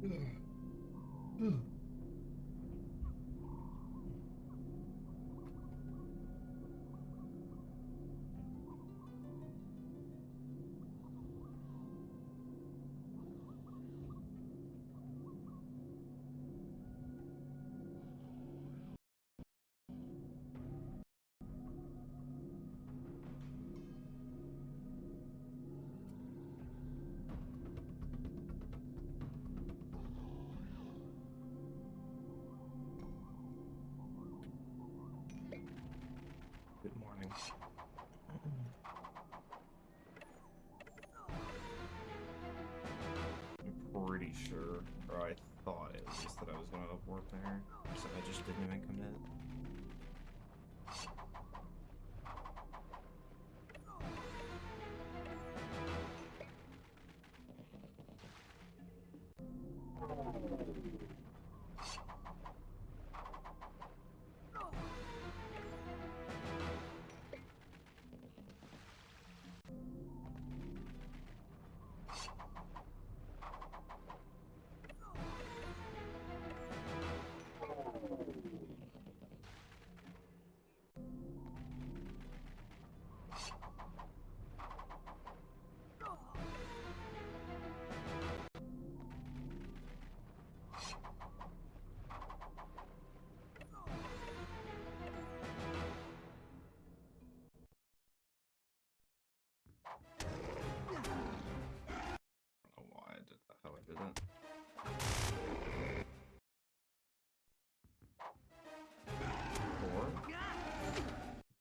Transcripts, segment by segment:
Good morning. I'm pretty sure, or I thought at least, that I was gonna abort there, so I just didn't even commit.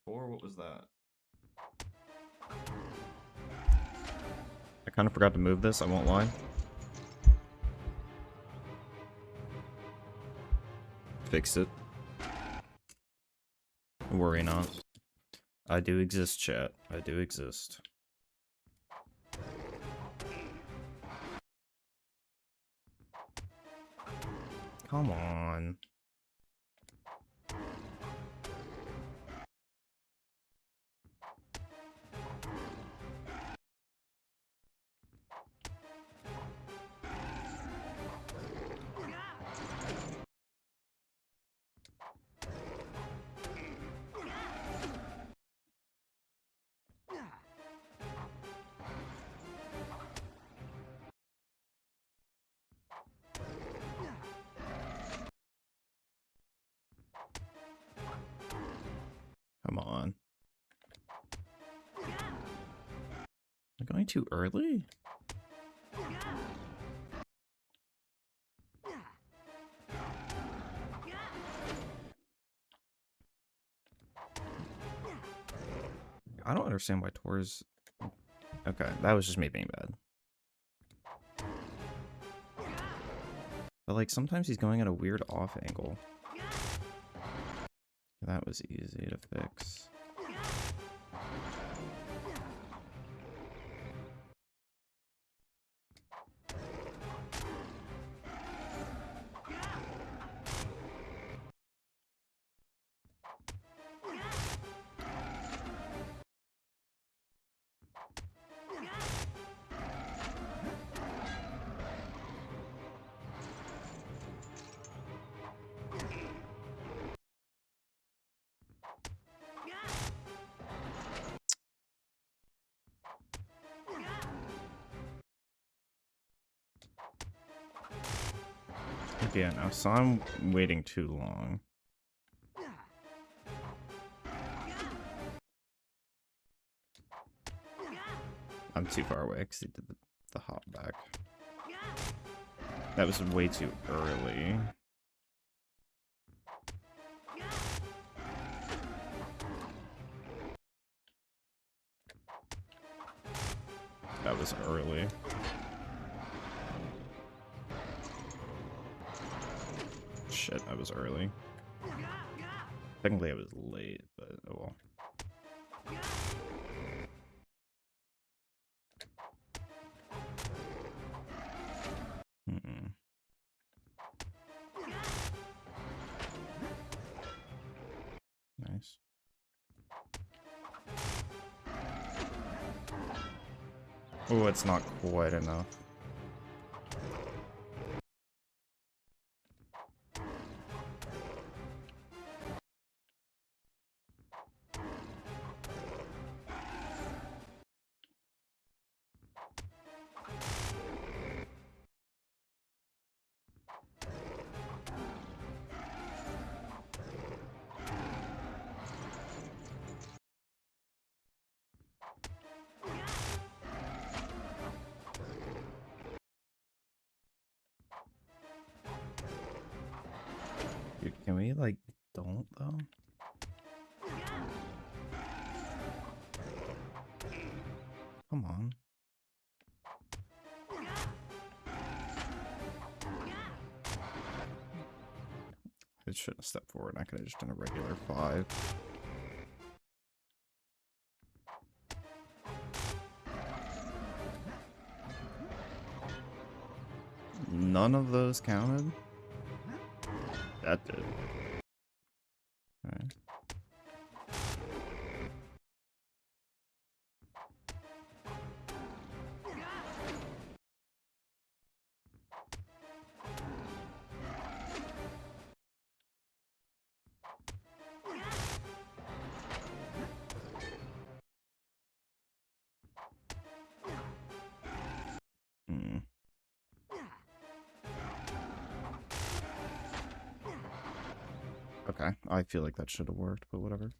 What was that? I kind of forgot to move this, I won't lie. Fixed it. Worry not. I do exist, chat. I do exist. Come on. Come on. Am I going too early? I don't understand why Tor's... Okay, that was just me being bad. But like, sometimes he's going at a weird off angle. That was easy to fix. Yeah, no, so I'm waiting too long. I'm too far away because he did the hop back. That was way too early. That was early. Shit, I was early. Technically I was late, but oh well. Nice. Oh, it's not quite enough. Can we, like, don't, though? Come on. I shouldn't have stepped forward. I could have just done a regular 5. None of those counted? That did. Alright. Hmm. Okay, I feel like that should have worked, but whatever.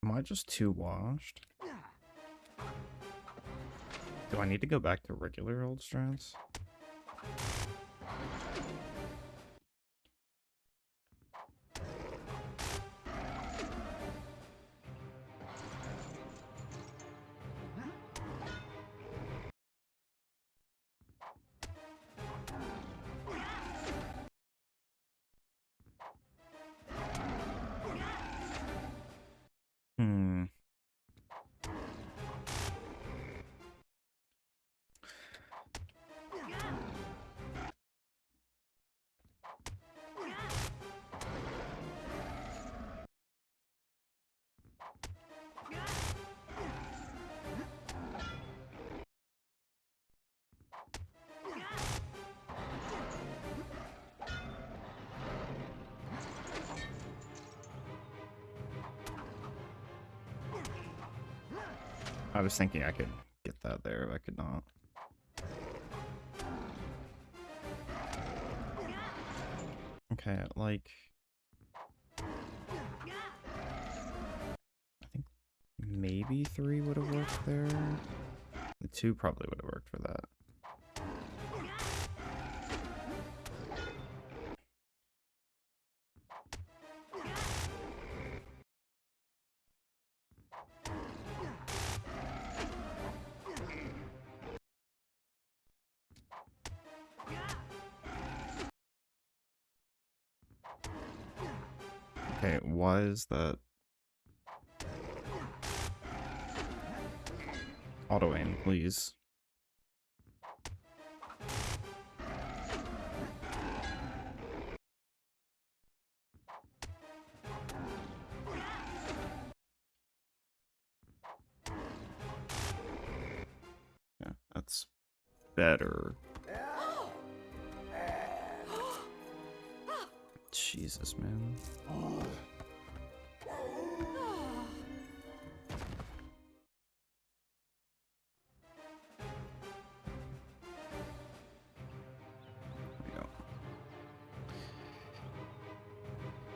Am I just too washed? Do I need to go back to regular old strats? Hmm. I was thinking I could get that there, but I could not. Okay, like... I think maybe 3 would have worked there. The 2 probably would have worked for that. Okay, why is that? Auto aim, please. Yeah, that's better. Jesus, man.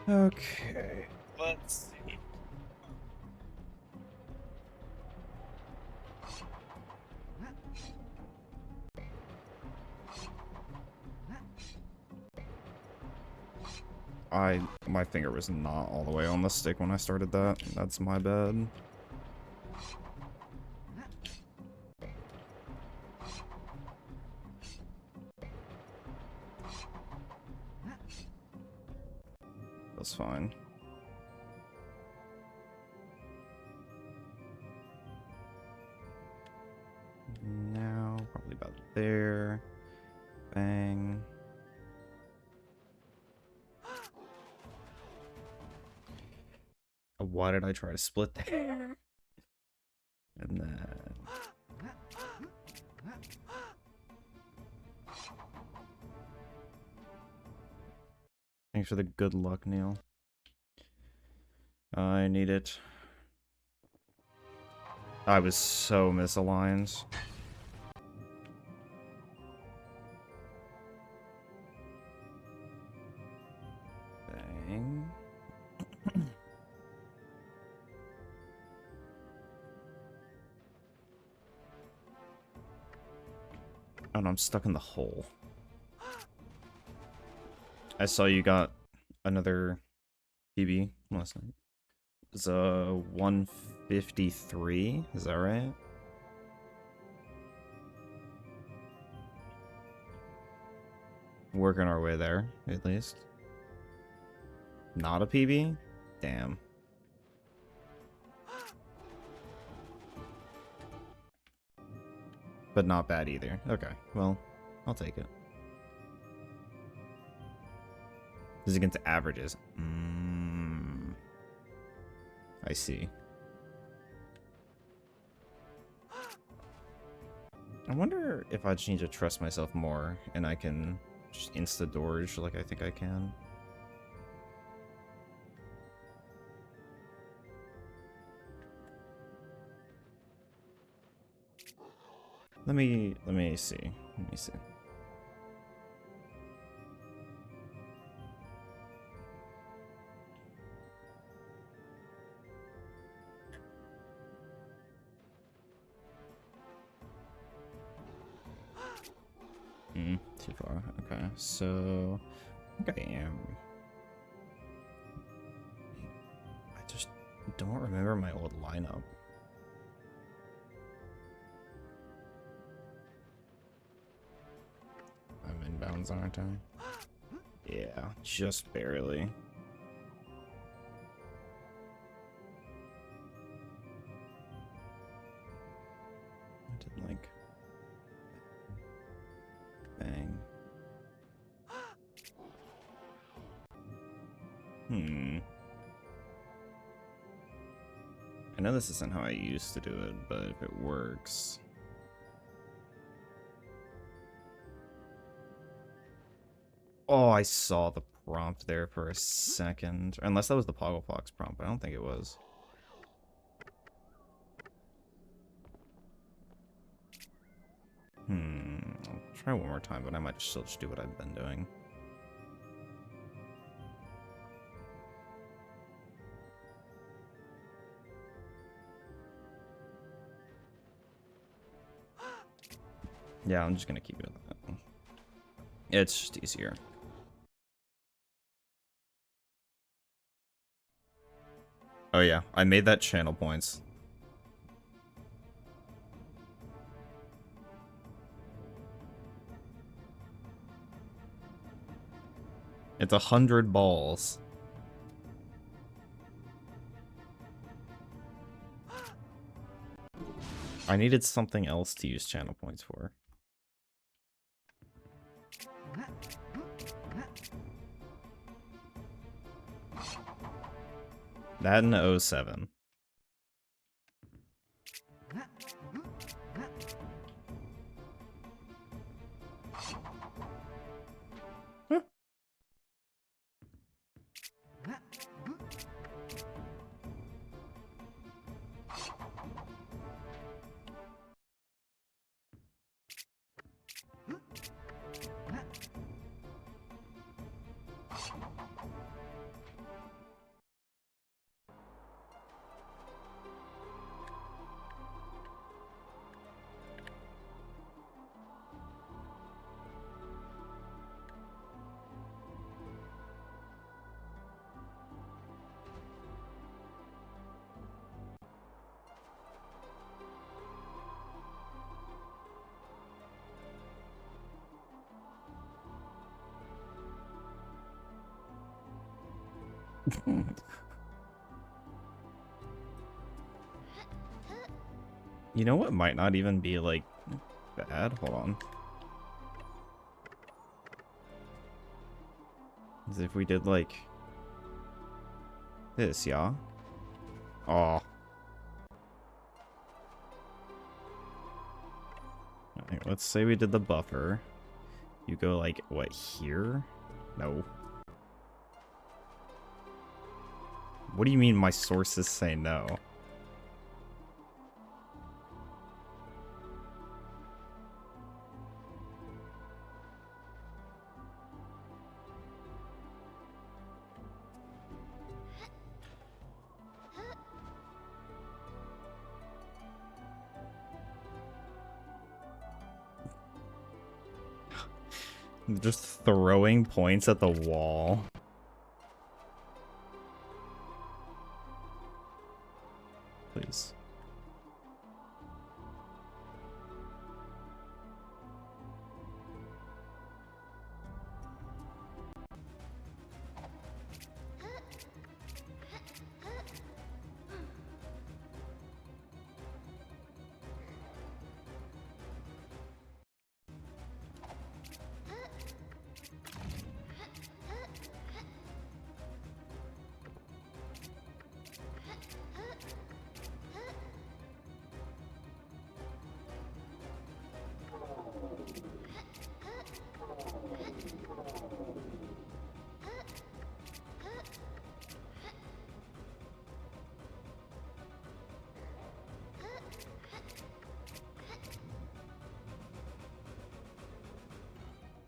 Okay, let's see. My finger was not all the way on the stick when I started that. That's my bad. That's fine. Now, probably about there. Bang. why did I try to split there? And then... Thanks for the good luck, Neil. I need it. I was so misaligned. Bang. Oh no, I'm stuck in the hole. I saw you got another PB last night. It's 153, is that right? Working our way there, at least. Not a PB? Damn. But not bad either. Okay, well, I'll take it. This is against averages. I see. I wonder if I just need to trust myself more and I can just insta-dorge like I think I can. Let me see. Let me see. Too far. Okay, so I think I am. I just don't remember my old lineup. I'm inbounds, aren't I? Yeah, just barely. I didn't like... Bang. I know this isn't how I used to do it, but if it works... Oh, I saw the prompt there for a second. Unless that was the Poggle Fox prompt, but I don't think it was. I'll try one more time, but I might still just do what I've been doing. Yeah, I'm just gonna keep it at that. It's just easier. Oh yeah, I made that channel points. It's 100 balls. I needed something else to use channel points for. That in 07. You know what might not even be, like, bad? Hold on. Is if we did, like, this, yeah? Oh. Alright, let's say we did the buffer. You go like, what, here? No. What do you mean my sources say no? Just throwing points at the wall. Please.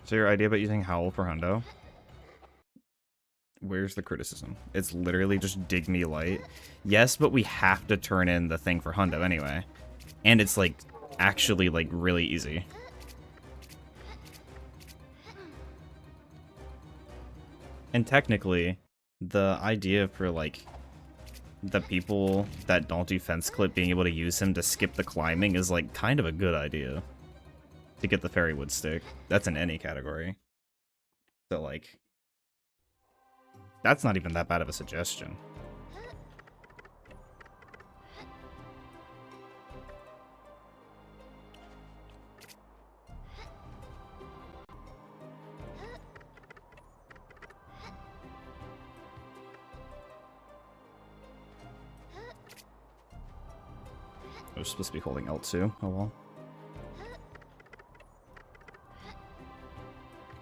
So your idea about using Howl for Hundo? Where's the criticism? It's literally just dig me light. Yes, but we have to turn in the thing for Hundo anyway. And it's like actually like really easy. And technically, the idea for like the people that don't do fence clip being able to use him to skip the climbing is like kind of a good idea. To get the fairywood stick. That's in any category. So like, that's not even that bad of a suggestion. I was supposed to be holding L2. Oh well.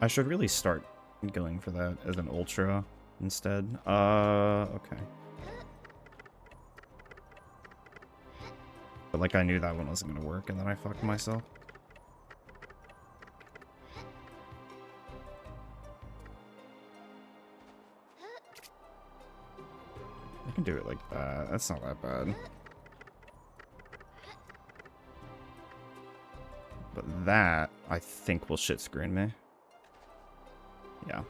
I should really start going for that as an ultra instead. Okay. But like I knew that one wasn't gonna work and then I fucked myself. I can do it like that. That's not that bad. But that, I think, will shit screen me. Yeah.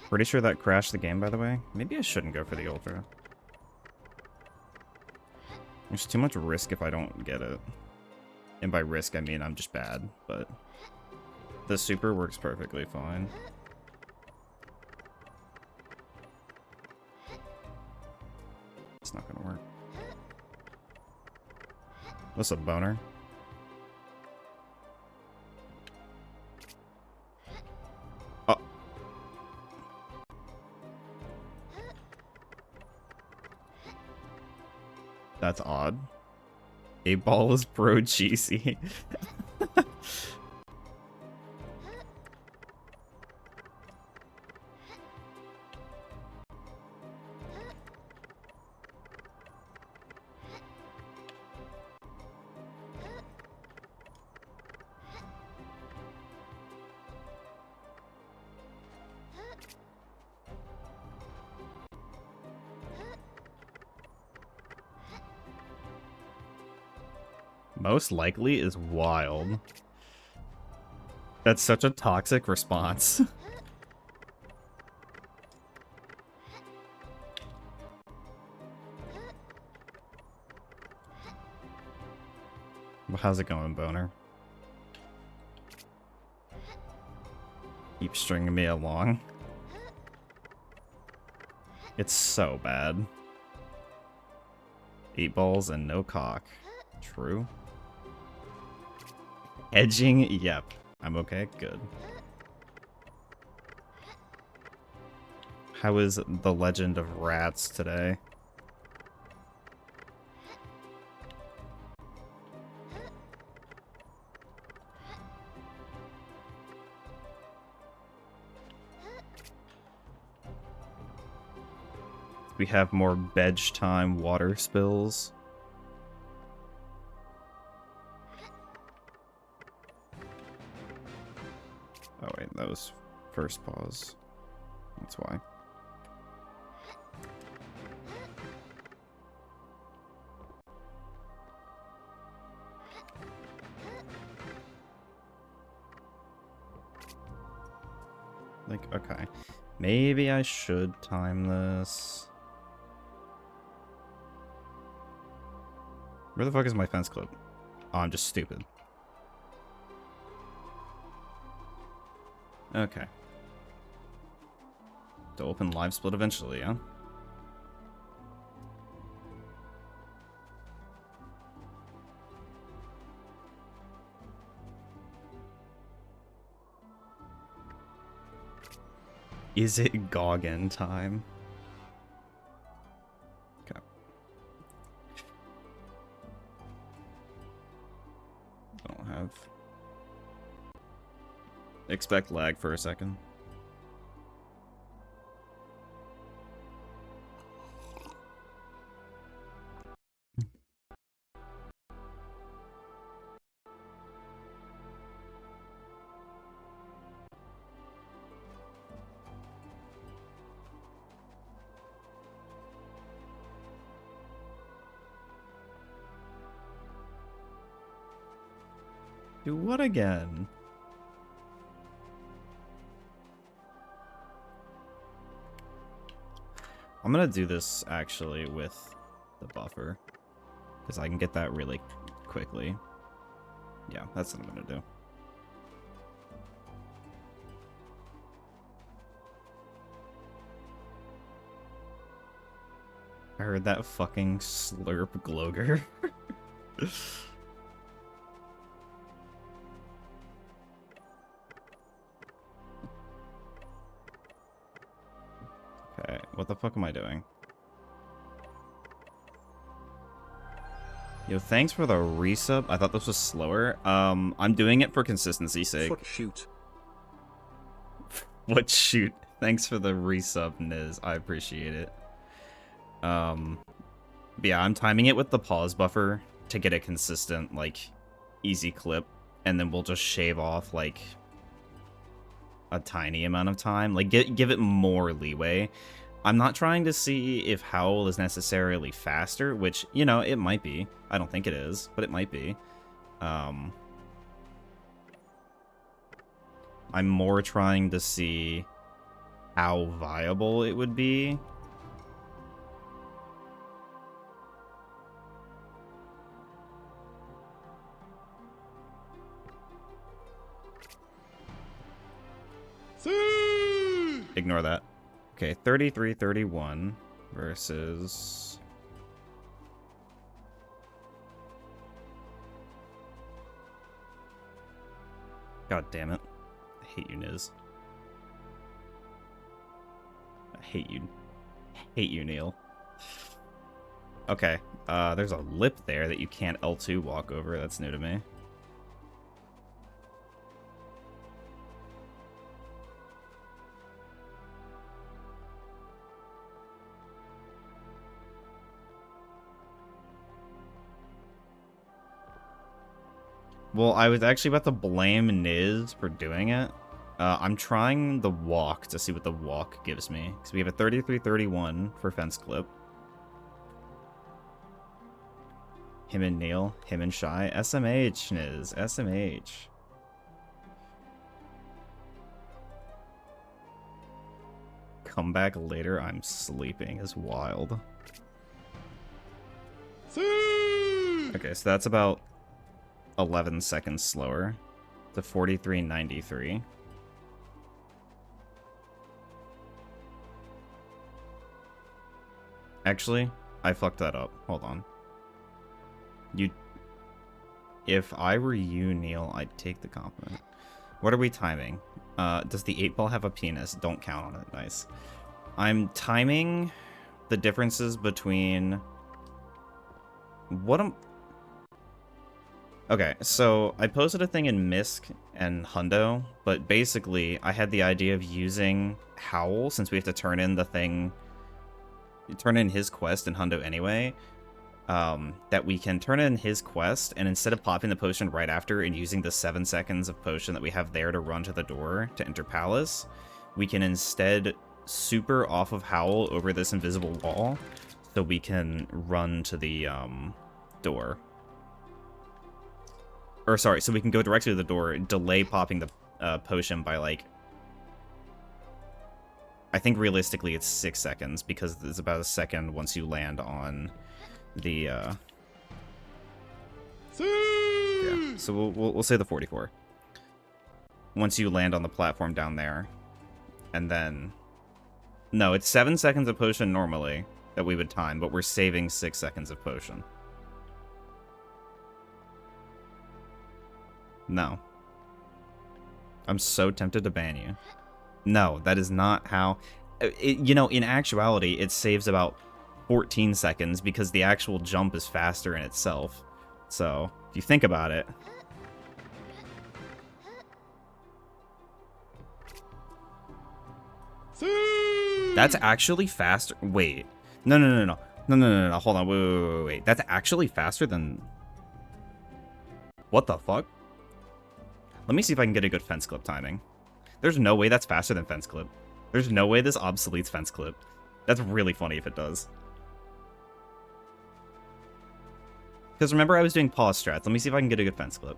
Pretty sure that crashed the game, by the way. Maybe I shouldn't go for the ultra. There's too much risk if I don't get it. And by risk, I mean I'm just bad, but the super works perfectly fine. It's not gonna work. What's up, boner? Oh. That's odd. 8-ball is pro cheesy. Most likely is wild. That's such a toxic response. Well, how's it going, boner? Keep stringing me along. It's so bad. 8 balls and no cock. True. Edging? Yep. I'm okay. Good. How is the Legend of Rats today? We have more bedge time water spills. Oh wait, that was first pause. That's why. Like, okay. Maybe I should time this. Where the fuck is my fence clip? Oh, I'm just stupid. Okay. To open live split eventually, yeah? Is it Goggin time? Okay. I don't have... Expect lag for a second. Do what again? I'm gonna do this actually with the buffer, because I can get that really quickly. Yeah, that's what I'm gonna do. I heard that fucking slurp Gloger. Okay, what the fuck am I doing? Yo, thanks for the resub. I thought this was slower. I'm doing it for consistency's sake. Foot shoot. What shoot? Thanks for the resub, Niz. I appreciate it. But yeah, I'm timing it with the pause buffer to get a consistent, like, easy clip, and then we'll just shave off, like, a tiny amount of time. Like, give it more leeway. I'm not trying to see if Howl is necessarily faster, which, you know, it might be. I don't think it is, but it might be. I'm more trying to see how viable it would be. Ignore that. Okay, 33-31 versus... God damn it. I hate you, Niz. I hate you. I hate you, Neil. Okay, there's a lip there that you can't L2 walk over. That's new to me. Well, I was actually about to blame Niz for doing it. I'm trying the walk to see what the walk gives me. Because we have a 33-31 for fence clip. Him and Neil, him and Shy. SMH, Niz. SMH. Come back later, I'm sleeping is wild. Okay, so that's about 11 seconds slower to 43.93. Actually, I fucked that up. Hold on. If I were you, Neil, I'd take the compliment. What are we timing? Does the 8-ball have a penis? Don't count on it. Nice. I'm timing the differences between what am... Okay, so I posted a thing in Misk and Hundo, but basically I had the idea of using Howl, since we have to turn in the thing, turn in his quest in Hundo anyway, that we can turn in his quest, and instead of popping the potion right after and using the 7 seconds of potion that we have there to run to the door to enter Palace, we can instead super off of Howl over this invisible wall, so we can run to the door. Or sorry, so we can go directly to the door, delay popping the potion by like, I think realistically it's 6 seconds, because it's about a second once you land on the yeah. So we'll say the 44. Once you land on the platform down there, and then no, it's 7 seconds of potion normally that we would time, but we're saving 6 seconds of potion. No. I'm so tempted to ban you. No, that is not how... you know, in actuality, it saves about 14 seconds because the actual jump is faster in itself. So, if you think about it... That's actually faster... Wait. No. Hold on. Wait. That's actually faster than... What the fuck? Let me see if I can get a good fence clip timing. There's no way that's faster than fence clip. There's no way this obsoletes fence clip. That's really funny if it does. Because remember I was doing pause strats. Let me see if I can get a good fence clip.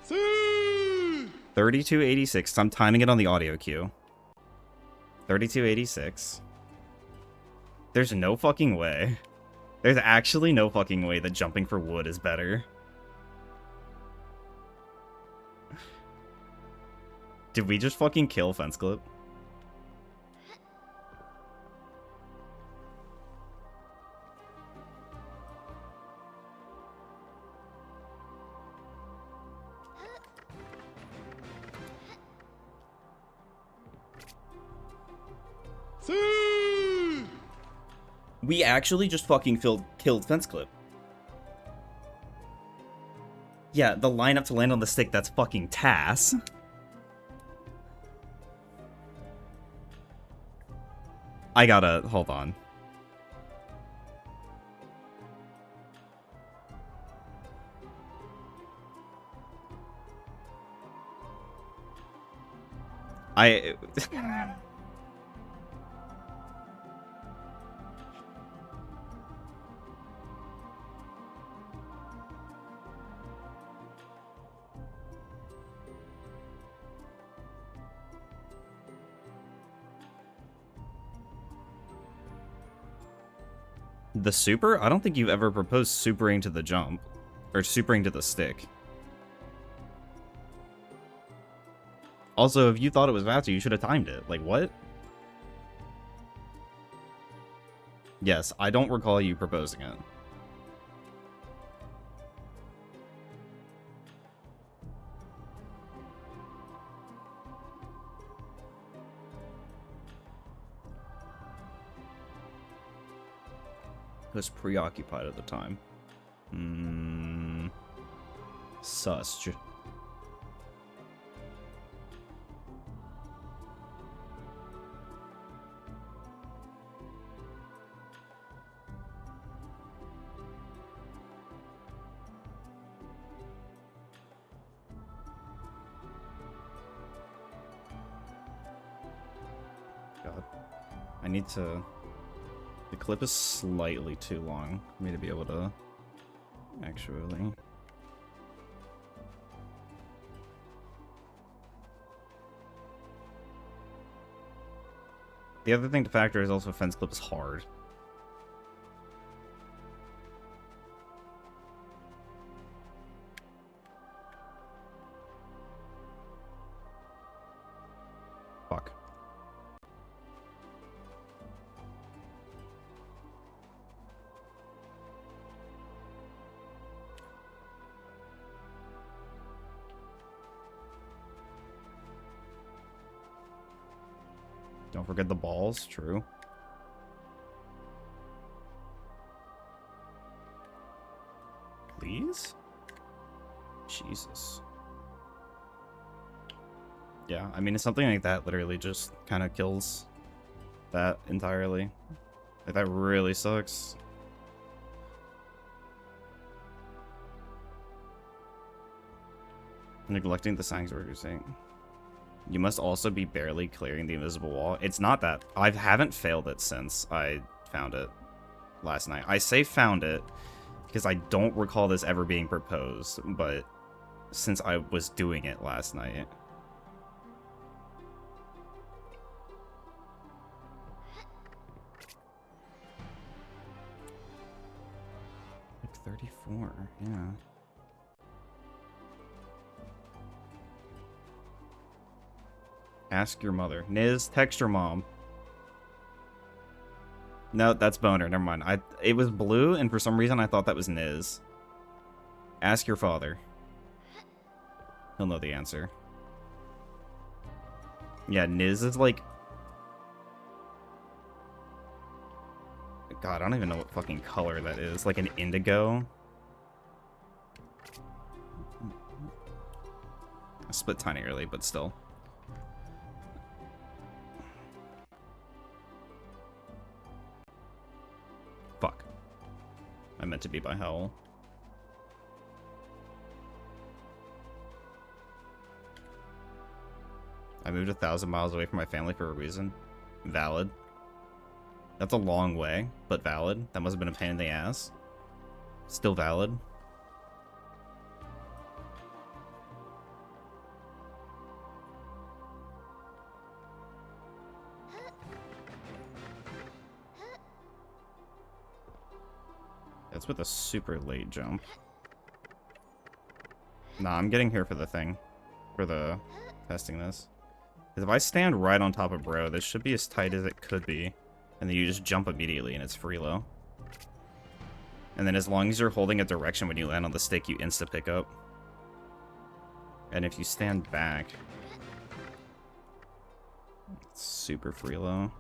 See? 3286. I'm timing it on the audio cue. 3286. There's no fucking way. There's actually no fucking way that jumping for wood is better. Did we just fucking kill fence clip? We actually just fucking killed fence clip. Yeah, the lineup to land on the stick, that's fucking Tass. I gotta... Hold on. The super? I don't think you've ever proposed supering to the jump. Or supering to the stick. Also, if you thought it was faster, you should have timed it. Like, what? Yes, I don't recall you proposing it. I was preoccupied at the time. Sus. God. I need to... The clip is slightly too long for me to be able to actually... The other thing to factor is also fence clip is hard. Don't forget the balls, true. Please? Jesus. Yeah, I mean, it's something like that literally just kind of kills that entirely. Like, that really sucks. Neglecting the signs we're saying. You must also be barely clearing the invisible wall. It's not that. I haven't failed it since I found it last night. I say found it because I don't recall this ever being proposed, but since I was doing it last night. Like 34, yeah. Ask your mother. Niz, text your mom. No, that's Boner. Never mind. It was blue, and for some reason I thought that was Niz. Ask your father. He'll know the answer. Yeah, Niz is like... God, I don't even know what fucking color that is. Like an indigo? I split tiny early, but still. Fuck. I meant to be by Howl. I moved 1,000 miles away from my family for a reason. Valid. That's a long way, but valid. That must have been a pain in the ass. Still valid. That's with a super late jump. Nah, I'm getting here for the thing. For the testing this. Because if I stand right on top of bro, this should be as tight as it could be. And then you just jump immediately and it's free low. And then as long as you're holding a direction when you land on the stick, you insta pick up. And if you stand back, it's super free low.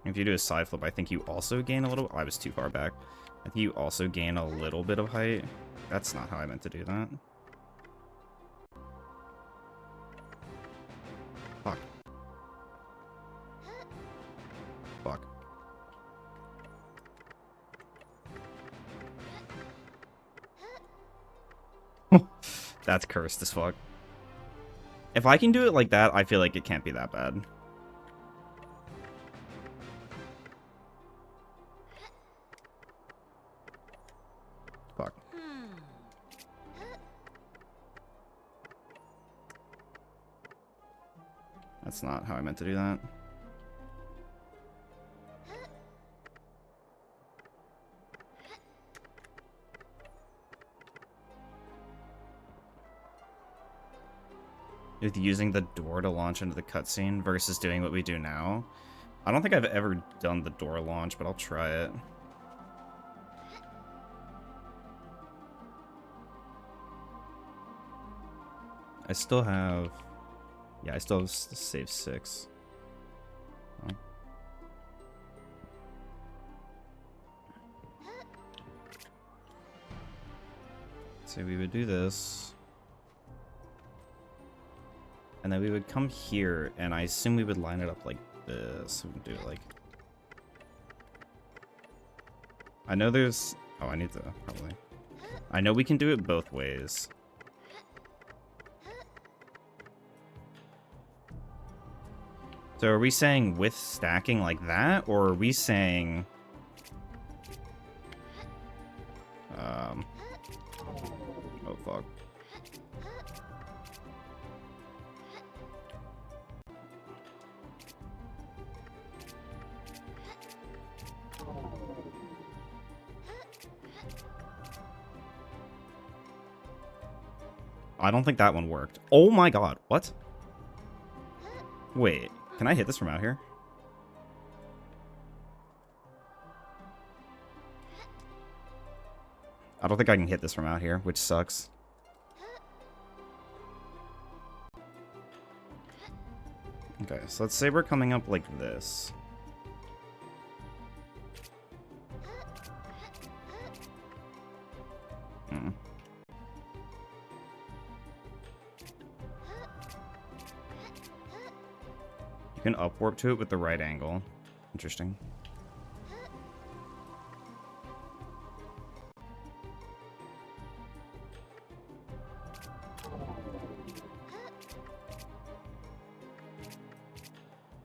If you do a side flip, I think you also gain a little... I was too far back. I think you also gain a little bit of height. That's not how I meant to do that. Fuck. Fuck. That's cursed as fuck. If I can do it like that, I feel like it can't be that bad. Fuck. That's not how I meant to do that. With using the door to launch into the cutscene versus doing what we do now. I don't think I've ever done the door launch, but I'll try it. I still have... Yeah, I still have save 6. Oh. So we would do this. And then we would come here, and I assume we would line it up like this. We would do it like... I know there's... Oh, I need to... Probably. I know we can do it both ways. So are we saying with stacking like that, or are we saying... Oh, fuck. I don't think that one worked. Oh my god, what? Wait, can I hit this from out here? I don't think I can hit this from out here, which sucks. Okay, so let's say we're coming up like this. Hmm. You can up warp to it with the right angle. Interesting.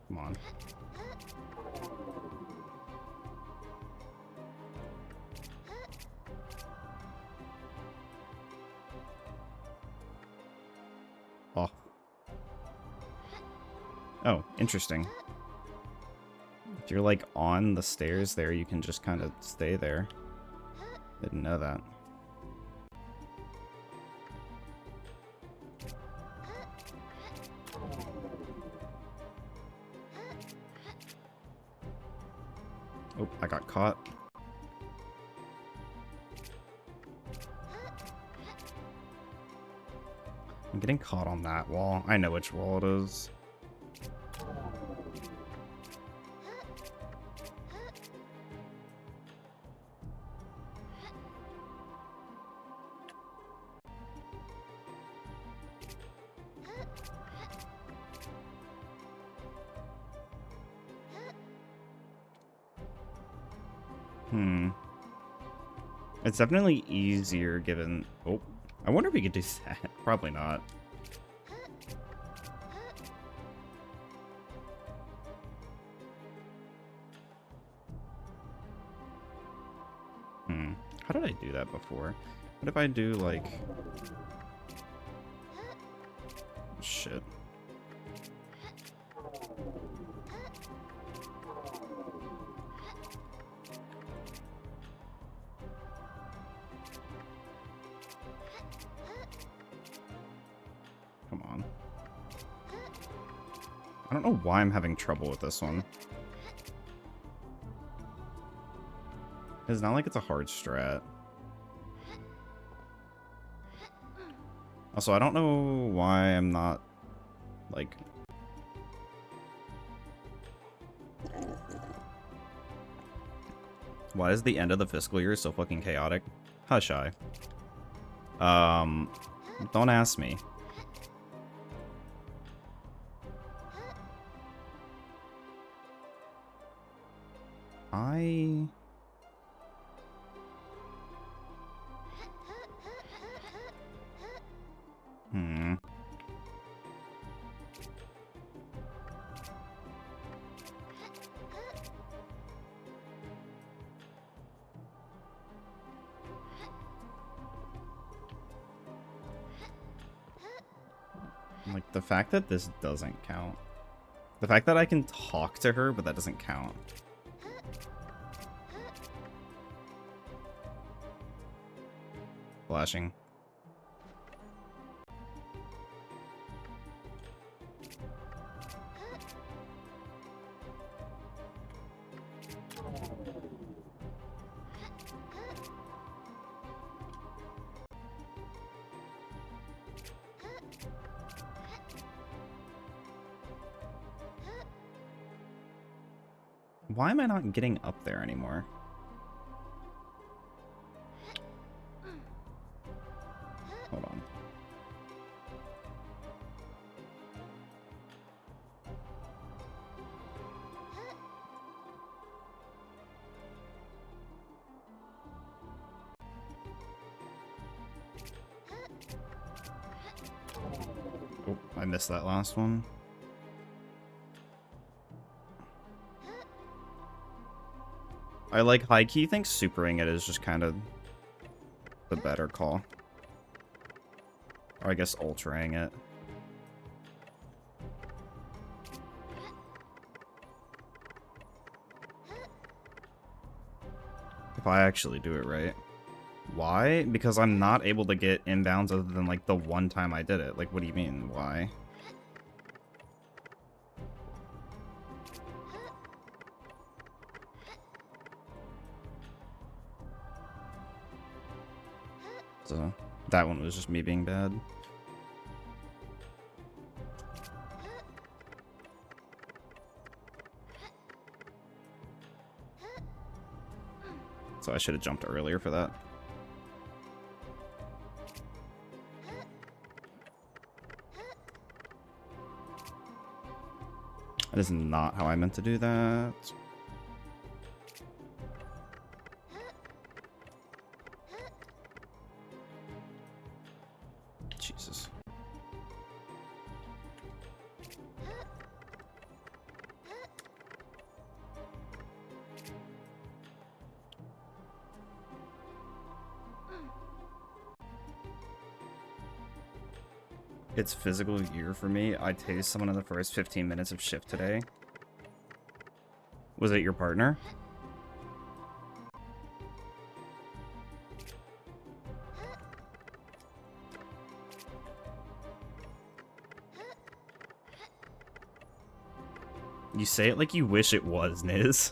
Come on. Oh. Oh, interesting. If you're like on the stairs there, you can just kind of stay there. Didn't know that. Oh, I got caught. I'm getting caught on that wall. I know which wall it is. It's definitely easier given... Oh, I wonder if we could do that. Probably not. How did I do that before? What if I do, like... Shit. Come on. I don't know why I'm having trouble with this one. It's not like it's a hard strat. Also, I don't know why I'm not, like... Why is the end of the fiscal year so fucking chaotic? Hush, I. Don't ask me. Like, the fact that this doesn't count. The fact that I can talk to her, but that doesn't count. Flashing. Why am I not getting up there anymore? Hold on. Oh, I missed that last one. I like high-key think supering it is just kind of the better call. Or I guess ultraing it. If I actually do it right. Why? Because I'm not able to get inbounds other than like the one time I did it. Like, what do you mean? Why? So, that one was just me being bad. So I should have jumped earlier for that. That is not how I meant to do that. Jesus. It's physical year for me. I tased someone in the first 15 minutes of shift today. Was it your partner? You say it like you wish it was, Niz.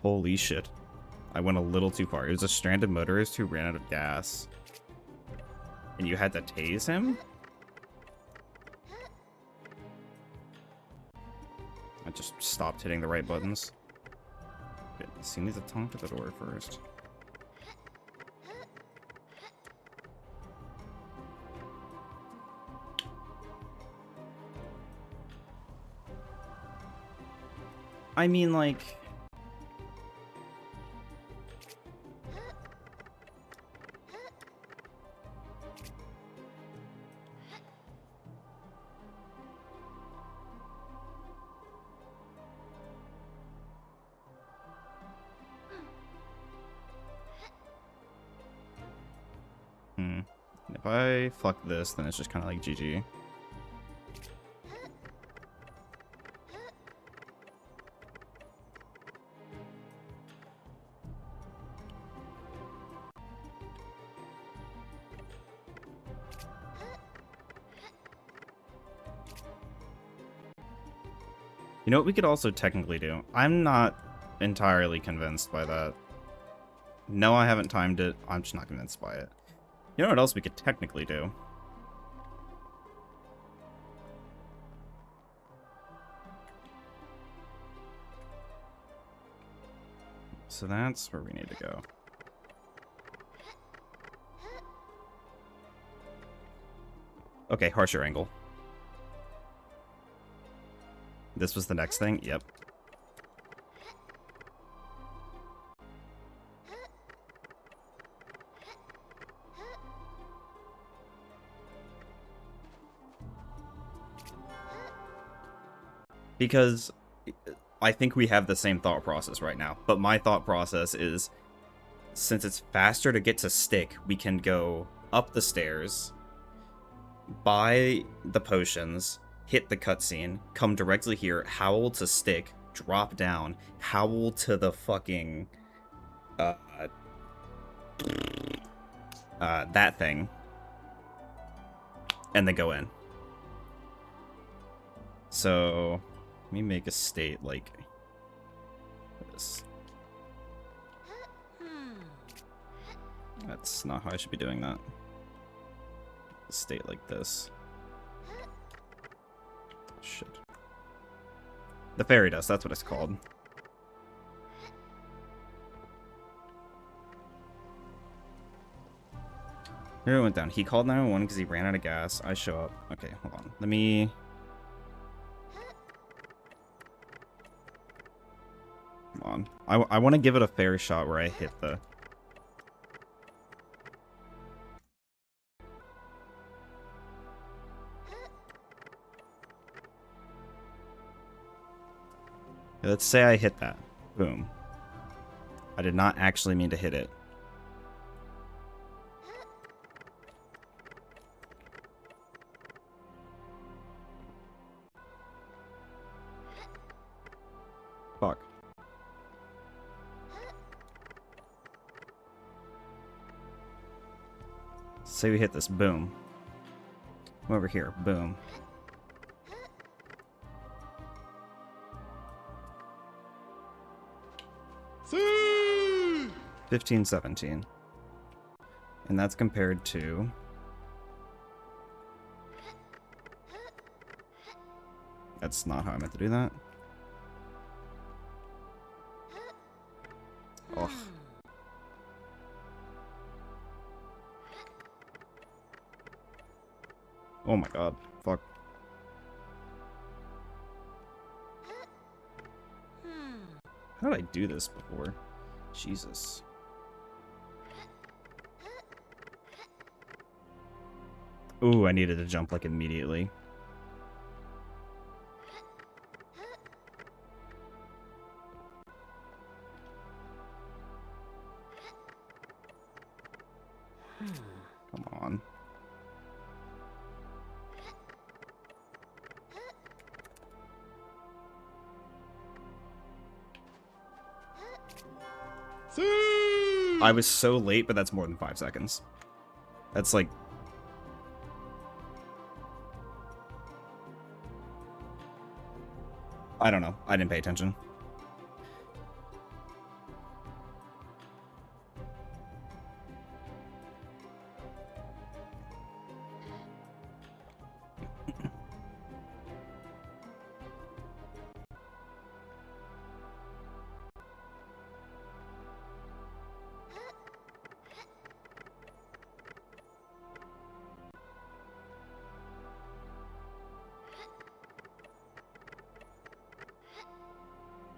Holy shit. I went a little too far. It was a stranded motorist who ran out of gas. And you had to tase him? I just stopped hitting the right buttons. So you need to talk to the door first. I mean, like... If I fuck this, then it's just kind of like GG. You know what we could also technically do? I'm not entirely convinced by that. No, I haven't timed it. I'm just not convinced by it. You know what else we could technically do? So that's where we need to go. Okay, harsher angle. This was the next thing? Yep. Because I think we have the same thought process right now. But my thought process is, since it's faster to get to stick, we can go up the stairs, buy the potions, hit the cutscene, come directly here, howl to stick, drop down, howl to the fucking... that thing. And then go in. So... let me make a state like this. That's not how I should be doing that. A state like this. Shit. The fairy dust, that's what it's called. Here it went down. He called 911 because he ran out of gas. I show up. Okay, hold on. Let me... Come on. I want to give it a fair shot where I hit the... Let's say I hit that. Boom. I did not actually mean to hit it. Fuck. Say we hit this. Boom. Come over here. Boom. See? 15, 17. And that's compared to... That's not how I meant to do that. Ugh. Oh my god. Fuck. How did I do this before? Jesus. Ooh, I needed to jump like immediately. Come on. I was so late, but that's more than 5 seconds. That's like... I don't know. I didn't pay attention.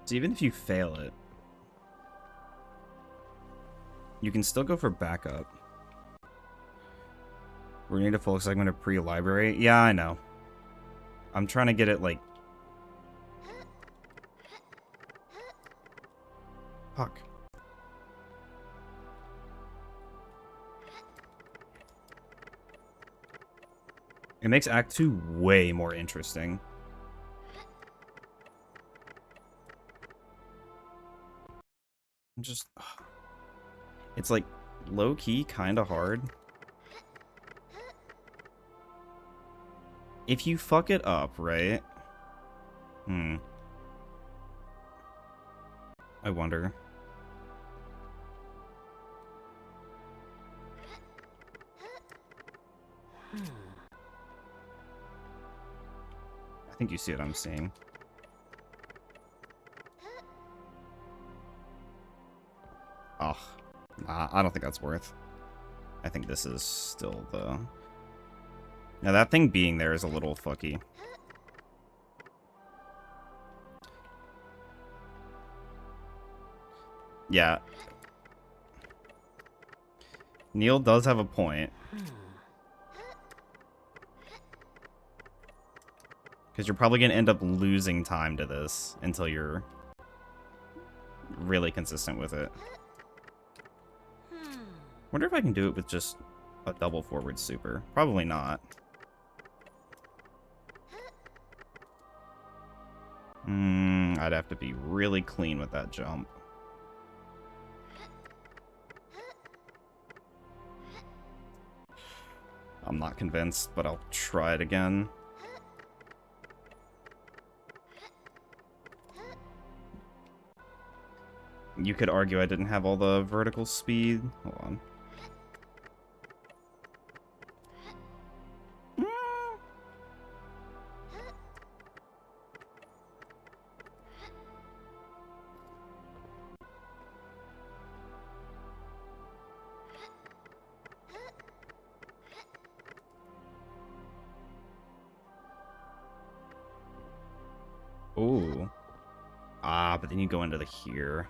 So even if you fail it, you can still go for backup. We need a full segment of pre-library. Yeah, I know. I'm trying to get it, like... Fuck. It makes Act 2 way more interesting. I'm just... It's, like, low-key kind of hard. If you fuck it up, right? I wonder. I think you see what I'm seeing. Oh, nah, I don't think that's worth. I think this is still the... Now, that thing being there is a little fucky. Yeah. Neil does have a point. Because you're probably going to end up losing time to this until you're really consistent with it. Wonder if I can do it with just a double forward super. Probably not. I'd have to be really clean with that jump. I'm not convinced, but I'll try it again. You could argue I didn't have all the vertical speed. Hold on. Ooh. Ah, but then you go into the here.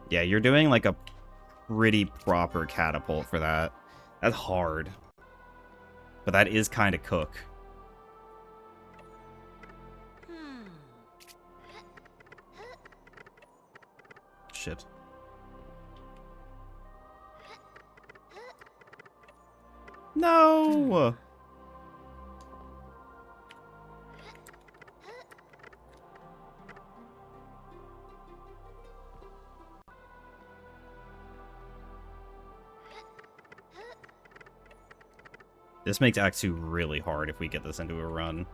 Yeah, you're doing like a pretty proper catapult for that. That's hard. But that is kind of cook. Shit. No! This makes Act 2 really hard if we get this into a run.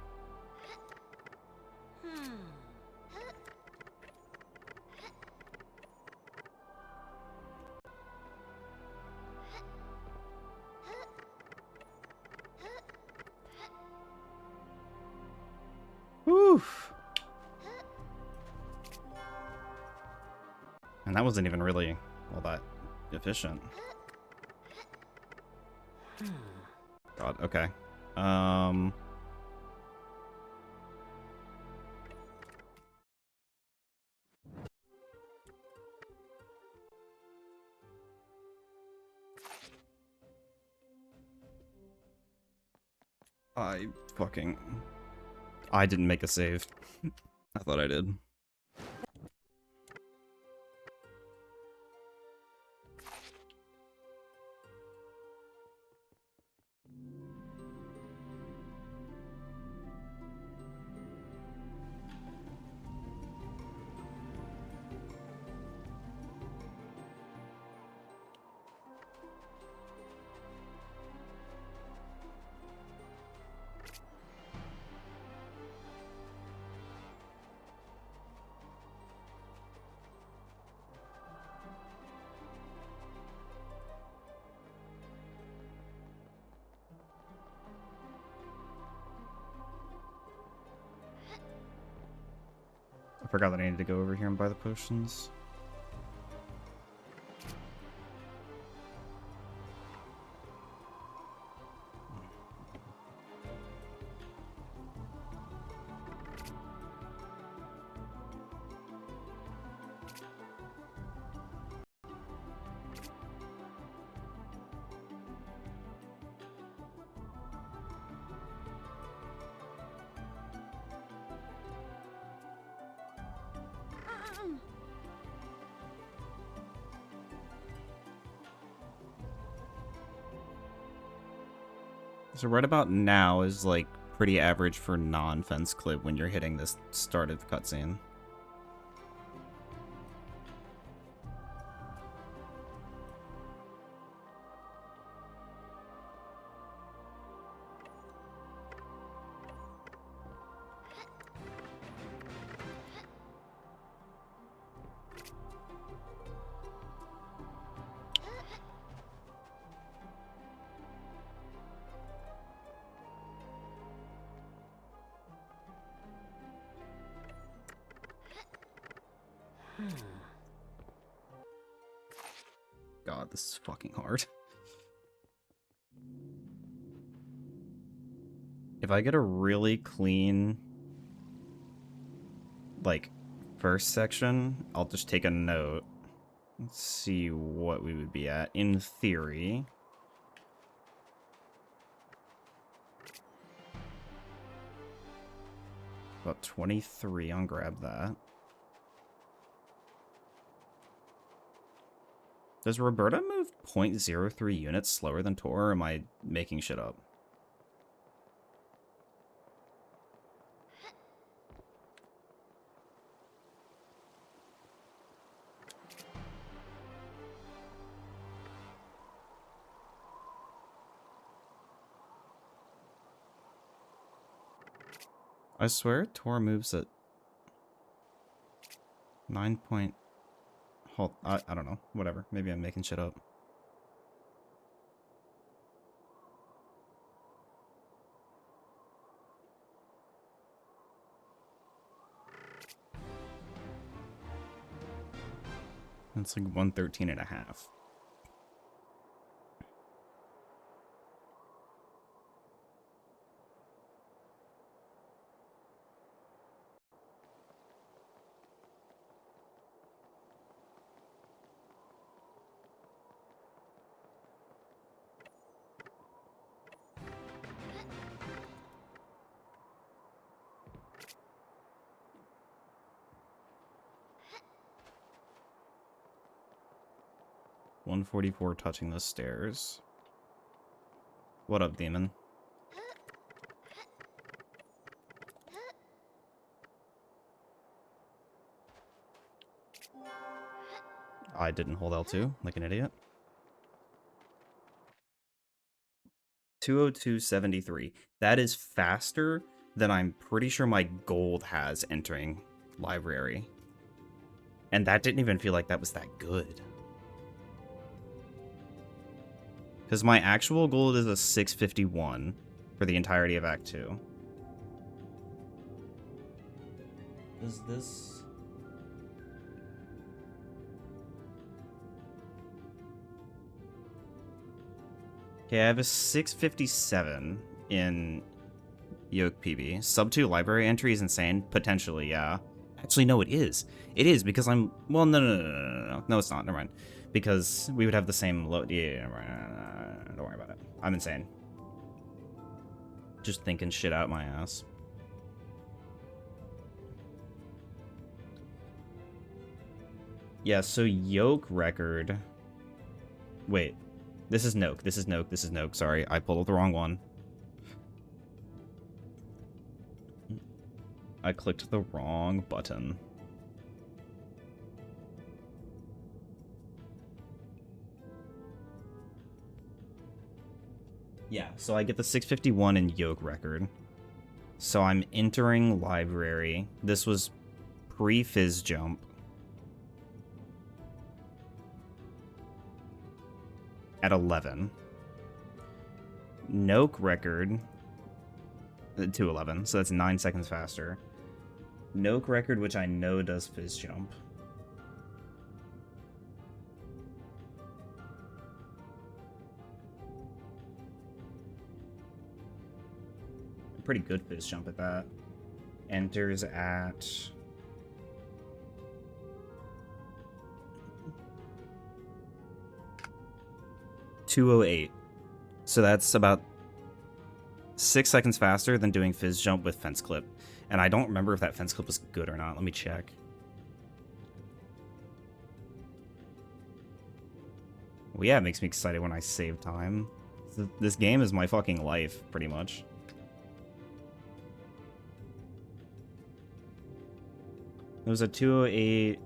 Whew. And that wasn't even really all that efficient. God, okay. I didn't make a save. I thought I did. I forgot that I needed to go over here and buy the potions. So right about now is like pretty average for non-fence clip when you're hitting this start of the cutscene. God, this is fucking hard. If I get a really clean, like, first section, I'll just take a note. Let's see what we would be at. In theory, about 23. I'll grab that. Does Roberta move 0.03 units slower than Tor, or am I making shit up? I swear Tor moves at 9 point... Hold, I don't know. Whatever. Maybe I'm making shit up. It's like 113.5. $144 touching the stairs. What up, demon? I didn't hold L2 like an idiot. 202.73. That is faster than I'm pretty sure my gold has entering library. And that didn't even feel like that was that good. Because my actual gold is a 651 for the entirety of Act 2. Is this... Okay, I have a 657 in YOAK PB. Sub 2 library entry is insane. Potentially, yeah. Actually, no, it is. It is, because I'm... Well, no. No, it's not. Never mind. Because we would have the same load. Yeah, never mind. Don't worry about it. I'm insane. Just thinking shit out my ass. Yeah, so YOAK record... Wait. This is YOAK. This is YOAK. This is YOAK. Sorry, I pulled up the wrong one. I clicked the wrong button. Yeah, so I get the 651 in YOAK record. So I'm entering library. This was pre-fizz jump. At 11. YOAK record. 211, so that's 9 seconds faster. YOAK record, which I know does fizz jump. Pretty good fizz jump at that. Enters at... .208. So that's about 6 seconds faster than doing fizz jump with fence clip. And I don't remember if that fence clip was good or not. Let me check. Well, yeah, it makes me excited when I save time. This game is my fucking life, pretty much. It was a 208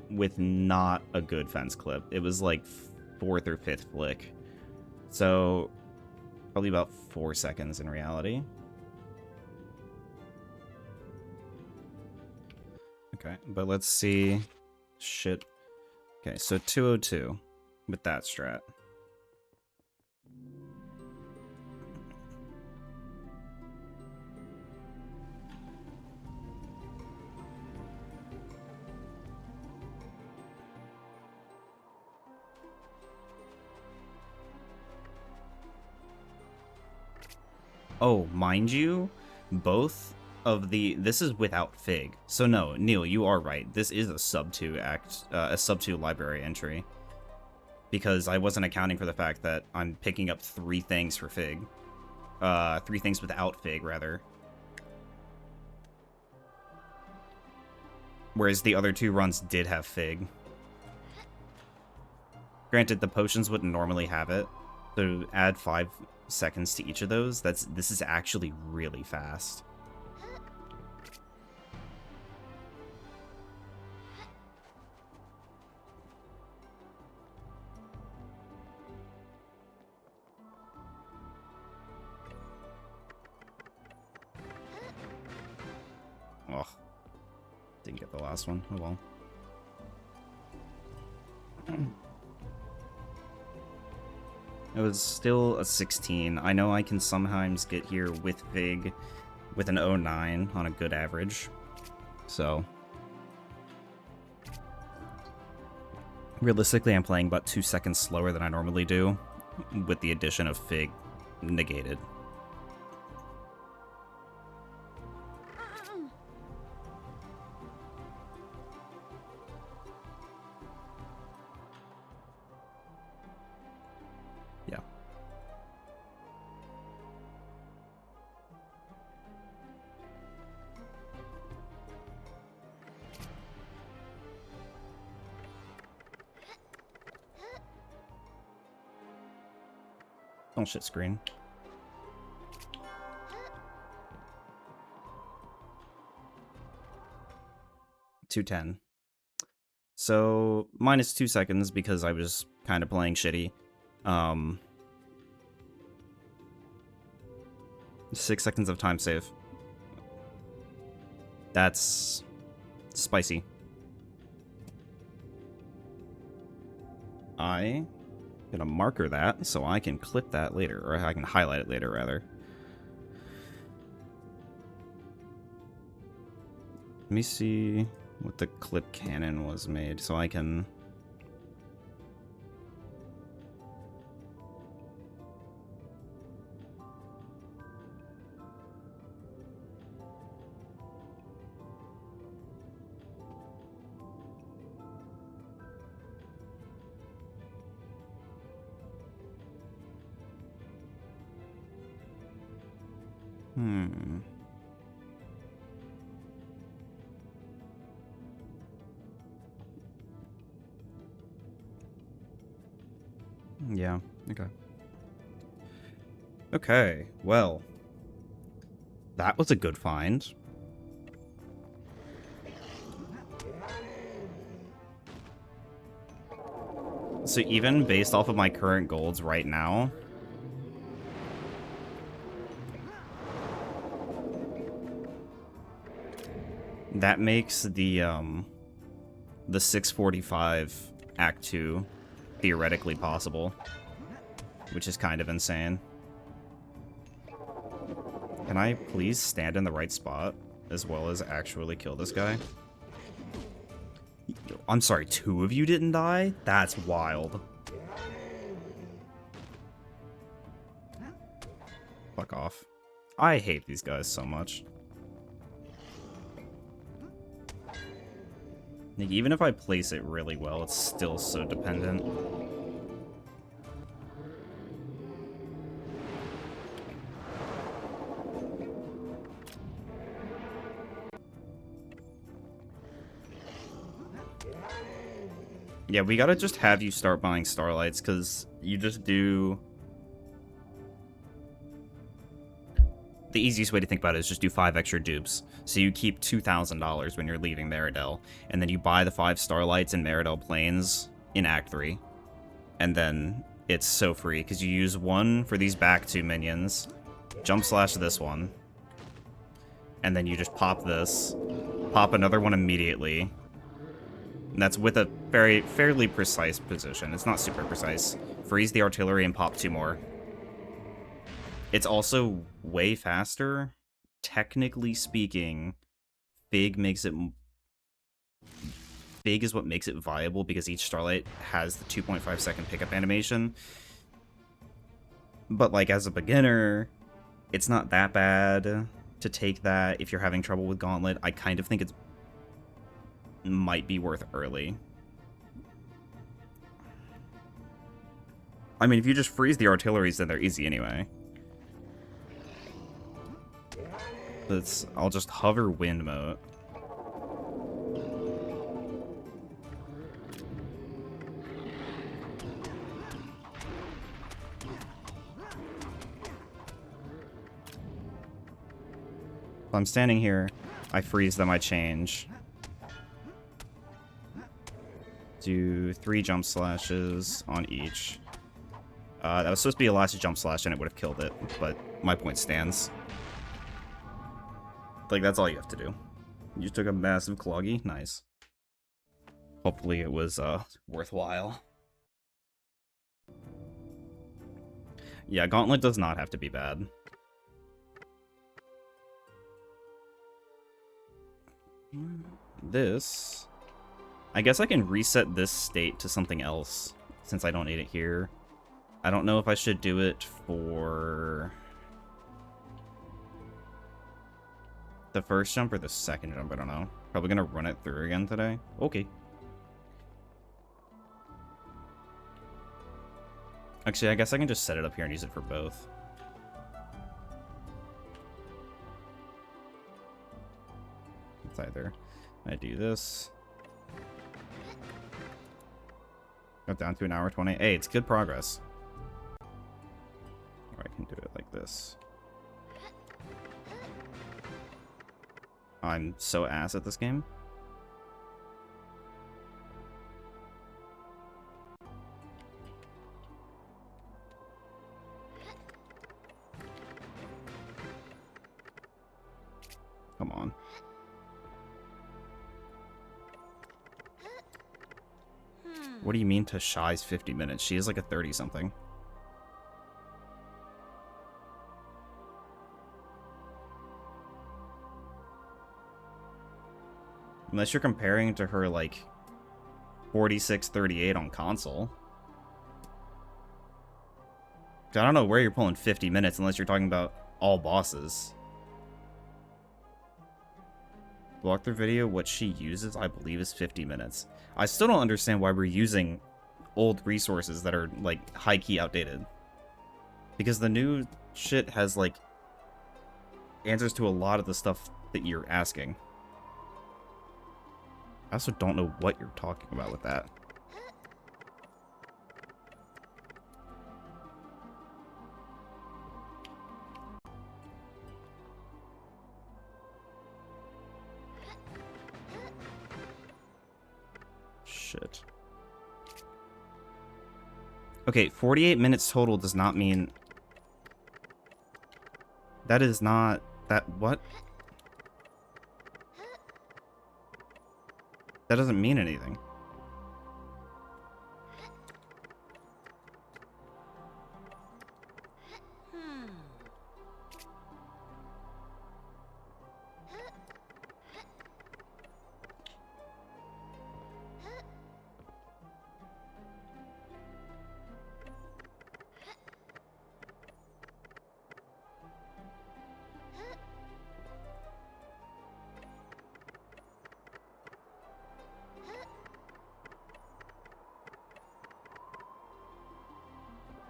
with not a good fence clip. It was like 4th or 5th flick. So, probably about 4 seconds in reality. Okay, but let's see. Shit. Okay, so 202 with that strat. Oh, mind you, both of the... This is without Fig. So no, Neil, you are right. This is a sub 2 a sub 2 library entry. Because I wasn't accounting for the fact that I'm picking up 3 things for Fig. 3 things without Fig, rather. Whereas the other 2 runs did have Fig. Granted, the potions wouldn't normally have it. So add 5 seconds to each of those. This is actually really fast. Oh, didn't get the last one. Oh well. It was still a 16. I know I can sometimes get here with Fig with an 09 on a good average. So, realistically, I'm playing about 2 seconds slower than I normally do with the addition of Fig negated. Yeah. Don't shit screen. .210. So, minus 2 seconds because I was kind of playing shitty. 6 seconds of time save. That's spicy. I'm gonna marker that so I can clip that later, or I can highlight it later, rather. Let me see what the clip cannon was made so I can... Yeah, okay. Okay, well. That was a good find. So even based off of my current golds right now, that makes the 645 Act 2 theoretically possible, which is kind of insane. Can I please stand in the right spot as well as actually kill this guy? I'm sorry, 2 of you didn't die? That's wild. Fuck off. I hate these guys so much. Like, even if I place it really well, it's still so dependent. Yeah, we gotta just have you start buying Starlights, because you just do... The easiest way to think about it is just do 5 extra dupes. So you keep $2,000 when you're leaving Meridel, and then you buy the 5 Starlights in Meridel Plains in Act 3. And then it's so free, because you use 1 for these back 2 minions, jump slash this one, and then you just pop this, pop another one immediately. And that's with a fairly precise position. It's not super precise. Freeze the artillery and pop 2 more. It's also way faster. Technically speaking, Fig is what makes it viable because each Starlight has the 2.5 second pickup animation. But like as a beginner, it's not that bad to take that if you're having trouble with Gauntlet. I kind of think it's might be worth early. I mean, if you just freeze the artilleries, then they're easy anyway. I'll just hover wind mode. If I'm standing here, I freeze them, I change. Do 3 jump slashes on each. That was supposed to be a last jump slash and it would have killed it, but my point stands. Like, that's all you have to do. You just took a massive cloggy. Nice. Hopefully it was, worthwhile. Yeah, Gauntlet does not have to be bad. This... I guess I can reset this state to something else, since I don't need it here. I don't know if I should do it for... the first jump or the second jump, I don't know. Probably gonna run it through again today. Okay. Actually, I guess I can just set it up here and use it for both. It's either I do this. Got down to 1 hour 20. Hey, it's good progress. Or I can do it like this. I'm so ass at this game. Come on. What do you mean Tashi's 50 minutes? She is like a 30-something. Unless you're comparing to her, like, 4638 on console. I don't know where you're pulling 50 minutes unless you're talking about all bosses. Walkthrough video, what she uses, I believe, is 50 minutes. I still don't understand why we're using old resources that are, like, high-key outdated. Because the new shit has, like, answers to a lot of the stuff that you're asking. I also don't know what you're talking about with that. Shit. Okay, 48 minutes total does not mean... That is not... That... What? That doesn't mean anything.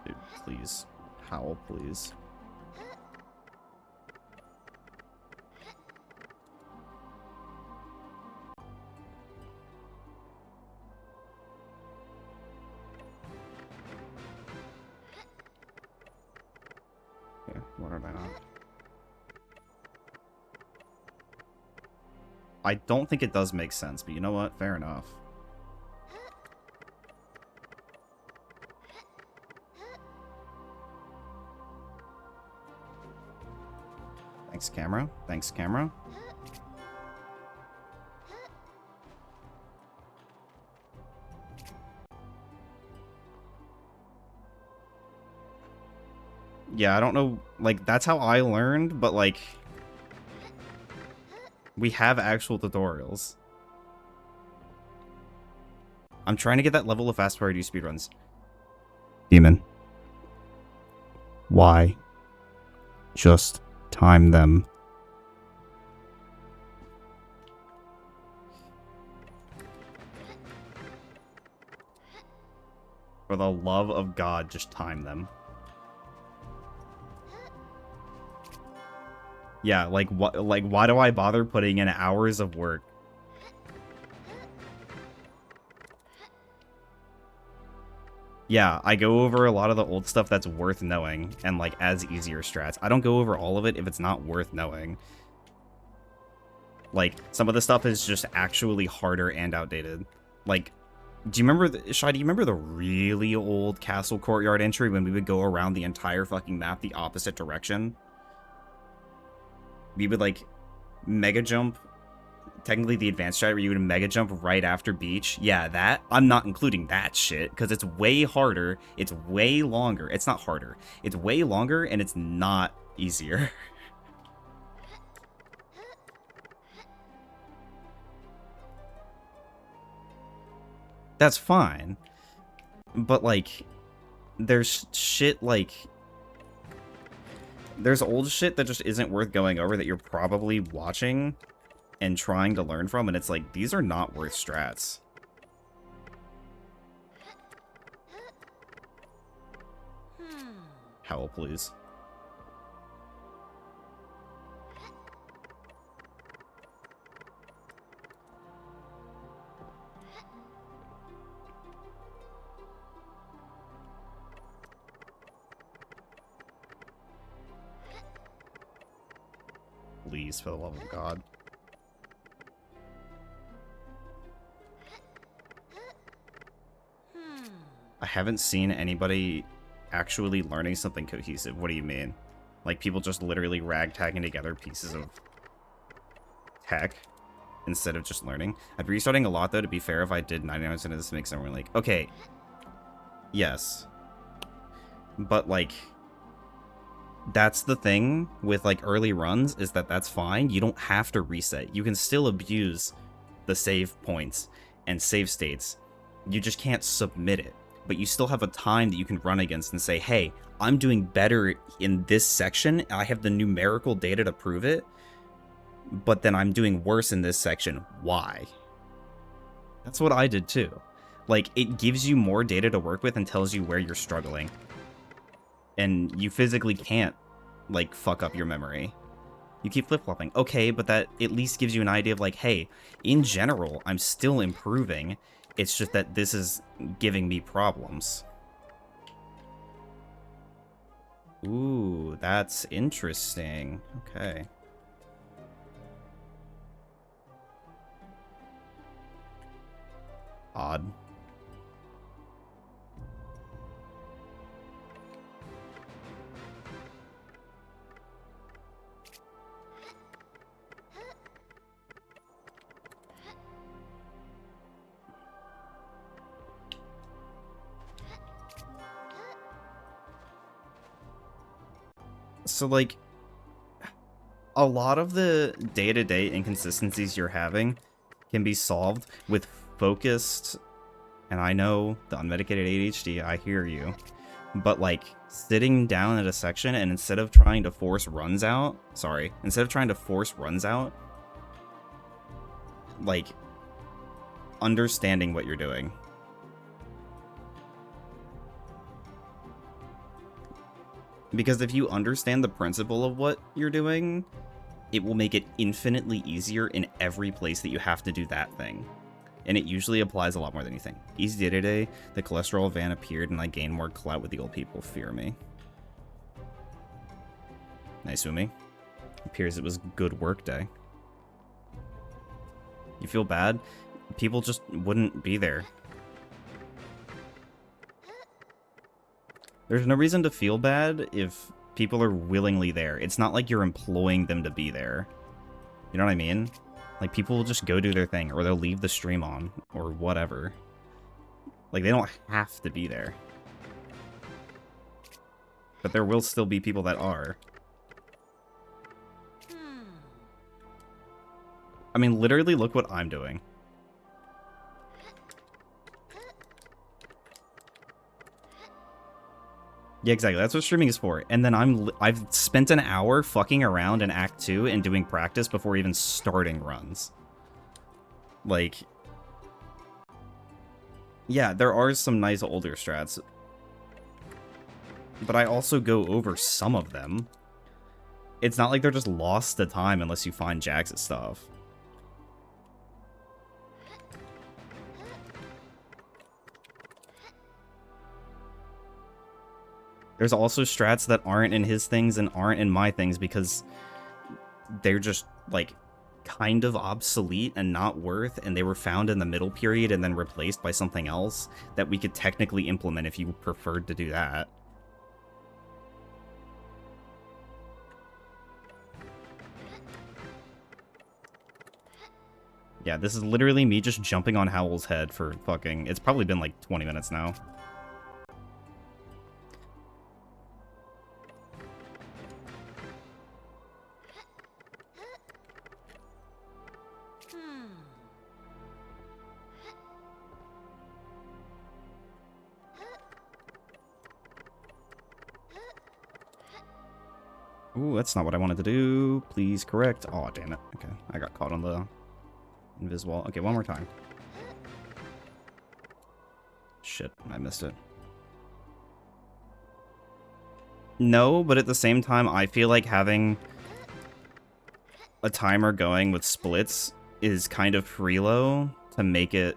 Dude, please. Howl, please. Okay, what did I not? I don't think it does make sense, but you know what? Fair enough. Thanks, camera. Thanks, camera. Yeah, I don't know. Like, that's how I learned, but, like... We have actual tutorials. I'm trying to get that level of fast before I do speedruns. Demon. Why? Just time them. For the love of God, just time them. Yeah, like what? Like, why do I bother putting in hours of work? Yeah, I go over a lot of the old stuff that's worth knowing and, like, adds easier strats. I don't go over all of it if it's not worth knowing. Like, some of the stuff is just actually harder and outdated. Like, do you remember, Shai, do you remember the really old castle courtyard entry when we would go around the entire fucking map the opposite direction? We would, like, mega jump, technically the advanced strat where you would mega jump right after beach. Yeah, that, I'm not including that shit, because it's way harder, it's way longer, it's not harder, it's way longer, and it's not easier. That's fine, but, like, there's shit, like... There's old shit that just isn't worth going over that you're probably watching and trying to learn from, and it's like, these are not worth strats. Howl, please. Please, for the love of God. I haven't seen anybody actually learning something cohesive. What do you mean? Like, people just literally ragtagging together pieces of tech instead of just learning. I'd be restarting a lot, though, to be fair. If I did 99% of this, makes everyone like, okay, yes. But, like... That's the thing with, like, early runs, is that that's fine. You don't have to reset. You can still abuse the save points and save states, you just can't submit it. But you still have a time that you can run against and say, hey, I'm doing better in this section. I have the numerical data to prove it, but then I'm doing worse in this section. Why? That's what I did too. Like, it gives you more data to work with and tells you where you're struggling. And you physically can't, like, fuck up your memory. You keep flip-flopping. Okay, but that at least gives you an idea of, like, hey, in general, I'm still improving. It's just that this is giving me problems. Ooh, that's interesting. Okay. Odd. So, like, a lot of the day-to-day inconsistencies you're having can be solved with focused, and I know the unmedicated ADHD, I hear you, but, like, sitting down at a section and instead of trying to force runs out, like, understanding what you're doing. Because if you understand the principle of what you're doing, it will make it infinitely easier in every place that you have to do that thing. And it usually applies a lot more than you think. Easy day-to-day, the cholesterol van appeared and I gained more clout with the old people. Fear me. Nice, Umi. Appears it was good work day. You feel bad? People just wouldn't be there. There's no reason to feel bad if people are willingly there. It's not like you're employing them to be there. You know what I mean? Like, people will just go do their thing, or they'll leave the stream on, or whatever. Like, they don't have to be there. But there will still be people that are. I mean, literally, look what I'm doing. Yeah, exactly. That's what streaming is for. And then I've spent an hour fucking around in Act 2 and doing practice before even starting runs. Like, yeah, there are some nice older strats. But I also go over some of them. It's not like they're just lost to time unless you find Jax's stuff. There's also strats that aren't in his things and aren't in my things because they're just, like, kind of obsolete and not worth, and they were found in the middle period and then replaced by something else that we could technically implement if you preferred to do that. Yeah, this is literally me just jumping on Howl's head for fucking... It's probably been like 20 minutes now. Ooh, that's not what I wanted to do. Please correct. Oh, damn it. Okay, I got caught on the invisible. Okay, one more time. Shit, I missed it. No, but at the same time, I feel like having a timer going with splits is kind of freelo to make it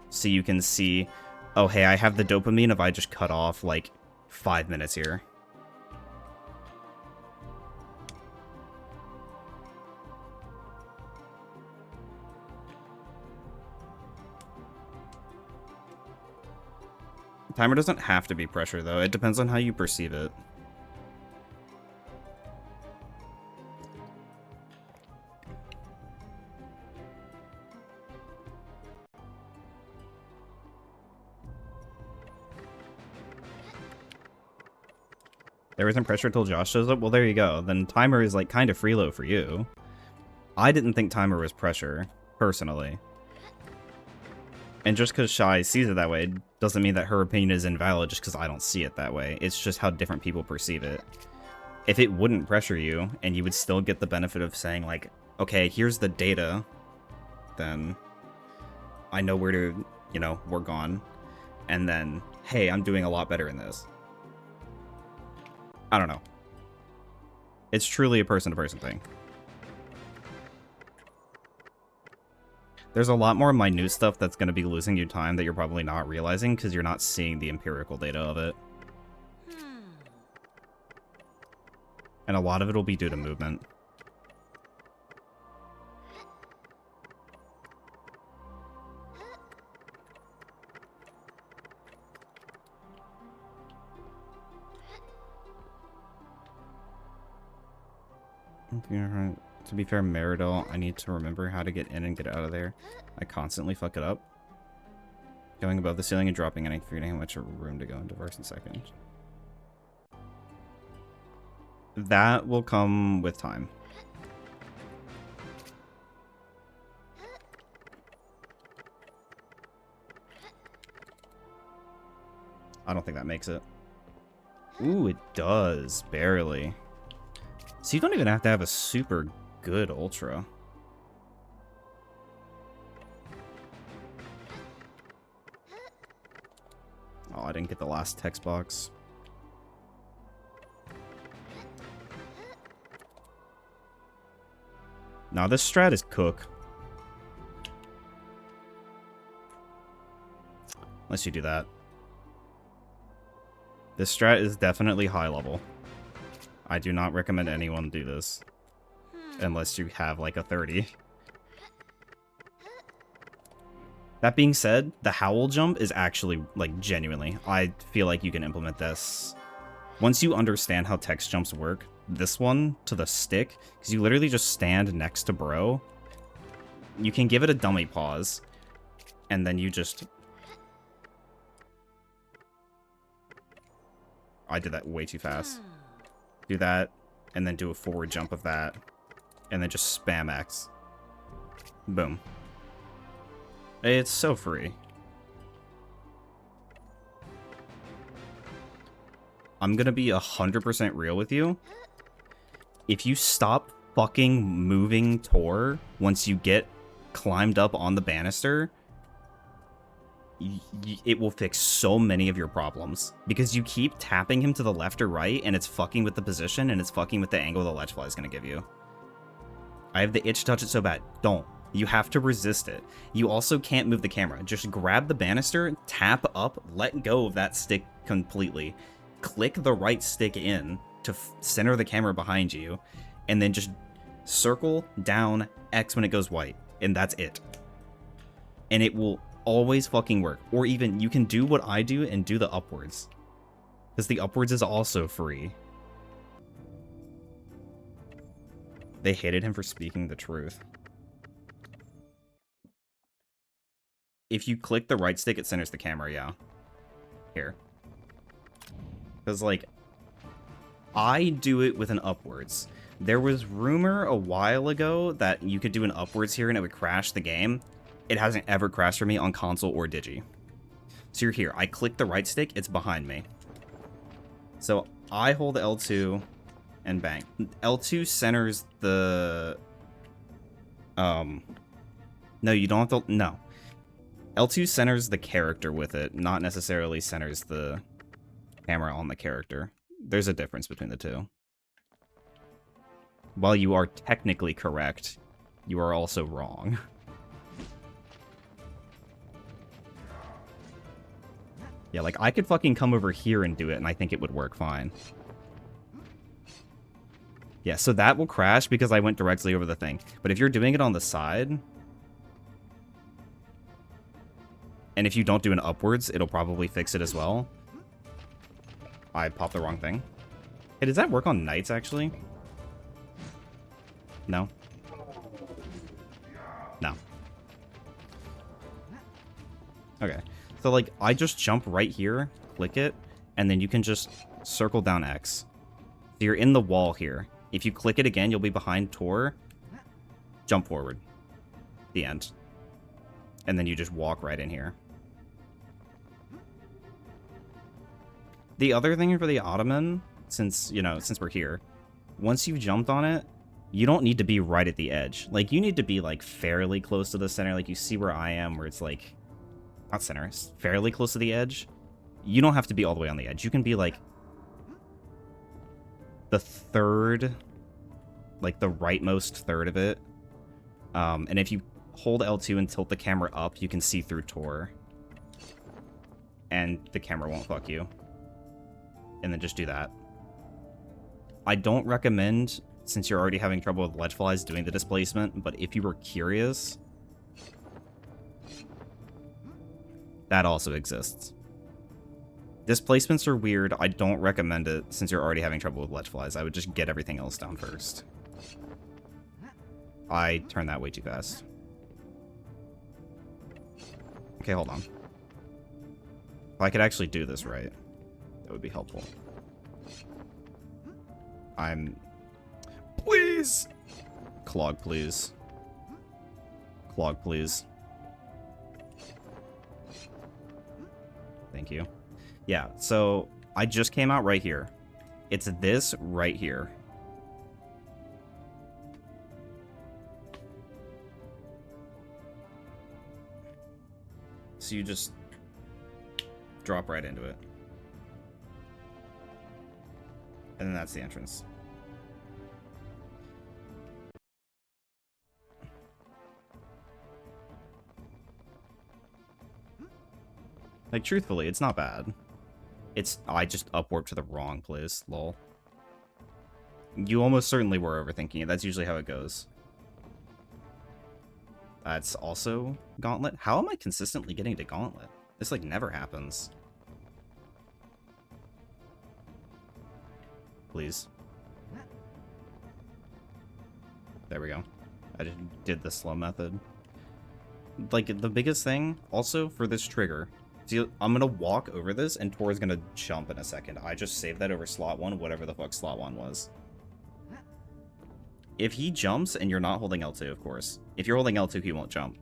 so you can see, oh, hey, I have the dopamine if I just cut off, like, 5 minutes here. Timer doesn't have to be pressure, though. It depends on how you perceive it. There isn't pressure till Josh shows up? Well, there you go. Then timer is, like, kind of freelo for you. I didn't think timer was pressure, personally. And just because Shy sees it that way doesn't mean that her opinion is invalid just because I don't see it that way. It's just how different people perceive it. If it wouldn't pressure you, and you would still get the benefit of saying, like, okay, here's the data, then I know where to, you know, work on. And then, hey, I'm doing a lot better in this. I don't know. It's truly a person-to-person thing. There's a lot more minute stuff that's going to be losing you time that you're probably not realizing because you're not seeing the empirical data of it. And a lot of it will be due to movement. To be fair, Meridol, I need to remember how to get in and get out of there. I constantly fuck it up. Going above the ceiling and dropping, and I forget how much room to go into first and second. That will come with time. I don't think that makes it. Ooh, it does. Barely. So you don't even have to have a super good ultra. Oh, I didn't get the last text box. Nah, this strat is cook. Unless you do that. This strat is definitely high level. I do not recommend anyone do this. Unless you have like a 30. That being said, the howl jump is actually, like, genuinely, I feel like you can implement this. Once you understand how text jumps work, this one to the stick, because you literally just stand next to bro, you can give it a dummy pause, and then you just... I did that way too fast. Do that, and then do a forward jump of that, and then just spam X. Boom. It's so free. I'm gonna be 100% real with you. If you stop fucking moving Tor once you get climbed up on the banister, it will fix so many of your problems. Because you keep tapping him to the left or right, and it's fucking with the position, and it's fucking with the angle the ledge fly is gonna give you. I have the itch to touch it so bad. Don't. You have to resist it. You also can't move the camera. Just grab the banister, tap up, let go of that stick completely. Click the right stick in to center the camera behind you, and then just circle down X when it goes white. And that's it. And it will always fucking work. Or even, you can do what I do and do the upwards. Because the upwards is also free. They hated him for speaking the truth. If you click the right stick, it centers the camera, yeah. Here. Because, like, I do it with an upwards. There was rumor a while ago that you could do an upwards here and it would crash the game. It hasn't ever crashed for me on console or digi. So you're here. I click the right stick, it's behind me. So I hold L2 and bang. L2 centers the... No, you don't have to... No. L2 centers the character with it, not necessarily centers the camera on the character. There's a difference between the two. While you are technically correct, you are also wrong. Yeah, like, I could fucking come over here and do it, and I think it would work fine. Yeah, so that will crash because I went directly over the thing. But if you're doing it on the side... And if you don't do an upwards, it'll probably fix it as well. I popped the wrong thing. Hey, does that work on knights, actually? No? No. Okay. So, like, I just jump right here, click it, and then you can just circle down X. So you're in the wall here. If you click it again, you'll be behind Tor. Jump forward. The end. And then you just walk right in here. The other thing for the Ottoman, since we're here, once you've jumped on it, you don't need to be right at the edge. Like, you need to be, like, fairly close to the center. Like, you see where I am, where it's, like, not center, it's fairly close to the edge. You don't have to be all the way on the edge. You can be, like, the third, like, the rightmost third of it. And if you hold L2 and tilt the camera up, you can see through Tor. And the camera won't fuck you. And then just do that. I don't recommend, since you're already having trouble with ledge flies, doing the displacement, but if you were curious, that also exists. Displacements are weird. I don't recommend it since you're already having trouble with ledge flies. I would just get everything else down first. I turned that way too fast. Okay, hold on. If I could actually do this right, that would be helpful. Please! Clog, please. Clog, please. Thank you. Yeah, so I just came out right here. It's this right here. So you just drop right into it. And then that's the entrance. Like, truthfully, it's not bad. I just upwarped to the wrong place, lol. You almost certainly were overthinking it. That's usually how it goes. That's also Gauntlet. How am I consistently getting to Gauntlet? This, like, never happens. Please. There we go. I just did the slow method. Like, the biggest thing, also, for this trigger... See, I'm gonna walk over this, and Tor's gonna jump in a second. I just saved that over slot 1, whatever the fuck slot 1 was. If he jumps, and you're not holding L2, of course. If you're holding L2, he won't jump.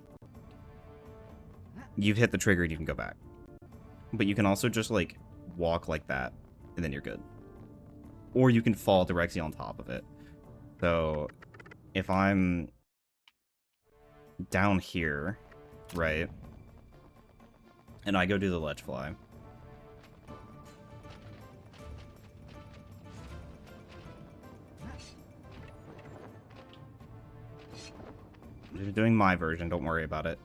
You've hit the trigger, and you can go back. But you can also just, like, walk like that, and then you're good. Or you can fall directly on top of it. So, if I'm down here, right... and I go do the ledge fly. I'm doing my version, don't worry about it.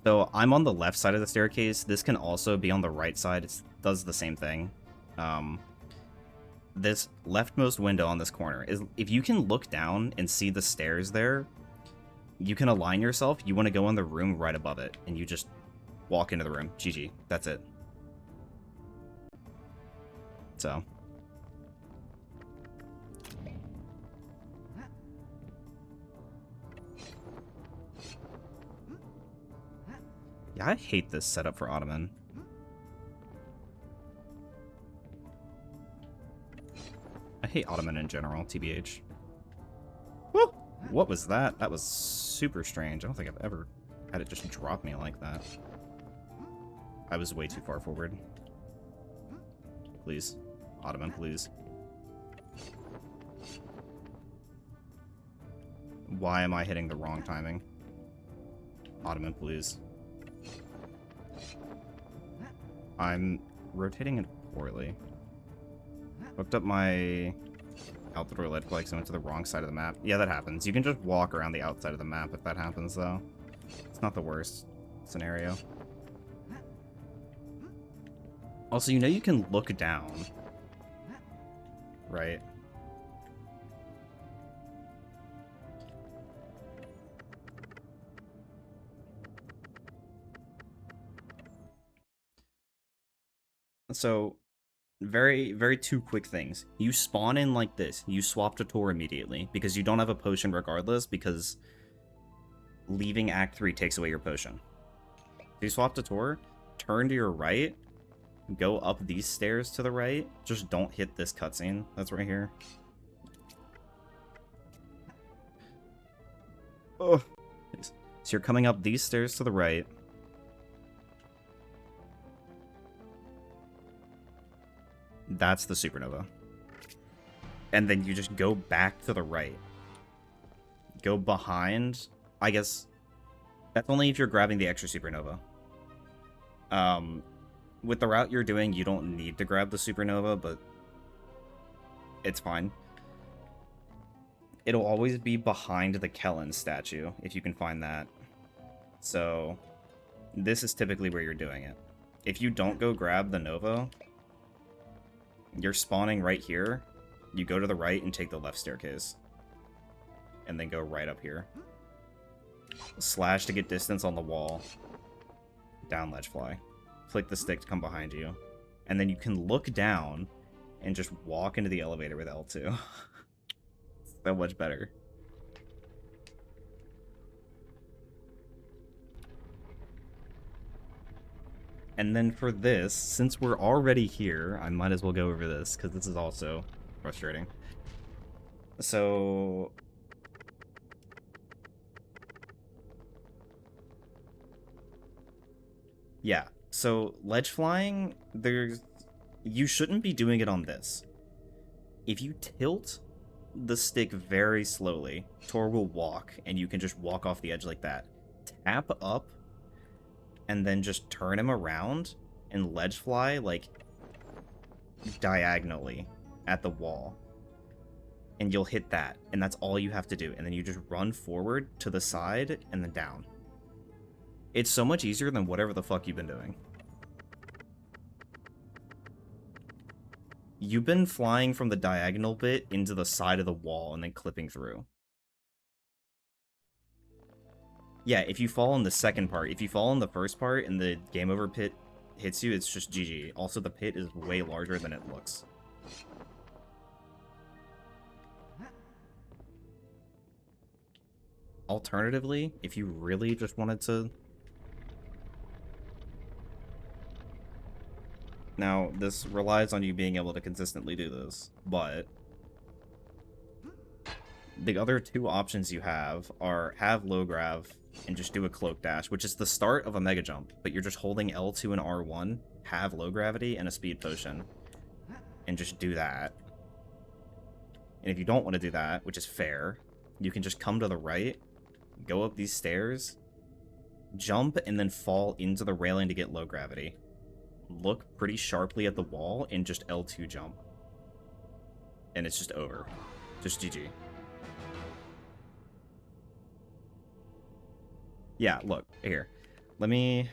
So I'm on the left side of the staircase. This can also be on the right side. It does the same thing. This leftmost window on this corner is, if you can look down and see the stairs there, you can align yourself. You want to go in the room right above it, and you just walk into the room. GG. That's it. So. Yeah, I hate this setup for Ottoman. I hate Ottoman in general, TBH. Woo! What was that? That was super strange. I don't think I've ever had it just drop me like that. I was way too far forward. Please. Ottoman, please. Why am I hitting the wrong timing? Ottoman, please. I'm rotating it poorly. Hooked up my out the door ledge flag, so I went to the wrong side of the map. Yeah, that happens. You can just walk around the outside of the map if that happens, though. It's not the worst scenario. Also, you know you can look down, right? So, very two quick things. You spawn in like this. You swap to Tor immediately, because you don't have a potion regardless, because leaving Act 3 takes away your potion. So you swap to Tor, turn to your right, go up these stairs to the right. Just don't hit this cutscene that's right here. Oh, So you're coming up these stairs to the right. That's the supernova. And then you just go back to the right. Go behind. I guess that's only if you're grabbing the extra supernova. With the route you're doing, you don't need to grab the supernova, but it's fine. It'll always be behind the Kellen statue, if you can find that. So, this is typically where you're doing it. If you don't go grab the Nova, you're spawning right here. You go to the right and take the left staircase. And then go right up here. Slash to get distance on the wall. Down ledge fly. Click the stick to come behind you. And then you can look down and just walk into the elevator with L2. So much better. And then for this, since we're already here, I might as well go over this, because this is also frustrating. So... yeah, so ledge flying, you shouldn't be doing it on this. If you tilt the stick very slowly, Tor will walk, and you can just walk off the edge like that. Tap up, and then just turn him around, and ledge fly, like, diagonally at the wall. And you'll hit that, and that's all you have to do. And then you just run forward to the side, and then down. It's so much easier than whatever the fuck you've been doing. You've been flying from the diagonal bit into the side of the wall and then clipping through. Yeah, if you fall in the second part, if you fall in the first part and the game over pit hits you, it's just GG. Also, the pit is way larger than it looks. Alternatively, if you really just wanted to... Now, this relies on you being able to consistently do this, but the other two options you have are have low grav and just do a cloak dash, which is the start of a mega jump, but you're just holding L2 and R1, have low gravity, and a speed potion, and just do that. And if you don't want to do that, which is fair, you can just come to the right, go up these stairs, jump, and then fall into the railing to get low gravity. Look pretty sharply at the wall and just L2 jump. And it's just over. Just GG. Yeah, look, here. Let me...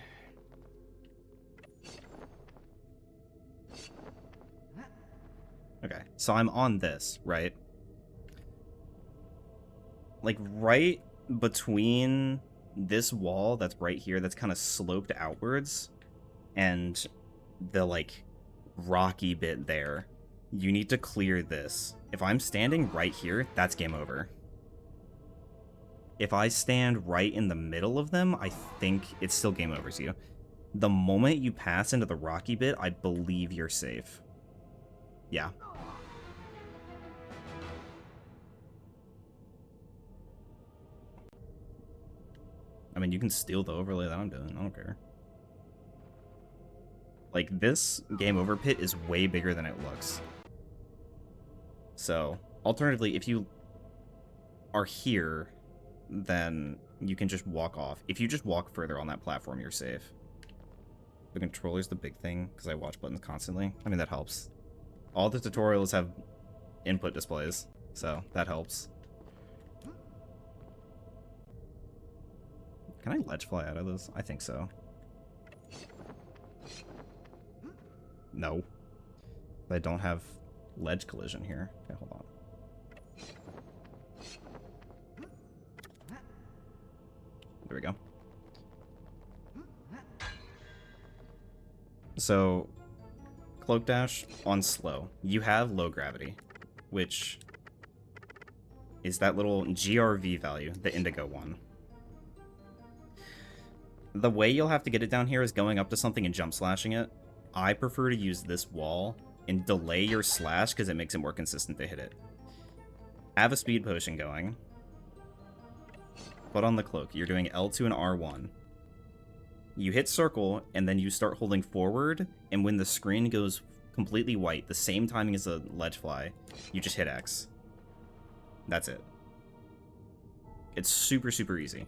Okay, so I'm on this, right? Like, right between this wall that's right here that's kind of sloped outwards and the, like, rocky bit there, you need to clear this. If I'm standing right here, that's game over. If I stand right in the middle of them, I think it's still game over to you. The moment you pass into the rocky bit, I believe you're safe. Yeah. I mean, you can steal the overlay that I'm doing. I don't care. Like, this game over pit is way bigger than it looks. So, alternatively, if you are here, then you can just walk off. If you just walk further on that platform, you're safe. The controller's the big thing, because I watch buttons constantly. I mean, that helps. All the tutorials have input displays, so that helps. Can I ledge fly out of this? I think so. No. I don't have ledge collision here. Okay, hold on. There we go. So, cloak dash on slow. You have low gravity, which is that little GRV value, the indigo one. The way you'll have to get it down here is going up to something and jump slashing it. I prefer to use this wall and delay your slash because it makes it more consistent to hit it. Have a speed potion going. Put on the cloak. You're doing L2 and R1. You hit circle, and then you start holding forward, and when the screen goes completely white, the same timing as a ledge fly, you just hit X. That's it. It's super, super easy.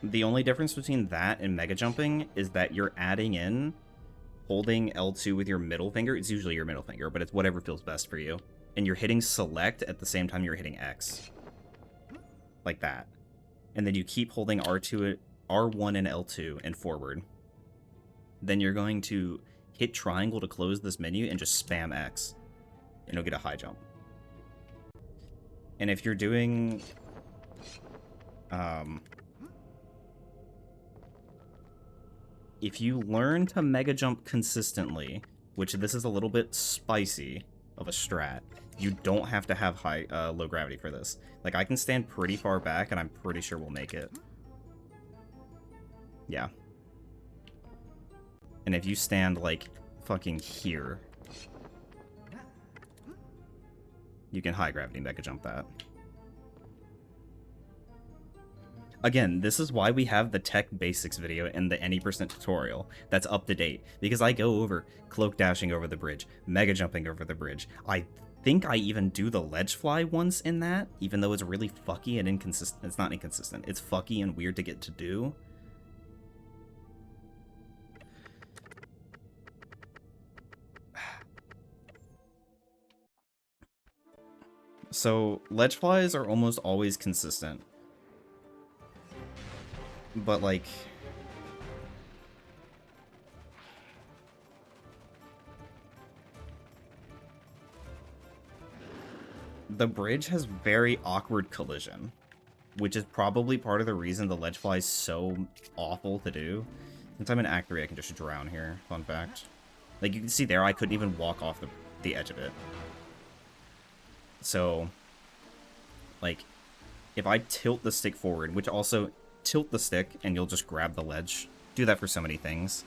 The only difference between that and mega jumping is that you're adding in holding L2 with your middle finger. It's usually your middle finger, but it's whatever feels best for you. And you're hitting select at the same time you're hitting X. Like that. And then you keep holding R1 and L2 and forward. Then you're going to hit triangle to close this menu and just spam X. And you'll get a high jump. And if you're doing... if you learn to mega jump consistently, which this is a little bit spicy of a strat, you don't have to have low gravity for this. Like, I can stand pretty far back, and I'm pretty sure we'll make it. Yeah. And if you stand, like, fucking here, you can high gravity mega jump that. Again, this is why we have the tech basics video and the any % tutorial that's up to date, because I go over cloak dashing over the bridge, mega jumping over the bridge. I think I even do the ledge fly once in that, even though it's really fucky and inconsistent. It's not inconsistent. It's fucky and weird to get to do. So, ledge flies are almost always consistent. But, like... the bridge has very awkward collision, which is probably part of the reason the ledge fly is so awful to do. Since I'm in Act 3, I can just drown here. Fun fact. Like, you can see there, I couldn't even walk off the edge of it. So, like, if I tilt the stick forward, which also... tilt the stick and you'll just grab the ledge. Do that for so many things.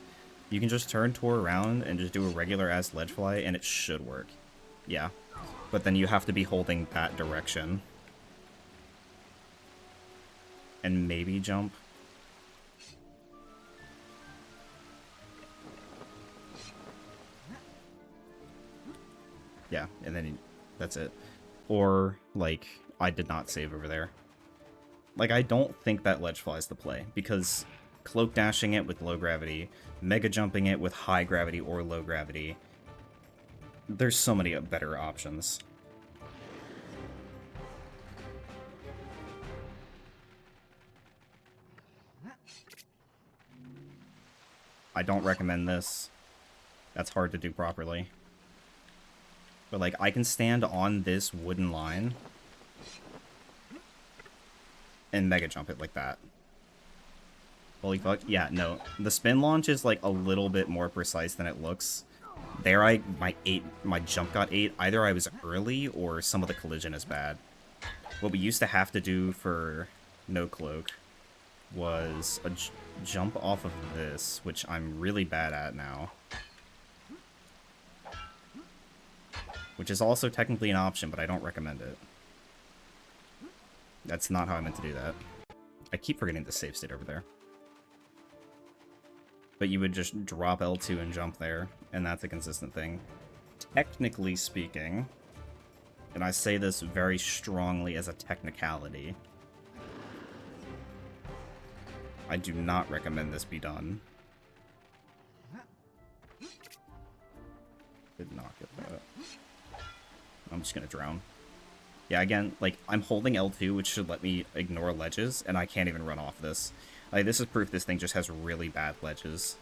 You can just turn Tor around and just do a regular ass ledge fly and it should work. Yeah. But then you have to be holding that direction. And maybe jump. Yeah, and then that's it. Or, like, I did not save over there. Like, I don't think that ledge flies the play, because cloak dashing it with low gravity, mega jumping it with high gravity or low gravity, there's so many better options. I don't recommend this. That's hard to do properly. But, like, I can stand on this wooden line and mega jump it like that. Holy fuck. Yeah, no. The spin launch is, like, a little bit more precise than it looks. There, my jump got 8. Either I was early or some of the collision is bad. What we used to have to do for no cloak was a jump off of this, which I'm really bad at now. Which is also technically an option, but I don't recommend it. That's not how I meant to do that. I keep forgetting the save state over there. But you would just drop L2 and jump there, and that's a consistent thing. Technically speaking, and I say this very strongly as a technicality, I do not recommend this be done. Did not get that. I'm just gonna drown. Yeah, again, like, I'm holding L2, which should let me ignore ledges, and I can't even run off this. Like, this is proof this thing just has really bad ledges.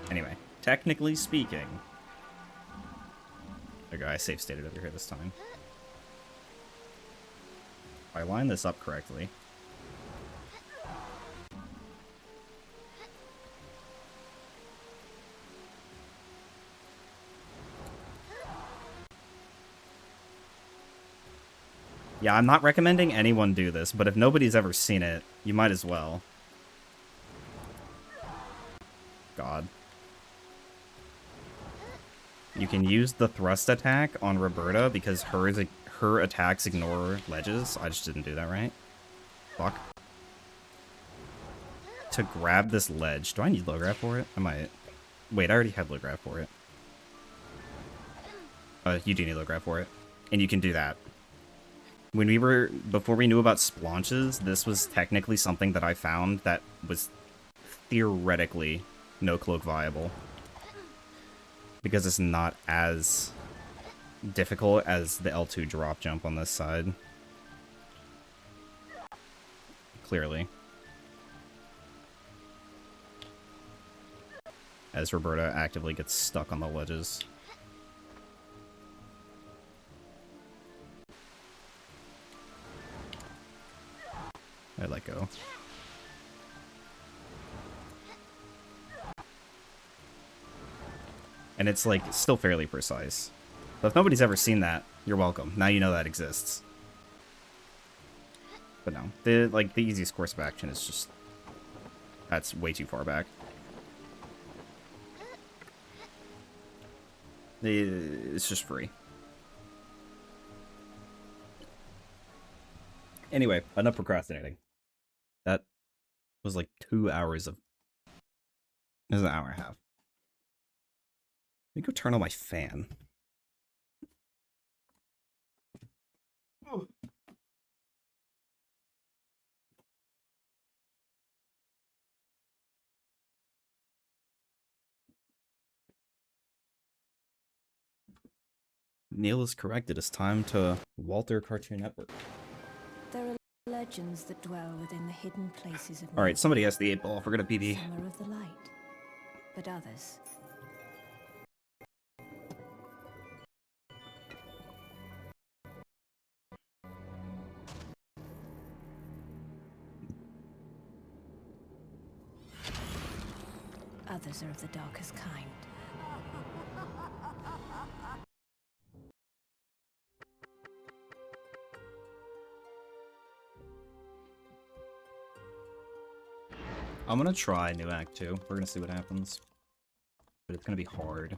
Anyway, technically speaking... Okay, I safe stated over here this time. If I line this up correctly... Yeah, I'm not recommending anyone do this, but if nobody's ever seen it, you might as well. God. You can use the thrust attack on Roberta because her attacks ignore ledges. I just didn't do that right. Fuck. To grab this ledge. Do I need low grab for it? I might. Wait, I already have low grab for it. You do need low grab for it. And you can do that. Before we knew about splaunches, this was technically something that I found that was theoretically no cloak viable. Because it's not as difficult as the L2 drop jump on this side. Clearly. As Roberta actively gets stuck on the ledges. I let go. And it's, like, still fairly precise. But if nobody's ever seen that, you're welcome. Now you know that exists. But no. The easiest course of action is just... That's way too far back. It's just free. Anyway, enough procrastinating. That was like 2 hours of... It was an hour and a half. Let me go turn on my fan. Oh. Neil is correct. It is time to Walter Cartoon Network. There are legends that dwell within the hidden places of... Alright, somebody has the 8-ball. We're gonna BB. Some are of the light, but others... Others are of the darkest kind. I'm gonna try New Act 2. We're gonna see what happens. But it's gonna be hard.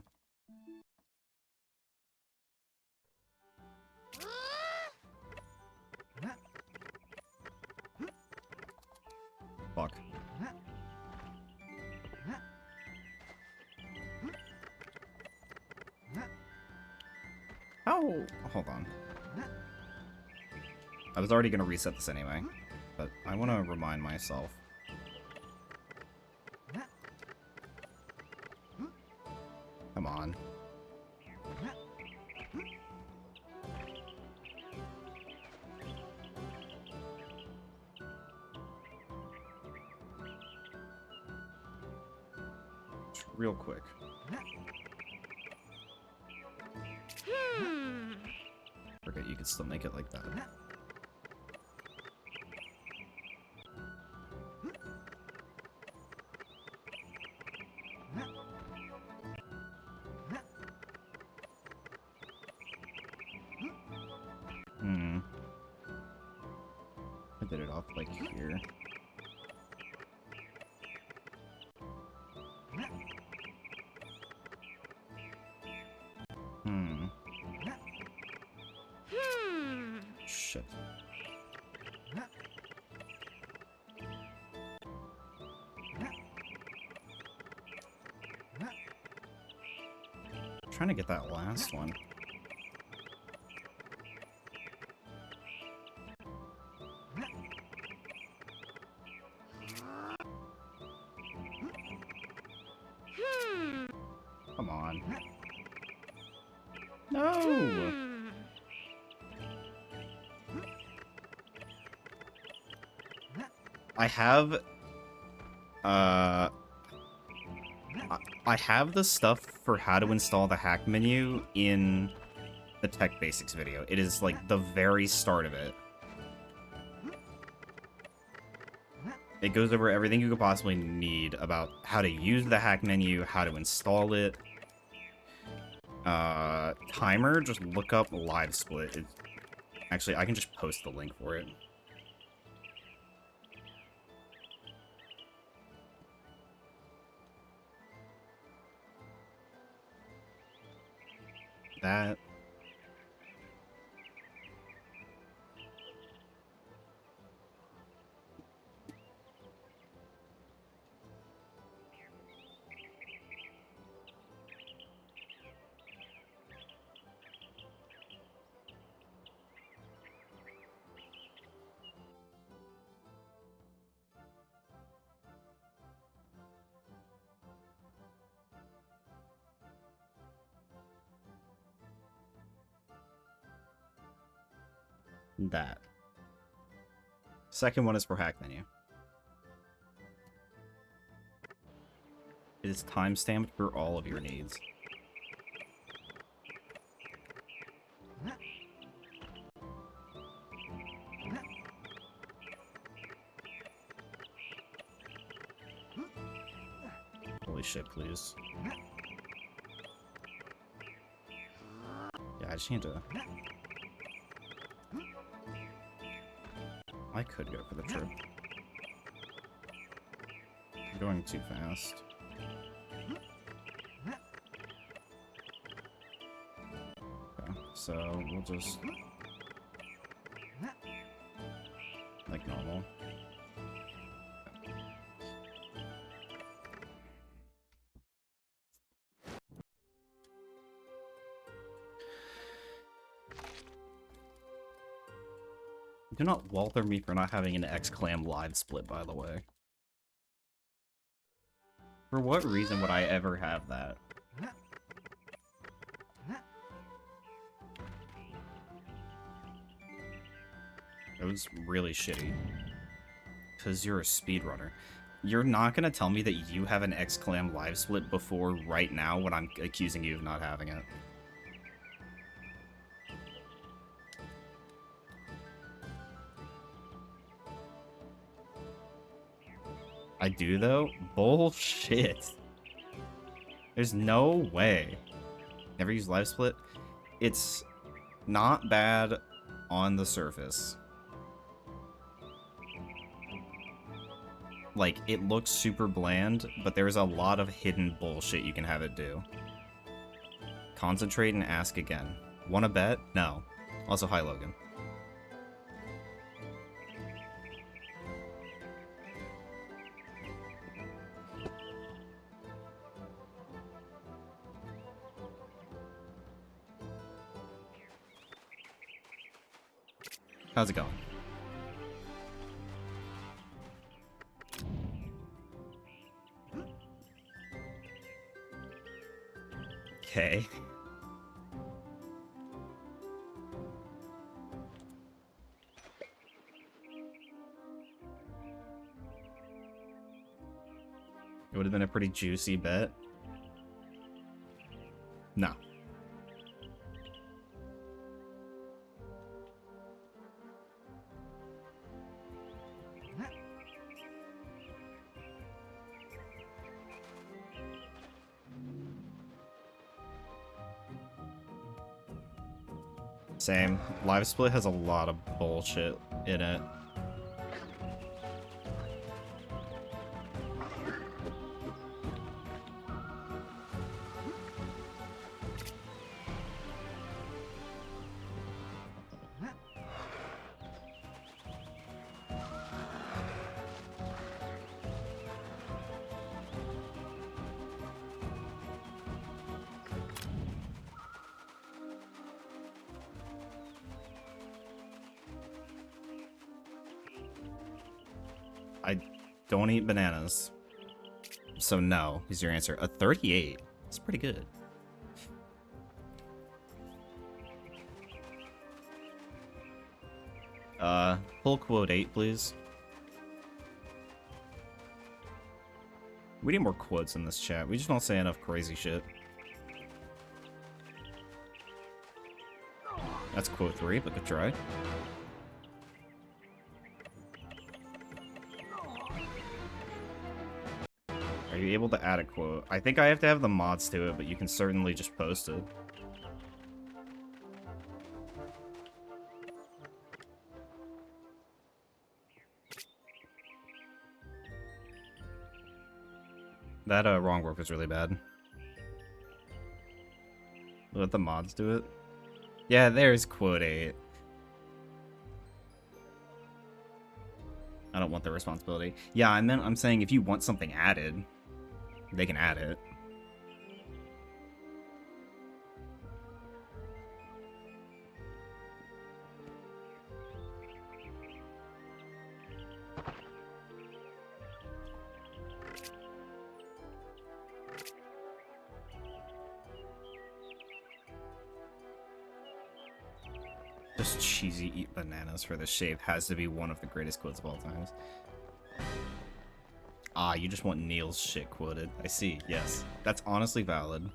Fuck. Oh, hold on. I was already gonna reset this anyway, but I want to remind myself. Come on. Just real quick. Okay, you can still make it like that. I did it off like here. Shit. Trying to get that last one. Come on. No! I have... I have the stuff for how to install the hack menu in the Tech Basics video. It is, like, the very start of it. It goes over everything you could possibly need about how to use the hack menu, how to install it. Timer, just look up Live Split. Actually, I can just post the link for it. That. That. Second one is for hack menu. It is time-stamped for all of your needs. Holy shit, please. Yeah, I just need to... I could go for the trip. I'm going too fast. Okay, so we'll just... like normal. Do not Walther me for not having an X-Clam live split, by the way. For what reason would I ever have that? It was really shitty. Because you're a speedrunner. You're not gonna tell me that you have an X-Clam live split before right now when I'm accusing you of not having it. I do, though? Bullshit. There's no way. Never use live split? It's not bad on the surface. Like, it looks super bland, but there's a lot of hidden bullshit you can have it do. Concentrate and ask again. Wanna bet? No. Also, hi, Logan. How's it going? Okay. It would have been a pretty juicy bet. No. Same. Live split has a lot of bullshit in it. I don't eat bananas. So no, is your answer. A 38. That's pretty good. Pull quote 8, please. We need more quotes in this chat. We just don't say enough crazy shit. That's quote 3, but good try. Are you able to add a quote? I think I have to have the mods to it, but you can certainly just post it. That wrong work was really bad. Let the mods do it. Yeah, there's quote 8. I don't want the responsibility. Yeah, I'm saying if you want something added, they can add it. Just cheesy eat bananas for the shape has to be one of the greatest quotes of all times. Ah, you just want Neil's shit quoted. I see, yes. That's honestly valid.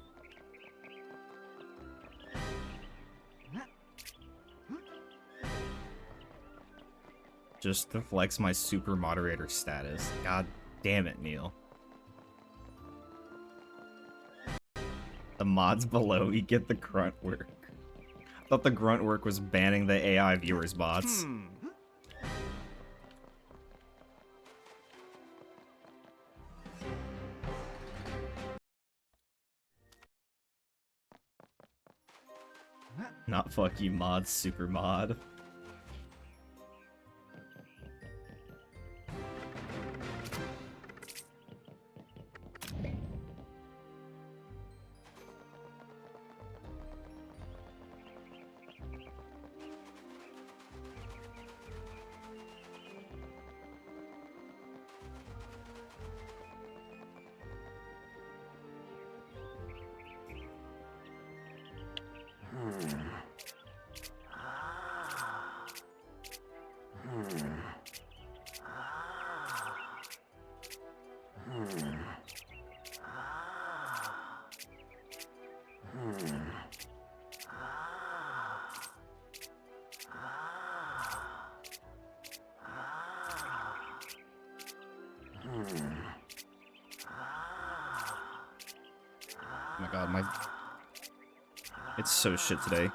Just to flex my super moderator status. God damn it, Neil. The mods below, you get the grunt work. I thought the grunt work was banning the AI viewers bots. Not fuck you mod, super mod. Oh my god, it's so shit today.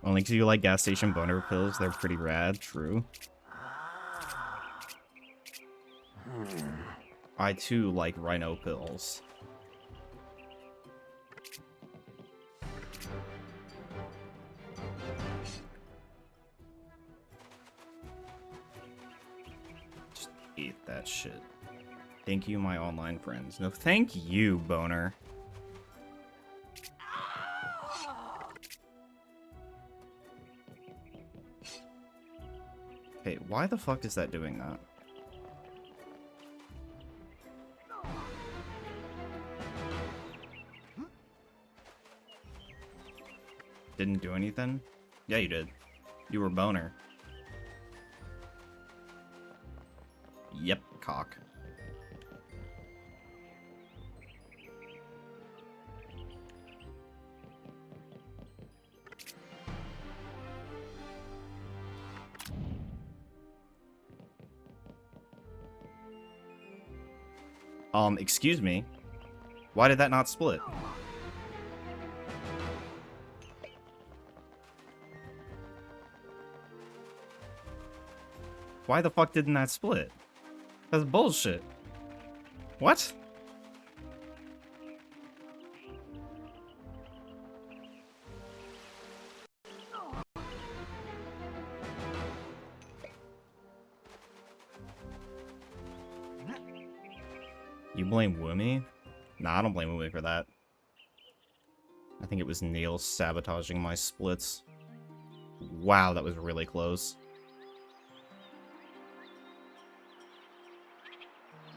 Only because you like gas station boner pills, they're pretty rad, true. I too like rhino pills. Just eat that shit. Thank you, my online friends. No, thank you, boner. Hey, why the fuck is that doing that? Didn't do anything? Yeah, you did. You were boner. Yep, cock. Excuse me. Why did that not split? Why the fuck didn't that split? That's bullshit. What? You blame Woomy? Nah, I don't blame Woomy for that. I think it was Neil sabotaging my splits. Wow, that was really close.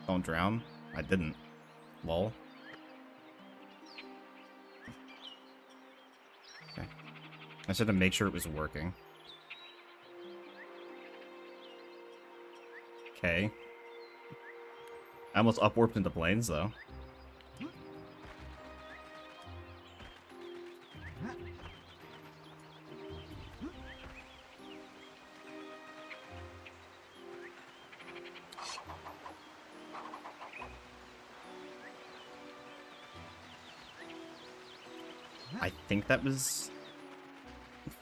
Don't drown? I didn't. Lol. Okay. I just had to make sure it was working. Okay. I almost upwarped into planes, though. I think that was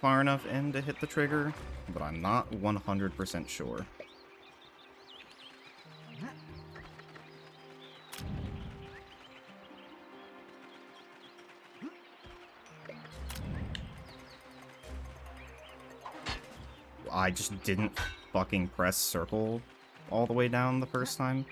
far enough in to hit the trigger, but I'm not 100% sure. I just didn't fucking press circle all the way down the first time.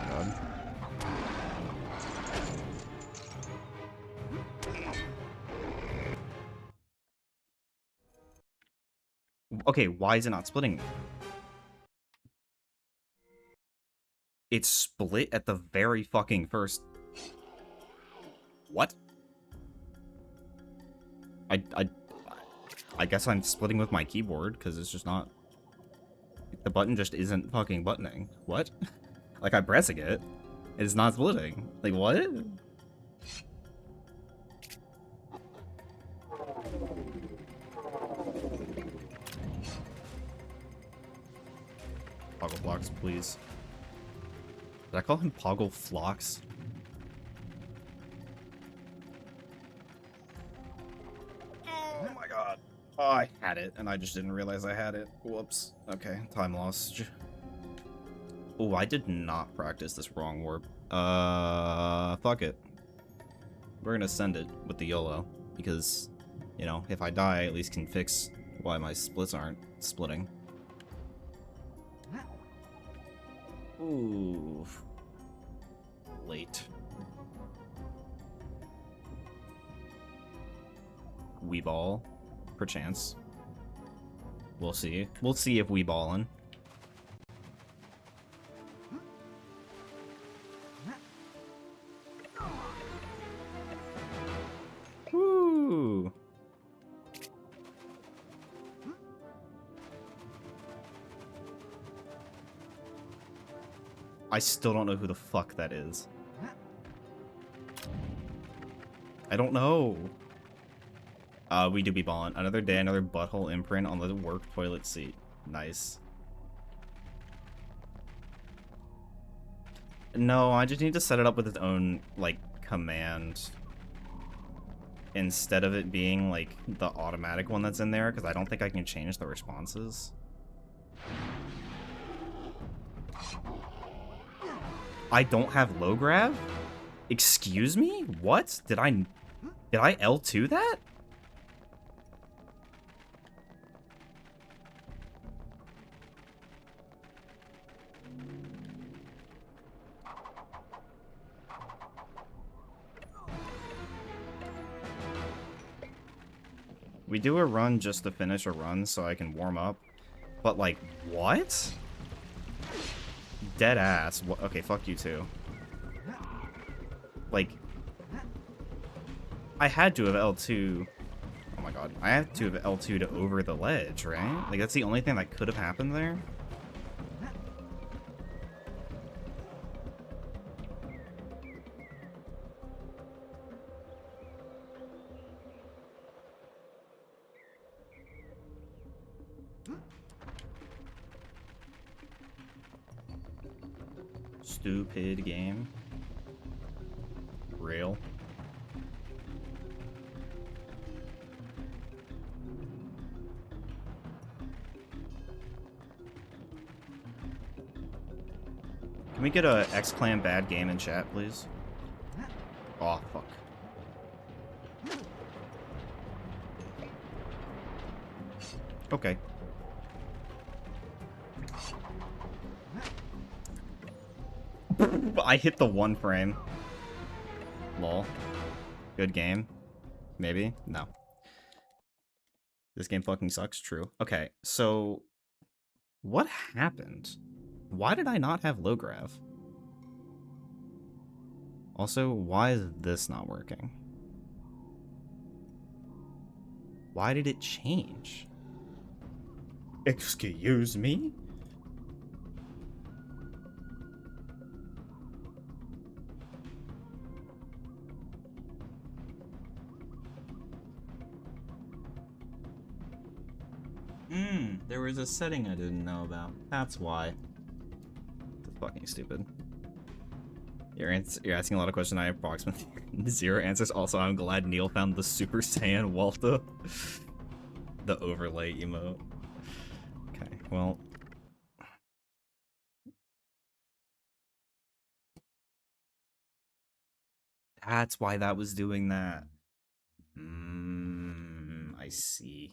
God. Okay, why is it not splitting? It's split at the very fucking first... What? I guess I'm splitting with my keyboard, because it's just not... The button just isn't fucking buttoning. What? Like, I'm pressing it. It's not splitting. Like, what? Poggle blocks, please. Did I call him Poggle Flocks? Oh my god. Oh, I had it, and I just didn't realize I had it. Whoops. Okay, time lost. Oh, I did not practice this wrong warp. Fuck it. We're gonna send it with the YOLO, because, you know, if I die, I at least can fix why my splits aren't splitting. Ooh. Late. We ball, perchance. We'll see. We'll see if we ballin'. Woo! I still don't know who the fuck that is. I don't know. We do be ballin'. Another day, another butthole imprint on the work toilet seat. Nice. No, I just need to set it up with its own, like, command. Instead of it being, like, the automatic one that's in there, because I don't think I can change the responses. I don't have low grab? Excuse me? What? Did I L2 that? We do a run just to finish a run so I can warm up. But, like, what? Dead ass. Okay, fuck you too. Like, I had to have L2. Oh my god. I had to have L2 to over the ledge, right? Like, that's the only thing that could have happened there. Stupid game. Real. Can we get a X-Clan bad game in chat, please? Oh, fuck. Okay. I hit the one frame. Lol. Good game. Maybe? No. This game fucking sucks? True. Okay, so... what happened? Why did I not have low grav? Also, why is this not working? Why did it change? Excuse me? There was a setting I didn't know about. That's why. That's fucking stupid. You're asking a lot of questions. I have approximately 0 answers. Also, I'm glad Neil found the Super Saiyan Walta. The overlay emote. Okay, well. That's why that was doing that. I see.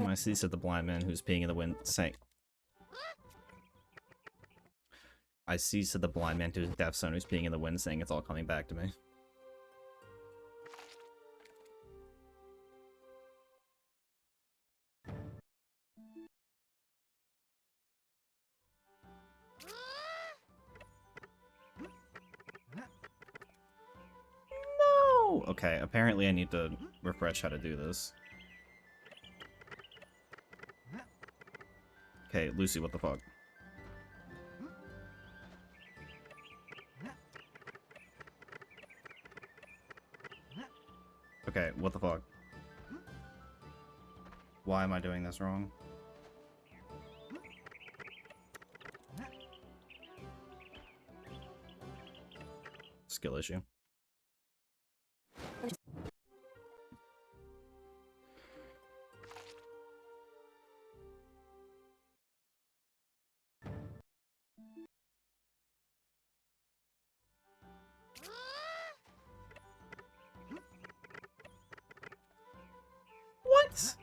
I see, said the blind man who's peeing in the wind, saying. I see, said the blind man to his deaf son who's peeing in the wind, saying it's all coming back to me. No! Okay, apparently I need to refresh how to do this. Okay, Lucy, what the fuck? Okay, what the fuck? Why am I doing this wrong? Skill issue. What?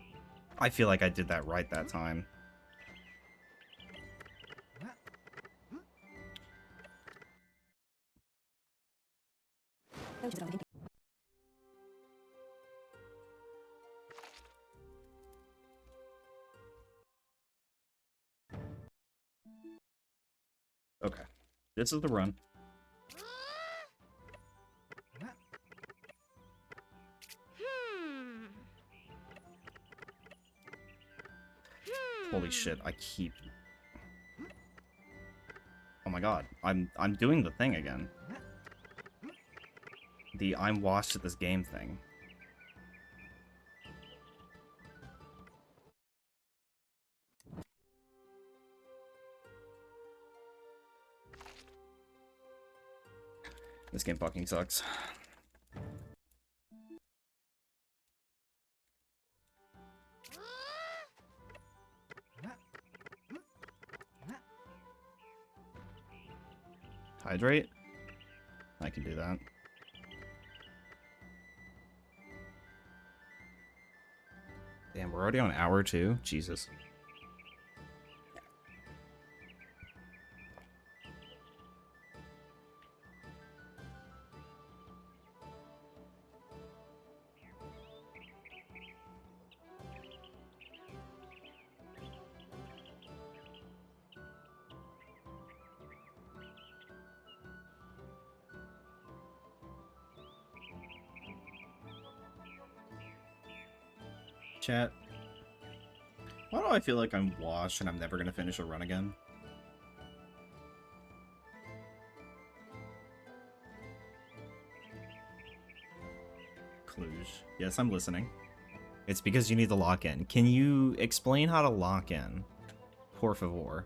I feel like I did that right that time. Okay. This is the run. Holy shit, I keep... Oh my god, I'm doing the thing again. The I'm washed at this game thing. This game fucking sucks. Hydrate? I can do that. Damn, we're already on hour 2? Jesus. Chat. Why do I feel like I'm washed and I'm never gonna finish a run again? Cluj. Yes, I'm listening. It's because you need to lock in. Can you explain how to lock in? Por favor.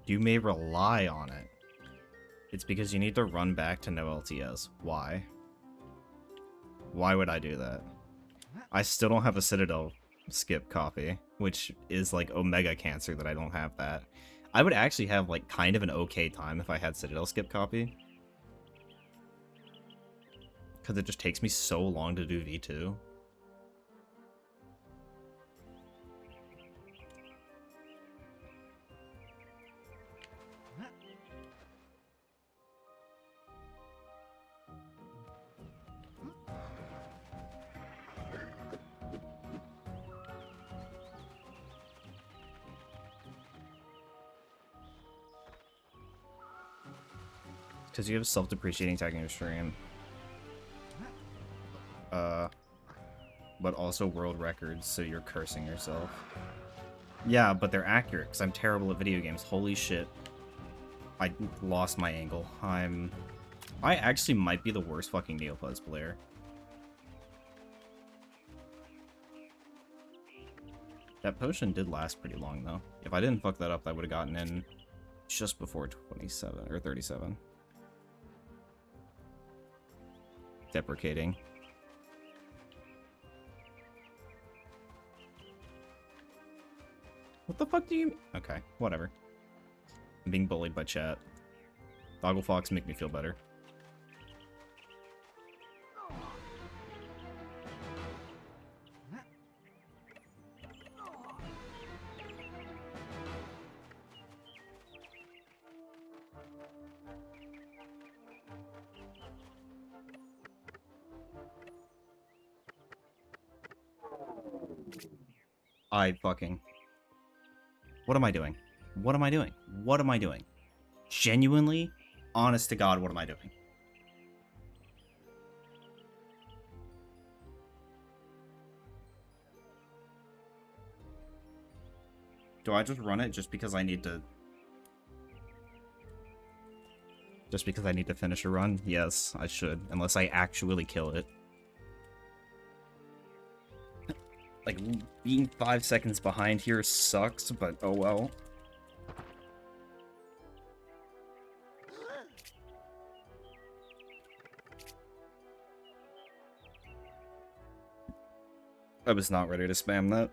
You may rely on it. It's because you need to run back to no LTS. Why? Why would I do that? I still don't have a Citadel skip copy, which is like Omega Cancer that I don't have that. I would actually have like kind of an okay time if I had Citadel skip copy. Because it just takes me so long to do V2. Because you have self-depreciating tag in your stream. But also world records, so you're cursing yourself. Yeah, but they're accurate, because I'm terrible at video games. Holy shit. I lost my angle. I actually might be the worst fucking Neopets player. That potion did last pretty long, though. If I didn't fuck that up, I would have gotten in just before 27, or 37. Deprecating. What the fuck do you mean? Okay, whatever. I'm being bullied by chat. Doggle Fox make me feel better. What am I doing? What am I doing? What am I doing? Genuinely, honest to God, what am I doing? Do I just run it just because I need to... Just because I need to finish a run? Yes, I should. Unless I actually kill it. Like, being 5 seconds behind here sucks, but oh well. I was not ready to spam that.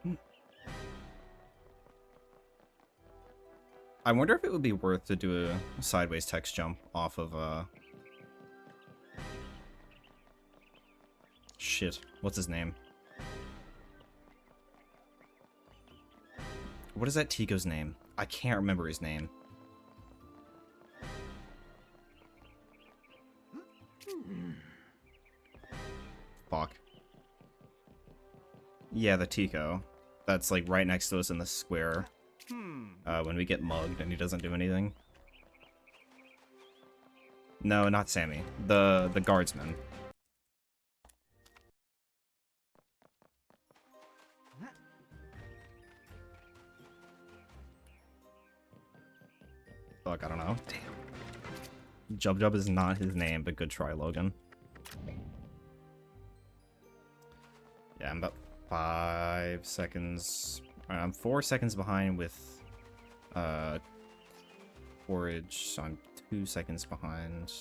I wonder if it would be worth to do a sideways text jump off of, Shit. What's his name? What is that Tico's name? I can't remember his name. Fuck. Yeah, the Tico. That's like right next to us in the square. When we get mugged and he doesn't do anything. No, not Sammy. The guardsman. Fuck, I don't know. Damn. Jub is not his name, but good try, Logan. Yeah, I'm about 5 seconds. I'm 4 seconds behind with forage, so I'm 2 seconds behind.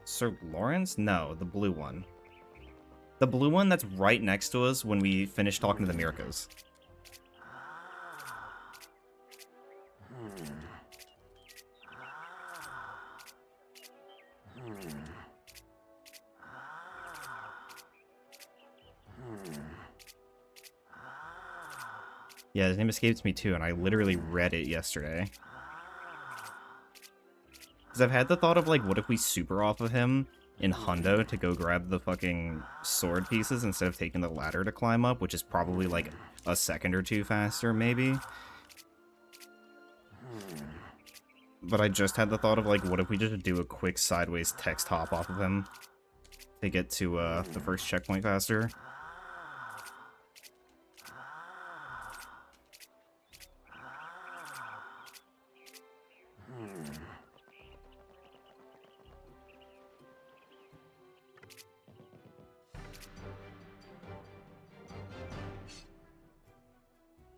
Sir Lawrence? No, the blue one. The blue one that's right next to us when we finish talking to the Mirkas. Yeah, his name escapes me too, and I literally read it yesterday. Because I've had the thought of, like, what if we super off of him in Hundo to go grab the fucking sword pieces instead of taking the ladder to climb up, which is probably, like, a second or two faster, maybe? But I just had the thought of, like, what if we just do a quick sideways text hop off of him to get to, the first checkpoint faster?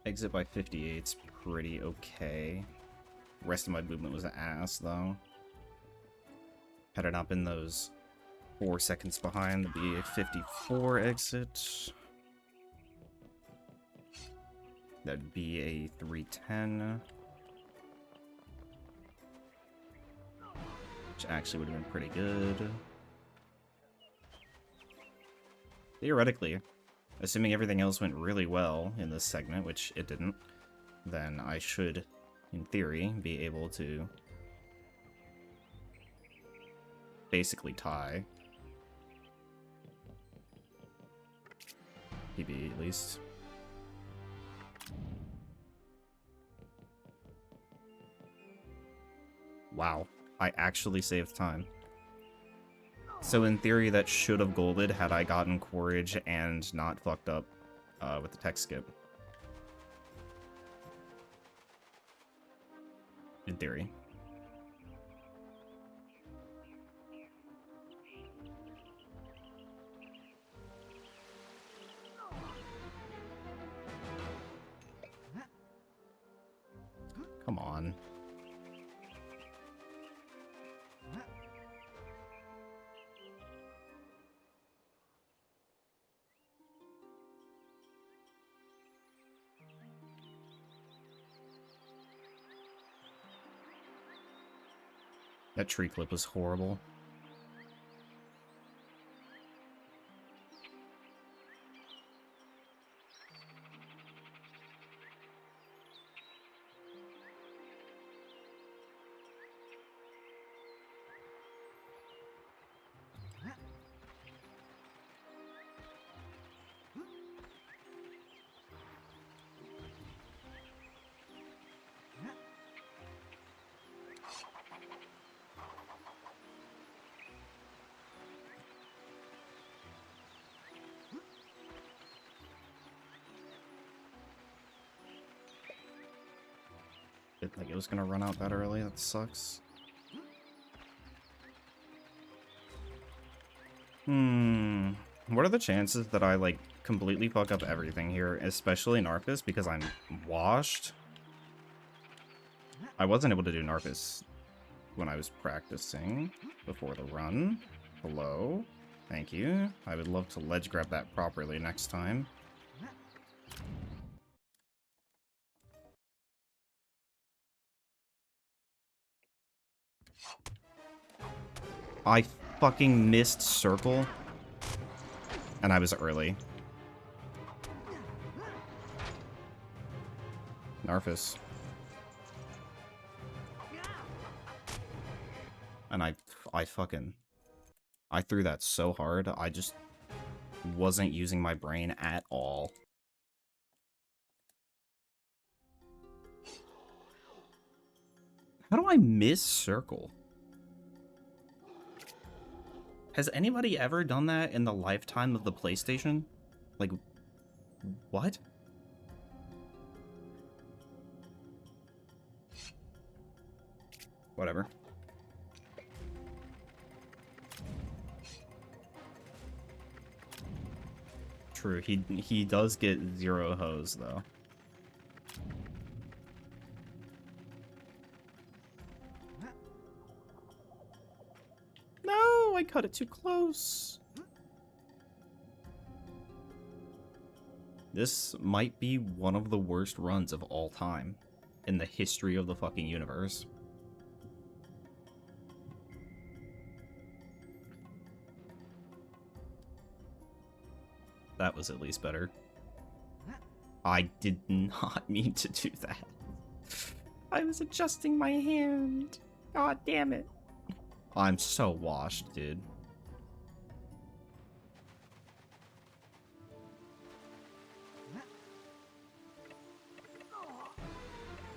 Exit by 58's pretty okay. Rest of my movement was ass, though. Had it not been those 4 seconds behind, it'd be a 54 exit. That'd be a 310. Which actually would have been pretty good. Theoretically, assuming everything else went really well in this segment, which it didn't, then I should, in theory, be able to basically tie. PB, at least. Wow. I actually saved time. So in theory, that should have golded had I gotten Quaritch and not fucked up with the tech skip. In theory. Come on. That tree clip was horrible. Like it was gonna run out that early. That sucks. What are the chances that I like completely fuck up everything here, especially Narcus, because I'm washed? I wasn't able to do Narcus when I was practicing before the run. Hello. Thank you. I would love to ledge grab that properly next time. I fucking missed circle. And I was early. Narcus. And I threw that so hard, I just wasn't using my brain at all. How do I miss circle? Has anybody ever done that in the lifetime of the PlayStation? Like, what? Whatever. True, he does get 0 hose, though. No, I cut it too close. This might be one of the worst runs of all time in the history of the fucking universe. That was at least better. I did not mean to do that. I was adjusting my hand. God damn it. I'm so washed, dude.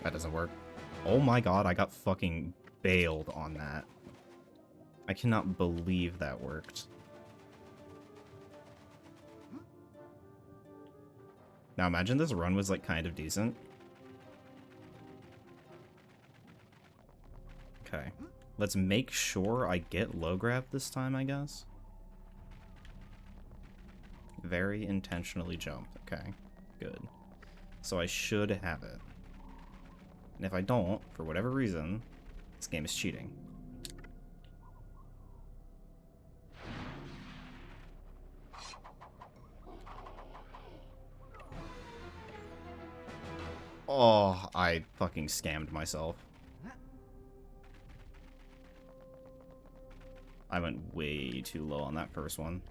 That doesn't work. Oh my god, I got fucking bailed on that. I cannot believe that worked. Now imagine this run was like kind of decent. Okay. Let's make sure I get low grab this time, I guess. Very intentionally jump. Okay, good. So I should have it. And if I don't, for whatever reason, this game is cheating. Oh, I fucking scammed myself. I went way too low on that first one.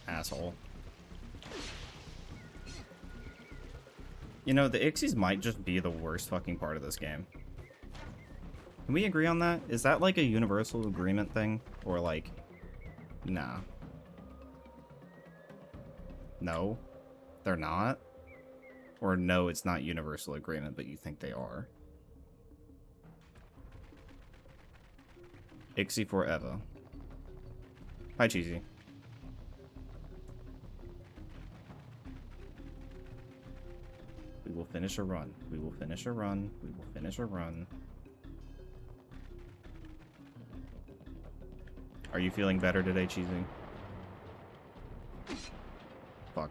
Asshole. You know, the Ixies might just be the worst fucking part of this game. Can we agree on that? Is that like a universal agreement thing? Or like, nah. No? They're not? Or no, it's not universal agreement, but you think they are? Ixie forever. Hi, Cheesy. We will finish a run. We will finish a run. We will finish a run. Are you feeling better today, Cheesy? Fuck.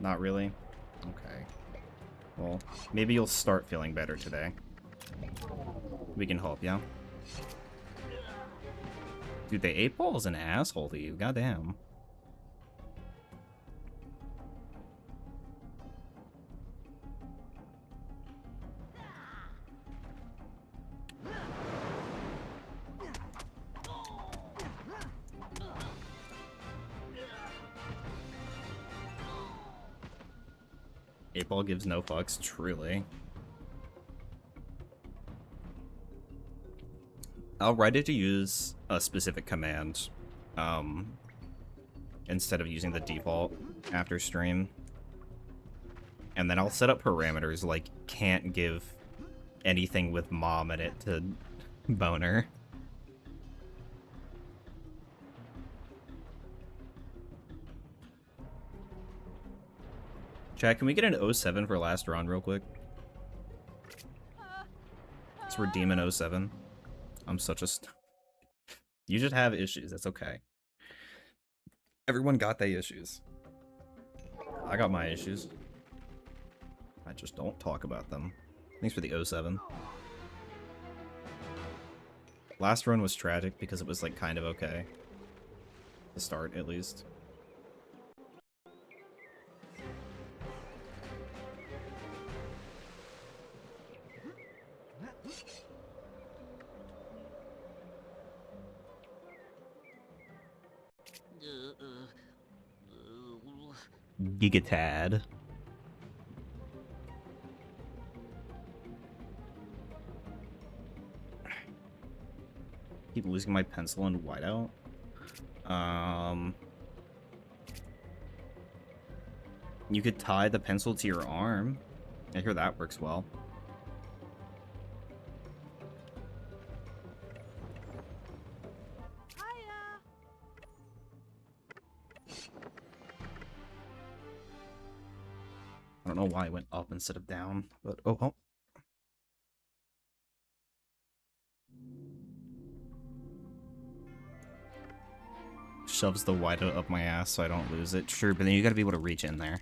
Not really? Okay. Well, maybe you'll start feeling better today. We can hope, yeah? Dude, the 8-ball is an asshole to you. Goddamn. Ball gives no fucks, truly. I'll write it to use a specific command, instead of using the default after stream. And then I'll set up parameters like can't give anything with mom in it to boner. Chat, can we get an 07 for last round real quick? Let's redeem an 07. I'm such a You just have issues, that's okay. Everyone got their issues. I got my issues. I just don't talk about them. Thanks for the 07. Last run was tragic because it was like kind of okay. The start, at least. Gigatad. Keep losing my pencil and whiteout. You could tie the pencil to your arm. I hear that works well. I don't know why I went up instead of down, but oh. Shoves the whiteout up my ass so I don't lose it. Sure, but then you gotta be able to reach in there.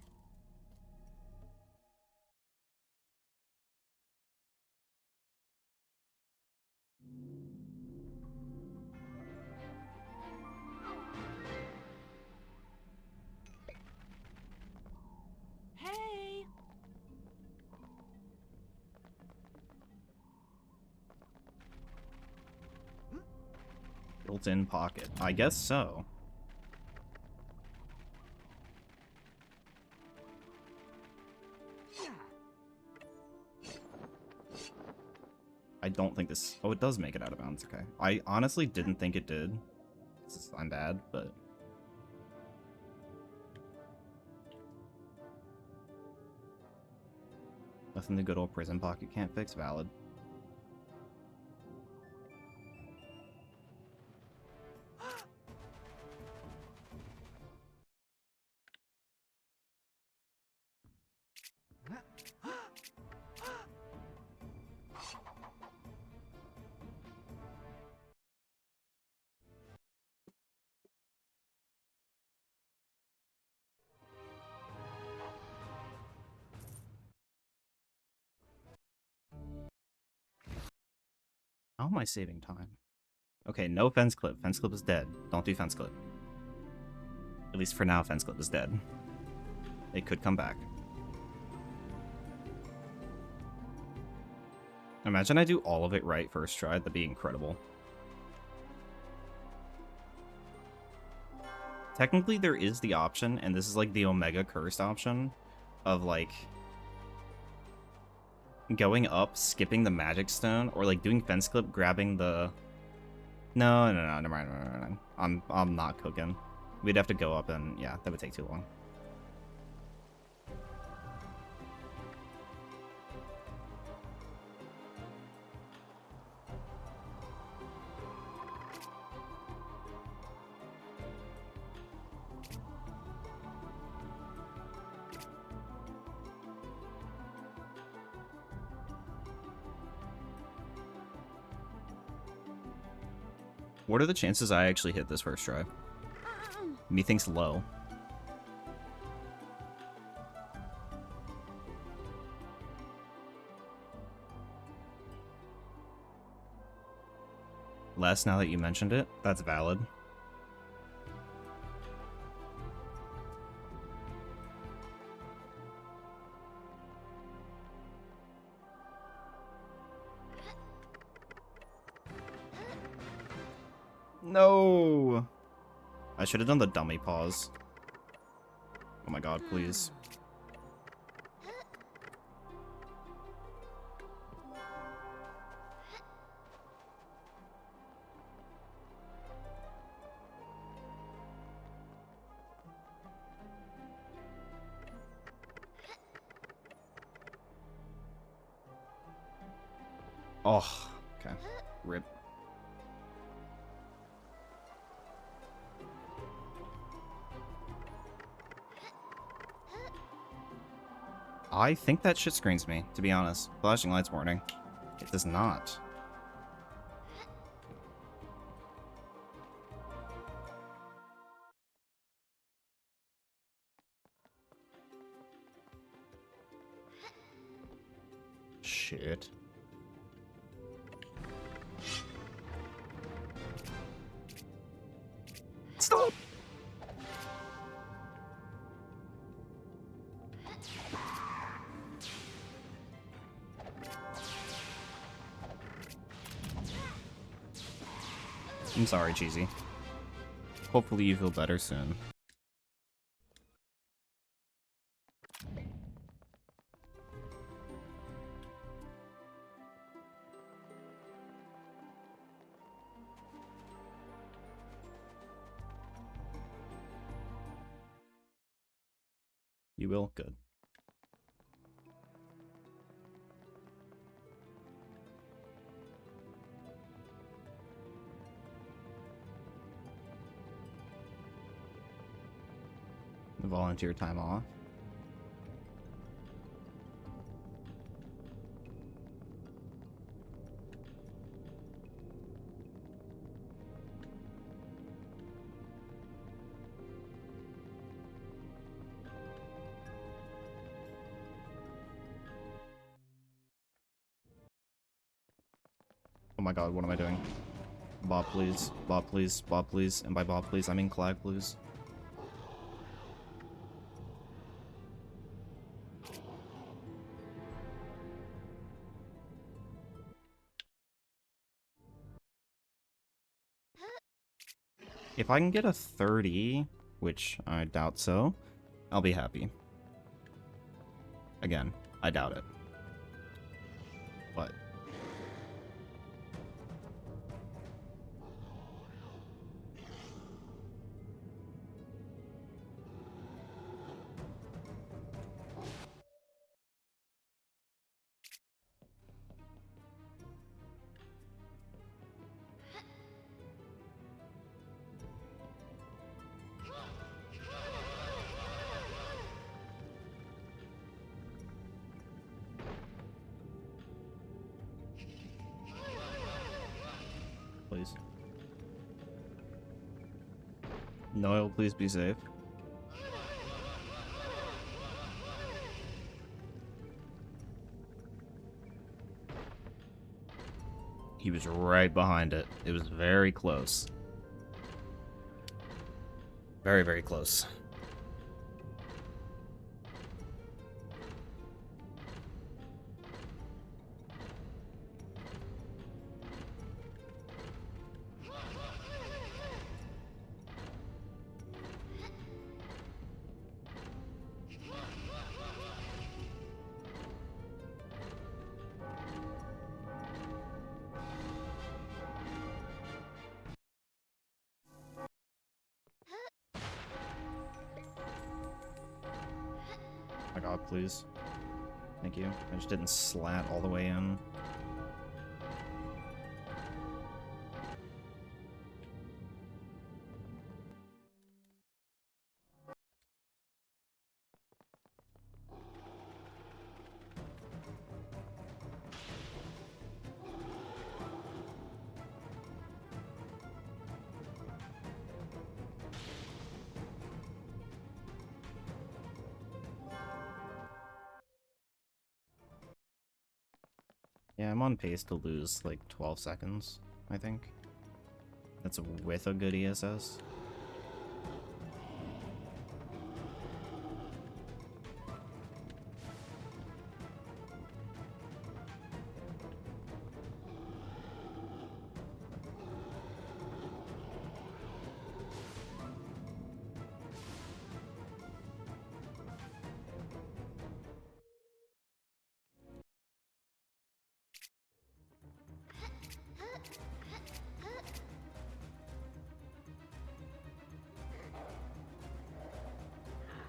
Built-in pocket. I guess so. I don't think this... Oh, it does make it out of bounds. Okay. I honestly didn't think it did. I'm bad, but... Nothing the good old prison pocket can't fix. Valid. How am I saving time? Okay, no fence clip. Fence clip is dead. Don't do fence clip. At least for now, fence clip is dead. It could come back. Imagine I do all of it right first try. That'd be incredible. Technically, there is the option, and this is like the Omega Cursed option, of like going up, skipping the magic stone, or like doing fence clip, grabbing the... No, never mind, never mind. I'm not cooking. We'd have to go up and yeah, that would take too long. What are the chances I actually hit this first try? Methinks low. Less now that you mentioned it. That's valid. No! I should have done the dummy pause. Oh my god, please. Oh, okay. Rip. I think that shit screens me, to be honest. Flashing lights warning. It does not. Shit. Stop! I'm sorry, Cheesy. Hopefully you feel better soon. You will? Good. Volunteer time off. Oh my god, what am I doing? Bob, please. Bob, please. Bob, please. And by Bob, please, I mean Clag, please. If I can get a 30, which I doubt so, I'll be happy. Again, I doubt it. But... please. Noel, please be safe. He was right behind it. It was very close. Very, very close. god, please. Thank you. I just didn't slat all the way in. Yeah, I'm on pace to lose like 12 seconds, I think. That's with a good ESS.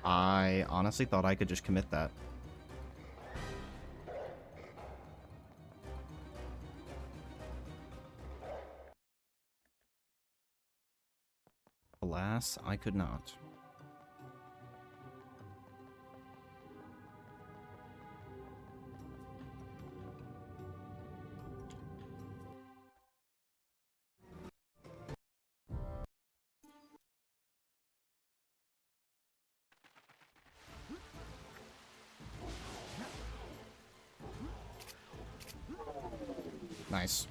I honestly thought I could just commit that. Alas, I could not. Nice.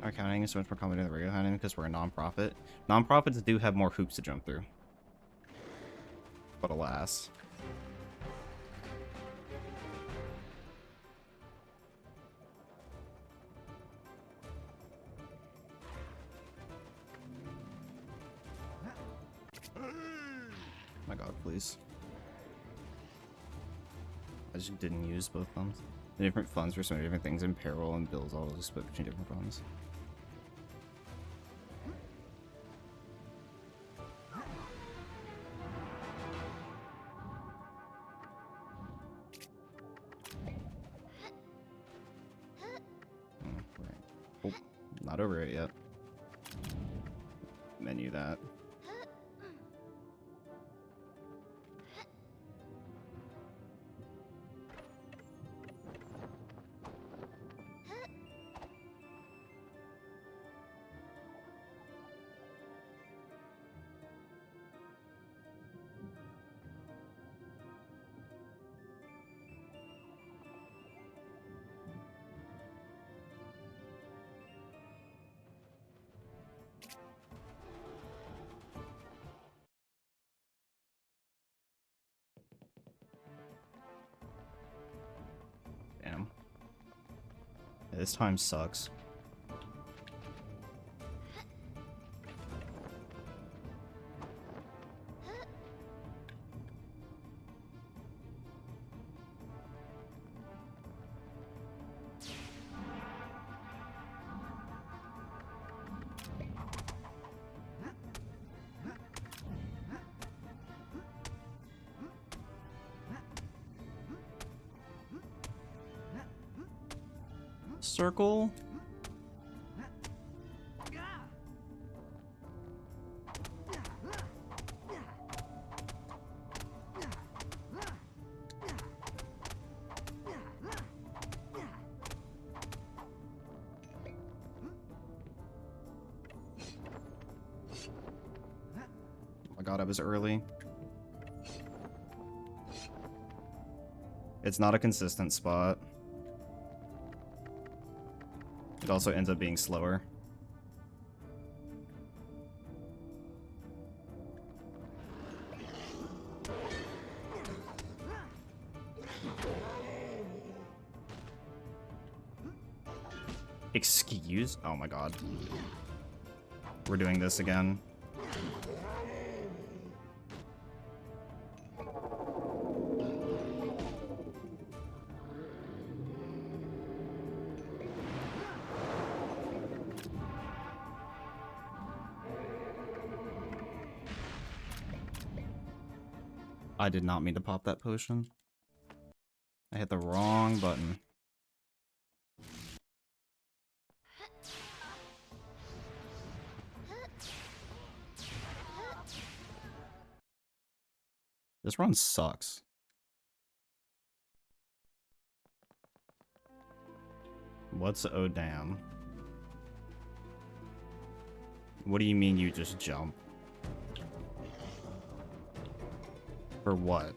Our counting is so much more complicated than regular counting because we're a non-profit. Non-profits do have more hoops to jump through. But alas. My god, please. I just didn't use both thumbs. The different funds for so many different things in payroll and bills all just split between different funds. Right. Oh, not over it yet. Menu that. Damn. Yeah, this time sucks. Circle. Oh my god, I was early. It's not a consistent spot. It also ends up being slower. Excuse? Oh my god. We're doing this again. I did not mean to pop that potion. I hit the wrong button. This run sucks. What's oh damn? What do you mean you just jump? For what?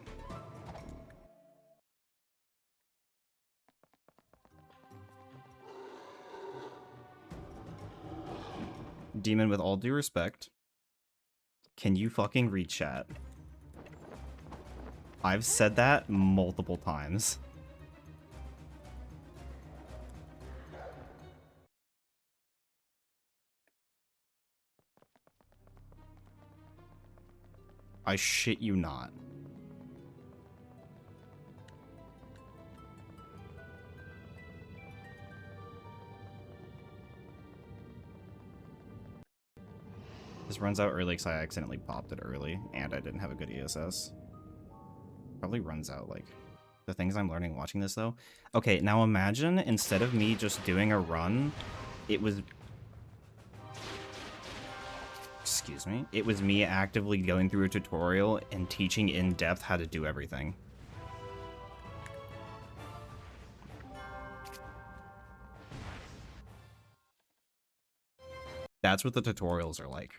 Demon, with all due respect, can you fucking read chat? I've said that multiple times. I shit you not. This runs out early because I accidentally popped it early, and I didn't have a good ESS. Probably runs out, like, the things I'm learning watching this, though. Okay, now imagine, instead of me just doing a run, it was... Excuse me? It was me actively going through a tutorial and teaching in depth how to do everything. That's what the tutorials are like.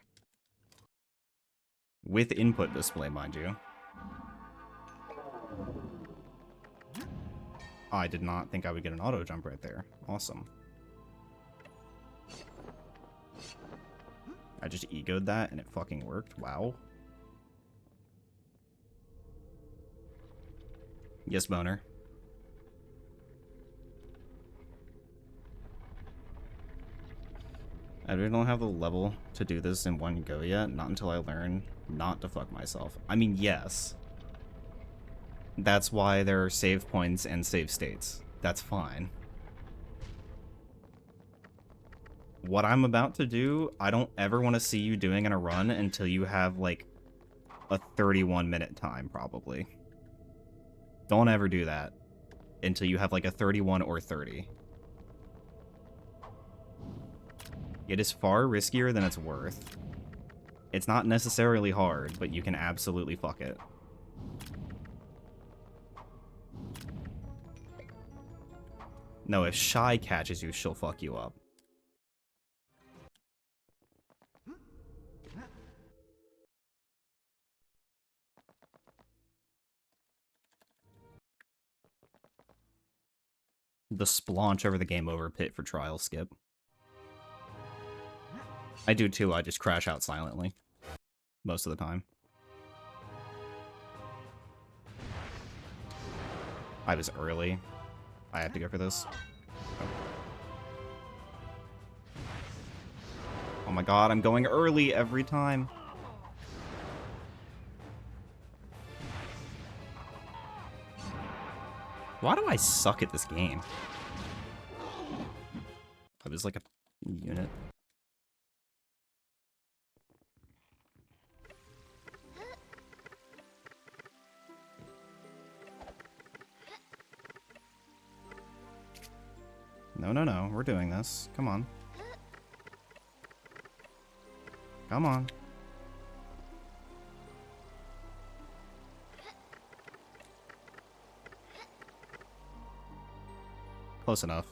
With input display, mind you. I did not think I would get an auto jump right there. Awesome. I just egoed that and it fucking worked. Wow. Yes, boner. I don't have the level to do this in one go yet. Not until I learn not to fuck myself. I mean, yes. That's why there are save points and save states. That's fine. What I'm about to do, I don't ever want to see you doing in a run until you have, like, a 31-minute time, probably. Don't ever do that until you have, like, a 31 or 30. It is far riskier than it's worth. It's not necessarily hard, but you can absolutely fuck it. No, if Shy catches you, she'll fuck you up. The splaunch over the game over pit for trial skip. I do too, I just crash out silently. Most of the time. I was early. I have to go for this. Oh my god, I'm going early every time. Why do I suck at this game? I was like a unit. No, no, no. We're doing this. Come on. Come on. Close enough.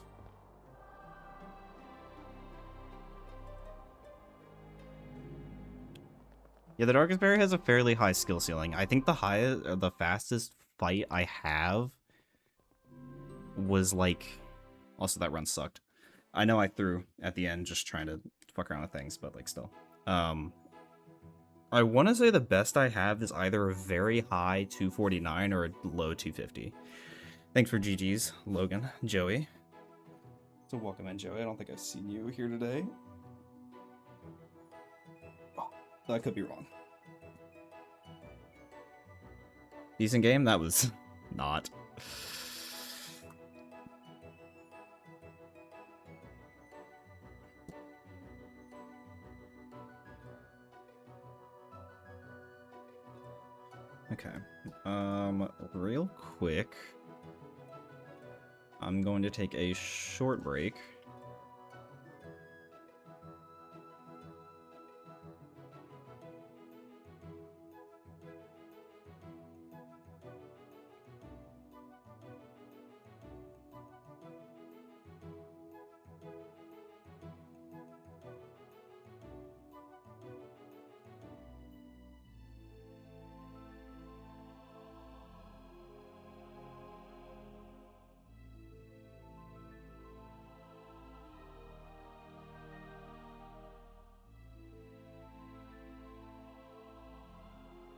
Yeah, the Darkest Berry has a fairly high skill ceiling. I think the fastest fight I have was like... Also, that run sucked. I know I threw at the end just trying to fuck around with things, but like still. I want to say the best I have is either a very high 249 or a low 250. Thanks for GG's, Logan. Joey. So welcome in, Joey. I don't think I've seen you here today. Oh, I could be wrong. Decent game? That was not. Okay. Real quick, I'm going to take a short break.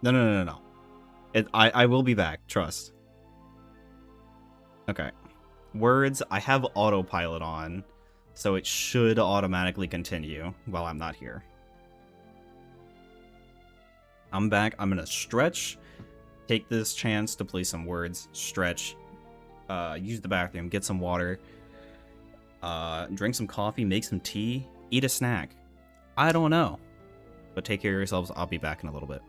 No. I will be back, trust. Okay. Words, I have autopilot on, so it should automatically continue while I'm not here. I'm back. I'm gonna stretch, take this chance to play some words, stretch, use the bathroom, get some water, drink some coffee, make some tea, eat a snack. I don't know. But take care of yourselves. I'll be back in a little bit.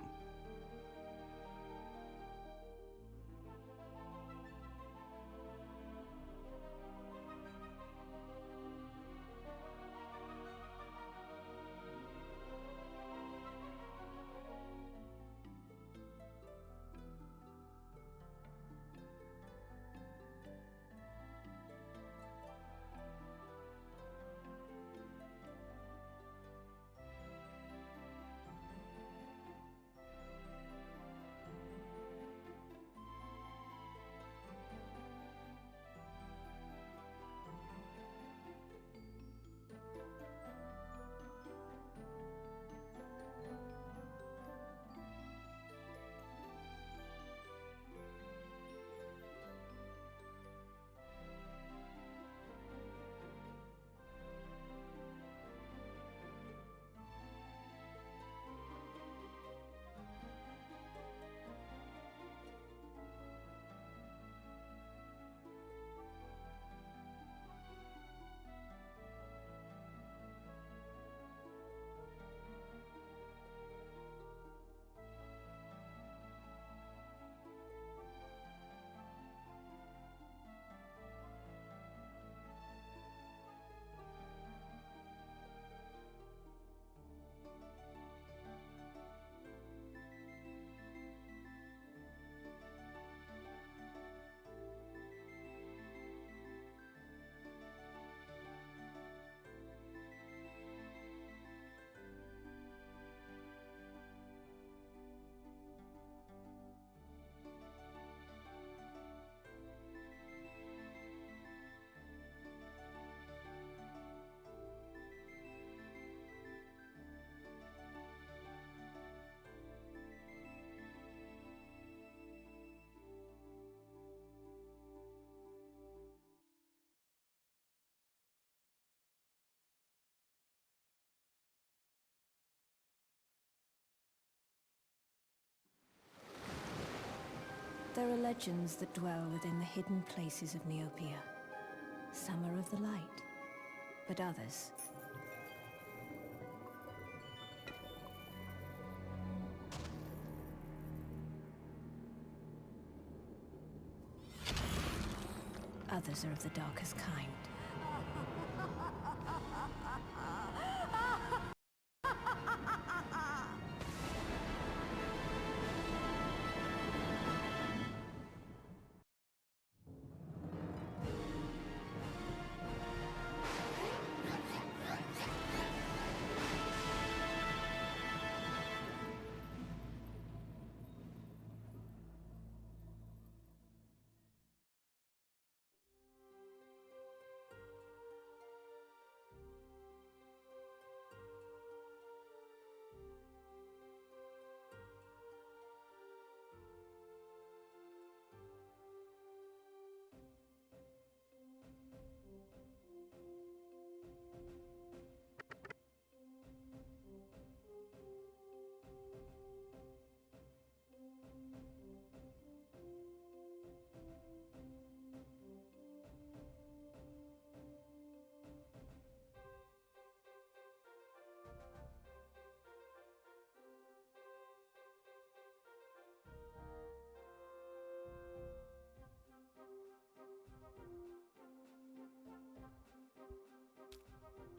There are legends that dwell within the hidden places of Neopia. Some are of the light, but others... Others are of the darkest kind.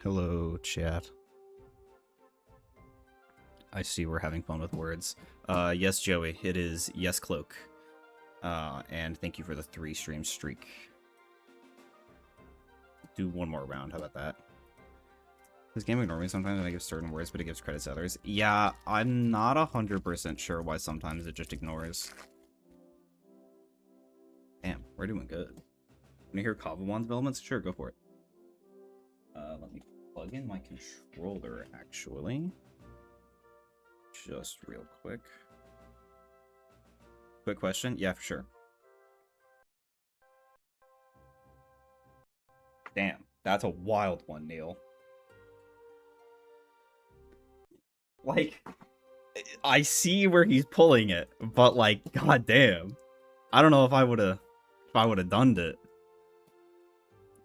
Hello, chat. I see we're having fun with words. Yes, Joey, it is Yes Cloak. And thank you for the 3 stream streak. Do one more round, how about that? This game ignores me sometimes when I give certain words, but it gives credits to others. Yeah, I'm not 100% sure why sometimes it just ignores. Damn, we're doing good. When you hear Kavawon developments, sure, go for it. Let me plug in my controller, actually. Just real quick. Quick question? Yeah, for sure. Damn, that's a wild one, Neil. Like, I see where he's pulling it, but like, goddamn, I don't know if I would have done it.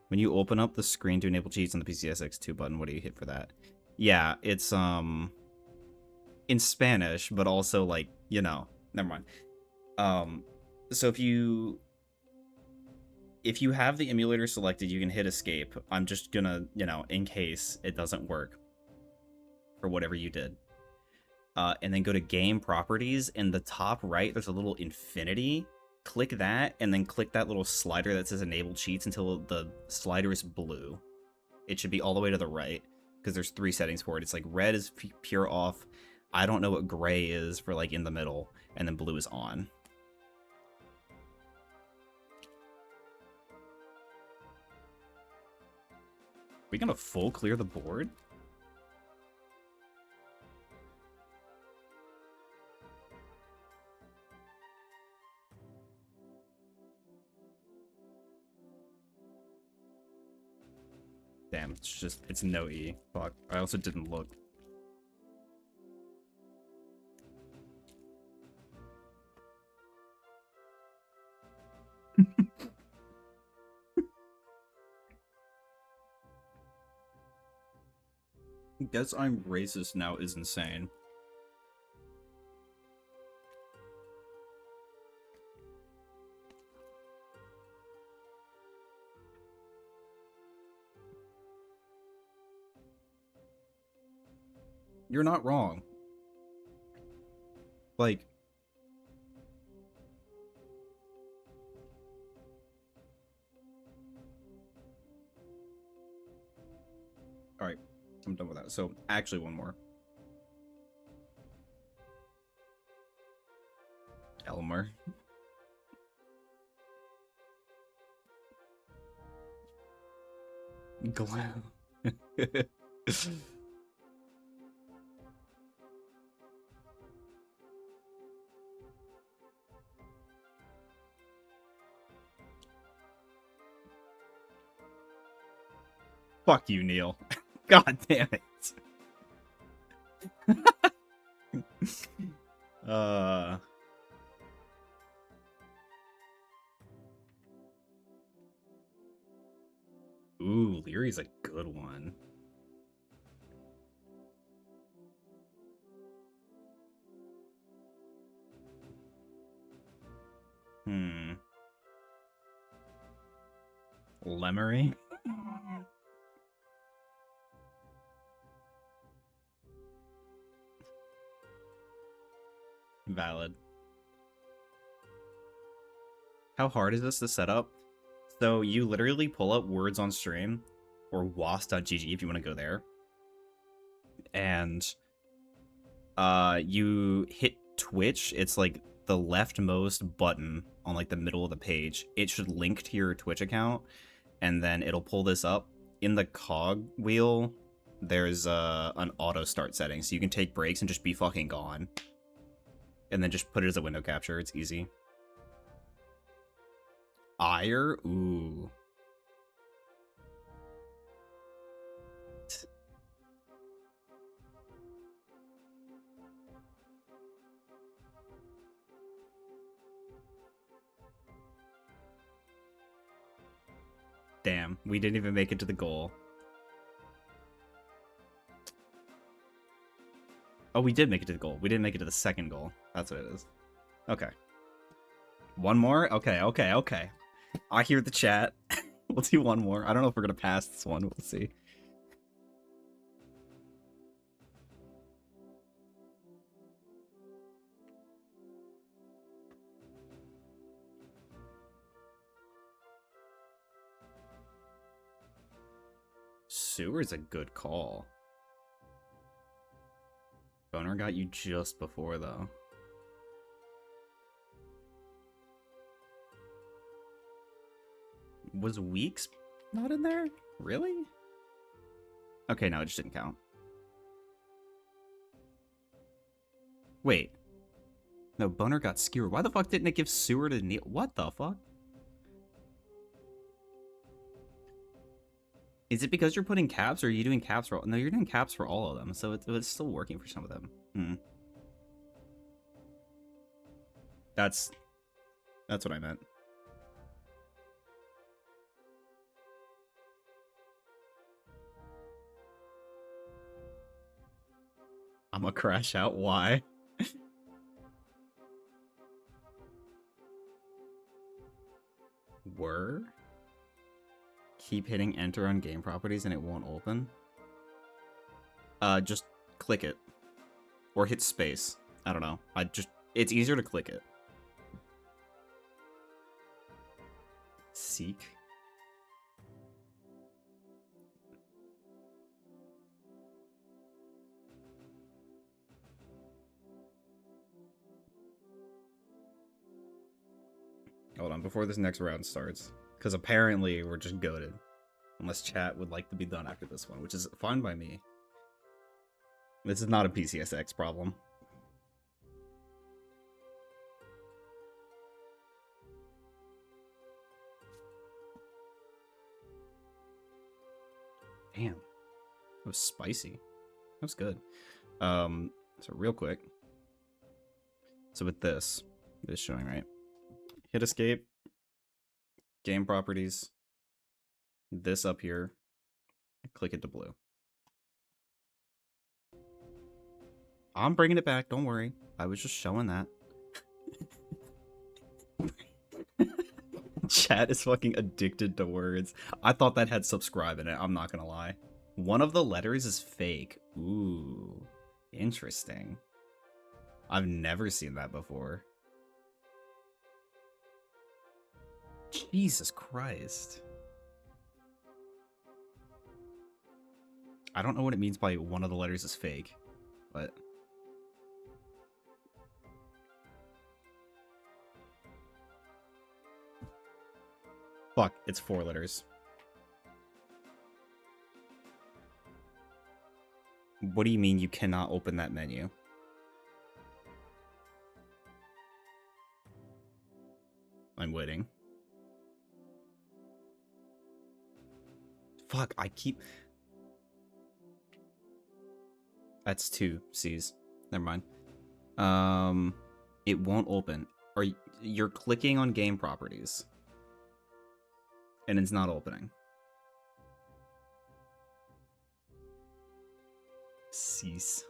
When you open up the screen to enable cheats on the PCSX2 button, what do you hit for that? Yeah, it's in Spanish, but also like, you know, never mind. So if you have the emulator selected, you can hit escape. I'm just gonna, you know, in case it doesn't work for whatever you did. And then go to game properties. In the top right, there's a little infinity. Click that, and then click that little slider that says enable cheats until the slider is blue. It should be all the way to the right, because there's 3 settings for it. It's like red is pure off. I don't know what gray is for like in the middle, and then blue is on. We gonna full clear the board? Damn, it's no E. Fuck. I also didn't look. Guess I'm racist now is insane. You're not wrong. Like, alright, I'm done with that. So, actually one more. Elmer. Glow. Fuck you, Neil. God damn it. Ooh, Leary's a good one. Lemery? Valid. How hard is this to set up? So you literally pull up words on stream, or was.gg if you want to go there. And you hit Twitch. It's like the leftmost button on like the middle of the page. It should link to your Twitch account, and then it'll pull this up. In the cog wheel, there's an auto start setting, so you can take breaks and just be fucking gone. And then just put it as a window capture. It's easy. Ire? Ooh. Damn, we didn't even make it to the goal. Oh, we did make it to the goal. We didn't make it to the second goal. That's what it is. Okay. One more? Okay, okay, okay. I hear the chat. We'll do one more. I don't know if we're gonna pass this one. We'll see. Sewer's a good call. Boner got you just before, though. Was Weeks not in there? Really? Okay, no, it just didn't count. Wait. No, Boner got skewered. Why the fuck didn't it give Sewer to Neil? What the fuck? Is it because you're putting caps, or are you doing caps for all? No, you're doing caps for all of them, so it's still working for some of them. Hmm. That's what I meant. I'm gonna crash out. Why? Were? Keep hitting enter on game properties and it won't open? Just click it. Or hit space. I don't know. It's easier to click it. Seek? Hold on, before this next round starts. Because apparently we're just goated. Unless chat would like to be done after this one, which is fine by me. This is not a PCSX problem. Damn. That was spicy. That was good. So real quick. So with this, it is showing, right? Hit escape. Game properties. This up here. Click it to blue. I'm bringing it back, don't worry. I was just showing that. Chat is fucking addicted to words. I thought that had subscribe in it, I'm not gonna lie. One of the letters is fake. Ooh, interesting. I've never seen that before. Jesus Christ. I don't know what it means by one of the letters is fake, but... Fuck, it's 4 letters. What do you mean you cannot open that menu? I'm waiting. Fuck, I keep... That's 2 C's. Never mind. It won't open. Or you're clicking on game properties. And it's not opening. Cease.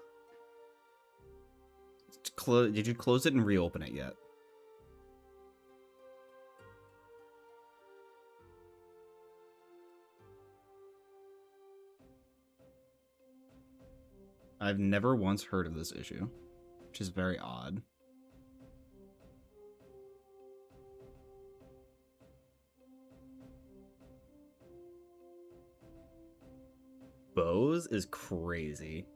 Did you close it and reopen it yet? I've never once heard of this issue, which is very odd. Bose is crazy.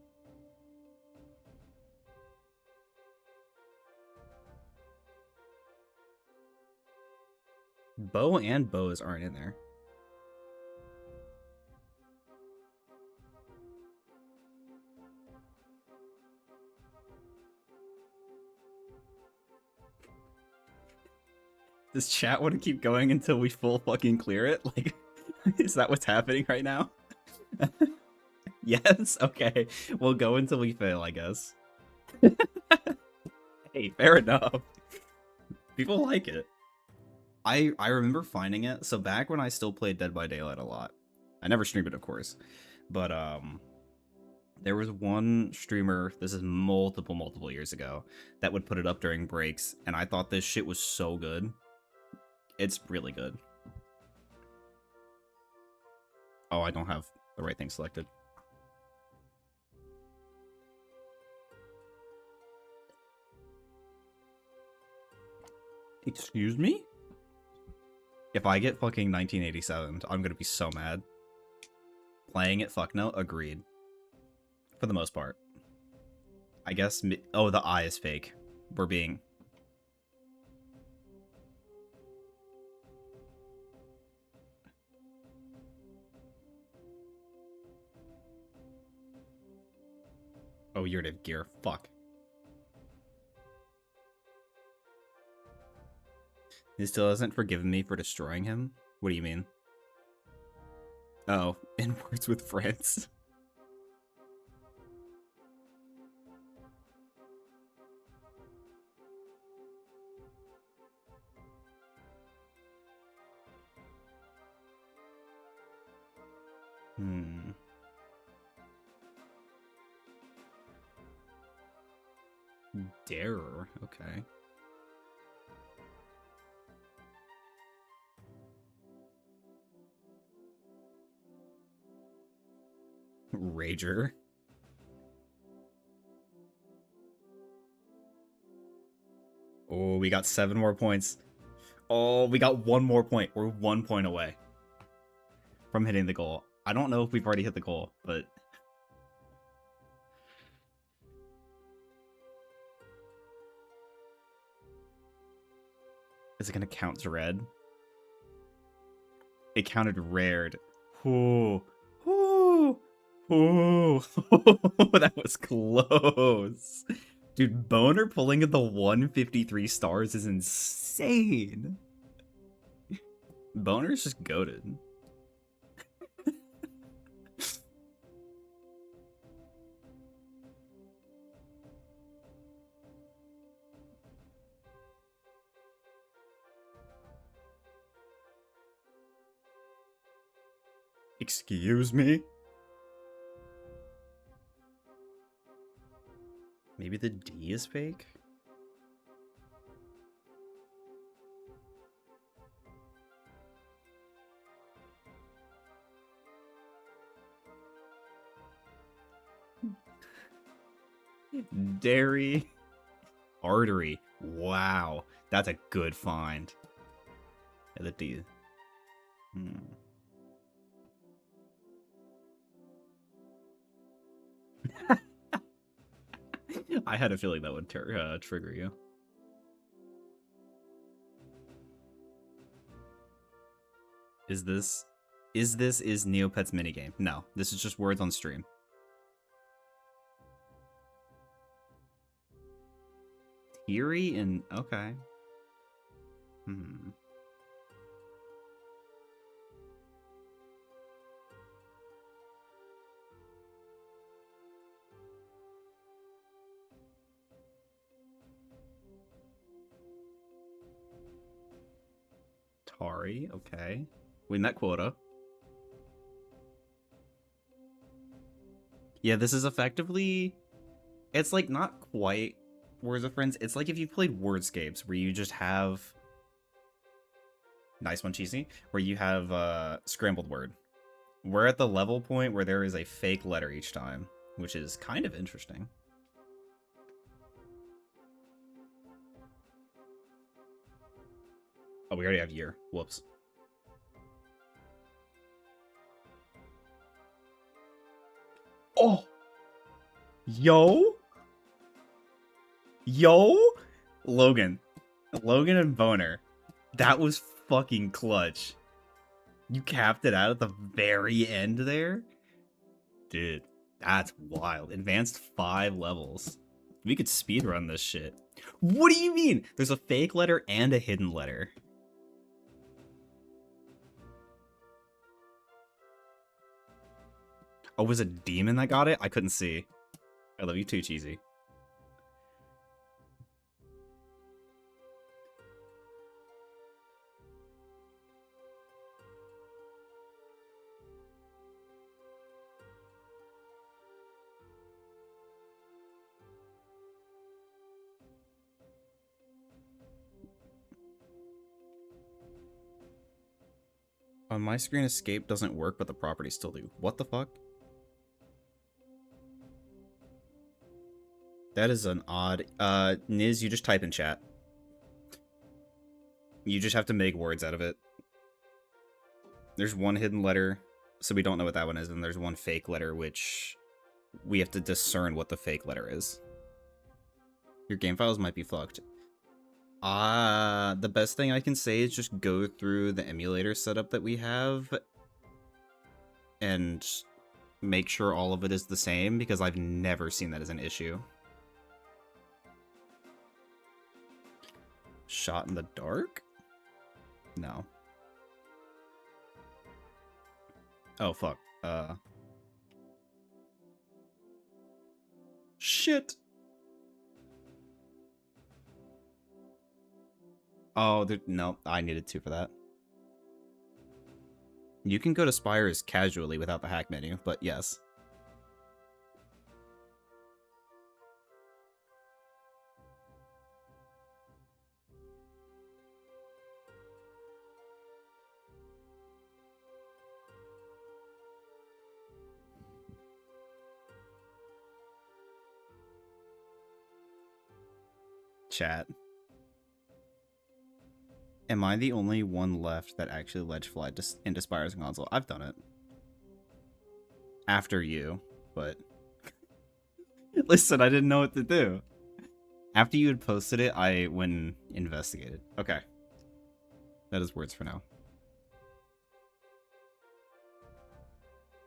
Bo and Bose aren't in there. Does chat want to keep going until we full fucking clear it? Like, is that what's happening right now? Yes? Okay. We'll go until we fail, I guess. Hey, fair enough. People like it. I remember finding it. So back when I still played Dead by Daylight a lot. I never streamed it, of course. But, there was one streamer, this is multiple years ago, that would put it up during breaks, and I thought this shit was so good. It's really good. Oh, I don't have the right thing selected. Excuse me? If I get fucking 1987, I'm gonna be so mad. playing it, fuck no, agreed. For the most part. I guess, oh, the eye is fake. We're being... Oh, you're to gear. Fuck. He still hasn't forgiven me for destroying him? What do you mean? Oh, in words with friends. Darer, okay. Rager. Oh, we got 7 more points. Oh, we got 1 more point. We're 1 point away from hitting the goal. I don't know if we've already hit the goal, but... Is it gonna count to red? It counted rared. Ooh. Ooh. Ooh. That was close. Dude, Boner pulling at the 153 stars is insane. Boner's just goated. Excuse me? Maybe the D is fake? Dairy. Artery. Wow. That's a good find. Yeah, the D. I had a feeling that would trigger you. Is Neopets minigame? No, this is just words on stream. Theory and okay. Tari, okay. We met quota. Yeah, this is effectively... It's like not quite Words with Friends. It's like if you played Wordscapes, where you just have... Nice one, Cheesy. Where you have scrambled word. We're at the level point where there is a fake letter each time, which is kind of interesting. Oh, we already have year. Whoops. Oh! Yo! Yo! Logan. Logan and Boner. That was fucking clutch. You capped it out at the very end there? Dude, that's wild. Advanced 5 levels. We could speedrun this shit. What do you mean? There's a fake letter and a hidden letter. Oh, was it Demon that got it? I couldn't see. I love you too, Cheesy. On my screen, escape doesn't work, but the properties still do. What the fuck? That is an odd... Niz, you just type in chat. You just have to make words out of it. There's one hidden letter. So we don't know what that one is, and there's one fake letter, which we have to discern what the fake letter is. Your game files might be fucked. The best thing I can say is just go through the emulator setup that we have and make sure all of it is the same, because I've never seen that as an issue. Shot in the dark? No. Oh, fuck. Shit! Oh, no, I needed 2 for that. You can go to Spires casually without the hack menu, but yes. Chat. Am I the only one left that actually ledge flied into Spires and console? I've done it. After you, but... Listen, I didn't know what to do. After you had posted it, I went and investigated. Okay. That is words for now.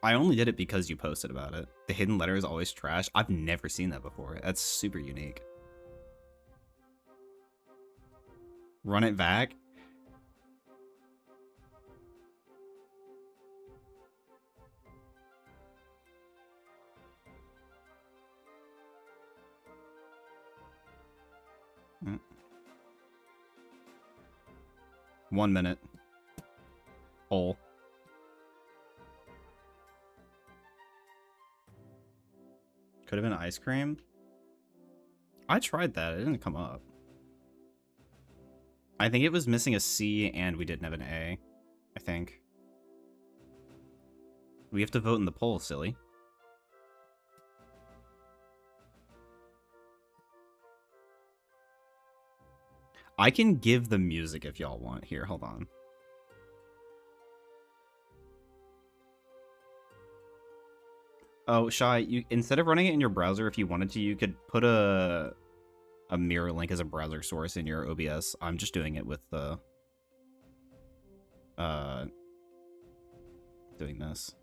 I only did it because you posted about it. The hidden letter is always trash. I've never seen that before. That's super unique. Run it back? Mm. 1 minute. Hole. Could have been ice cream. I tried that. It didn't come up. I think it was missing a C and we didn't have an A. I think. We have to vote in the poll, silly. I can give the music if y'all want. Here, hold on. Oh, Shy, you instead of running it in your browser, if you wanted to, you could put a mirror link as a browser source in your OBS. I'm just doing it with the doing this.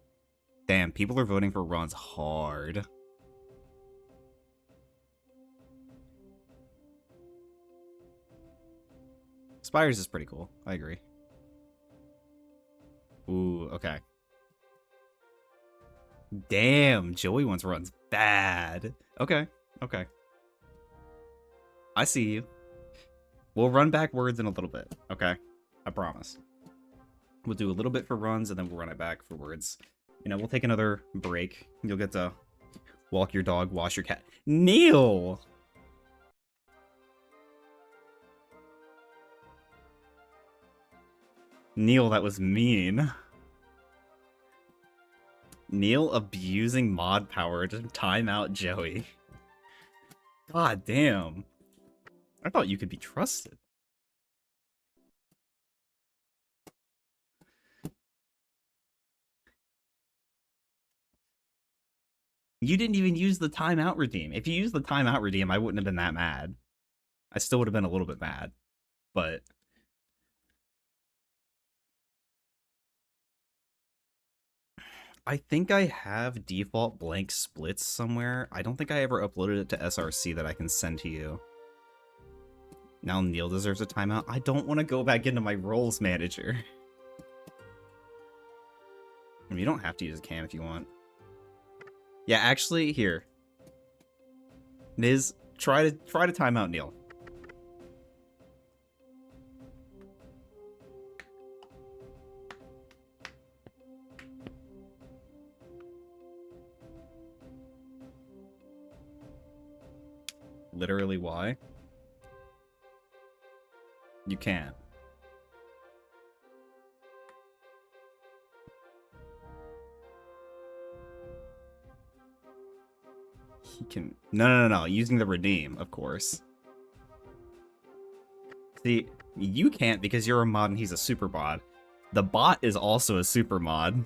Damn, people are voting for runs hard. Spires is pretty cool. I agree. Ooh, okay. Damn, Joey wants runs bad. Okay, okay. I see you. We'll run back words in a little bit, okay? I promise. We'll do a little bit for runs, and then we'll run it back for words. You know, we'll take another break. You'll get to walk your dog, wash your cat. Neil! Neil, that was mean. Neil abusing mod power to time out Joey. God damn. I thought you could be trusted. You didn't even use the timeout redeem. If you used the timeout redeem, I wouldn't have been that mad. I still would have been a little bit mad. But... I think I have default blank splits somewhere. I don't think I ever uploaded it to SRC that I can send to you. Now Neil deserves a timeout. I don't want to go back into my roles manager. I mean, you don't have to use a cam if you want. Yeah, actually, here. Niz, try to time out Neil. Literally, why? You can't. He can... No. Using the redeem, of course. See, you can't because you're a mod and he's a super mod. The bot is also a super mod.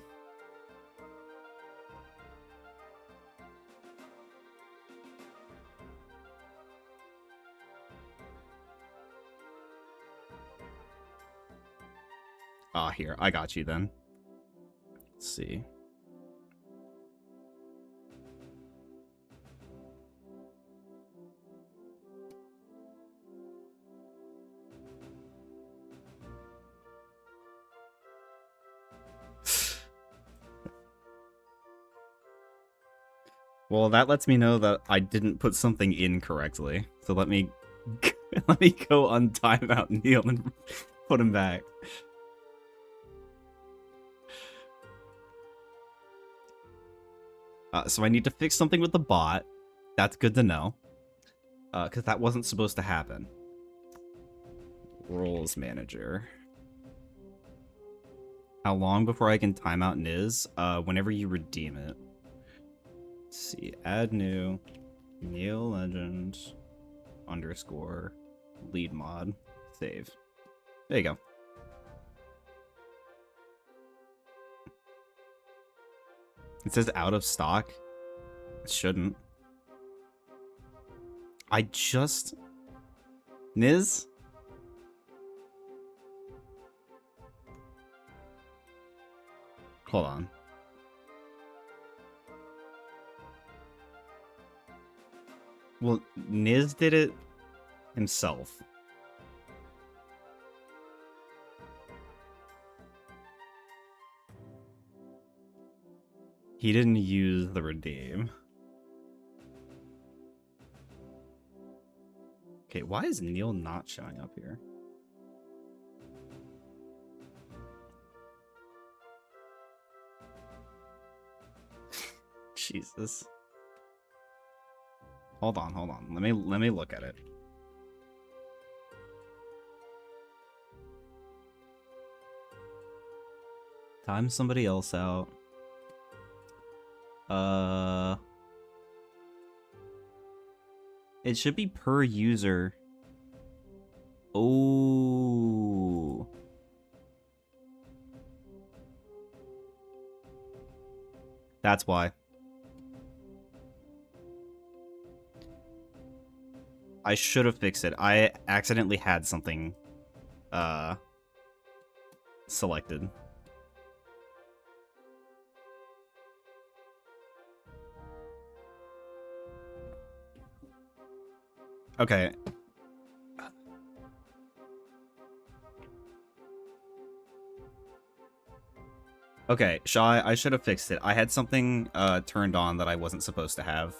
Ah, here. I got you then. Let's see. Well, that lets me know that I didn't put something in correctly. So let me let me go on timeout Neil and put him back. So I need to fix something with the bot. That's good to know. Because that wasn't supposed to happen. Roles manager. How long before I can timeout Niz? Whenever you redeem it. Let's see. Add new. Neil Legend. _ lead mod. Save. There you go. It says out of stock. It shouldn't. I just... Niz? Hold on. Well, Niz did it himself. He didn't use the redeem. Okay, why is Neil not showing up here? Jesus. Hold on. Let me look at it. Time somebody else out. It should be per user. Oh. That's why. I should have fixed it. I accidentally had something selected. Okay. Okay, Shaw, I should have fixed it. I had something turned on that I wasn't supposed to have.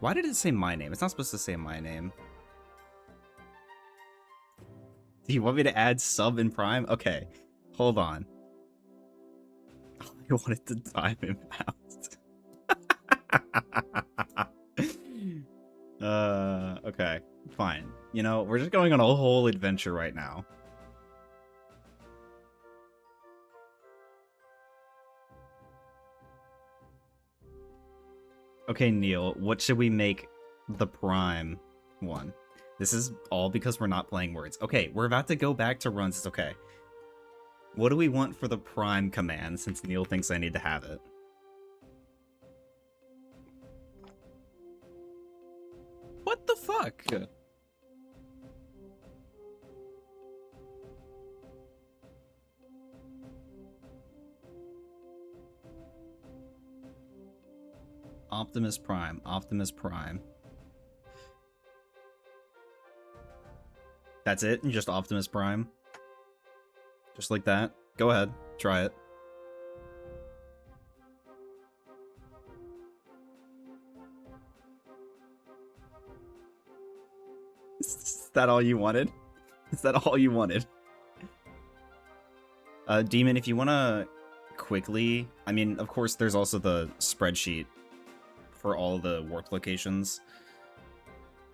Why did it say my name? It's not supposed to say my name. Do you want me to add sub in Prime? Okay, hold on. I wanted to time him out. Okay, fine. You know, we're just going on a whole adventure right now. Okay, Neil, what should we make the Prime one? This is all because we're not playing words. Okay, we're about to go back to runs. It's okay. What do we want for the Prime command, since Neil thinks I need to have it? What the fuck? Optimus Prime. Optimus Prime. That's it? Just Optimus Prime? Just like that? Go ahead. Try it. Is that all you wanted? Is that all you wanted? Demon, if you want to quickly... I mean, of course, there's also the spreadsheet for all the warp locations.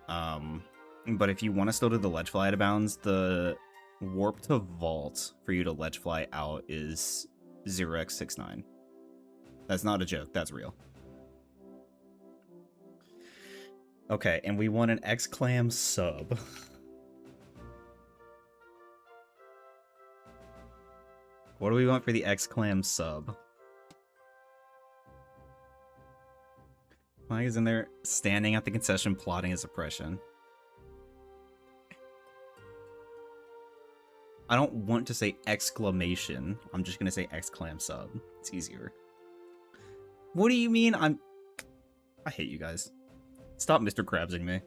But if you want to still do the ledge fly out of bounds, the warp to vault for you to ledge fly out is 0x69. That's not a joke, that's real. Okay, and we want an X-Clam sub. What do we want for the X-Clam sub? Mike is in there standing at the concession plotting his oppression. I don't want to say exclamation. I'm just gonna say exclam sub. It's easier. What do you mean I hate you guys. Stop Mr. Krabsing me.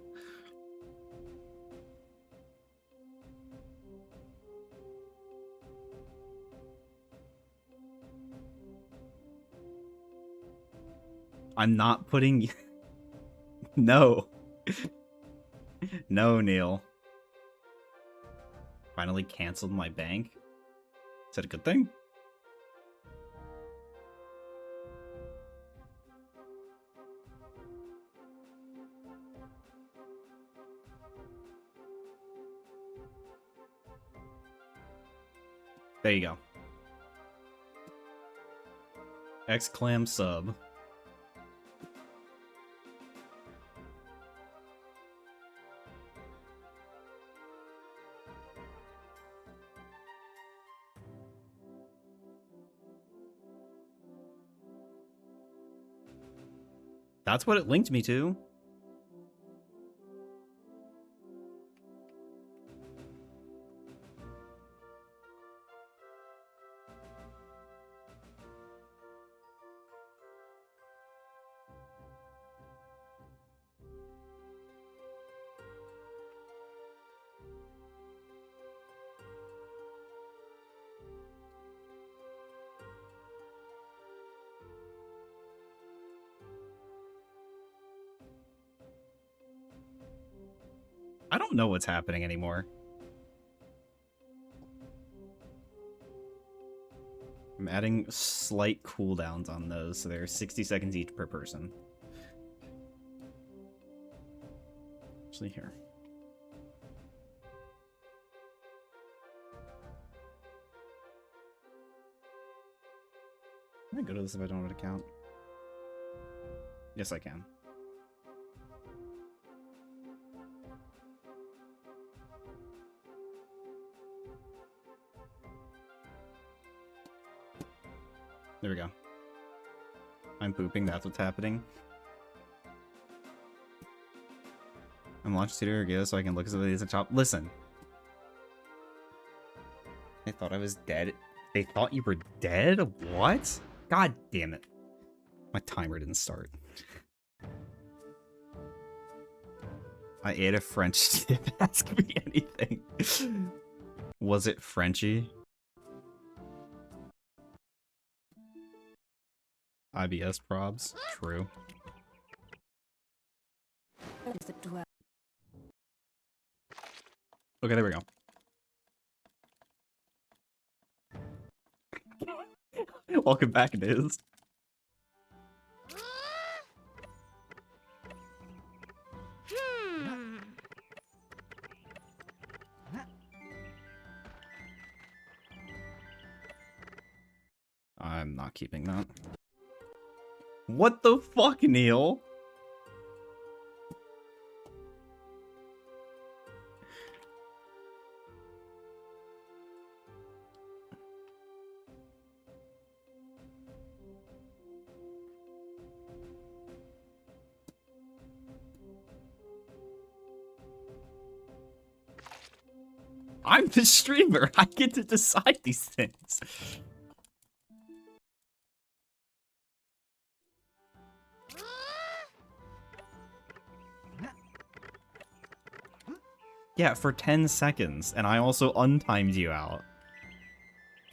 I'm not putting... No. No, Neil. Finally canceled my bank. Is that a good thing? There you go. Exclam sub. That's what it linked me to. I don't know what's happening anymore. I'm adding slight cooldowns on those, so they're 60 seconds each per person. Actually, here. Can I go to this if I don't have an account? Yes, I can. There we go. I'm pooping, that's what's happening. I'm launching Studio Geo so I can look at some of these and chop. Listen. They thought I was dead. They thought you were dead? What? God damn it. My timer didn't start. I ate a French dip. Ask me anything. Was it Frenchy? IBS probs. True. Okay, there we go. Welcome back, Niz. I'm not keeping that. What the fuck, Neil? I'm the streamer. I get to decide these things. Yeah, for 10 seconds, and I also untimed you out.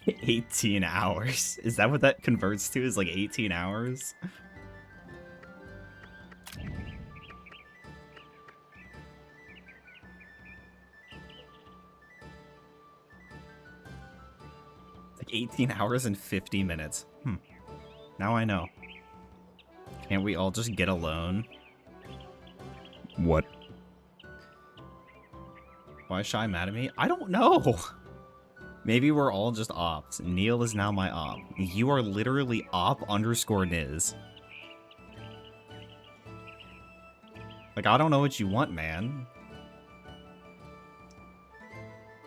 18 hours. Is that what that converts to? Is like 18 hours? Like 18 hours and 50 minutes. Now I know. Can't we all just get a loan? What? Why is Shy mad at me? I don't know. Maybe we're all just ops. Neil is now my op. You are literally op_Niz. Like, I don't know what you want, man.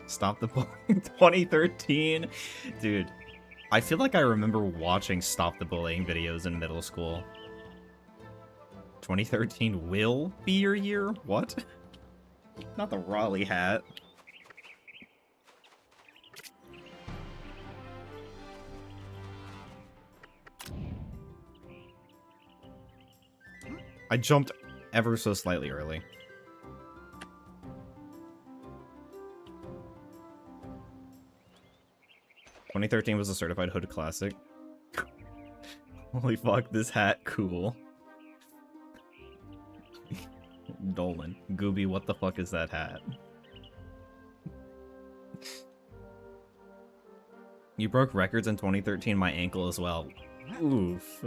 Stop the bullying 2013. Dude, I feel like I remember watching Stop the Bullying videos in middle school. 2013 will be your year? What? Not the Raleigh hat. I jumped ever so slightly early. "2013 was a certified hood classic." Holy fuck, this hat cool. Dolan. Gooby, what the fuck is that hat? You broke records in 2013, my ankle as well. Oof.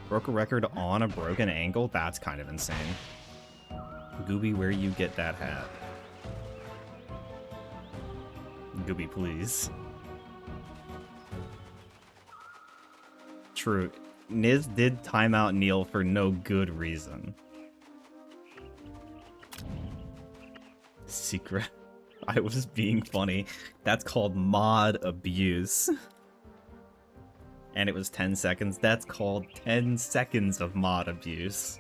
Broke a record on a broken ankle? That's kind of insane. Gooby, where you get that hat? Gooby, please. True. Niz did time out Neil for no good reason. Secret. I was being funny. That's called mod abuse. And it was 10 seconds. That's called 10 seconds of mod abuse.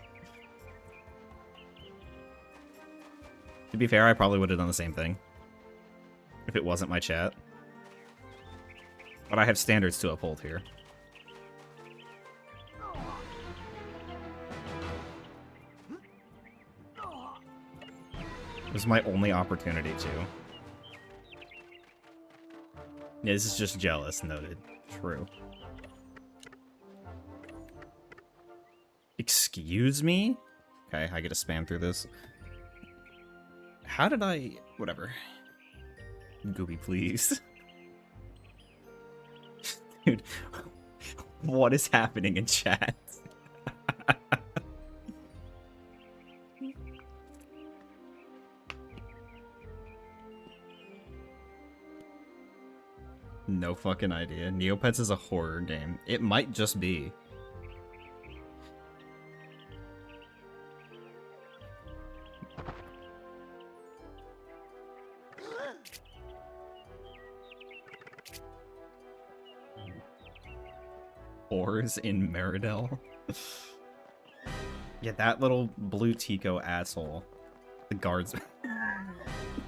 To be fair, I probably would have done the same thing if it wasn't my chat. But I have standards to uphold here. It was my only opportunity to. Yeah, this is just jealous, noted. True. Excuse me? Okay, I get to spam through this. How did I... Whatever. Gooby, please. Dude, what is happening in chat? No fucking idea. Neopets is a horror game. It might just be. Whores in Meridell. Yeah, that little blue Tico asshole. The guards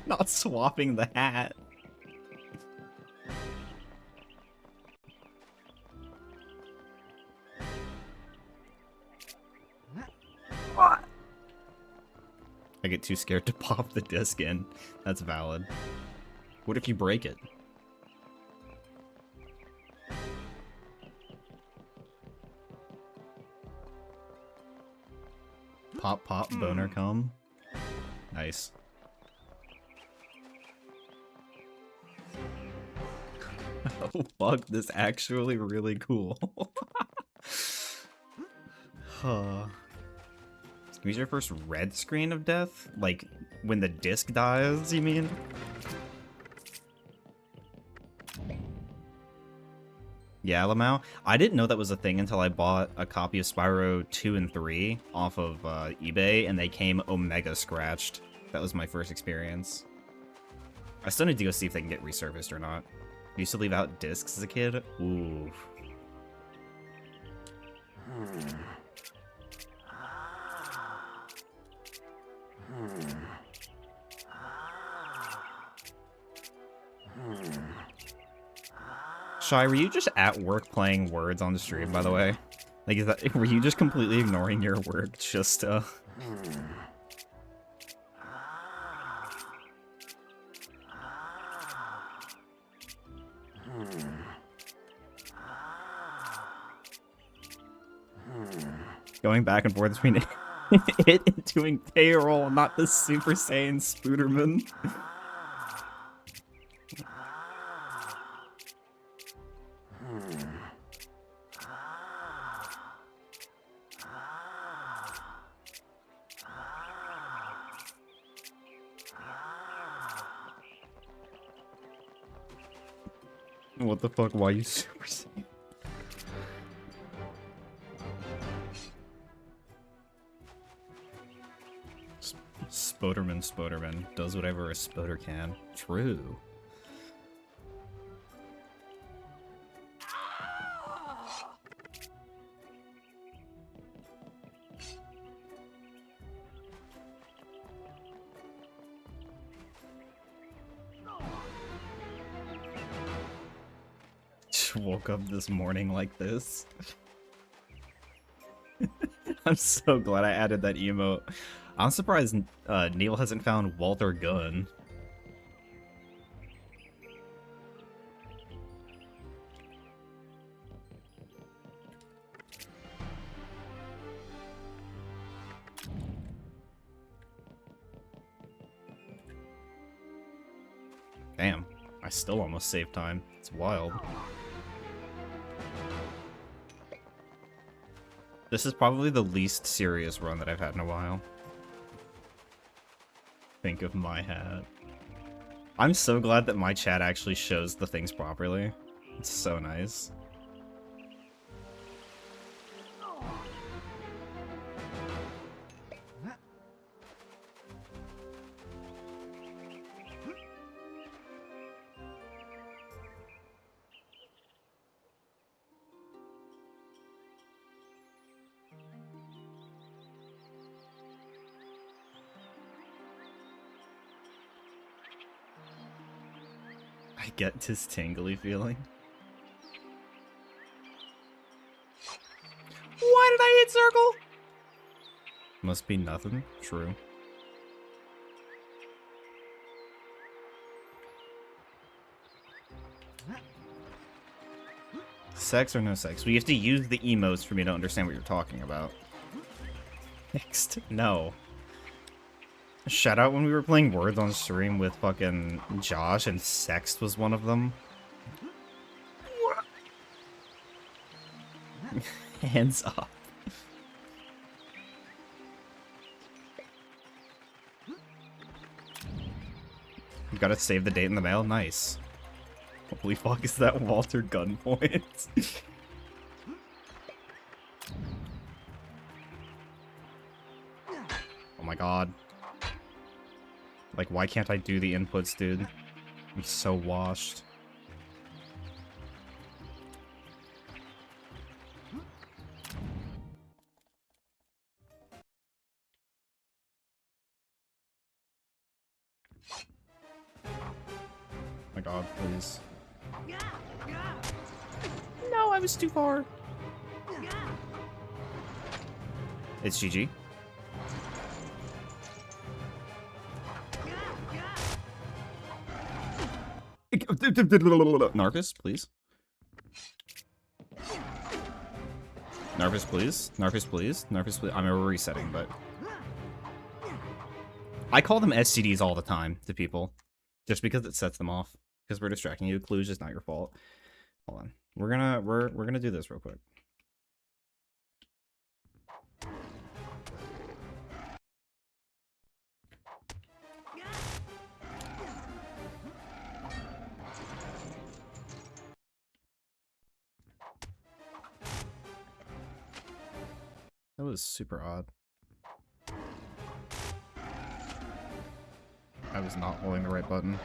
not swapping the hat. I get too scared to pop the disc in. That's valid. What if you break it? Pop, pop, boner come. Nice. Oh, fuck, this actually really cool. Use your first red screen of death? Like, when the disc dies, you mean? Yeah, Lamau. I didn't know that was a thing until I bought a copy of Spyro 2 and 3 off of eBay, and they came Omega scratched. That was my first experience. I still need to go see if they can get resurfaced or not. I used to leave out discs as a kid. Ooh. Shy, were you just at work playing Words on the stream, by the way? Like, is that, were you just completely ignoring your work just, going back and forth between it and doing payroll, not the Super Saiyan Spooderman. What the fuck? Why you Super Saiyan? Spoderman does whatever a spoder can. True. Woke up this morning like this. I'm so glad I added that emote. I'm surprised Neil hasn't found Walter Gunn. Damn, I still almost saved time. It's wild. This is probably the least serious run that I've had in a while. Think of my hat. I'm so glad that my chat actually shows the things properly. It's so nice. I get this tingly feeling. Why did I hit circle? Must be nothing. True. Sex or no sex? We have to use the emotes for me to understand what you're talking about. Next. No. Shout out when we were playing Words on stream with fucking Josh and sex was one of them. Hands up. You gotta save the date in the mail? Nice. Holy fuck, is that Walter Gunpoint? Oh my god. Like, why can't I do the inputs, dude? I'm so washed. My god, please. No, I was too far. It's GG. Narcus, please. Narcus, please. Narcus, please. Narcus, please. I'm resetting, but... I call them STDs all the time to people. Just because it sets them off. Because we're distracting you. Clues is not your fault. Hold on. We're gonna do this real quick. That was super odd. I was not holding the right button.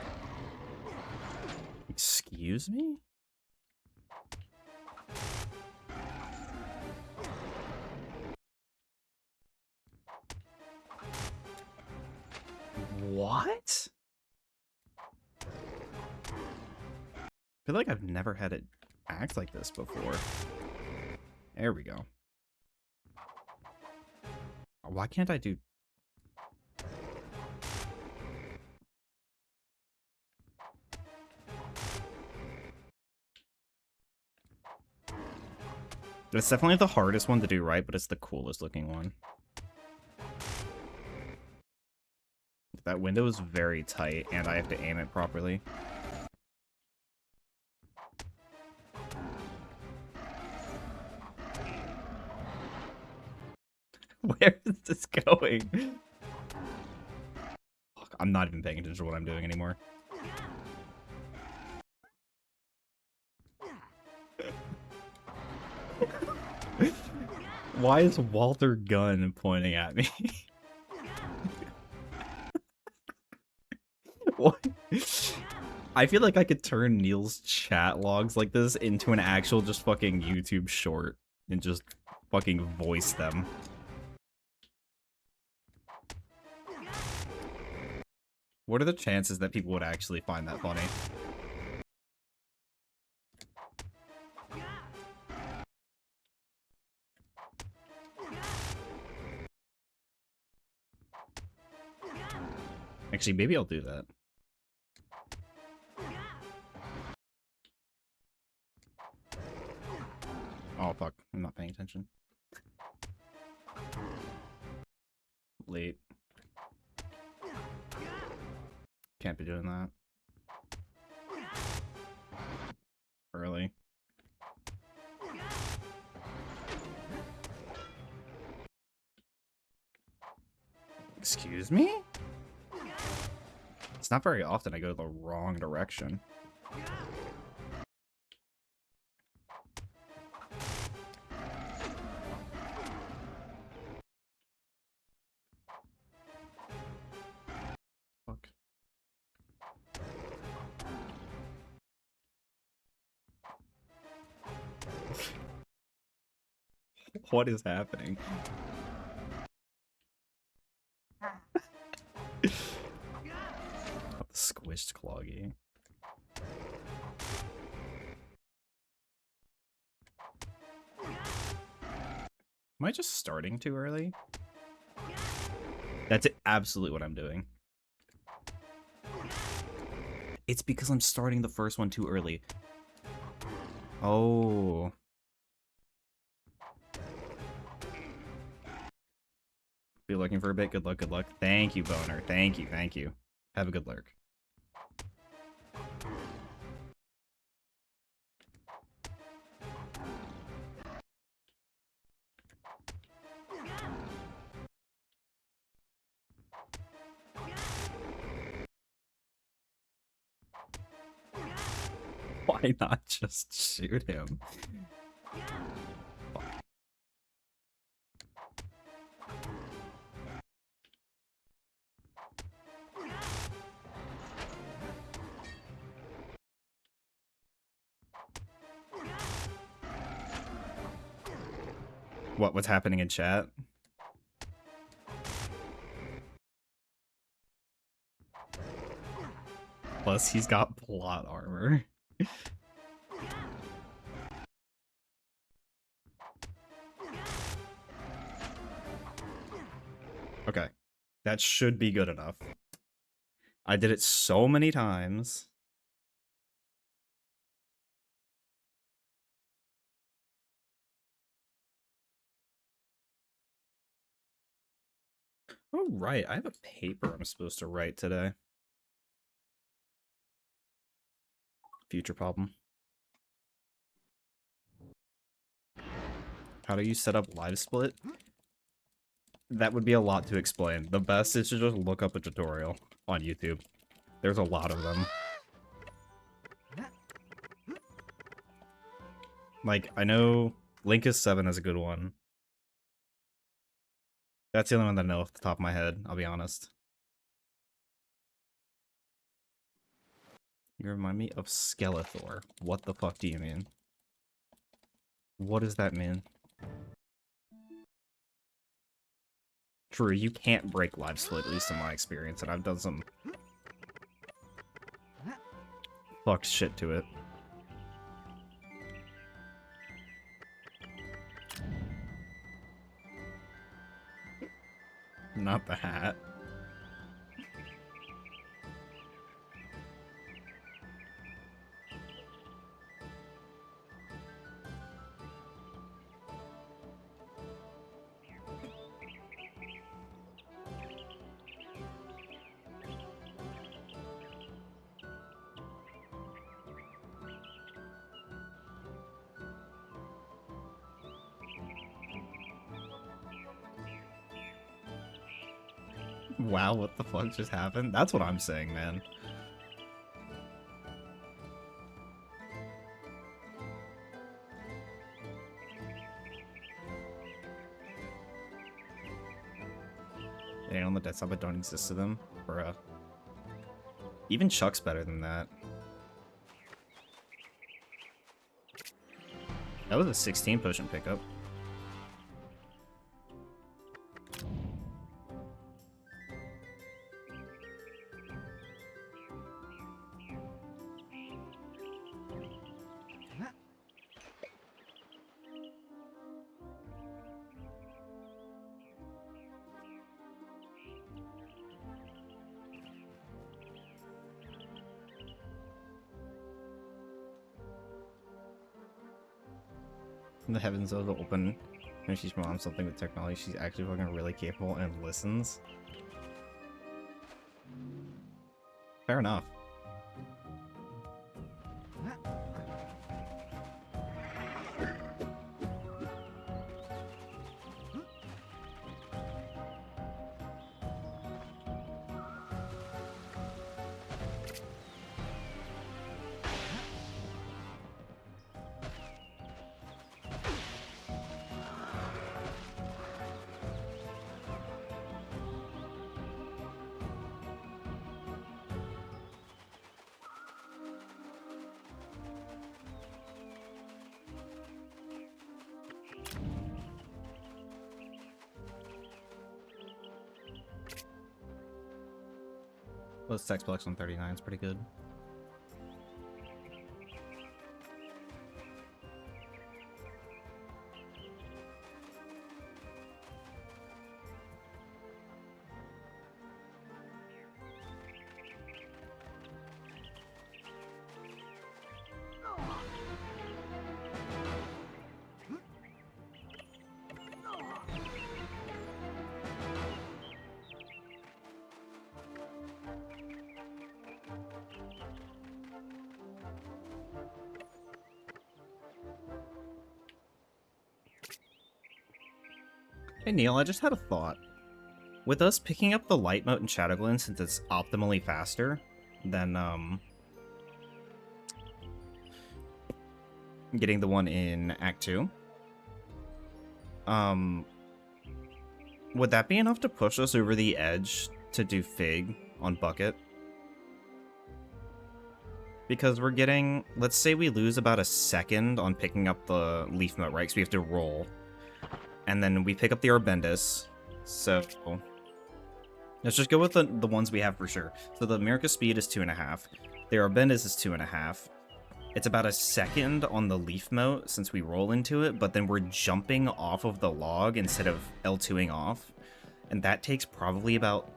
Excuse me? What? I feel like I've never had it act like this before. There we go. Why can't I do... It's definitely the hardest one to do right, but it's the coolest looking one. That window is very tight, and I have to aim it properly. Where is this going? Fuck, I'm not even paying attention to what I'm doing anymore. Why is Walter Gunn pointing at me? What? I feel like I could turn Neil's chat logs like this into an actual just fucking YouTube short and just fucking voice them. What are the chances that people would actually find that funny? Actually, maybe I'll do that. Oh, fuck. I'm not paying attention. Late. Can't be doing that. Early. Excuse me? It's not very often I go the wrong direction. Fuck. What is happening? Squished Cloggy. Am I just starting too early? That's absolutely what I'm doing. It's because I'm starting the first one too early. Oh. Be looking for a bit. Good luck, good luck. Thank you, Boner. Thank you, thank you. Have a good lurk. Why not just shoot him? Fuck. What's happening in chat? Plus, he's got plot armor. Okay. That should be good enough. I did it so many times. Oh, right. I have a paper I'm supposed to write today. Future problem. How do you set up live split? That would be a lot to explain. The best is to just look up a tutorial on YouTube. There's a lot of them. Like, I know Linkus 7 is a good one. That's the only one that I know off the top of my head, I'll be honest. You remind me of Skeletor. What the fuck do you mean? What does that mean? True, you can't break live split, at least in my experience, and I've done some fucked shit to it. Not the hat. Wow, what the fuck just happened? That's what I'm saying, man. And on the desktop but don't exist to them. Bruh. Even Chuck's better than that. That was a 16 potion pickup. The heavens are open and she's mom something with technology. She's actually fucking really capable and listens. Fair enough. Well, this text box on 39 is pretty good. Hey Neil, I just had a thought. With us picking up the light mote in Shadowglen, since it's optimally faster than getting the one in Act 2, would that be enough to push us over the edge to do Fig on Bucket? Because we're getting, let's say we lose about a second on picking up the leaf mote, right? Because we have to roll. And then we pick up the Arbendis. So let's just go with the ones we have for sure. So the America Speed is 2.5. The Arbendis is 2.5. It's about a second on the leaf mote since we roll into it, but then we're jumping off of the log instead of L2ing off. And that takes probably about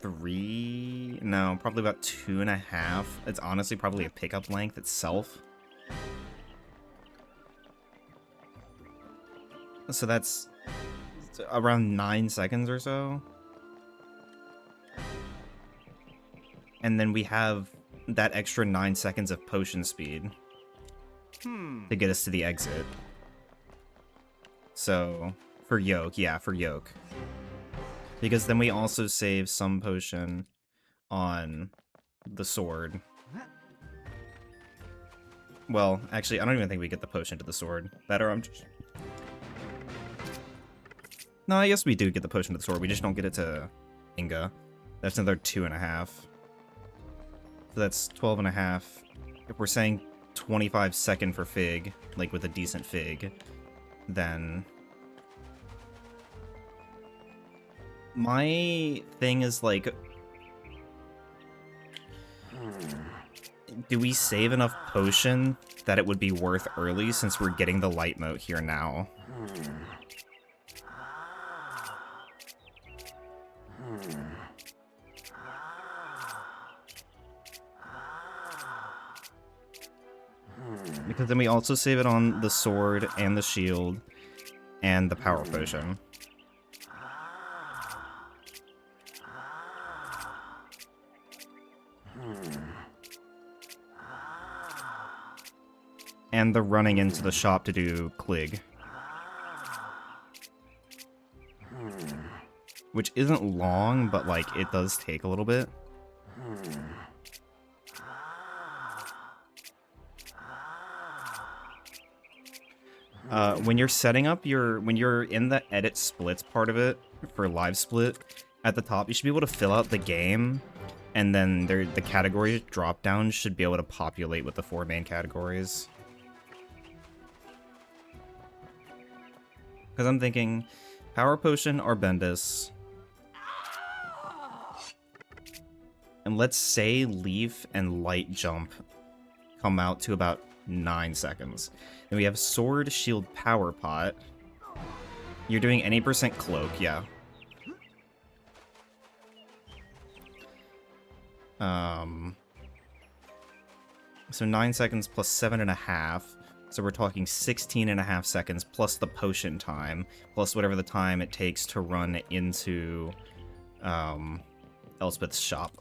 probably about 2.5. It's honestly probably a pickup length itself. So that's around 9 seconds or so. And then we have that extra 9 seconds of potion speed to get us to the exit. So, for YOAK, yeah, for YOAK. Because then we also save some potion on the sword. Well, actually, I don't even think we get the potion to the sword. Better, I'm just... No, I guess we do get the potion to the sword. We just don't get it to Inga. That's another 2.5. So that's 12.5. If we're saying 25 second for Fig, like with a decent Fig, then... My thing is, like... Do we save enough potion that it would be worth early since we're getting the light mote here now? Because then we also save it on the sword and the shield and the power potion. And the running into the shop to do Klig. Which isn't long, but like it does take a little bit. When you're setting up when you're in the edit splits part of it for live split, at the top you should be able to fill out the game, and then the category drop down should be able to populate with the 4 main categories. Because I'm thinking Power Potion or Bendis. And let's say Leaf and Light Jump come out to about 9 seconds. Then we have Sword, Shield, Power Pot. You're doing any % Cloak, yeah. So 9 seconds plus 7.5. So we're talking 16.5 seconds plus the potion time, plus whatever the time it takes to run into Elspeth's shop.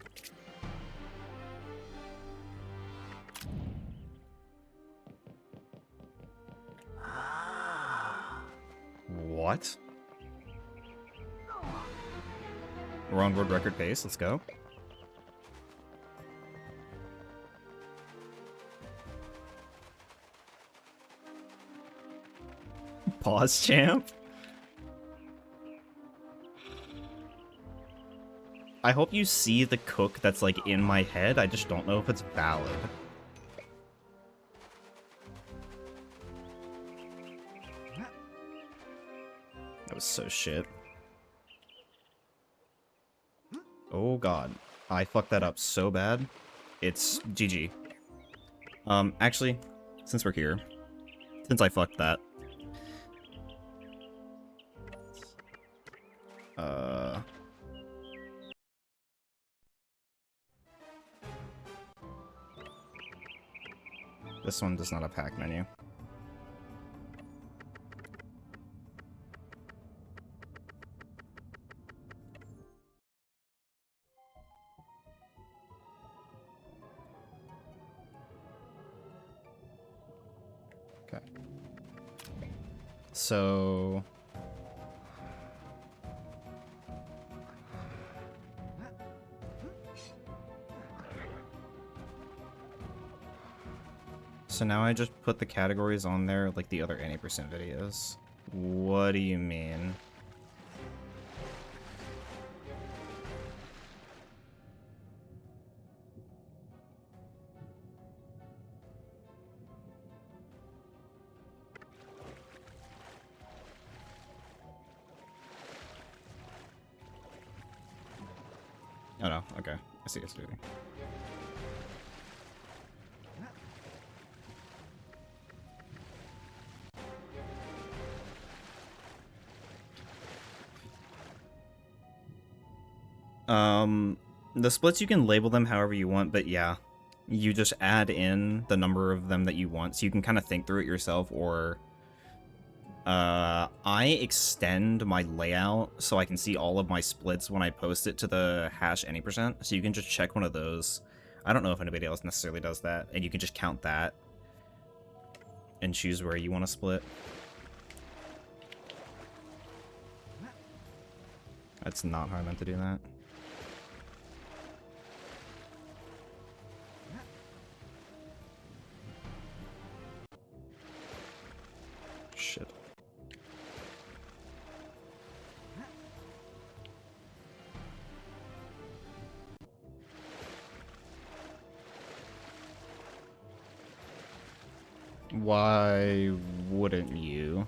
What? We're on world record pace, let's go. Pause, champ. I hope you see the cook that's like in my head, I just don't know if it's valid. That was so shit. Oh god. I fucked that up so bad. It's GG. Actually, since we're here, since I fucked that, this one does not have hack menu. Okay. So now I just put the categories on there like the other 80% videos. What do you mean? Oh no, okay. I see what you're doing. The splits, you can label them however you want, but yeah, you just add in the number of them that you want, so you can kind of think through it yourself, or I extend my layout so I can see all of my splits when I post it to the hash any%, so you can just check one of those. I don't know if anybody else necessarily does that, and you can just count that and choose where you want to split. That's not how I meant to do that. Shit. Why wouldn't you?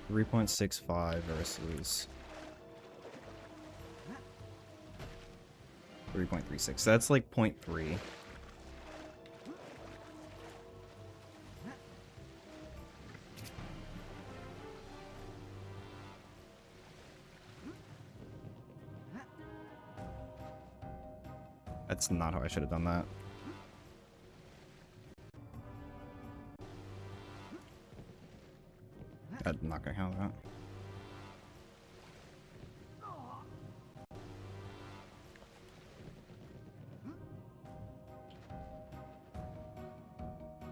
$3.65 versus 3.36. That's like 0.3. That's not how I should have done that. I'm not gonna count that.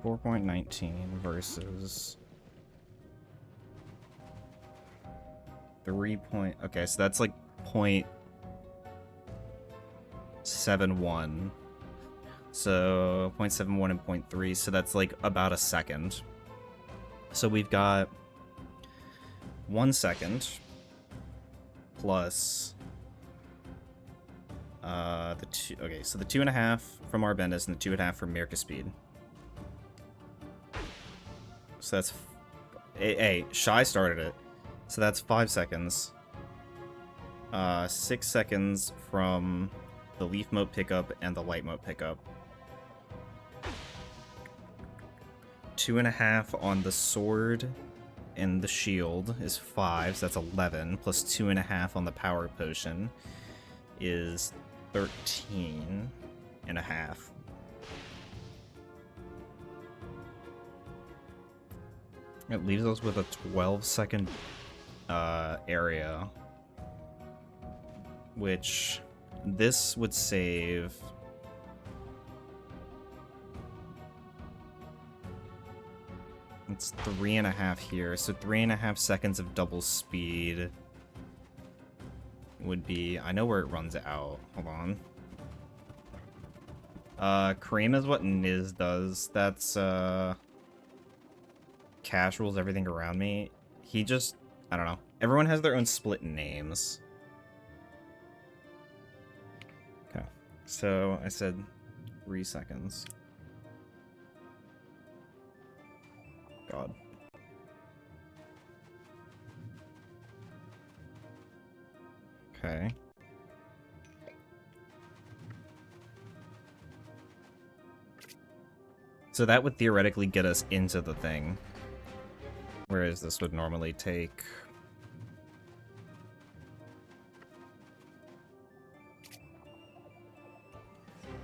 $4.19 versus 3. Okay, so that's like 0.71. So 0.71 and 0.3, so that's like about a second. So we've got 1 second plus the two. Okay, so the 2.5 from Arbendis and the 2.5 from Mirka Speed. So that's hey, Shy started it, so that's 5 seconds. 6 seconds from the Leaf Mode pickup and the Light Mode pickup. 2.5 on the sword and the shield is 5, so that's 11, plus 2.5 on the power potion is 13.5. It leaves us with a 12-second area, which this would save. It's 3.5 here, so 3.5 seconds of double speed would be. I know where it runs out. Hold on. Cream is what Niz does. That's Cash rules everything around me. He just, I don't know. Everyone has their own split names. Okay, so I said 3 seconds. God. Okay. So that would theoretically get us into the thing. Whereas this would normally take...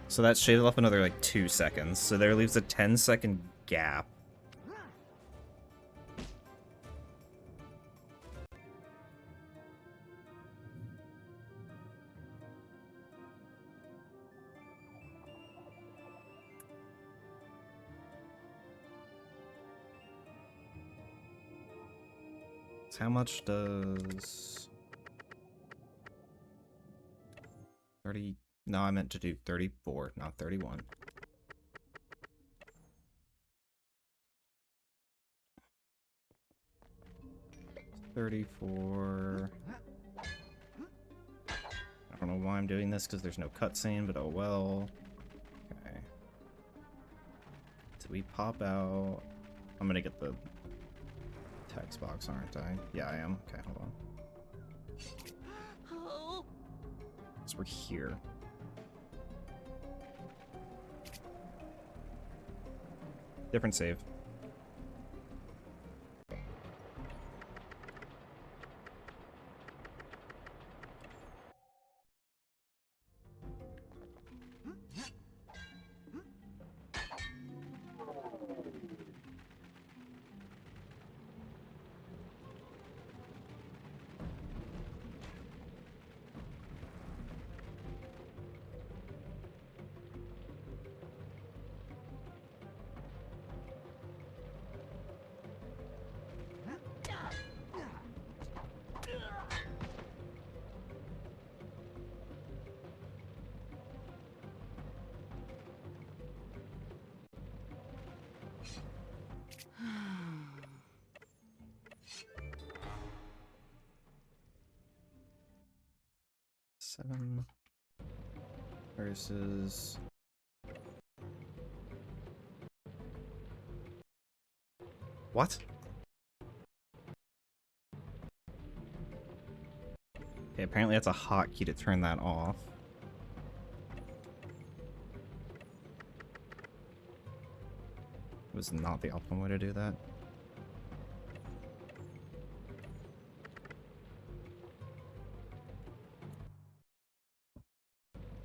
So that shaved off another, like, 2 seconds. So there leaves a 10-second gap. How much does 30? No, I meant to do 34, not 31. $34. I don't know why I'm doing this because there's no cutscene, but oh well. Okay. Did we pop out? I'm gonna get the text box, aren't I? Yeah, I am. Okay, hold on. So we're here. Different save. Seven versus what? Okay, apparently that's a hotkey to turn that off. It was not the optimal way to do that.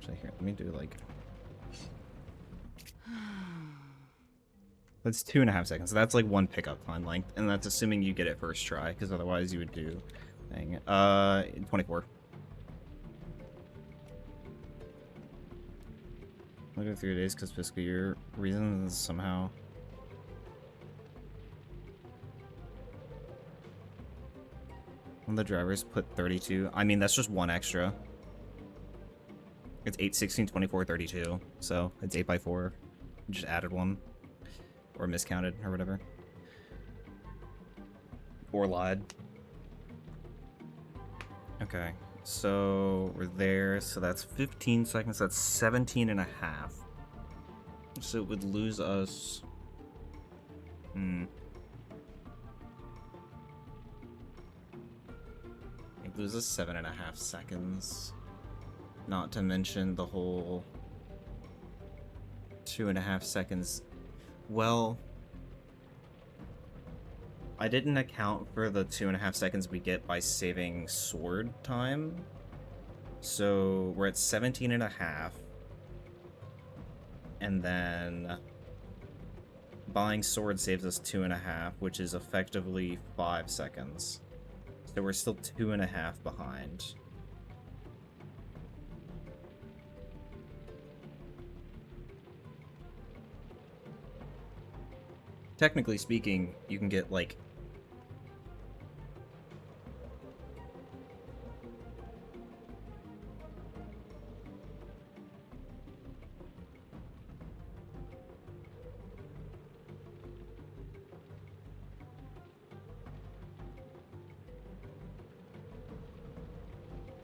Actually, here, let me do like... That's 2.5 seconds. So that's like 1 pickup time length, and that's assuming you get it first try, because otherwise you would do... Thing. 24. Look at 3 days because fiscal year reasons somehow. When the drivers put 32, I mean that's just 1 extra. It's 8, 16, 24, 32. So it's 8 by 4. Just added one. Or miscounted, or whatever. Or lied. Okay. So we're there. So that's 15 seconds. That's 17 and a half. So it would lose us... It loses 7.5 seconds. Not to mention the whole 2.5 seconds. Well, I didn't account for the 2.5 seconds we get by saving sword time. So we're at 17.5. And then buying sword saves us 2.5, which is effectively 5 seconds. So we're still 2.5 behind. Technically speaking, you can get, like...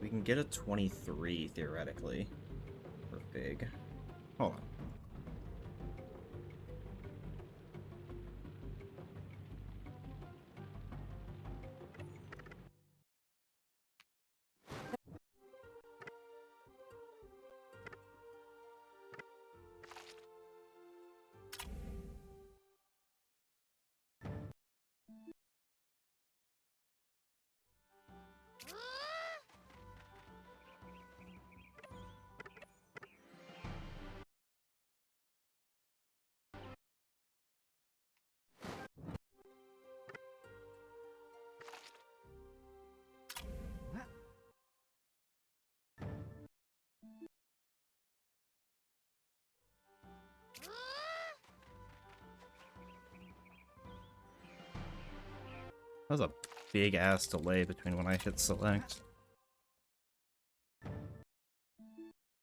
We can get a 23, theoretically. For Fig. Hold on. That was a big ass delay between when I hit select.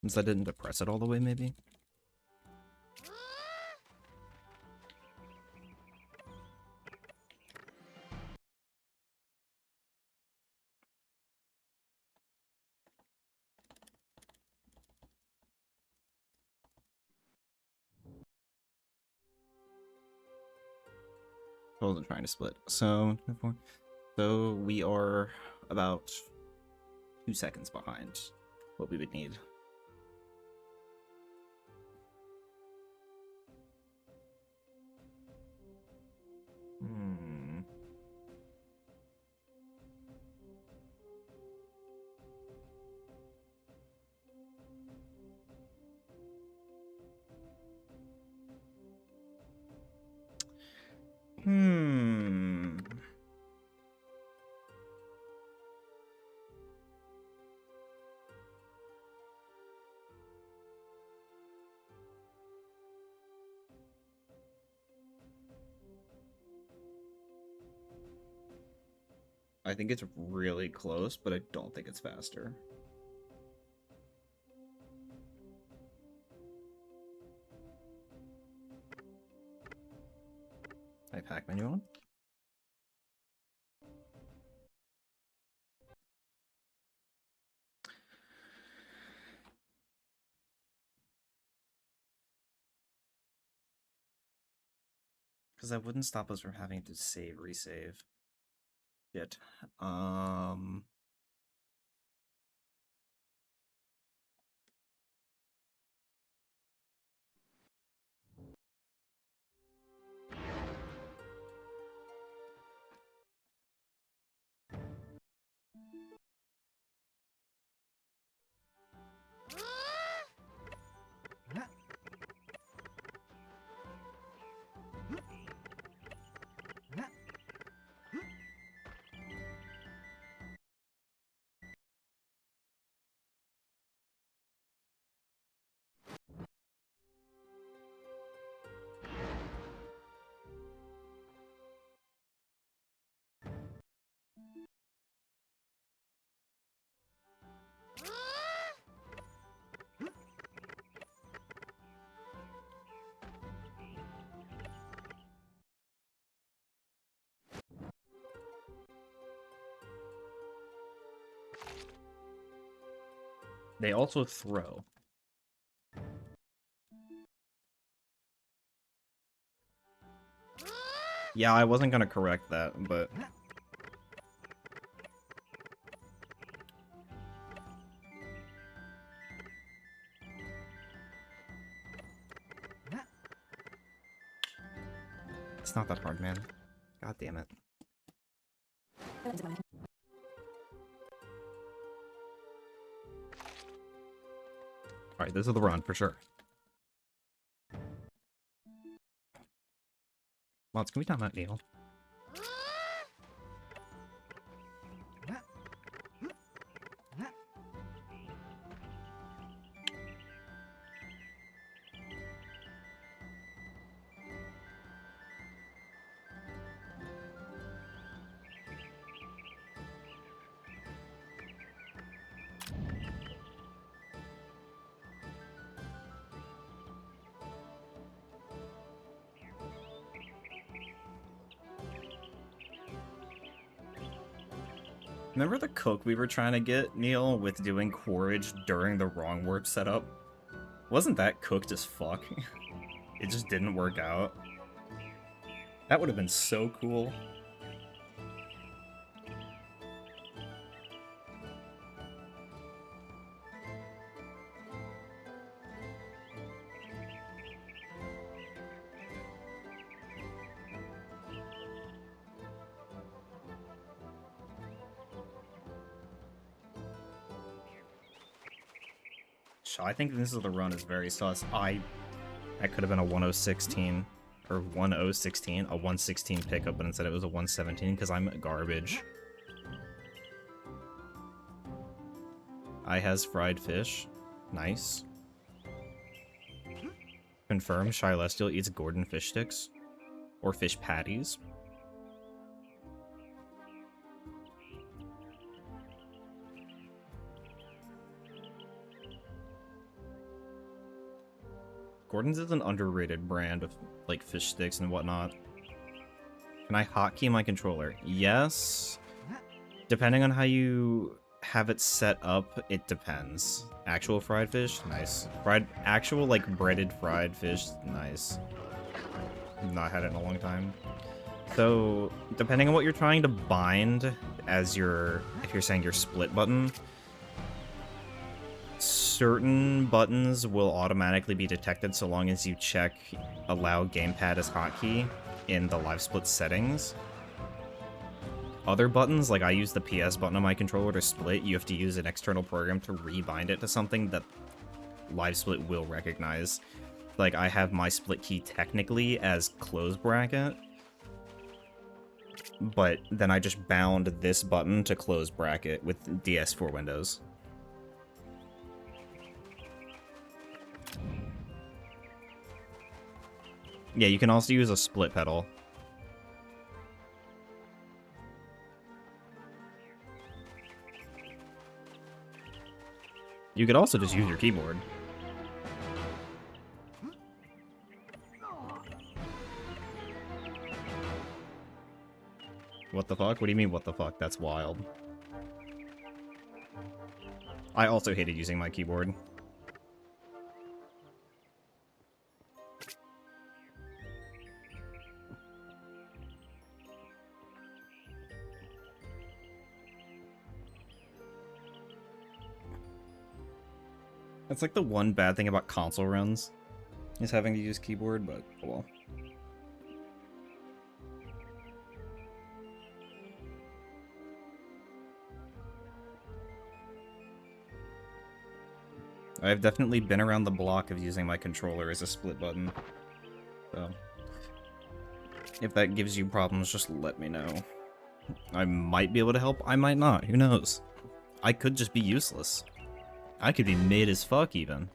Since I didn't depress it all the way, maybe? I wasn't trying to split. So we are about 2 seconds behind what we would need. I think it's really close, but I don't think it's faster. I pack menu on? Because that wouldn't stop us from having to save, resave. Shit. They also throw. Yeah, I wasn't gonna correct that, but... It's not that hard, man. God damn it. Alright, this is the run, for sure. Mods, can we time out Neil? Remember the cook we were trying to get, Neil, with doing Quaritch during the wrong warp setup? Wasn't that cooked as fuck? It just didn't work out. That would have been so cool. I think this is the run is very sus. That could have been a 1016 or 1016, a 116 pickup, but instead it was a 117 because I'm garbage. I has fried fish. Nice. Confirm Shylestial eats Gordon fish sticks. Or fish patties. Gordon's is an underrated brand of, like, fish sticks and whatnot. Can I hotkey my controller? Yes. Depending on how you have it set up, it depends. Actual fried fish? Nice. Actual, like, breaded fried fish? Nice. Not had it in a long time. So, depending on what you're trying to bind as if you're saying your split button, certain buttons will automatically be detected so long as you check allow gamepad as hotkey in the live split settings. Other buttons, like I use the PS button on my controller to split, you have to use an external program to rebind it to something that live split will recognize. Like I have my split key technically as close bracket, but then I just bound this button to close bracket with DS4 Windows. Yeah, you can also use a split pedal. You could also just use your keyboard. What the fuck? What do you mean, what the fuck? That's wild. I also hated using my keyboard. That's like the one bad thing about console runs, is having to use keyboard, but oh well. I've definitely been around the block of using my controller as a split button, so if that gives you problems, just let me know. I might be able to help, I might not, who knows? I could just be useless. I could be mid as fuck, even.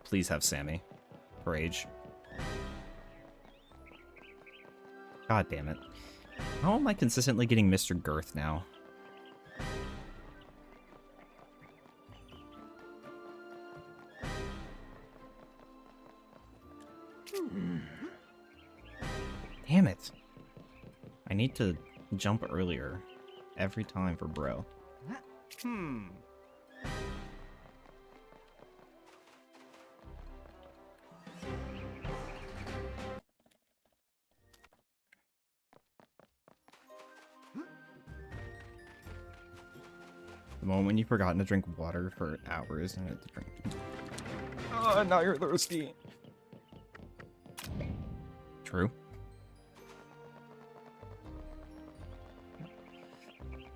Please have Sammy. For age. God damn it. How am I consistently getting Mr. Girth now? Damn it. I need to jump earlier. every time for bro. The moment when you've forgotten to drink water for hours and had to drink. Oh, now you're thirsty. True.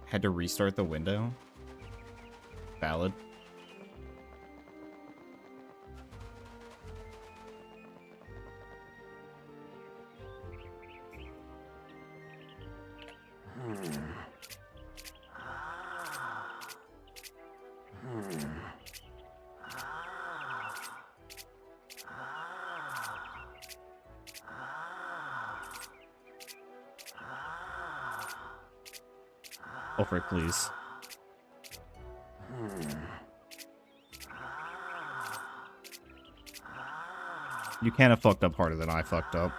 Had to restart the window. Valid. Ulfric, please. You can't have fucked up harder than I fucked up.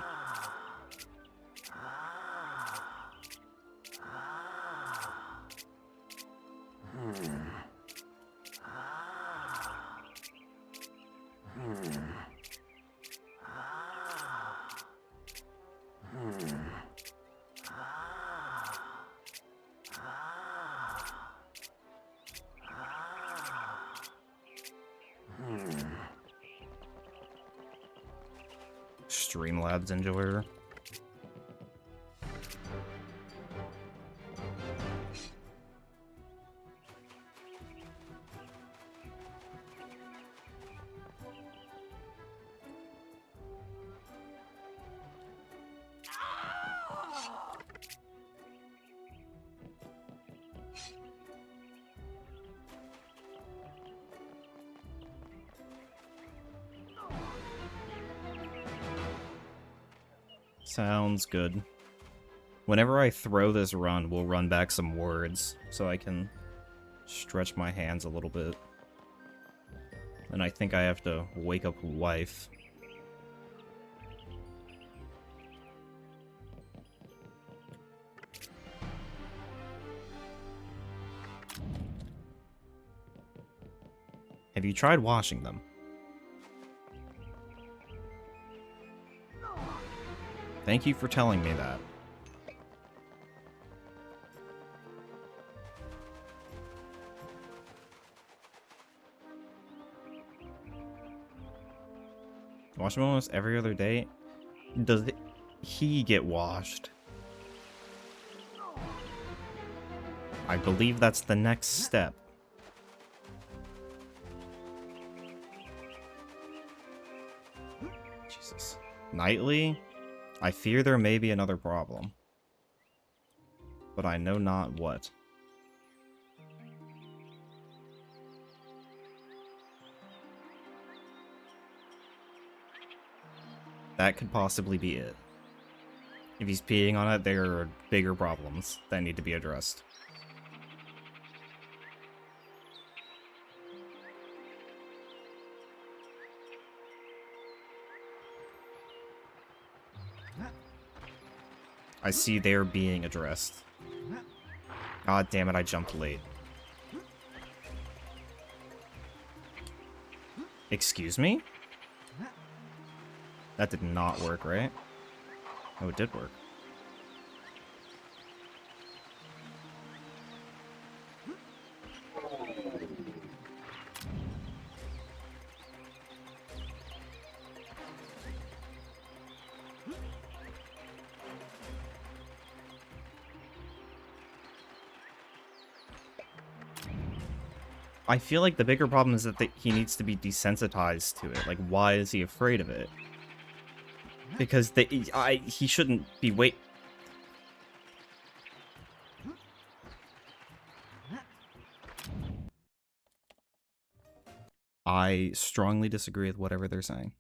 Streamlabs enjoyer. Sounds good. Whenever I throw this run, we'll run back some words so I can stretch my hands a little bit. And I think I have to wake up wife. Have you tried washing them? Thank you for telling me that. Wash him almost every other day? Does he get washed? I believe that's the next step. Jesus. Nightly? I fear there may be another problem. But I know not what. That could possibly be it. If he's peeing on it, there are bigger problems that need to be addressed. I see they're being addressed. God damn it, I jumped late. Excuse me? That did not work, right? Oh, it did work. I feel like the bigger problem is that he needs to be desensitized to it. Like, why is he afraid of it? Because he shouldn't be I strongly disagree with whatever they're saying.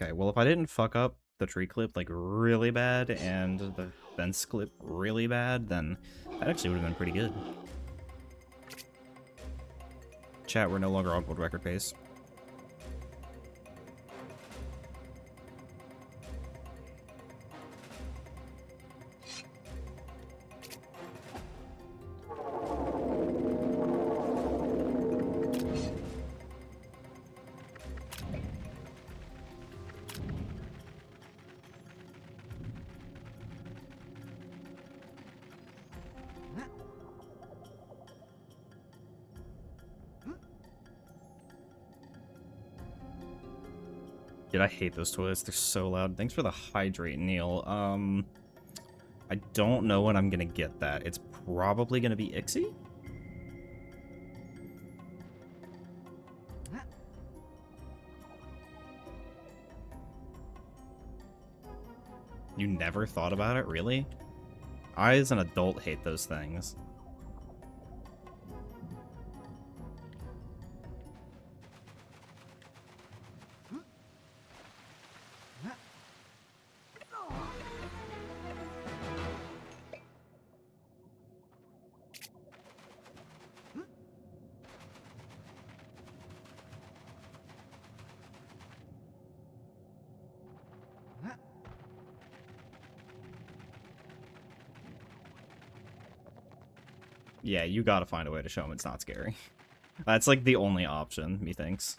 Okay, well, if I didn't fuck up the tree clip, like, really bad, and the fence clip really bad, then that actually would have been pretty good. Chat, we're no longer on world record pace. Dude, I hate those toilets. They're so loud. Thanks for the hydrate, Neil. I don't know when I'm gonna get that. It's probably gonna be Ixie? You never thought about it, really? I, as an adult, hate those things. Yeah, you gotta find a way to show him it's not scary. That's like the only option, methinks.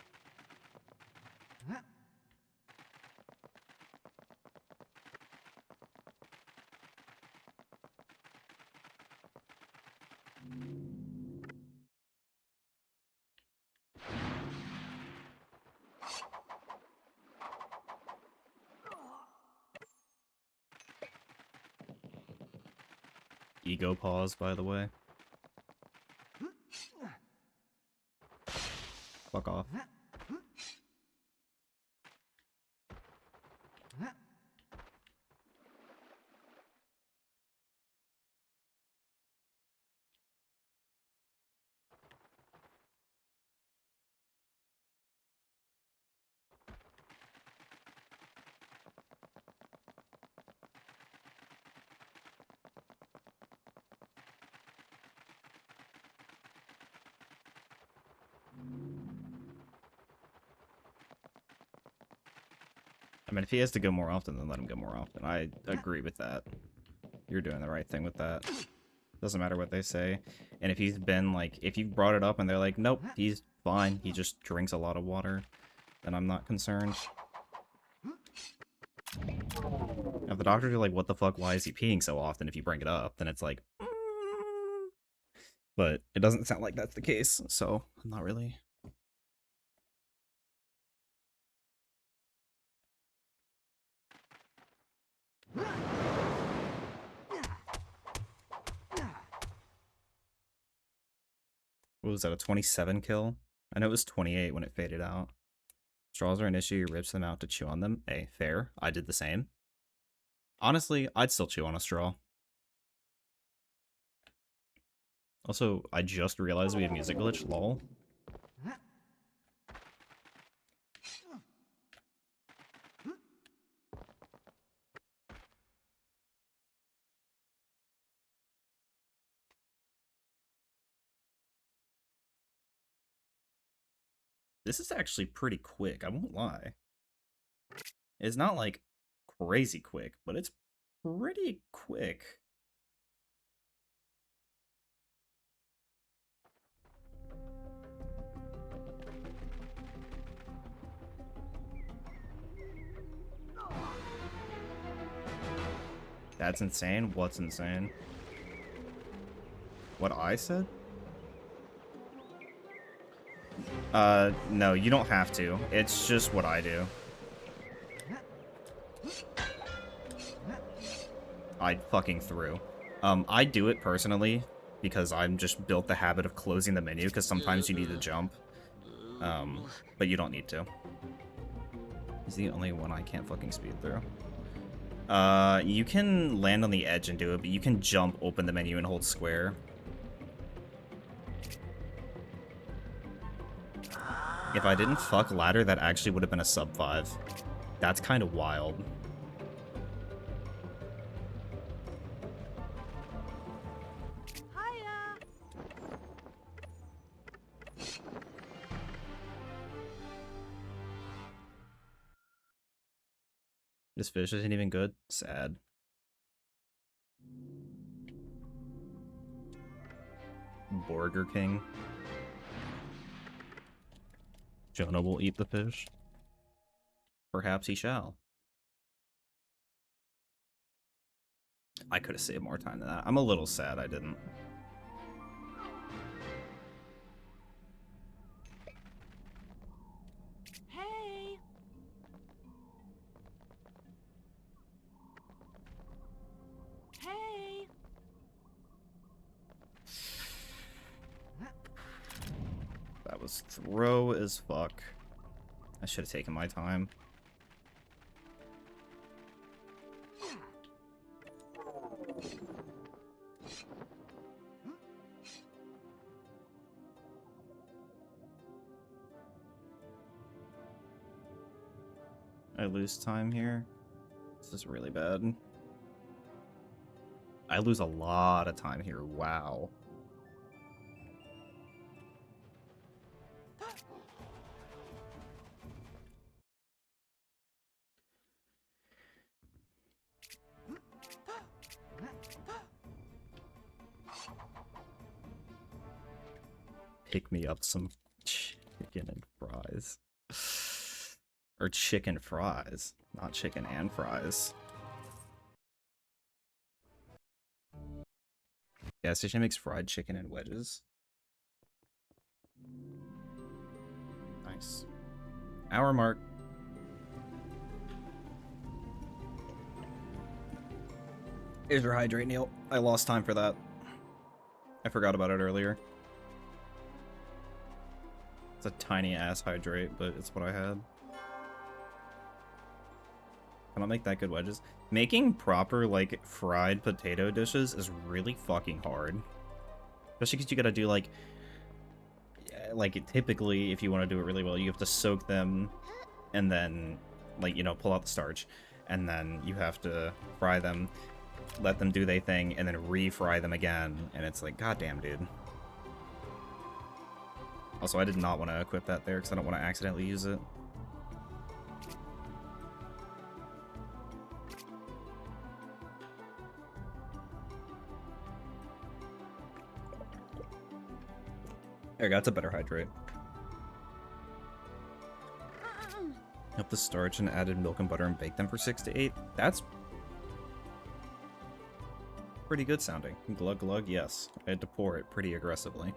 Ego pause, by the way. Fuck off. I mean, if he has to go more often, then let him go more often. I agree with that. You're doing the right thing with that. Doesn't matter what they say. And if he's been, like, if you've brought it up and they're like, nope, he's fine, he just drinks a lot of water, then I'm not concerned. If the doctors are like, what the fuck, why is he peeing so often if you bring it up, then it's like, But it doesn't sound like that's the case, so I'm not really... What was that, a 27 kill? I know it was 28 when it faded out. Straws are an issue, you rips them out to chew on them. Hey, fair. I did the same. Honestly, I'd still chew on a straw. Also, I just realized we have music glitch, lol. This is actually pretty quick, I won't lie. It's not like crazy quick, but it's pretty quick. That's insane? What's insane? What I said? No, you don't have to. It's just what I do. I fucking threw. I do it personally because I'm just built the habit of closing the menu because sometimes you need to jump. But you don't need to. He's the only one I can't fucking speed through. You can land on the edge and do it, but you can jump, open the menu, and hold square. If I didn't fuck ladder, that actually would have been a sub 5. That's kind of wild. Hiya. This fish isn't even good. Sad. Burger King. Jonah will eat the fish. Perhaps he shall. I could have saved more time than that. I'm a little sad I didn't. Hey! Hey! That was throw as fuck. I should have taken my time. I lose time here. This is really bad. I lose a lot of time here. Wow. Pick me up some chicken and fries. Or chicken fries, not chicken and fries. Gas station makes fried chicken and wedges. Nice. Hour mark. Here's your hydrate, Neil. I lost time for that. I forgot about it earlier. It's a tiny ass hydrate, but it's what I had. Cannot make that good wedges. Making proper, like, fried potato dishes is really fucking hard. Especially because you gotta do, like, typically, if you want to do it really well, you have to soak them and then, like, you know, pull out the starch. And then you have to fry them, let them do their thing, and then refry them again. And it's like, goddamn, dude. Also, I did not want to equip that there because I don't want to accidentally use it. There, that's a better hydrate. Up the starch and added milk and butter and baked them for 6 to 8. That's pretty good sounding. Glug glug, yes. I had to pour it pretty aggressively.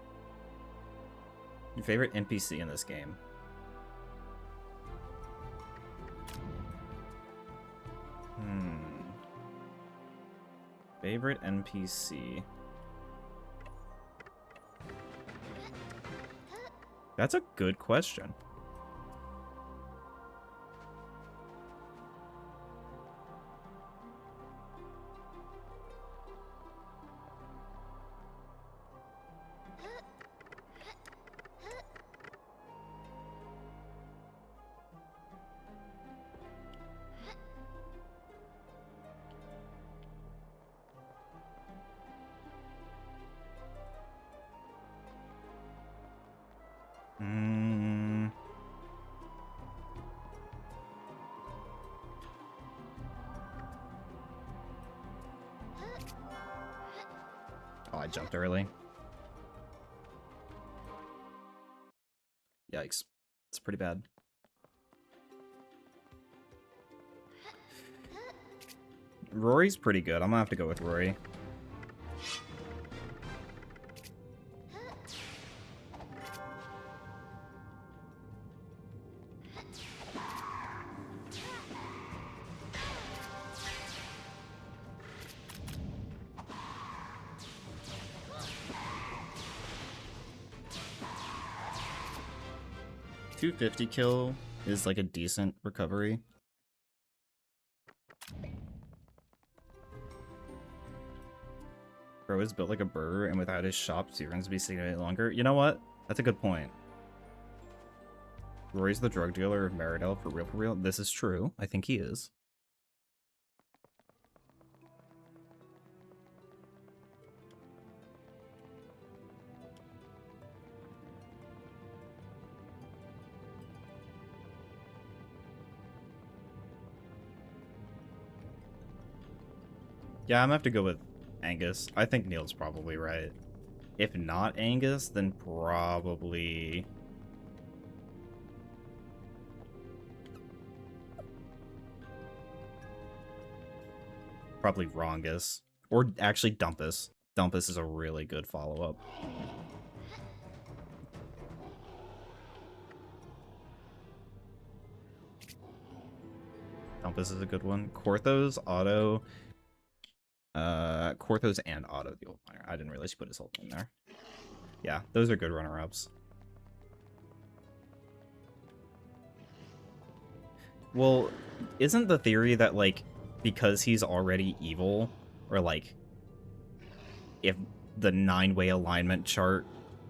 Your favorite NPC in this game? Favorite NPC? That's a good question. Oh, I jumped early. Yikes. It's pretty bad. Rory's pretty good. I'm gonna have to go with Rory. $250 kill is like a decent recovery. Bro is built like a burger, and without his shop, speedruns would be significantly longer. You know what? That's a good point. Rory's the drug dealer of Meridell, for real, for real. This is true. I think he is. Yeah, I'm gonna have to go with Angus. I think Neil's probably right. If not Angus, then probably... Probably Rongus. Or actually Dumpus. Dumpus is a really good follow-up. Dumpus is a good one. Korthos, Auto... Korthos and Auto, the old miner. I didn't realize you put his whole name there. Yeah, those are good runner-ups. Well, isn't the theory that, like, because he's already evil, or, like, if the 9-way alignment chart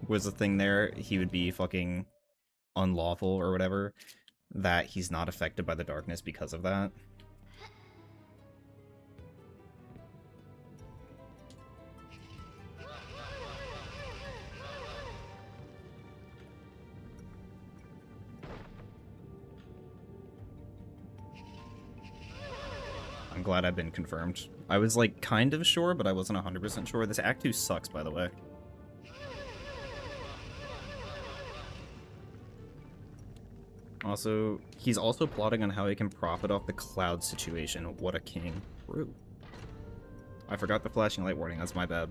was a thing there, he would be fucking unlawful or whatever, that he's not affected by the darkness because of that? I'm glad I've been confirmed. I was, like, kind of sure, but I wasn't 100% sure. This Act 2 sucks, by the way. Also, he's also plotting on how he can profit off the cloud situation. What a king. True. I forgot the flashing light warning. That's my bad.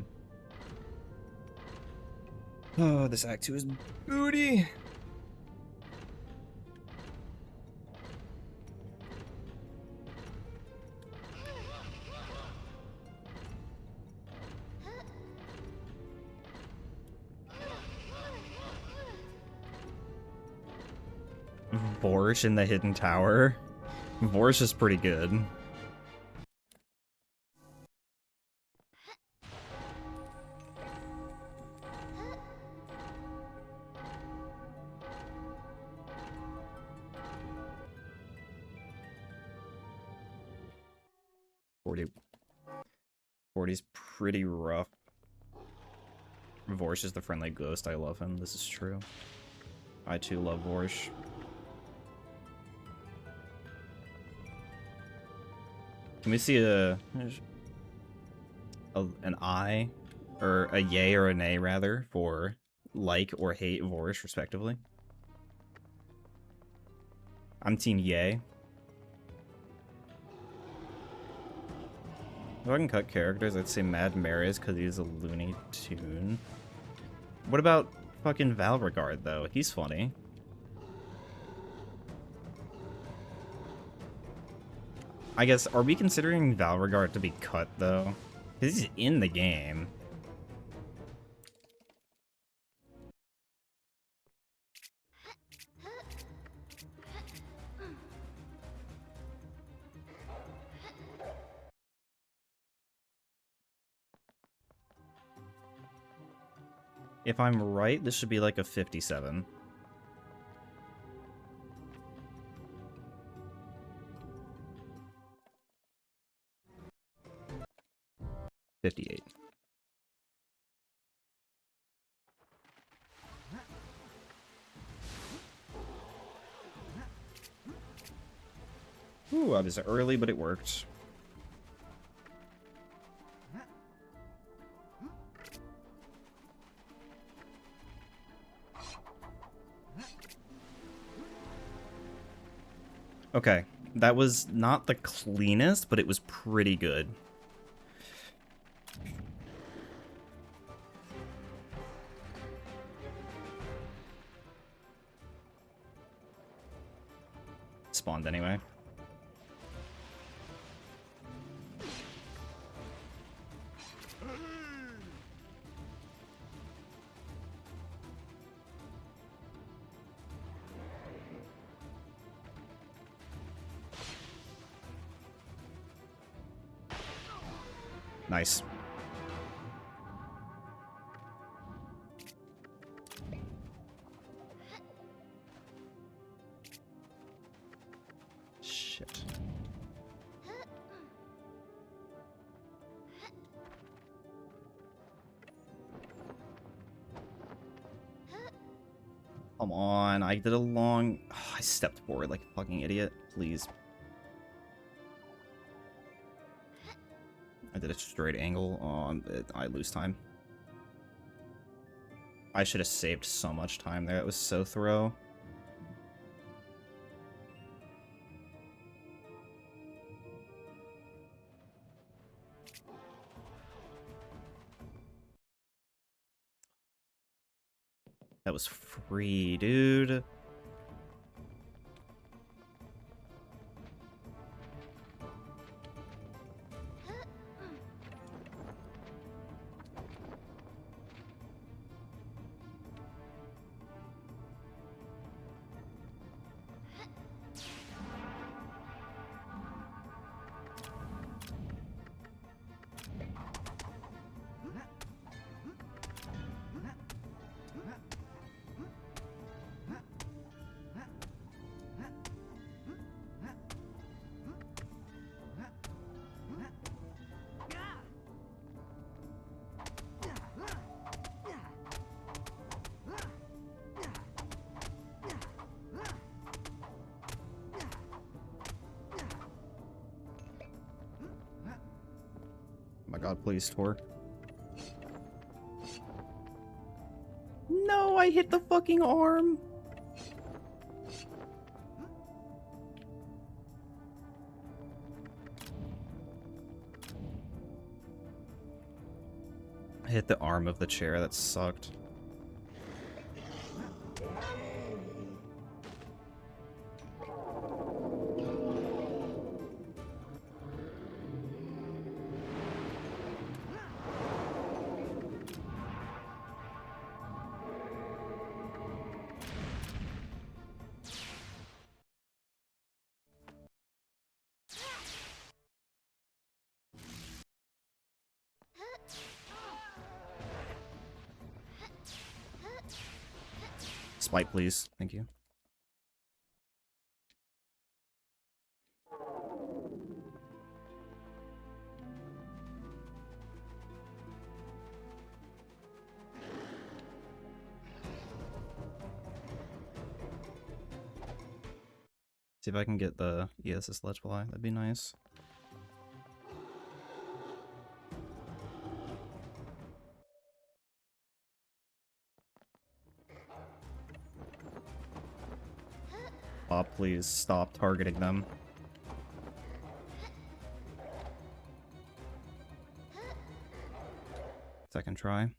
Oh, this Act 2 is booty. Vorsh in the Hidden Tower. Vorsh is pretty good. Forty's pretty rough. Vorsh is the friendly ghost. I love him. This is true. I too love Vorsh. Can we see an I, or a yay or a nay rather, for like or hate Vorsh respectively? I'm team yay. If I can cut characters, I'd say Mad Maris because he's a Looney Tune. What about fucking Valregard though? He's funny. I guess, are we considering Valregard to be cut, though? Because he's in the game. If I'm right, this should be like a 57. $58. Ooh, I was early, but it worked. Okay, that was not the cleanest, but it was pretty good. Spawned anyway. Nice. Shit. Come on, I did a long... Oh, I stepped forward like a fucking idiot. Please. I did a straight angle. I lose time. I should have saved so much time there. It was so thorough. That was free, dude. Oh my god, please, Tor. No, I hit the fucking arm! I hit the arm of the chair, that sucked. Spite, please. Thank you. See if I can get the ESS ledge fly. That'd be nice. Oh, please stop targeting them. Second try.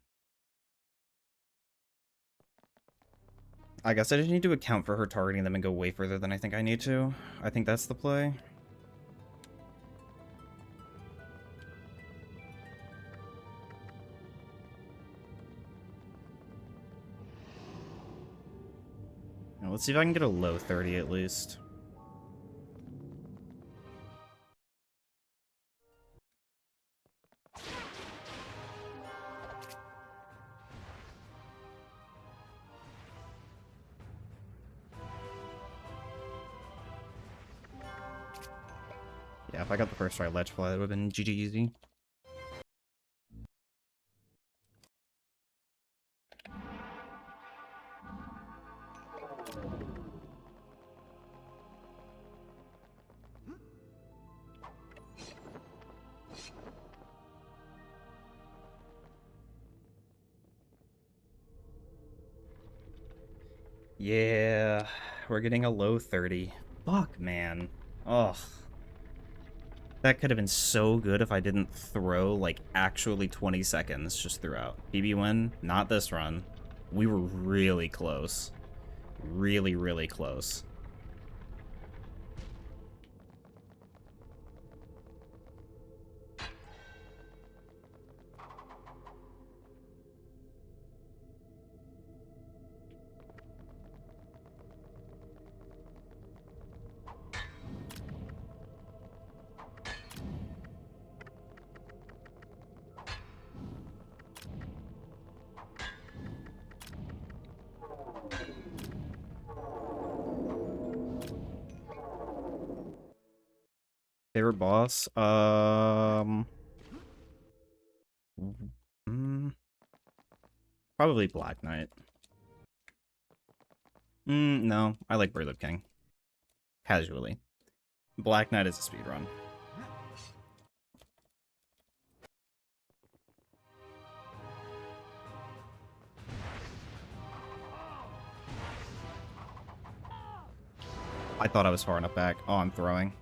I guess I just need to account for her targeting them and go way further than I think I need to. I think that's the play. Now, let's see if I can get a low 30 at least. Yeah, if I got the first try ledge fly, that would have been GG easy. Yeah, we're getting a low 30. Fuck, man. Ugh. That could have been so good if I didn't throw, like, actually 20 seconds just throughout. PB win, not this run. We were really close. Really, really close. Favorite boss? Probably Black Knight. No, I like Bird of King. Casually. Black Knight is a speedrun. I thought I was far enough back. Oh, I'm throwing.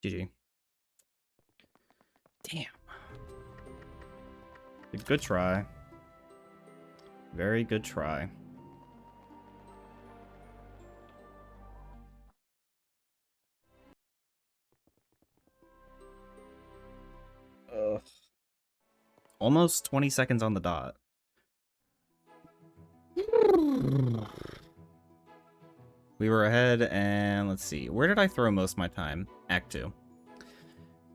GG. Damn. A good try. Very good try. Ugh. Almost 20 seconds on the dot. We were ahead, and let's see. Where did I throw most of my time? Act 2.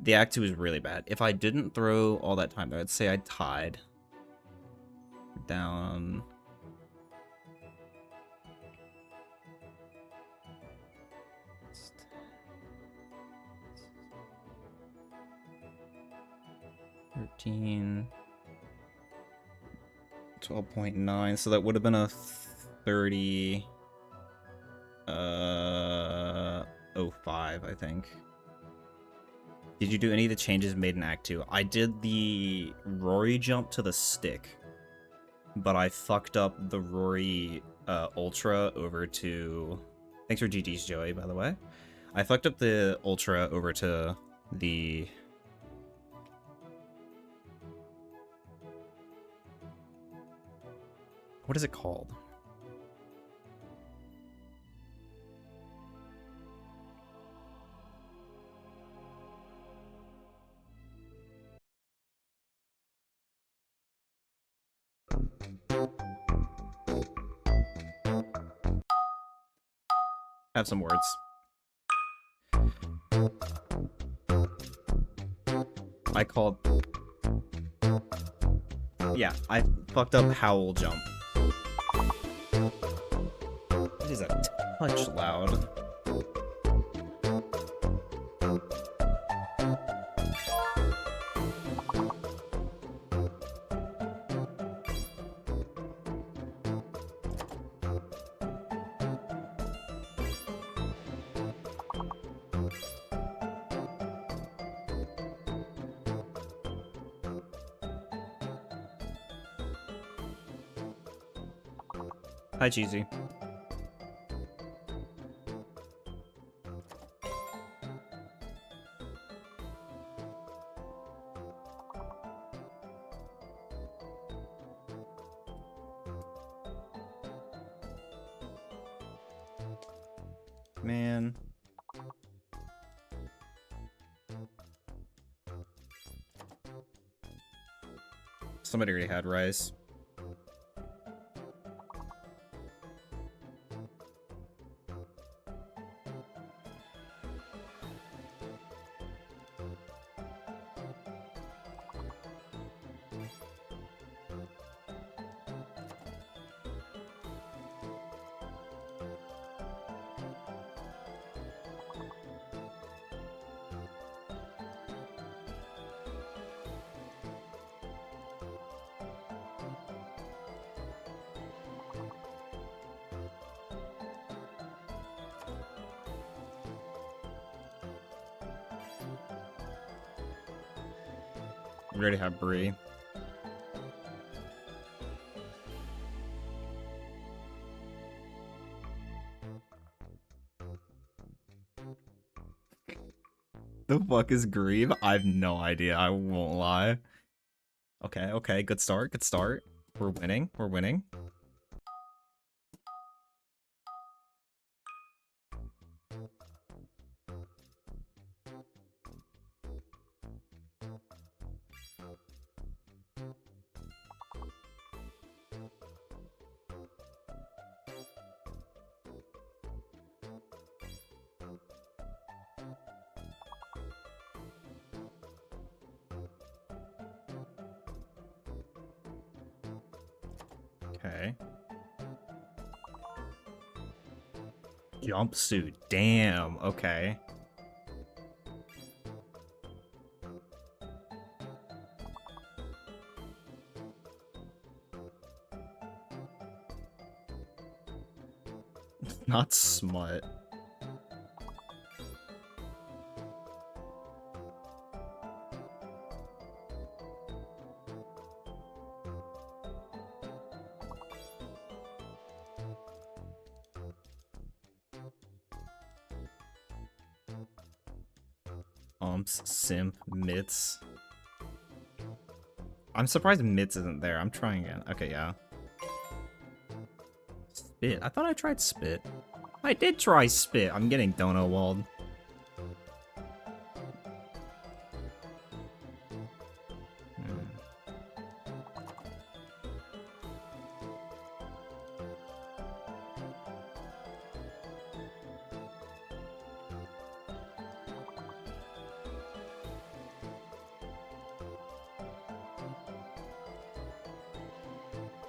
The Act 2 is really bad. If I didn't throw all that time there, I'd say I tied. Down. $13. 12.9, so that would have been a 30. 05, I think. Did you do any of the changes made in Act 2? I did the Rory jump to the stick, but I fucked up the Rory Ultra over to... Thanks for GG's, Joey, by the way. I fucked up the Ultra over to the... What is it called? Have some words. I called... Yeah, I fucked up Howl Jump. It is a touch loud. Hi, Cheesy. Man. Somebody already had rice. We already have Bree. The fuck is Grieve? I have no idea, I won't lie. Okay, okay, good start, good start. We're winning, we're winning. Okay. Jumpsuit, damn, okay. Not smut. Pumps, Simp, Mitts. I'm surprised Mitts isn't there. I'm trying again. Okay, yeah. Spit. I thought I tried Spit. I did try Spit. I'm getting Dono walled.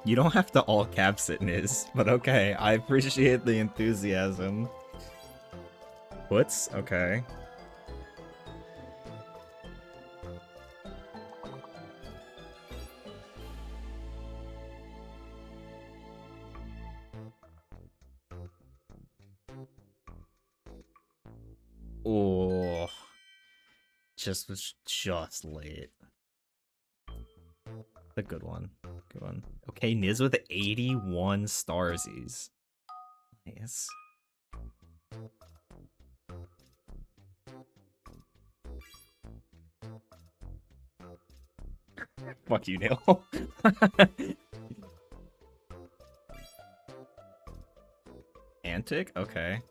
You don't have to all caps it, Niz, but okay, I appreciate the enthusiasm. Puts? Okay. Oh, was just late. A good one. Good one. Okay, Niz with 81 starsies. Nice. Fuck you, Neil. Antic? Okay.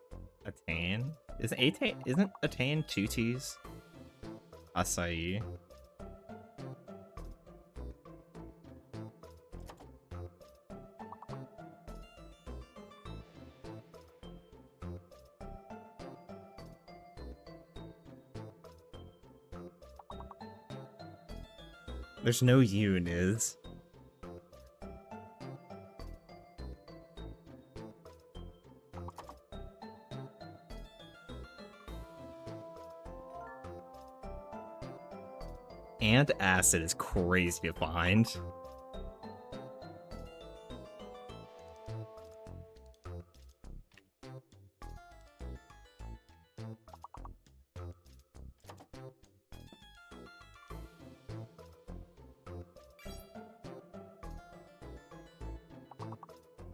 Attain? Isn't Attain 2 T's? Acai. There's no U, Niz. And acid is crazy to find.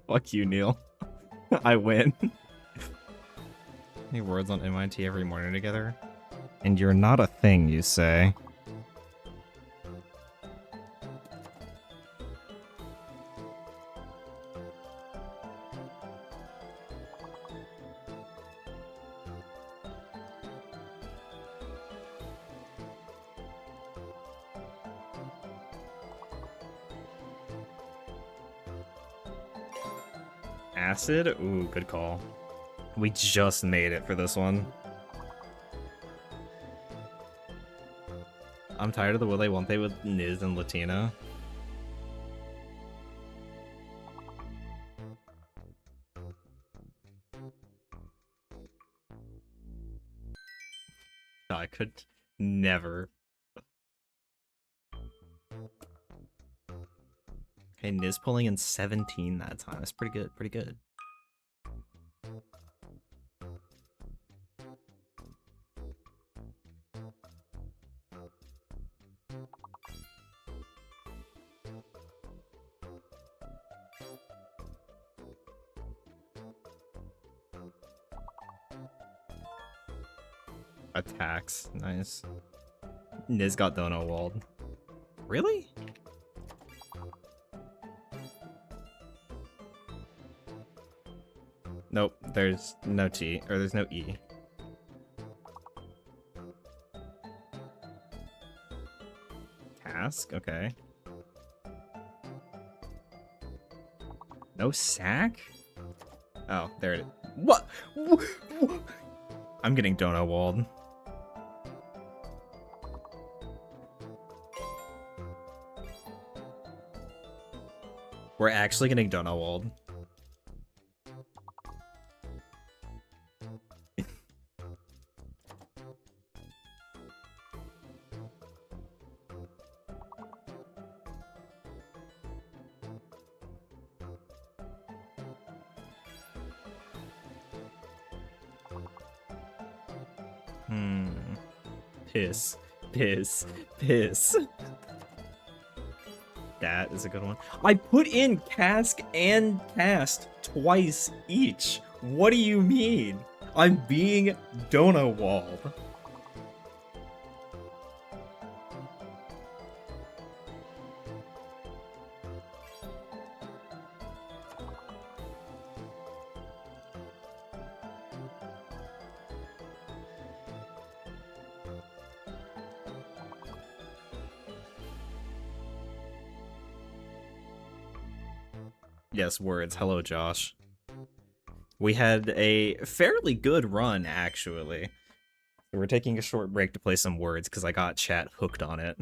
Fuck you, Neil. I win. Any words on MIT every morning together? And you're not a thing, you say. Acid? Ooh, good call. We just made it for this one. I'm tired of the will they won't they with Niz and Latina. I could never. Okay, Niz pulling in 17 that time. That's pretty good, pretty good. Attacks, nice. Niz got Dono walled. Really? Nope, there's no T, or there's no E. Task, okay. No sack? Oh, there it is. What? I'm getting Dono walled. We're actually getting Dono walled. Piss. Piss. Piss. That is a good one. I put in cask and cast twice each. What do you mean? I'm being Dono walled. Yes, words. Hello, Josh. We had a fairly good run, actually. We're taking a short break to play some words because I got chat hooked on it.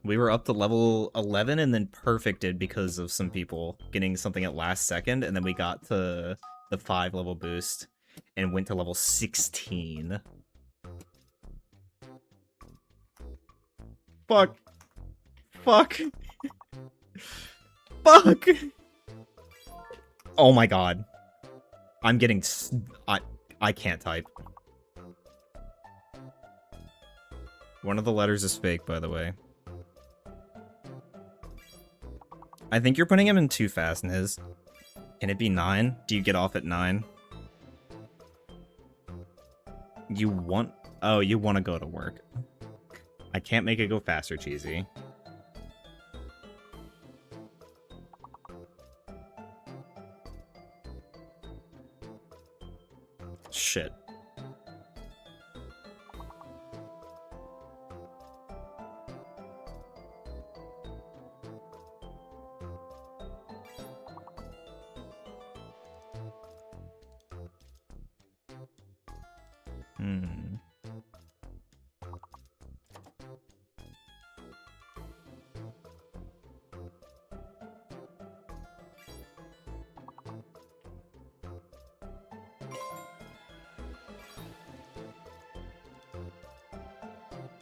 We were up to level 11 and then perfected because of some people getting something at last second, and then we got to the 5 level boost and went to level 16. Fuck. Fuck. Fuck. Oh my god. I'm getting... I can't type. One of the letters is fake, by the way. I think you're putting him in too fast, Niz. Can it be 9? Do you get off at 9? You want... Oh, you want to go to work. I can't make it go faster, Cheesy. Shit.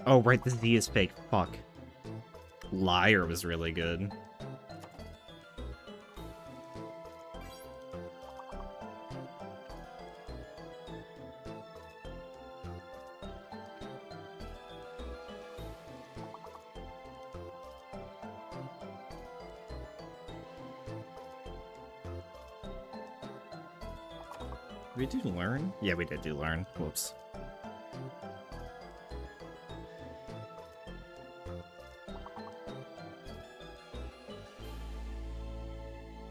Oh, right, the Z is fake. Fuck. Liar was really good. Did we do learn? Yeah, we did do learn. Whoops.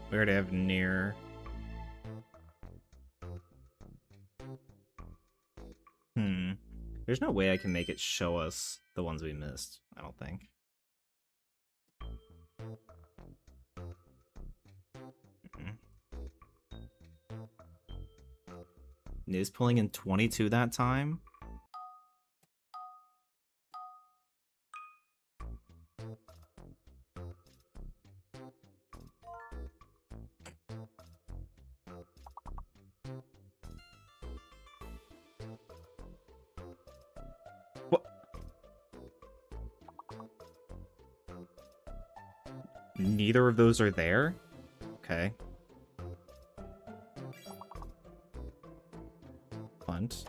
We already have near. There's no way I can make it show us the ones we missed, I don't think. Niz pulling in 22 that time? What? Neither of those are there? Okay. Punt.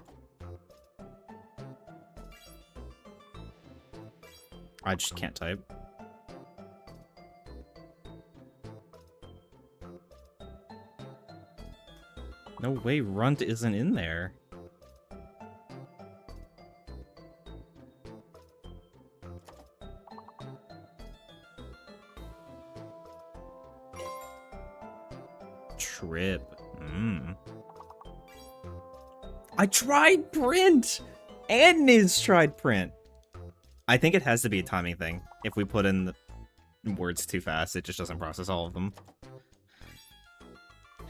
I just can't type. No way Runt isn't in there. Trip. I tried print! And Niz tried print. I think it has to be a timing thing. If we put in the words too fast, it just doesn't process all of them.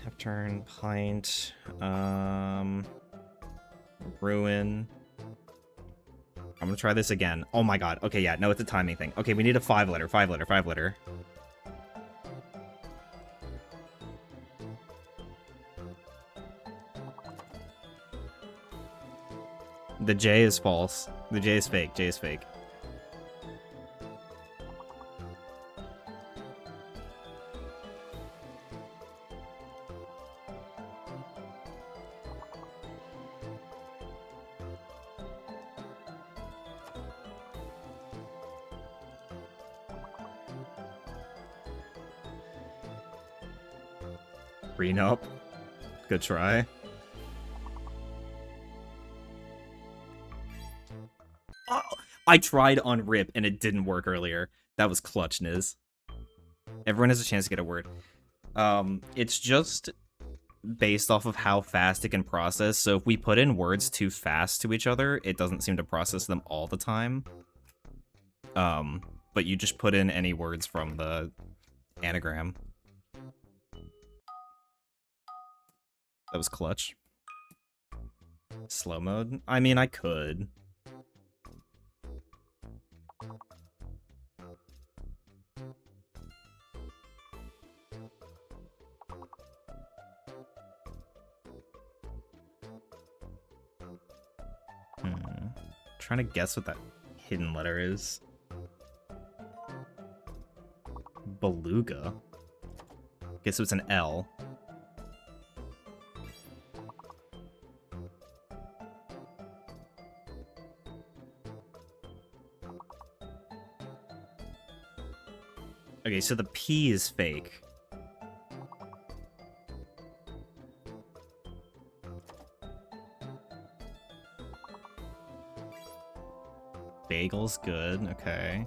Half turn, pint, ruin. I'm gonna try this again. Oh my god. Okay, yeah, no, it's a timing thing. Okay, we need a 5-letter, 5-letter, 5-letter. The J is false. The J is fake. J is fake. Prenup. Good try. Oh, I tried on Rip and it didn't work earlier. That was clutch, Niz. Everyone has a chance to get a word. It's just based off of how fast it can process. So if we put in words too fast to each other, it doesn't seem to process them all the time. But you just put in any words from the anagram. That was clutch. Slow mode? I mean, I could. Trying to guess what that hidden letter is. Beluga? Guess it was an L. Okay, so the P is fake. Bagel's good, okay.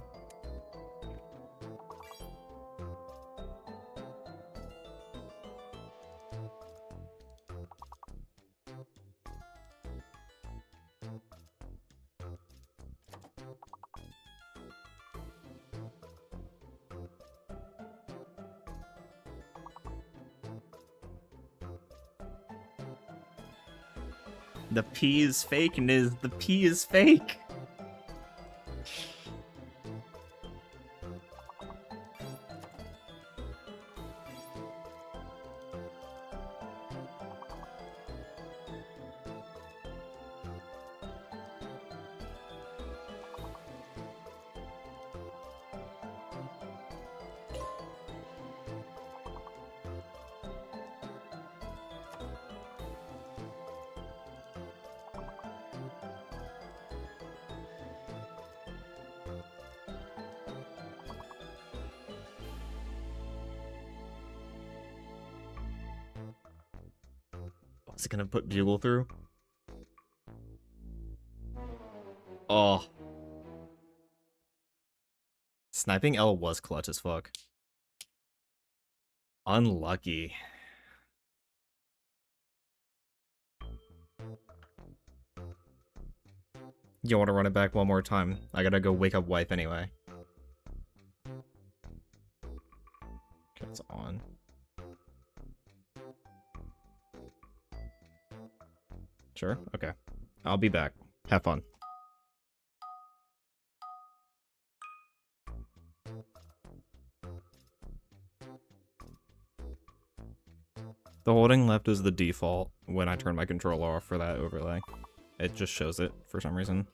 The P is fake, Niz. The P is fake. What's it gonna put Bugle through? Oh. Sniping L was clutch as fuck. Unlucky. You want to run it back one more time? I gotta go wake up wife anyway. Okay, it's on. Sure? Okay. I'll be back. Have fun. The holding left is the default when I turn my controller off for that overlay. It just shows it for some reason.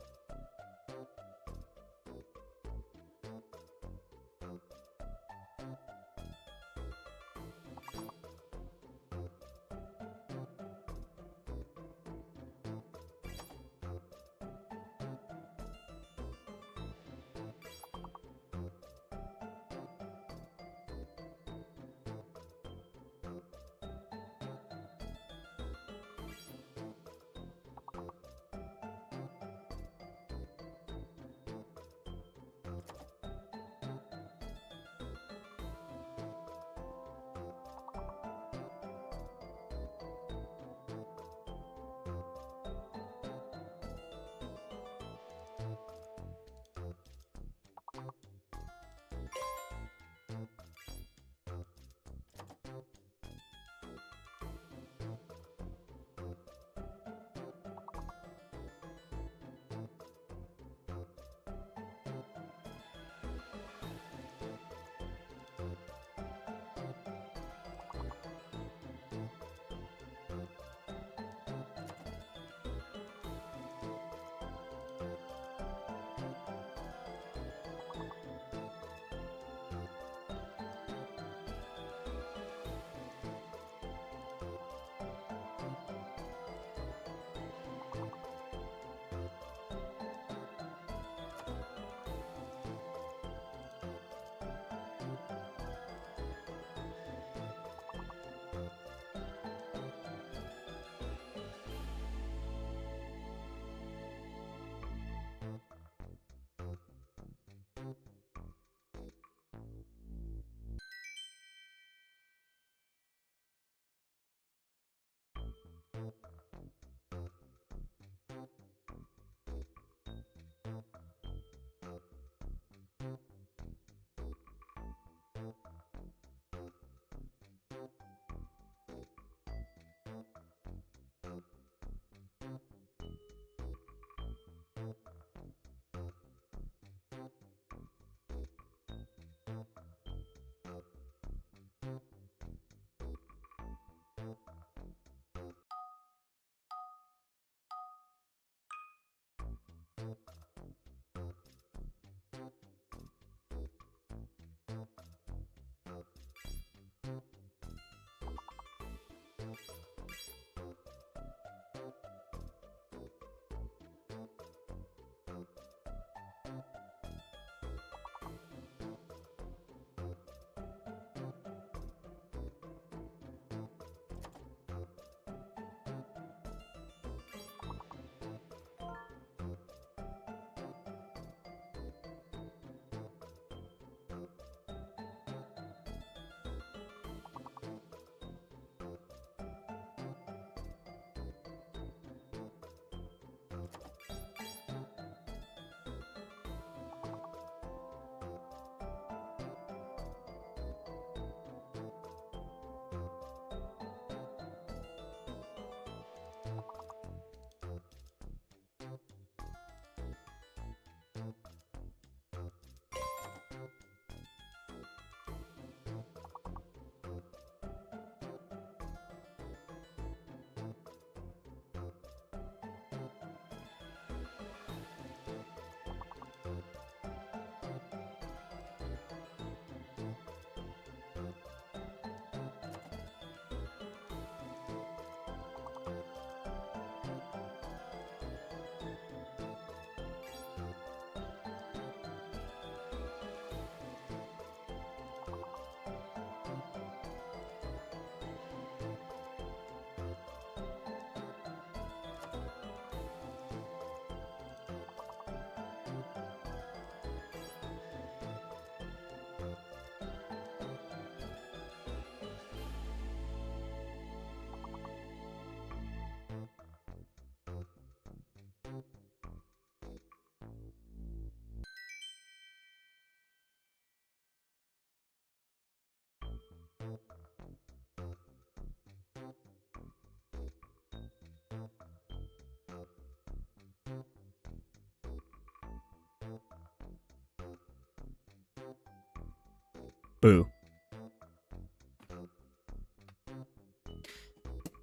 Boo.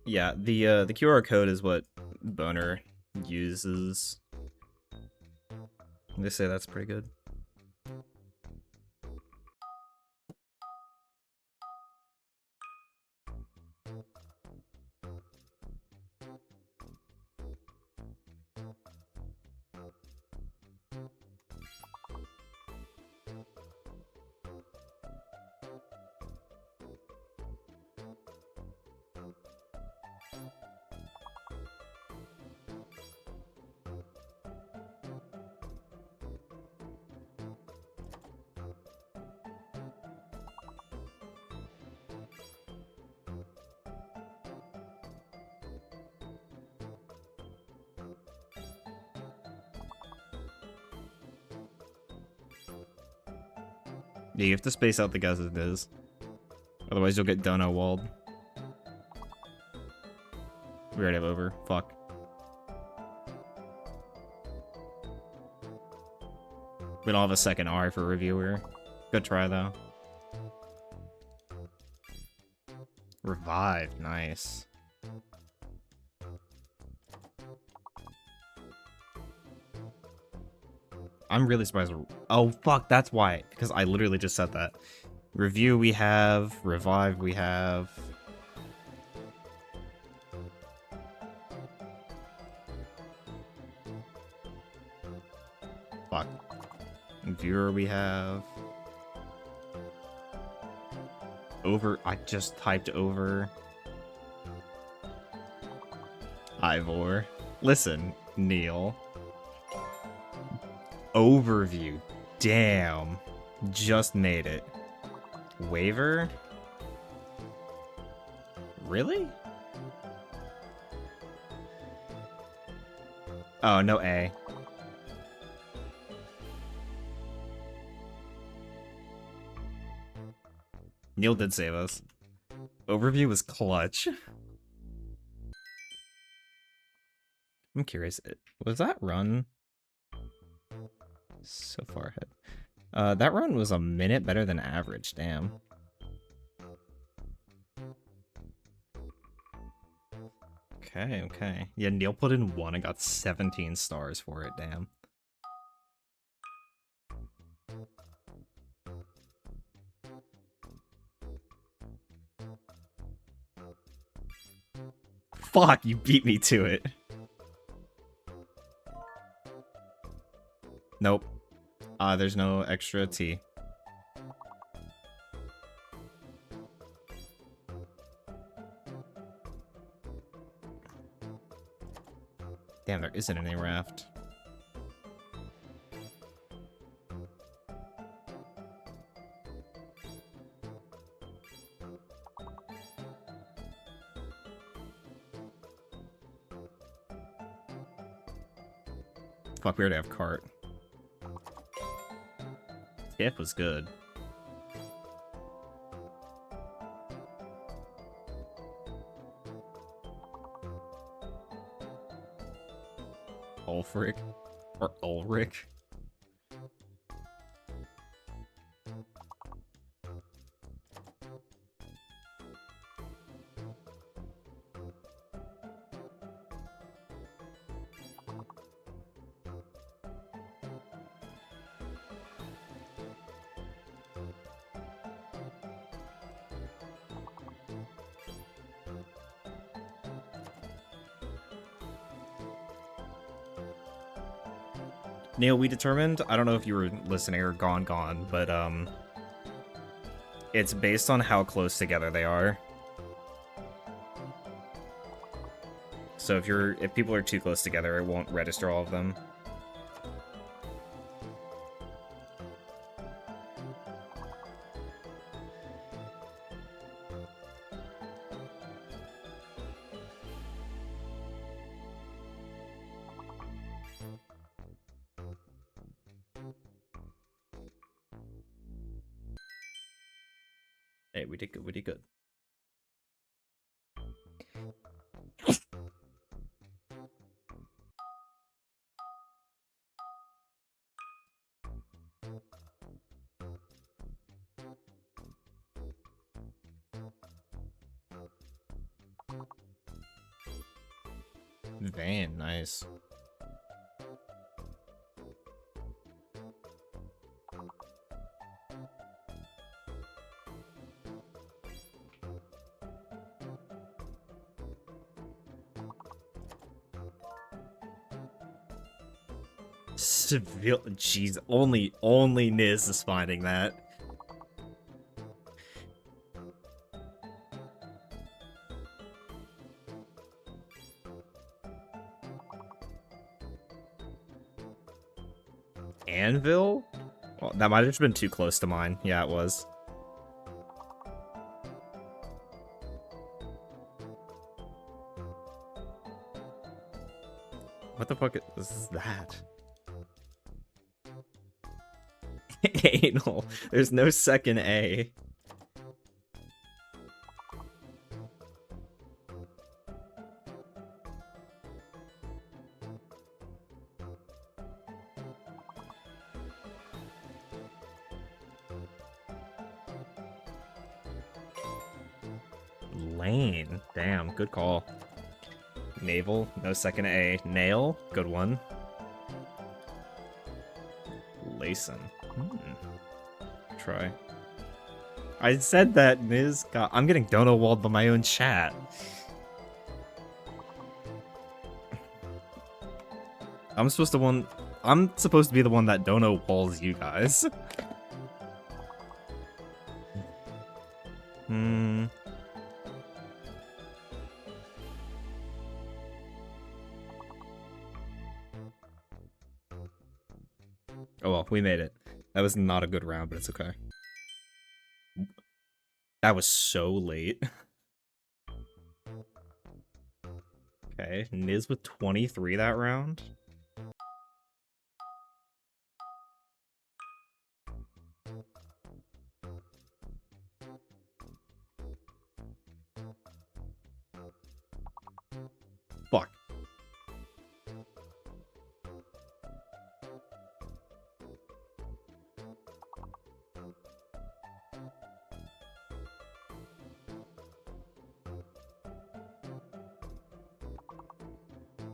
Yeah, the QR code is what Boner uses. They say that's pretty good. Yeah, you have to space out the guys as it is. Otherwise you'll get dono walled. We already have over. Fuck. We don't have a second R for reviewer. Good try though. Revive, nice. I'm really surprised. Oh fuck, that's why. Because I literally just said that. Review we have, revive we have. Fuck. Viewer we have. Over, I just typed over. Ivor. Listen, Neil. Overview. Damn. Just made it. Waiver? Really? Oh, no A. Neil did save us. Overview was clutch. I'm curious. Was that run so far ahead? That run was a minute better than average. Damn. Okay, okay. Yeah, Neil put in 1 and got 17 stars for it. Damn. Fuck, you beat me to it. Nope. There's no extra T. Damn, there isn't any raft. Fuck, we already have cart. Tip was good. Ulfric? Or Ulrich? Neil, we determined, I don't know if you were listening or gone, but it's based on how close together they are. So if people are too close together, it won't register all of them. Hey, we did good, we did good. Van, nice. Civil, jeez, only Niz is finding that. Anvil? Well, that might have just been too close to mine. Yeah, it was. What the fuck is that? Anal. There's no second A. Lane. Damn, good call. Naval, no second A. Nail, good one. Layson. Try. I said that, Ms. God, I'm getting dono walled by my own chat. I'm supposed to be the one that dono walls you guys. Oh well, we made it. That was not a good round, but it's okay. That was so late. Okay, Niz with 23 that round. Fuck.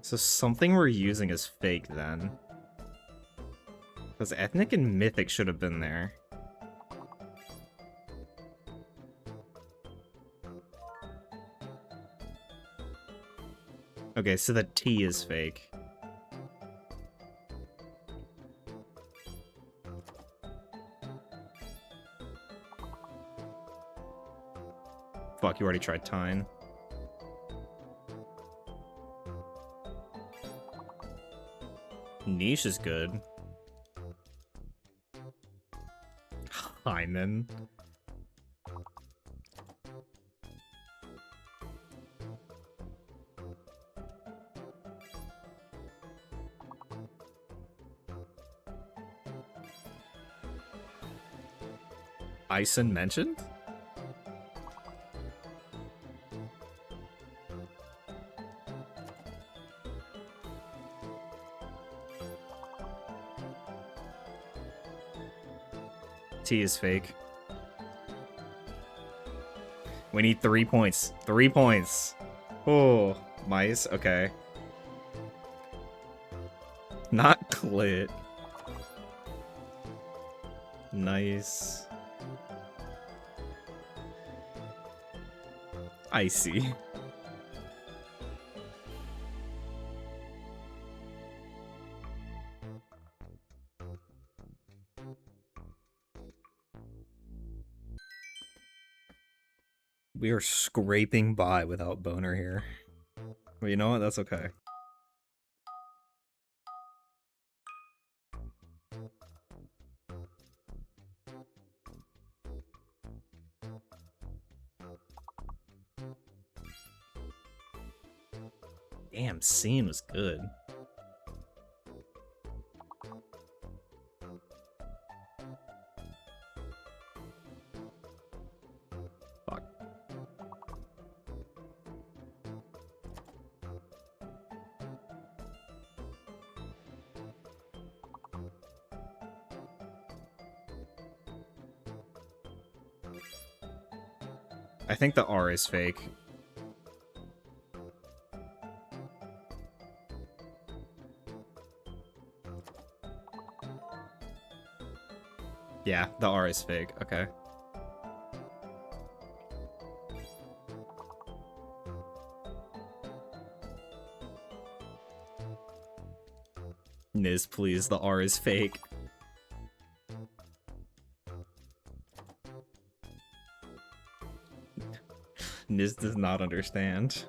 So something we're using is fake then. Because Ethnic and Mythic should have been there. Okay, so the T is fake. Fuck, you already tried Tyne. Niche is good. Hyman. Ison mentioned? T is fake. We need 3 points. 3 points. Oh, mice. Okay. Not clit. Nice. Icy. We are scraping by without Boner here. But you know what? That's okay. Damn, scene was good. Fuck. I think the R is fake. Yeah, the R is fake. Okay. Niz, please, the R is fake. Niz does not understand.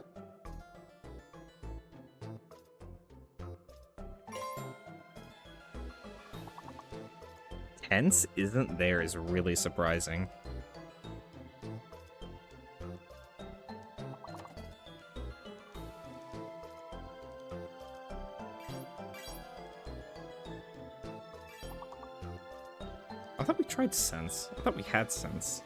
Tense isn't there is really surprising. I thought we tried sense. I thought we had sense.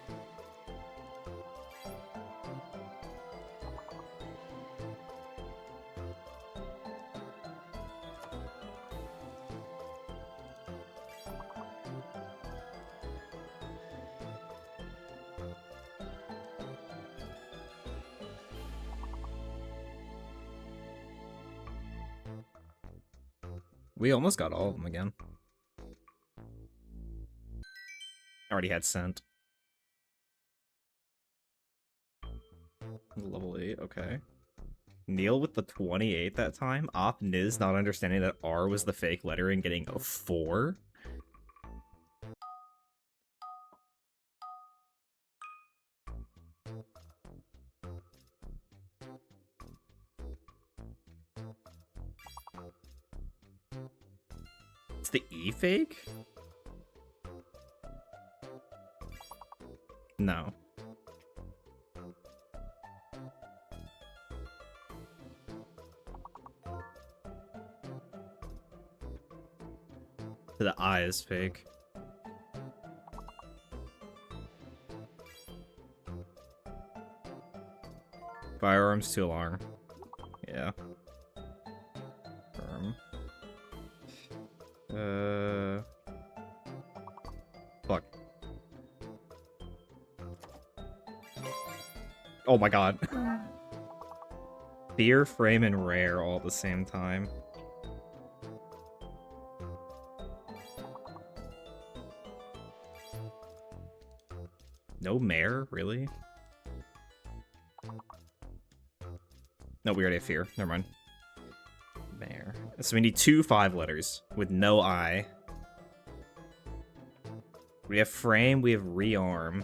We almost got all of them again. Already had scent. Level 8, okay. Neil with the 28 that time. Op Niz not understanding that R was the fake letter and getting a 4. It's the E fake? No. The I is fake. Firearms to alarm. Yeah. Fuck. Oh my god. Fear, frame, and rare all at the same time. No mare? Really? No, we already have fear. Never mind. Mare. So we need 2 5 letters with no I. We have frame, we have rearm.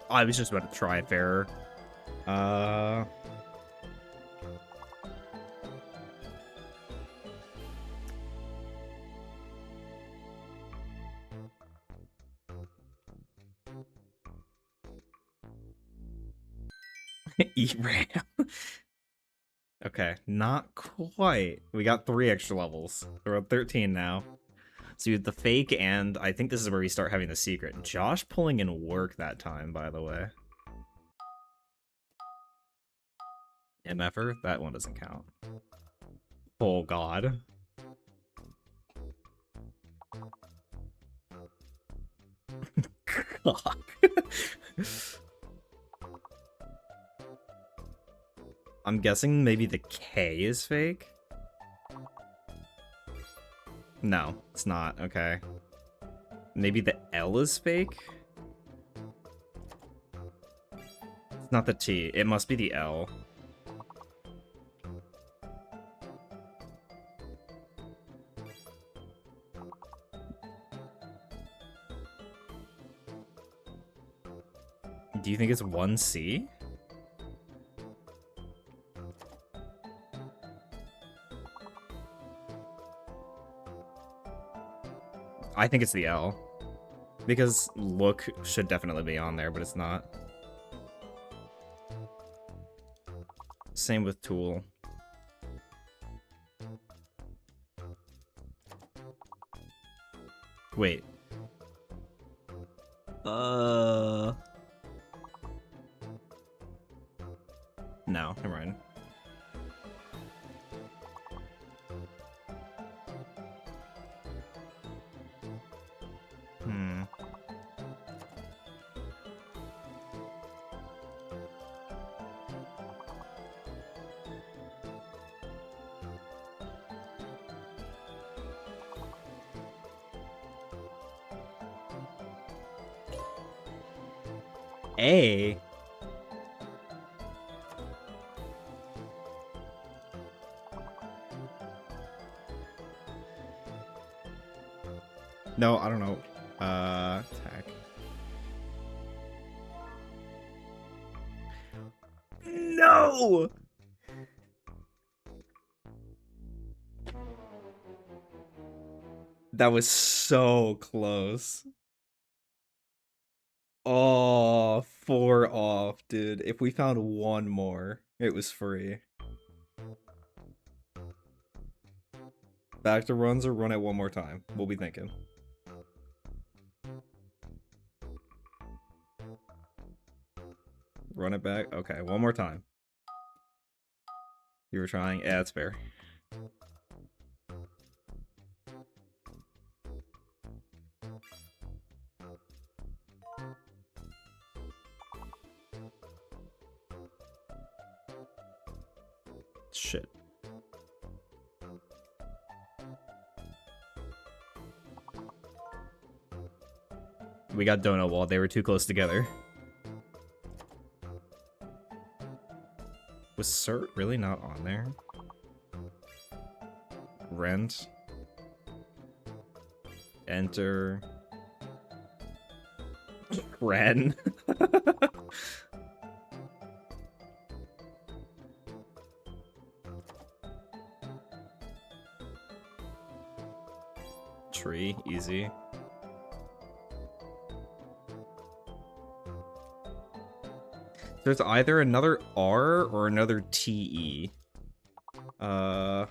I was just about to try fair. E-RAM. Okay, not quite. We got 3 extra levels. We're at 13 now. So you have the fake, and I think this is where we start having the secret. Josh pulling in work that time, by the way. MFer? That one doesn't count. Oh god. God. I'm guessing maybe the K is fake? No, it's not. Okay. Maybe the L is fake? It's not the T. It must be the L. Do you think it's 1C? I think it's the L. Because look should definitely be on there, but it's not. Same with tool. Wait, No, never mind. Hmm. A. No, I don't know. Attack. No! That was so close. Oh, 4 off, dude. If we found one more, it was free. Back to runs or run it one more time. We'll be thinking. Run it back. Okay, one more time. You were trying. Yeah, that's fair. Shit. We got Donut Wall. They were too close together. Was Cert really not on there? Rent. Enter. Ren. Tree, easy. There's either another R or another TE. There's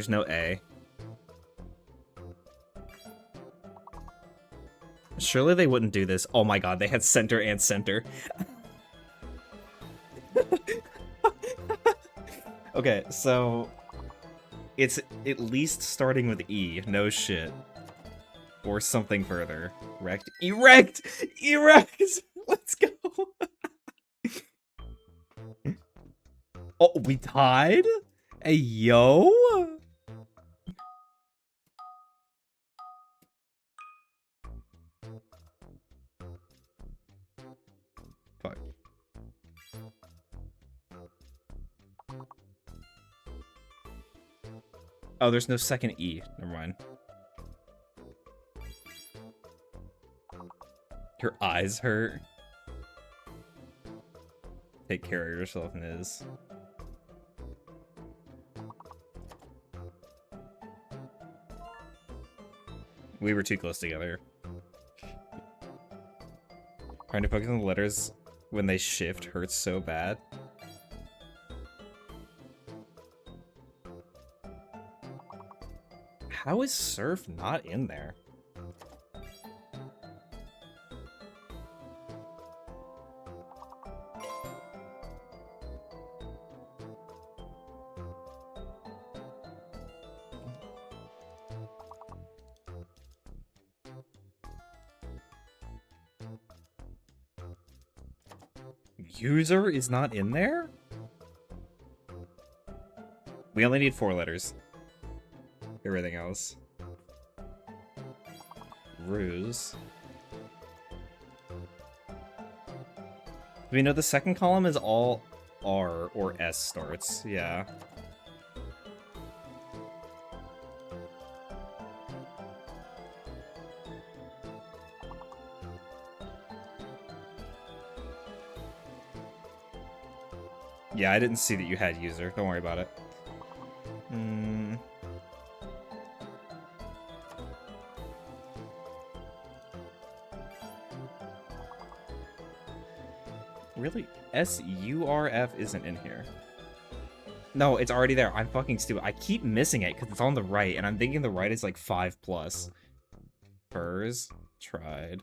no A. Surely they wouldn't do this. Oh my god, they had center and center. Okay, so it's at least starting with E, no shit. Or something further. Erect. Erect! Erect! Let's go! Oh, we tied? Hey, yo! Fuck. Oh, there's no second E. Never mind. Your eyes hurt. Take care of yourself, Niz. We were too close together. Trying to focus on the letters when they shift hurts so bad. How is Surf not in there? User is not in there? We only need 4 letters. Everything else. Ruse. We know the second column is all R or S starts, yeah. Yeah, I didn't see that you had user. Don't worry about it. Really? SURF isn't in here. No, it's already there. I'm fucking stupid. I keep missing it because it's on the right, and I'm thinking the right is like 5+. Furs? Tried.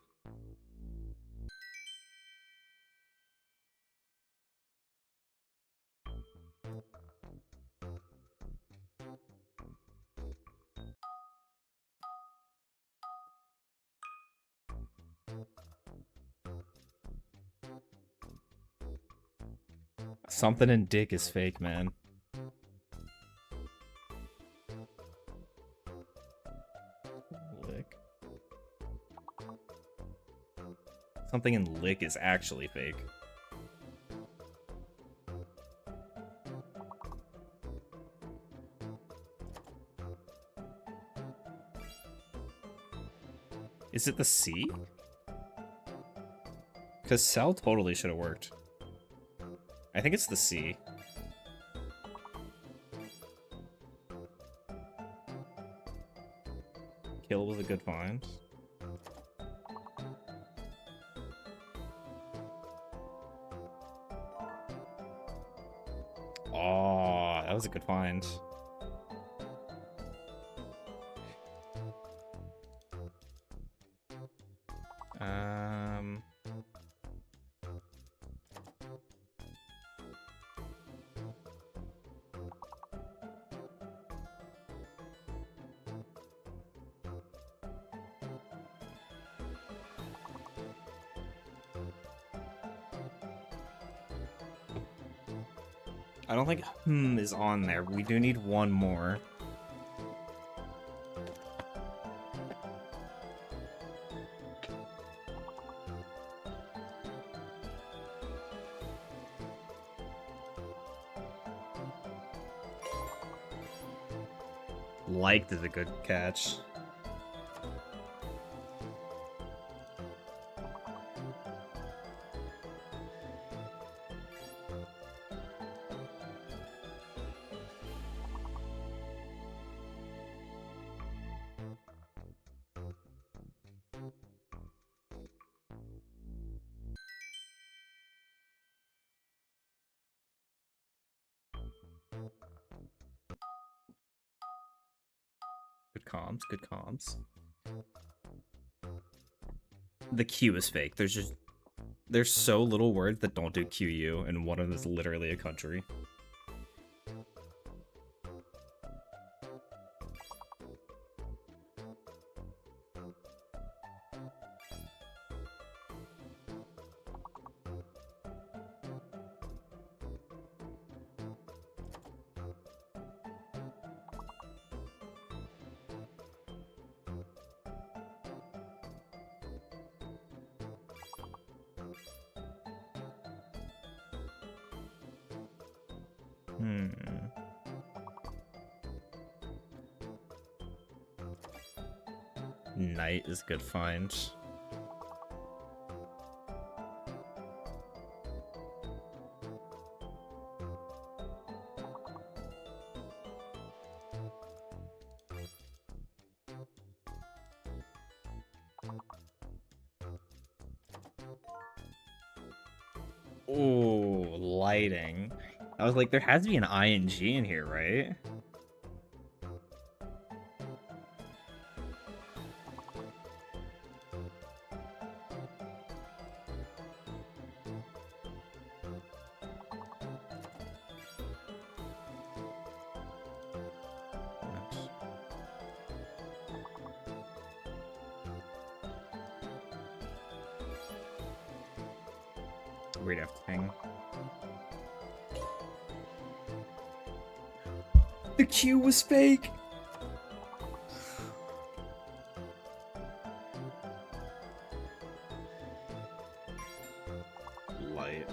Something in dick is fake, man. Lick. Something in lick is actually fake. Is it the C? Because cell totally should have worked. I think it's the C. Kill was a good find. Oh, that was a good find. I don't think is on there. We do need one more. Liked is a good catch. Good comms, good comms. The Q is fake. There's so little words that don't do QU, and one of them is literally a country. Night is a good find. Ooh, lighting. I was like, there has to be an ing in here, right? We'd have to ping. The Q was fake! Light,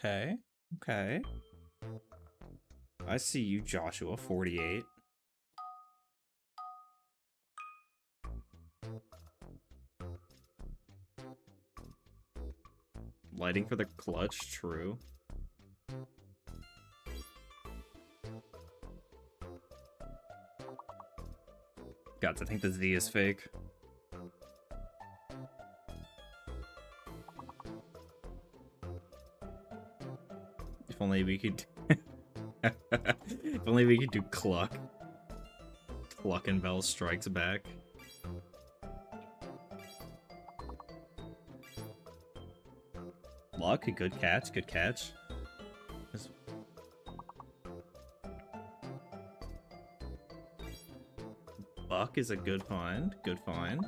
okay. Okay. I see you, Joshua, 48. Lighting for the clutch, true. God, I think the Z is fake. If only we could... if only we could do Cluck. Cluck and Bell Strikes Back. Luck, good catch, good catch. Buck is a good find, good find.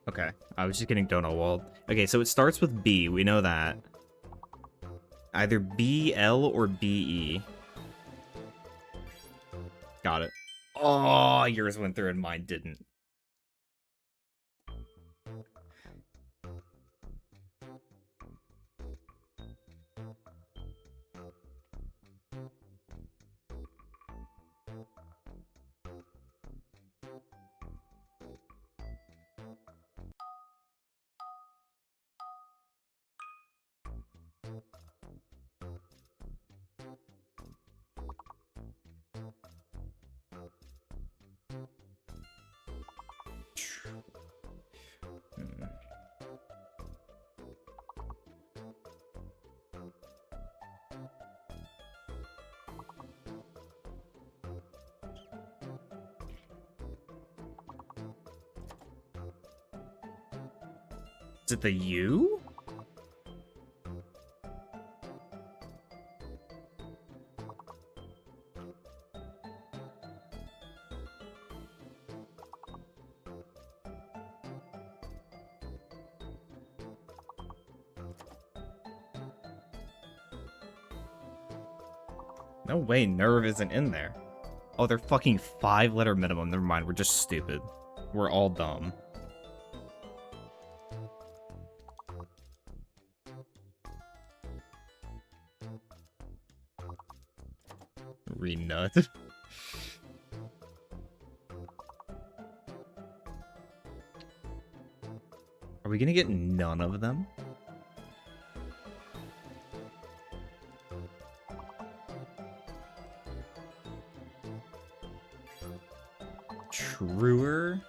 Okay, I was just getting donut walled. Okay, so it starts with B, we know that. Either BL or BE. Got it. Oh, yours went through and mine didn't. Hmm. Is it the U? No way Nerve isn't in there. Oh, they're fucking 5-letter minimum. Never mind, we're just stupid. We're all dumb. Renut. Are we gonna get none of them? Truer?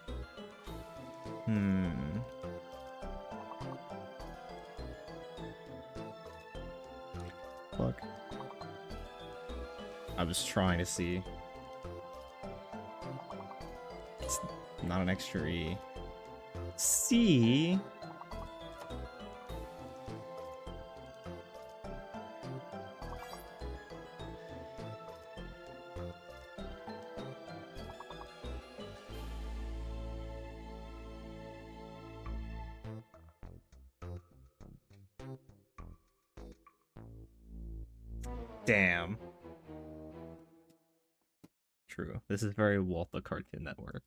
Fuck. I was trying to see. It's not an extra E. C? Damn. True. This is very Walt the Cartoon Network.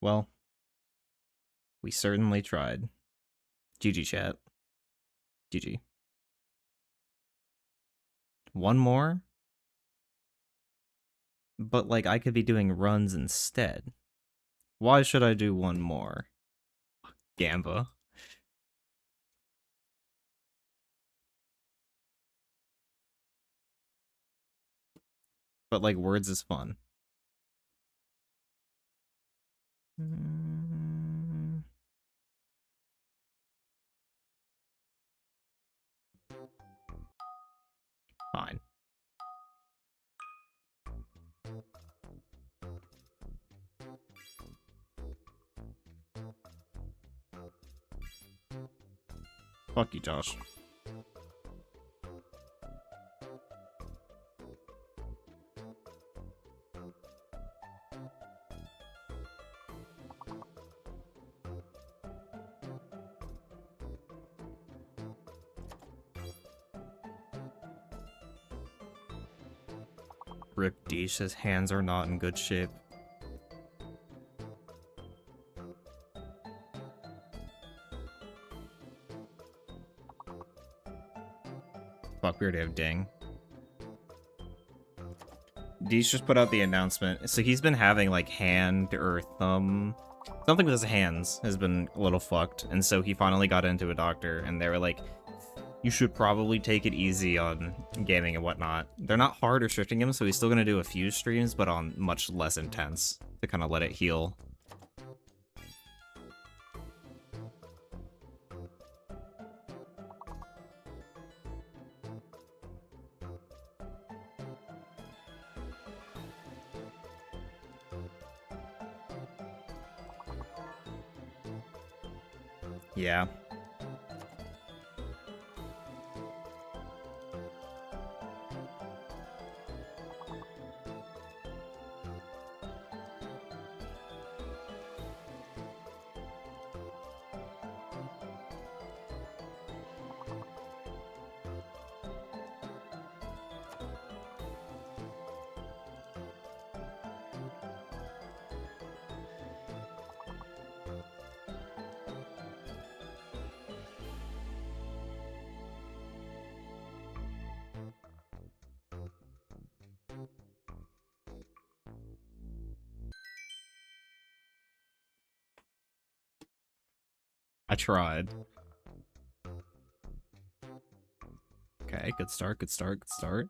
Well, we certainly tried. GG chat. GG. One more? But, like, I could be doing runs instead. Why should I do one more? Gamba. But, like, words is fun. Fine. Fuck you, Josh. Rip D says hands are not in good shape. Fuck, we already have Ding. Deesh just put out the announcement. So he's been having like hand or thumb, something with his hands has been a little fucked, and so he finally got into a doctor, and they were like, you should probably take it easy on gaming and whatnot. They're not hard restricting him, so he's still gonna do a few streams, but on much less intense to kind of let it heal. Yeah. I tried. Okay, good start, good start, good start.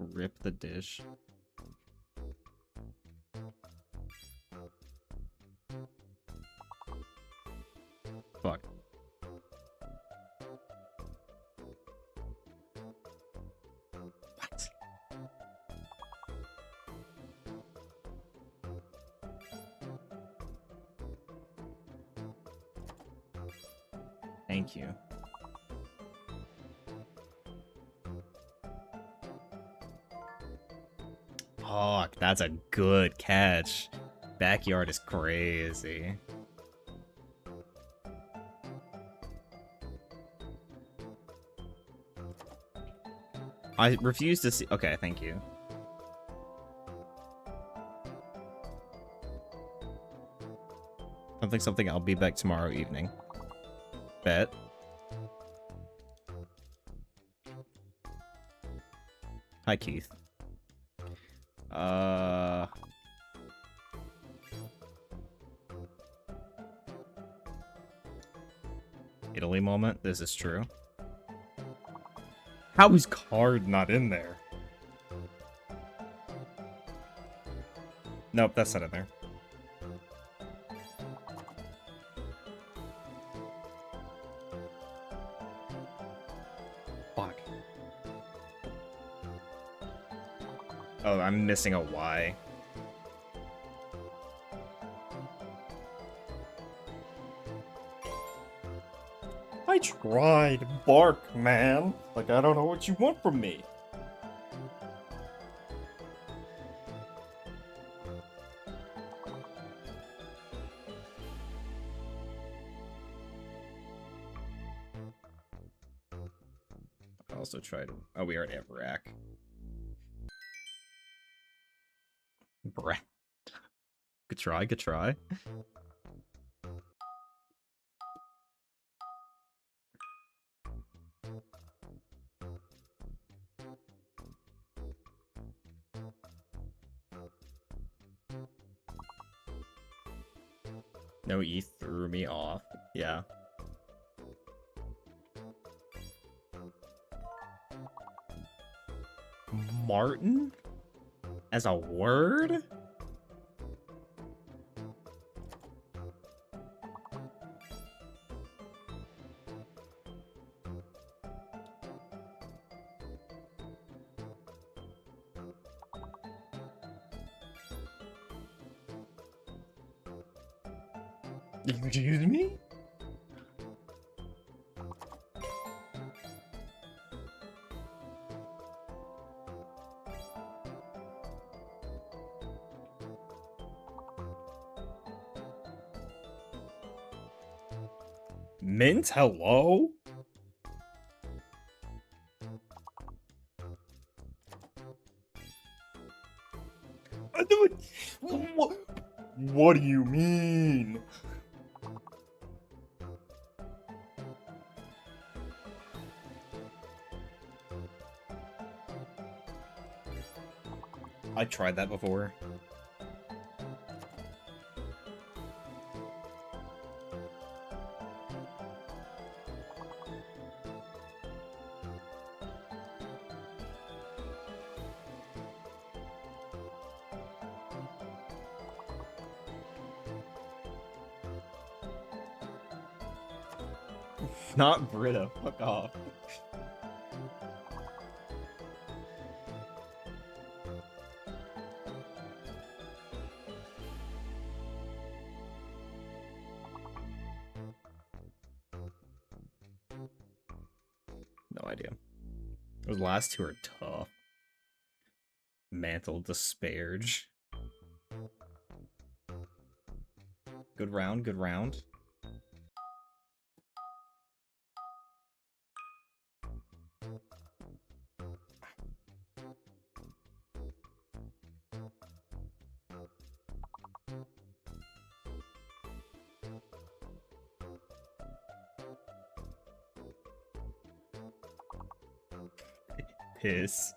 Rip the dish. Fuck. What? Thank you. Fuck, that's a good catch. Backyard is crazy. I refuse to see. Okay, thank you. Something, I'll be back tomorrow evening. Bet. Hi, Keith. Italy moment. This is true. How is card not in there? Nope, that's not in there. Fuck. Oh, I'm missing a Y. I tried, bark, man. Like, I don't know what you want from me. I also tried. Oh, we already have rack. Brat. Good try, good try. No, E threw me off. Yeah. Martin? As a word? Excuse me? Mint, hello? What do you mean? I tried that before. Not Brita, fuck off. No idea. Those last two are tough. Mantle Disparage. Good round, good round. Piss.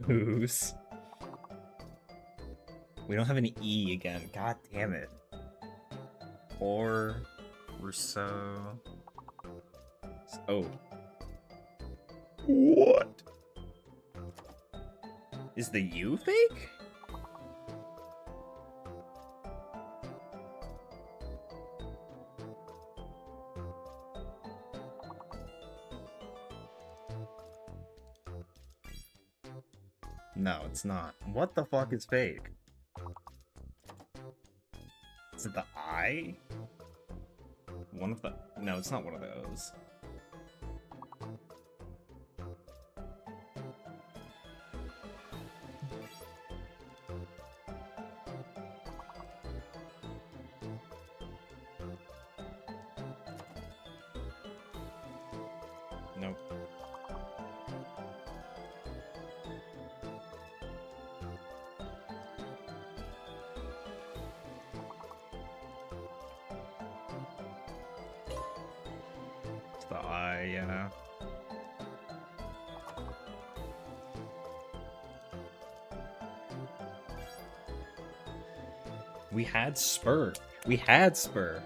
Who's? We don't have an E again. God damn it. Or Rousseau. oh. What? Is the U fake? No, it's not. What the fuck is fake? Is it the I? One of the... No, it's not one of those. Nope. It's the I, yeah. We had Spur. We had Spur.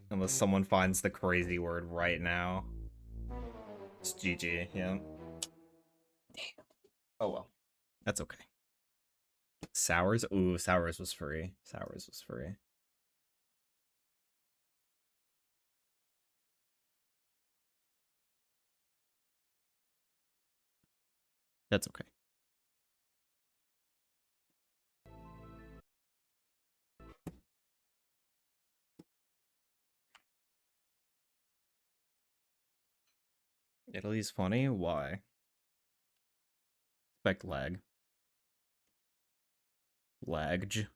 Unless someone finds the crazy word right now. It's GG, yeah. Damn. Oh well. That's okay. Sours? Ooh, Sours was free. Sours was free. That's okay. Italy's funny? Why? Expect lag. Lagged.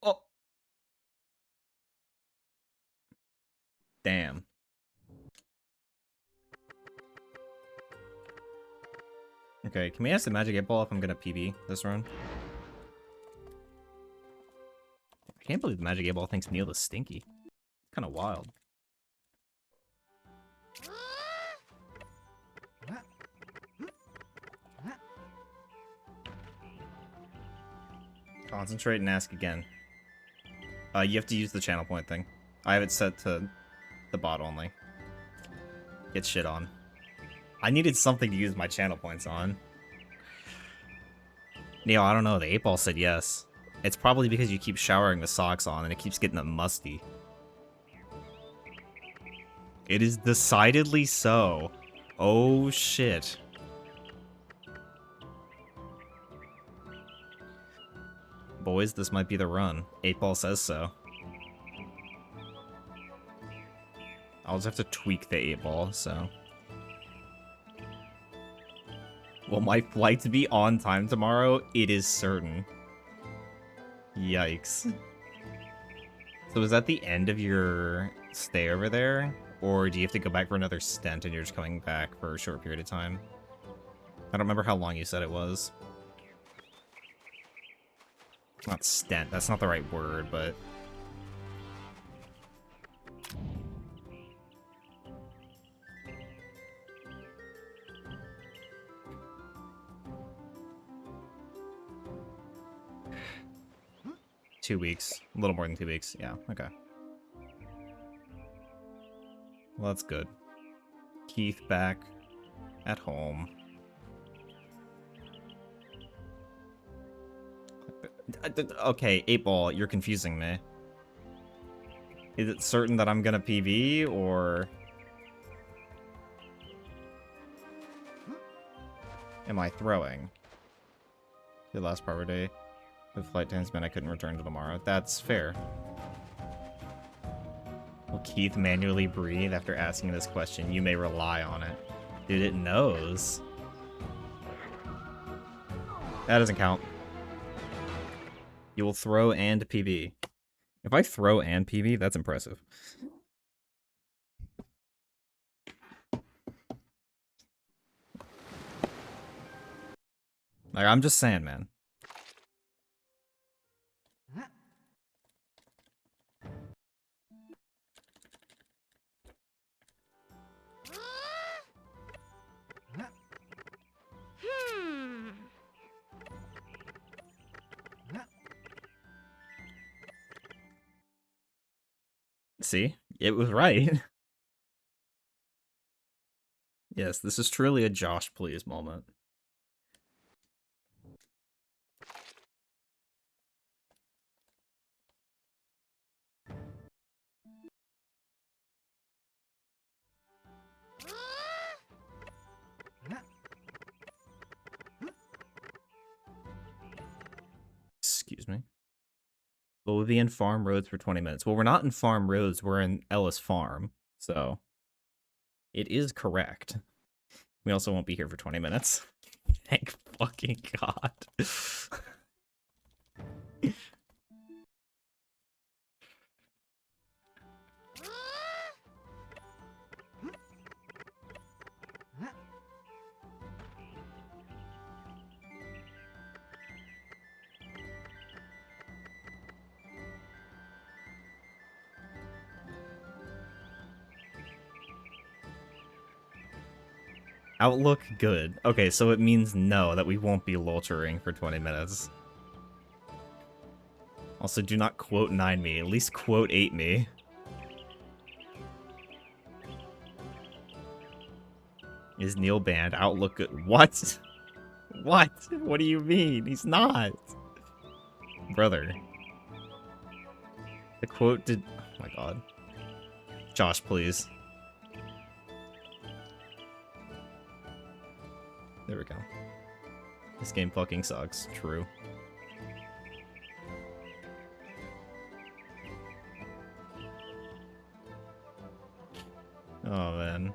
Oh! Damn. Okay, can we ask the Magic 8 Ball if I'm gonna PB this run? I can't believe the Magic 8 Ball thinks Neil is stinky. It's kinda wild. Concentrate and ask again. You have to use the channel point thing. I have it set to the bot only. Get shit on. I needed something to use my channel points on. Neil, I don't know. The 8 Ball said yes. It's probably because you keep showering the socks on and it keeps getting them musty. It is decidedly so. Oh shit. Boys, this might be the run. 8 Ball says so. I'll just have to tweak the 8 Ball, so. Will my flight be on time tomorrow? It is certain. Yikes. So is that the end of your stay over there? Or do you have to go back for another stint and you're just coming back for a short period of time? I don't remember how long you said it was. Not stent, that's not the right word, but... $2 weeks. A little more than 2 weeks. Yeah, okay. Well, that's good. Keith back at home. Okay, 8-Ball, you're confusing me. Is it certain that I'm gonna PV, or... am I throwing? The last power day. The flight times meant I couldn't return to tomorrow. That's fair. Will Keith manually breathe after asking this question? You may rely on it. Dude, it knows. That doesn't count. You will throw and PB. If I throw and PB, that's impressive. Like, I'm just saying, man. See? It was right. Yes, this is truly a Josh please moment. Excuse me. But we'll be in Farm Roads for 20 minutes. Well, we're not in Farm Roads, we're in Ellis Farm. So, it is correct. We also won't be here for 20 minutes. Thank fucking God. Outlook good. Okay, so it means no, that we won't be loitering for 20 minutes. Also, do not quote 9 me. At least quote 8 me. Is Neil banned? Outlook good. What? What? What do you mean? He's not. Brother. The quote did... oh my god. Josh, please. There we go. This game fucking sucks. True. Oh, man.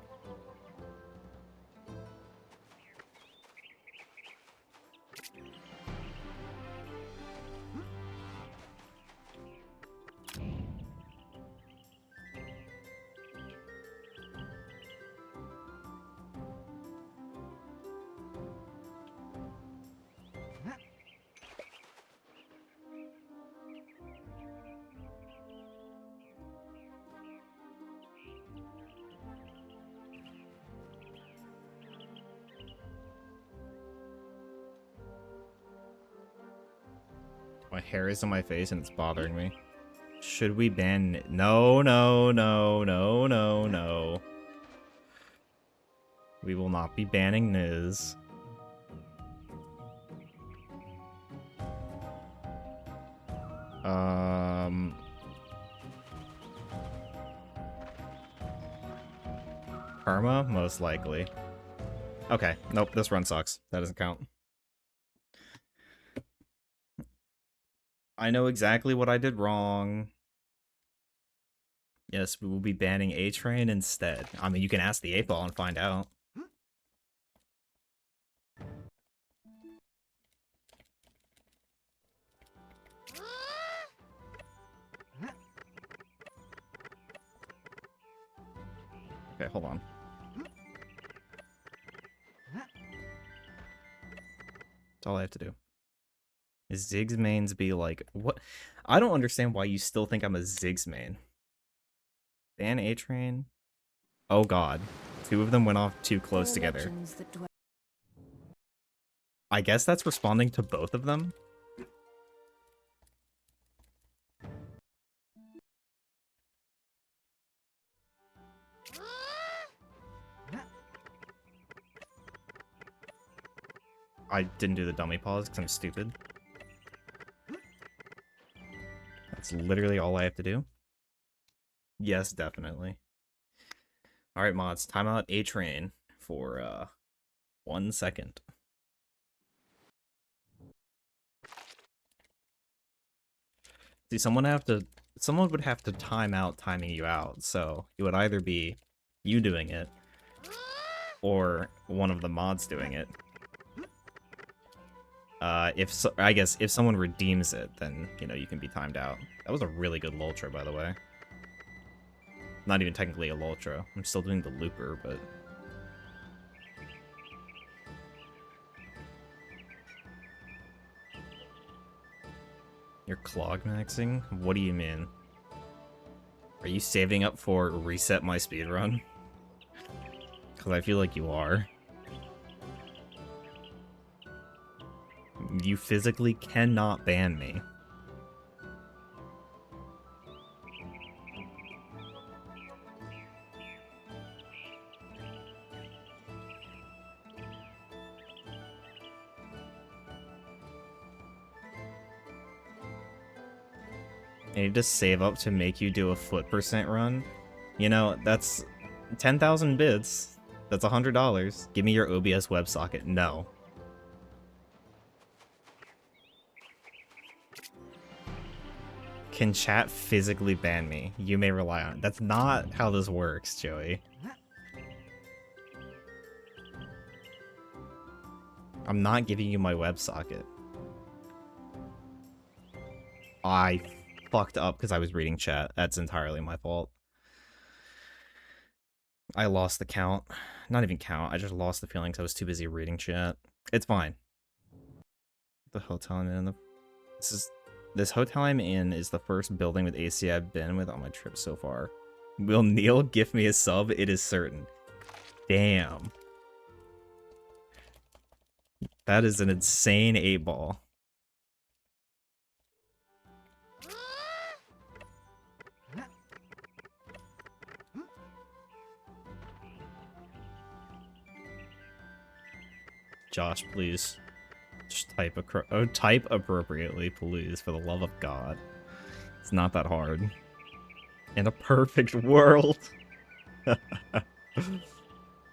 My hair is on my face and it's bothering me. Should we ban... no, no, no, no, no, no. We will not be banning Niz. Karma? Most likely. Okay, nope, this run sucks. That doesn't count. I know exactly what I did wrong. Yes, we will be banning A-Train instead. I mean, you can ask the 8-Ball and find out. Okay, hold on. That's all I have to do. Is Ziggs mains be like what? I don't understand why you still think I'm a Ziggs main. Ban A-Train. Oh god. Two of them went off too close together. I guess that's responding to both of them. I didn't do the dummy pause because I'm stupid. That's literally all I have to do. Yes, definitely. Alright, mods. Timeout A-Train for 1 second. See, someone would have to time out timing you out, so it would either be you doing it or one of the mods doing it. I guess if someone redeems it, then, you know, you can be timed out. That was a really good Lultra, by the way. Not even technically a Lultra. I'm still doing the Looper, but... You're clog maxing? What do you mean? Are you saving up for reset my speedrun? Because I feel like you are. You physically cannot ban me. I need to save up to make you do a foot percent run. You know, that's 10,000 bits. That's $100. Give me your OBS WebSocket. No. Can chat physically ban me? You may rely on it. That's not how this works, Joey. I'm not giving you my WebSocket. I fucked up because I was reading chat. That's entirely my fault. I lost the count. Not even count. I just lost the feeling because I was too busy reading chat. It's fine. The hotel I'm in. This hotel I'm in is the first building with AC I've been with on my trip so far. Will Neil gift me a sub? It is certain. Damn. That is an insane 8-ball. Josh, please. Just type appropriately, please, for the love of God. It's not that hard. In a perfect world.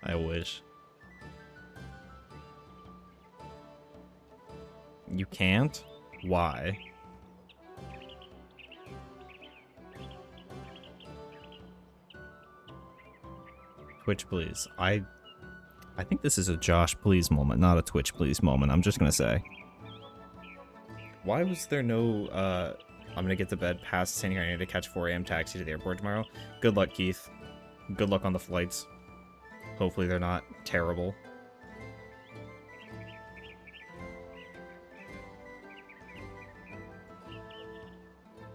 I wish. You can't? Why? Twitch, please. I think this is a Josh please moment, not a Twitch please moment. I'm just gonna say. Why was there no, I'm gonna get to bed past standing here. I need to catch 4 a.m. taxi to the airport tomorrow. Good luck, Keith. Good luck on the flights. Hopefully they're not terrible.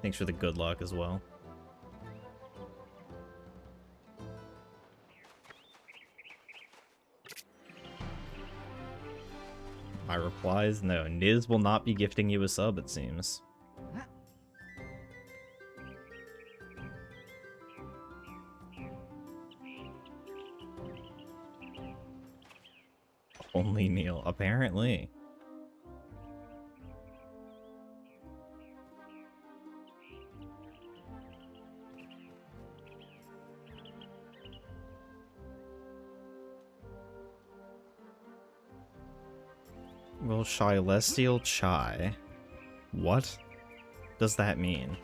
Thanks for the good luck as well. My reply is no. Niz will not be gifting you a sub, it seems. Only Neil, apparently. Well, Celestial Chai. What does that mean?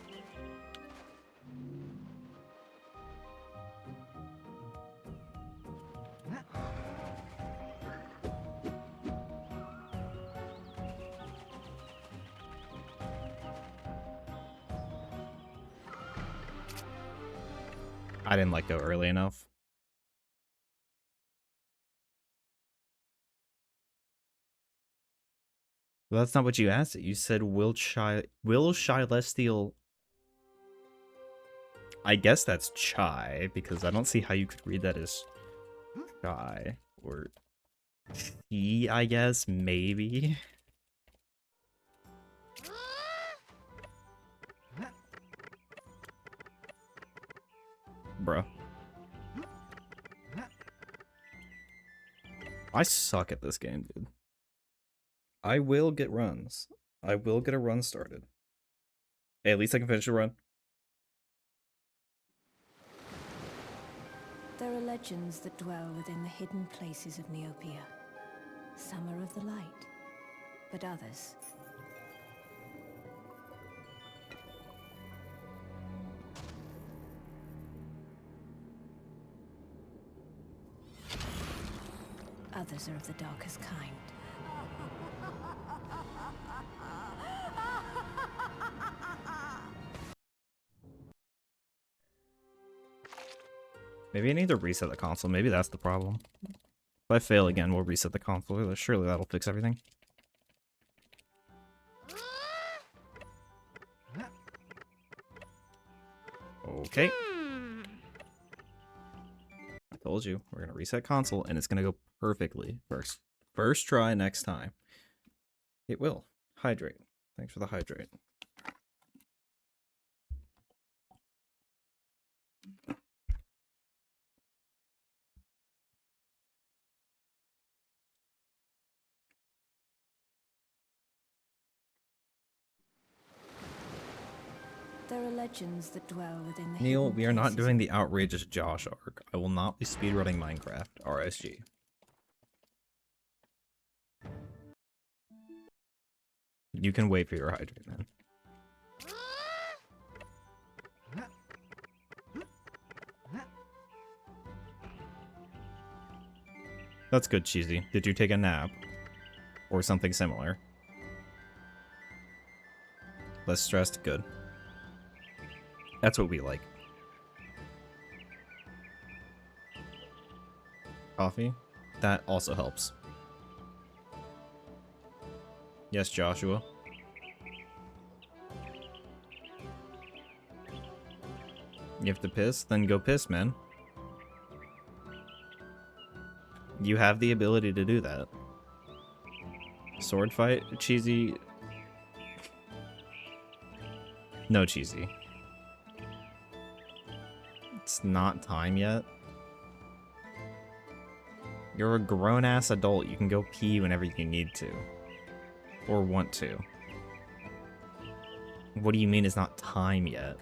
I didn't go early enough. Well, that's not what you asked it. You said will Celestial. I guess that's chai, because I don't see how you could read that as chai. Or chi, I guess, maybe. Bruh. I suck at this game, dude. I will get runs. I will get a run started. Hey, at least I can finish a run. There are legends that dwell within the hidden places of Neopia. Some are of the light, but others... Others are of the darkest kind. Maybe I need to reset the console. Maybe that's the problem. If I fail again, we'll reset the console. Surely that'll fix everything. Okay. I told you, we're gonna reset console, and it's gonna go perfectly. First try next time. It will. Hydrate. Thanks for the hydrate. There are legends that dwell within the Neil, hidden we are not places doing of- the outrageous Josh arc. I will not be speedrunning Minecraft. RSG. You can wait for your hydrate, man. That's good, Cheesy. Did you take a nap? Or something similar? Less stressed? Good. That's what we like. Coffee? That also helps. Yes, Joshua. You have to piss? Then go piss, man. You have the ability to do that. Sword fight? Cheesy? No, Cheesy. It's not time yet. You're a grown-ass adult. You can go pee whenever you need to. Or want to. What do you mean it's not time yet?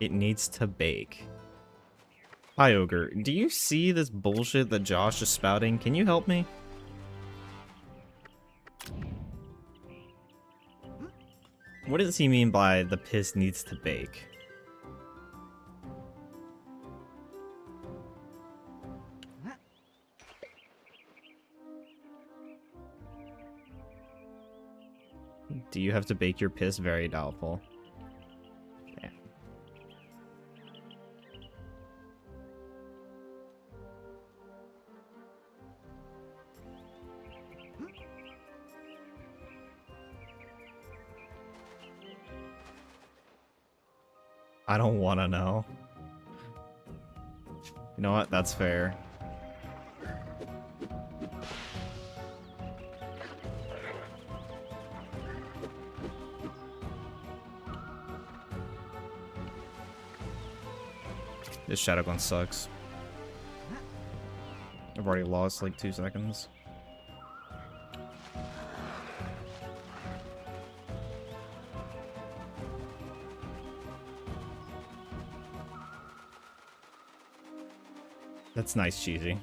It needs to bake. Hi, Ogre. Do you see this bullshit that Josh is spouting? Can you help me? What does he mean by the piss needs to bake? Do you have to bake your piss? Very doubtful. Okay. I don't want to know. You know what? That's fair. This shadow gun sucks. I've already lost like 2 seconds. That's nice, Cheesy.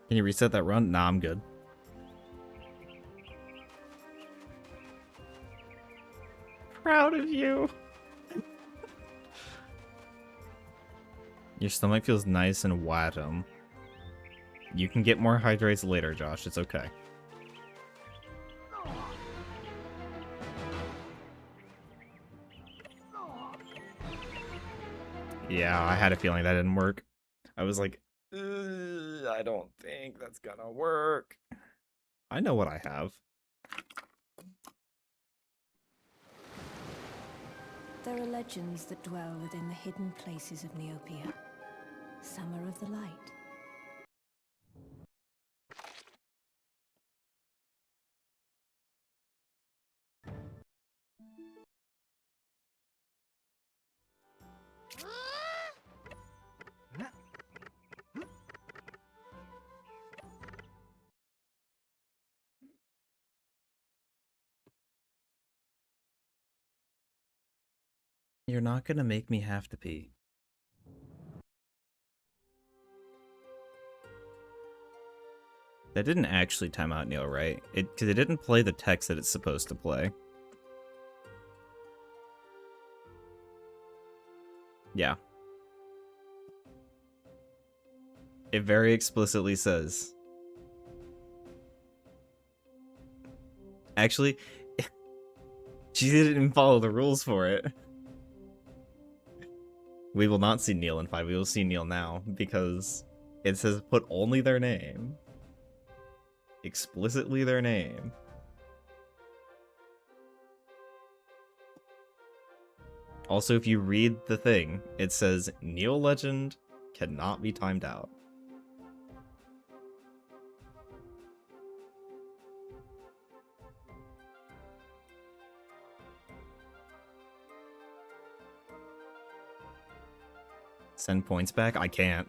Can you reset that run? Nah, I'm good. Proud of you. Your stomach feels nice and watum. You can get more hydrates later, Josh. It's okay. Yeah, I had a feeling that didn't work. I was like, I don't think that's gonna work. I know what I have. There are legends that dwell within the hidden places of Neopia. Some are of the light. You're not gonna make me have to pee. That didn't actually time out Neil, right? Because it didn't play the text that it's supposed to play. Yeah. It very explicitly says. Actually, she didn't even follow the rules for it. We will not see Neil in 5. We will see Neil now because it says put only their name. Explicitly their name. Also, if you read the thing, it says Neil Legend cannot be timed out. Send points back? I can't.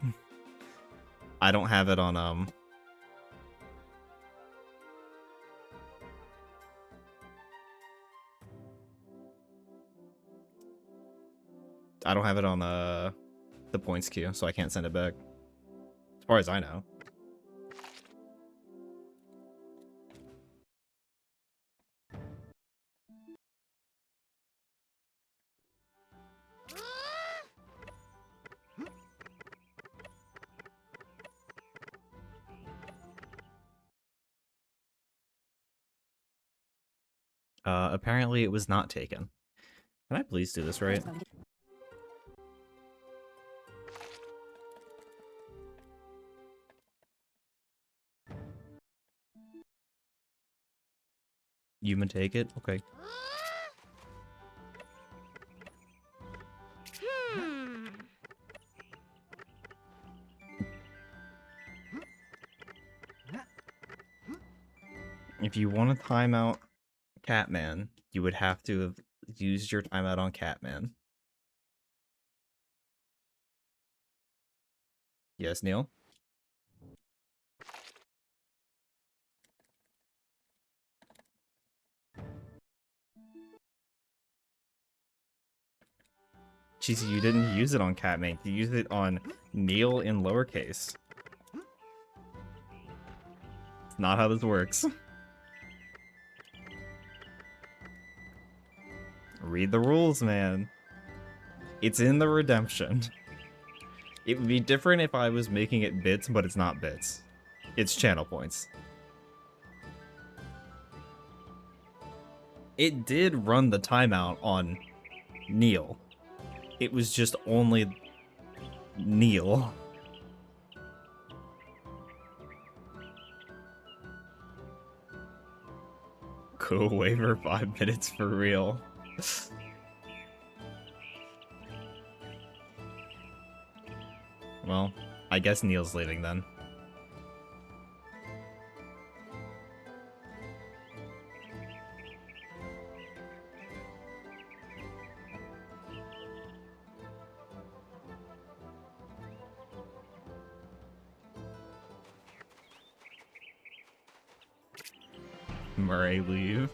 I don't have it on, I don't have it on, the points queue, so I can't send it back. As far as I know. Apparently it was not taken. Can I please do this right? Human take it? Okay. If you want to time out Catman, you would have to have used your timeout on Catman. Yes, Neil? Jeez, you didn't use it on Catman. You used it on Neil in lowercase. It's not how this works. Read the rules, man. It's in the redemption. It would be different if I was making it bits, but it's not bits. It's channel points. It did run the timeout on Neil. It was just only Neil. Go away for 5 minutes for real. Well, I guess Neil's leaving then. Murray leave.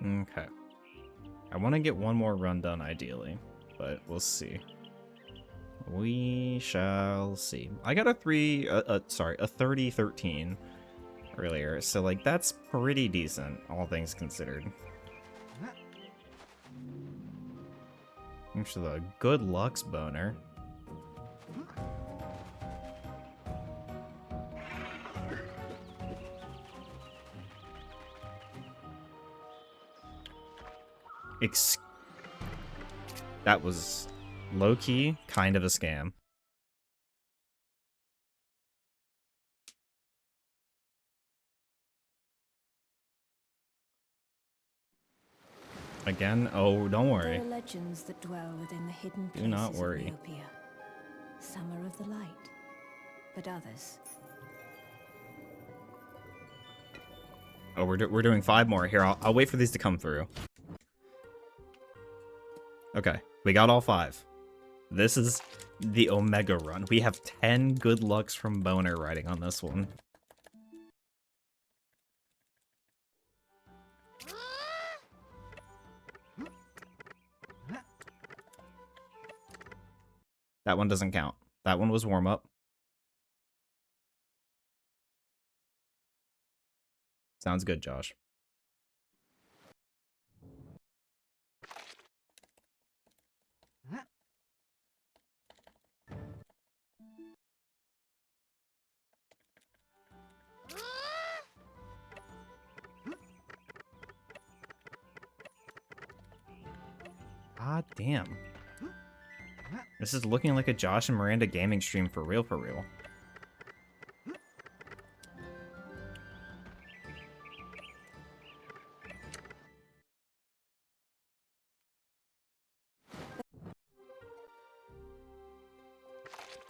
Okay. I want to get one more run done ideally, but we'll see. We shall see. I got a 30-13 earlier, so like that's pretty decent, all things considered. Thanks for the good Lux boner. That was low-key kind of a scam. Again? Oh, don't worry. There are legends that dwell within the hidden Do places not of worry. Neopia. Some are of the light, but others. Oh, we're doing 5 more. Here, I'll wait for these to come through. Okay, we got all 5. This is the Omega run. We have 10 good lucks from Boner riding on this one. That one doesn't count. That one was warm-up. Sounds good, Josh. God damn. This is looking like a Josh and Miranda gaming stream for real, for real.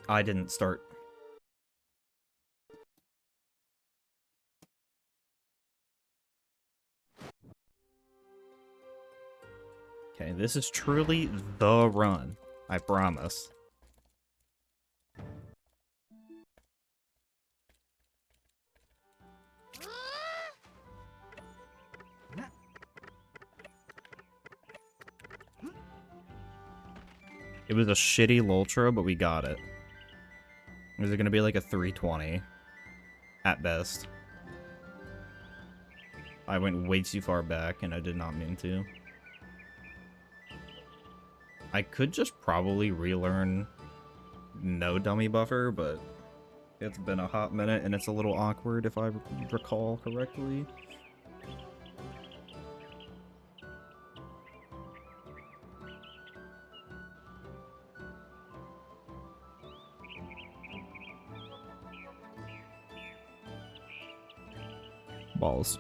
I didn't start. Okay, this is truly the run. I promise. It was a shitty Lultra, but we got it. Is it gonna be like a 320? At best. I went way too far back, and I did not mean to. I could just probably relearn no dummy buffer, but it's been a hot minute, and it's a little awkward if I recall correctly. Balls.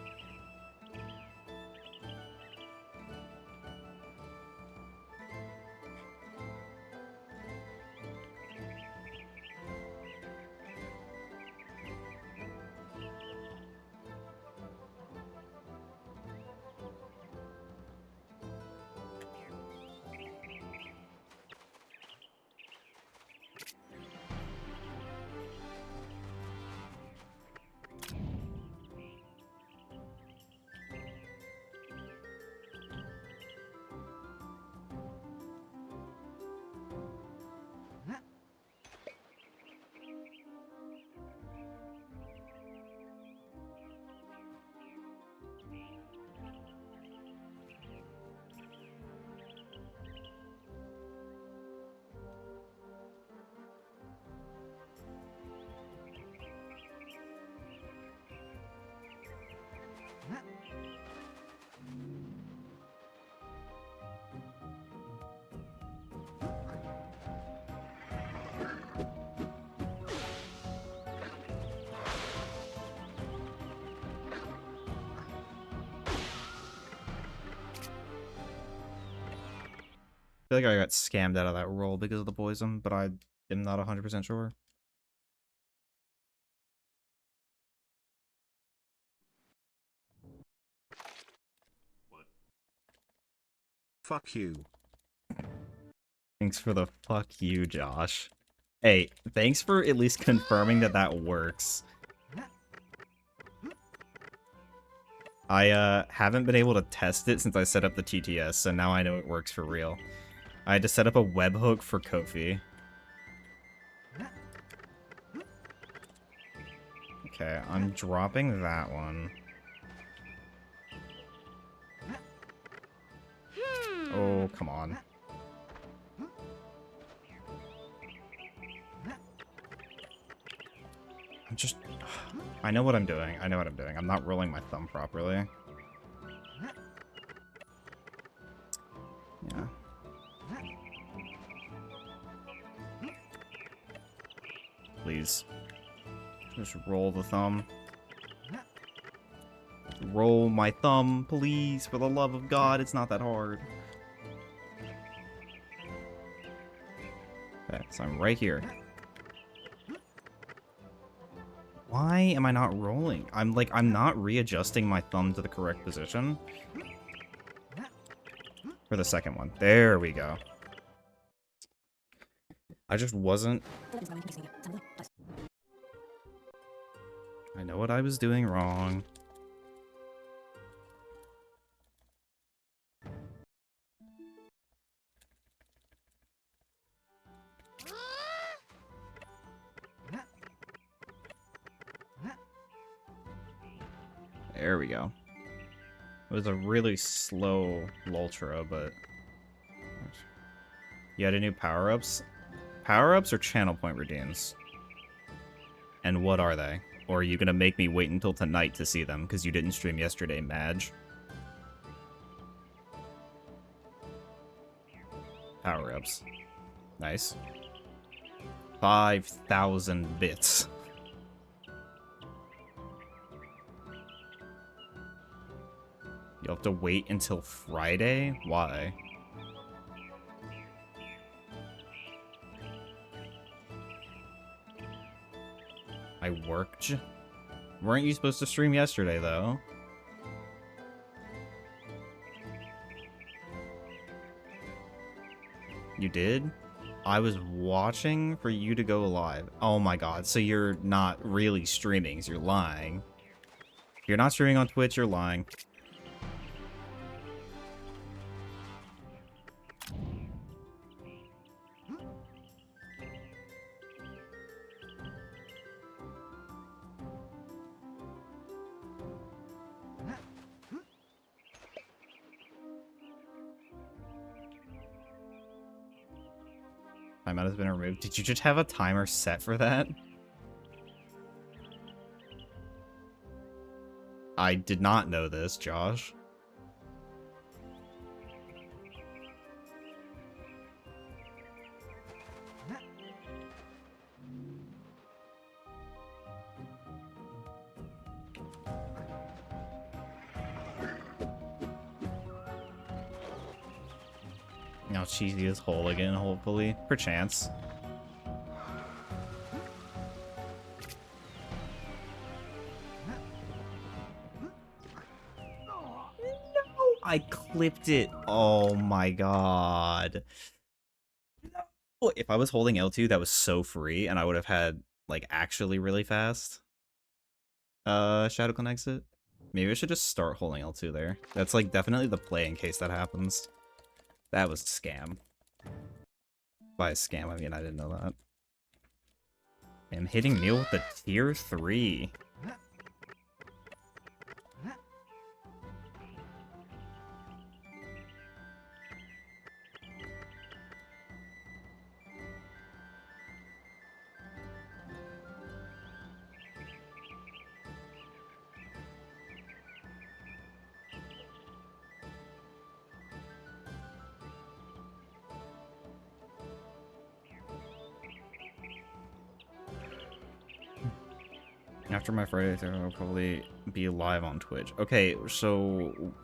I feel like I got scammed out of that roll because of the poison, but I am not 100% sure. What? Fuck you. Thanks for the fuck you, Josh. Hey, thanks for at least confirming that that works. I haven't been able to test it since I set up the TTS, so now I know it works for real. I had to set up a webhook for Kofi. Okay, I'm dropping that one. Oh, come on. I'm just... I know what I'm doing. I know what I'm doing. I'm not rolling my thumb properly. Yeah. Please. Just roll the thumb. Roll my thumb, please, for the love of God. It's not that hard. Okay, so I'm right here. Why am I not rolling? I'm not readjusting my thumb to the correct position. For the second one. There we go. I just wasn't... I know what I was doing wrong. There we go. It was a really slow Lultra, but... You had a new power-ups? Power-ups or channel point redeems? And what are they? Or are you gonna make me wait until tonight to see them, because you didn't stream yesterday, Madge? Power-ups. Nice. 5,000 bits. You'll have to wait until Friday? Why? I worked? Weren't you supposed to stream yesterday, though? You did? I was watching for you to go live. Oh my god, so you're not really streaming, so you're lying. If you're not streaming on Twitch, you're lying. Timeout has been removed. Did you just have a timer set for that? I did not know this, Josh. Now cheesy is whole again, hopefully. Perchance. No! I clipped it. Oh my god. No! If I was holding L2, that was so free, and I would have had, like, actually really fast. Shadow Connects it. Maybe I should just start holding L2 there. That's, like, definitely the play in case that happens. That was a scam. By a scam, I mean I didn't know that. I'm hitting Neil with the tier 3. After my Friday thing, I'll probably be live on Twitch. Okay, so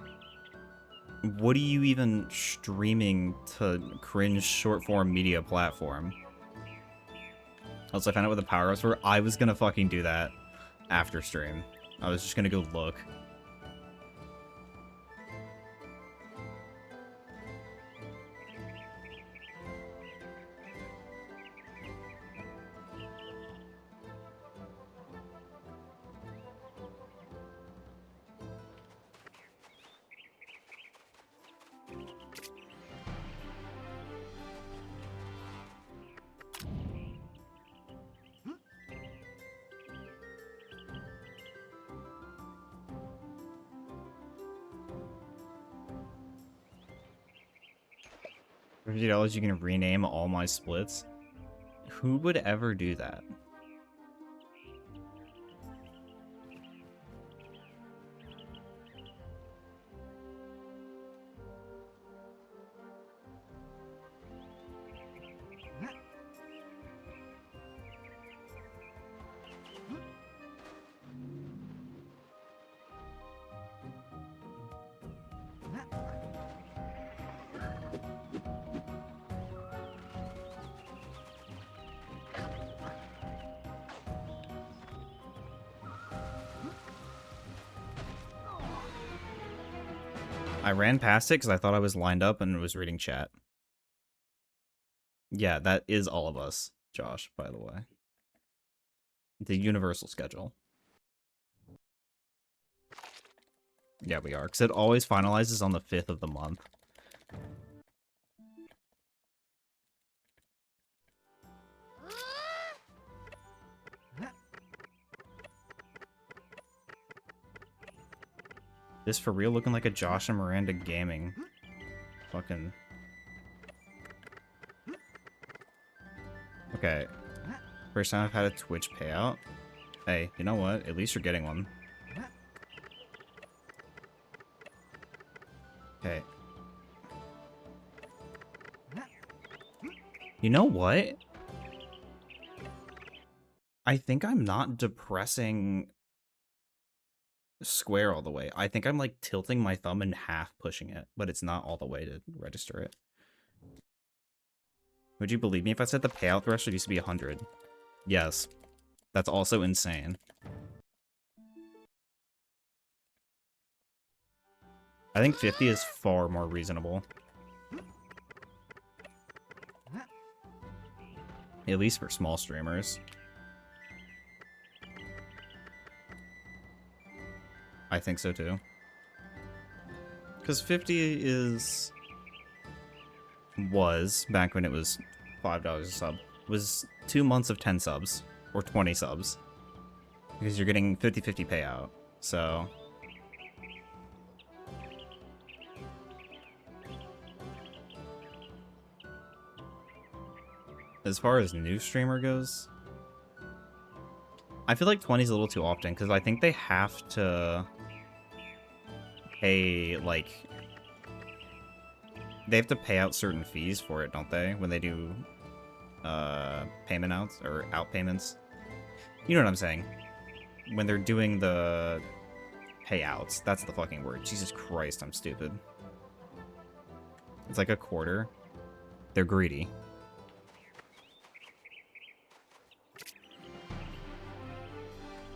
what are you even streaming to cringe short-form media platform? Also, I found out what the power-ups were. I was gonna fucking do that after stream. I was just gonna go look. $50 you can rename all my splits? Who would ever do that? I ran past it because I thought I was lined up and was reading chat. Yeah, that is all of us, Josh, by the way. The universal schedule. Yeah, we are, because it always finalizes on the 5th of the month. This for real looking like a Josh and Miranda gaming. Fucking... Okay. First time I've had a Twitch payout. Hey, you know what? At least you're getting one. Okay. You know what? I think I'm not depressing square all the way. I think I'm like tilting my thumb in half, pushing it, but it's not all the way to register it. Would you believe me if I said the payout threshold used to be 100? Yes. That's also insane. I think 50 is far more reasonable. At least for small streamers. I think so too. Because 50 is... was, back when it was $5 a sub, was 2 months of 10 subs. Or 20 subs. Because you're getting 50-50 payout. So... as far as new streamer goes, I feel like 20 is a little too often, because I think they have to pay, like... they have to pay out certain fees for it, don't they? When they do payment outs, or out payments. You know what I'm saying? When they're doing the payouts. That's the fucking word. Jesus Christ, I'm stupid. It's like a quarter. They're greedy.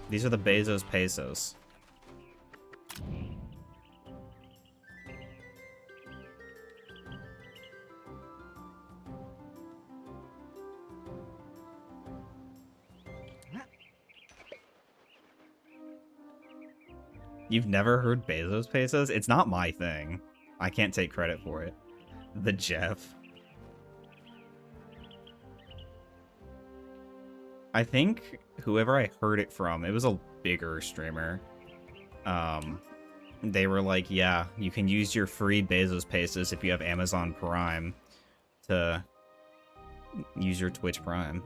These are the Bezos pesos. You've never heard Bezos pesos? It's not my thing. I can't take credit for it. The Jeff. I think whoever I heard it from, it was a bigger streamer. They were like, yeah, you can use your free Bezos pesos if you have Amazon Prime to use your Twitch Prime.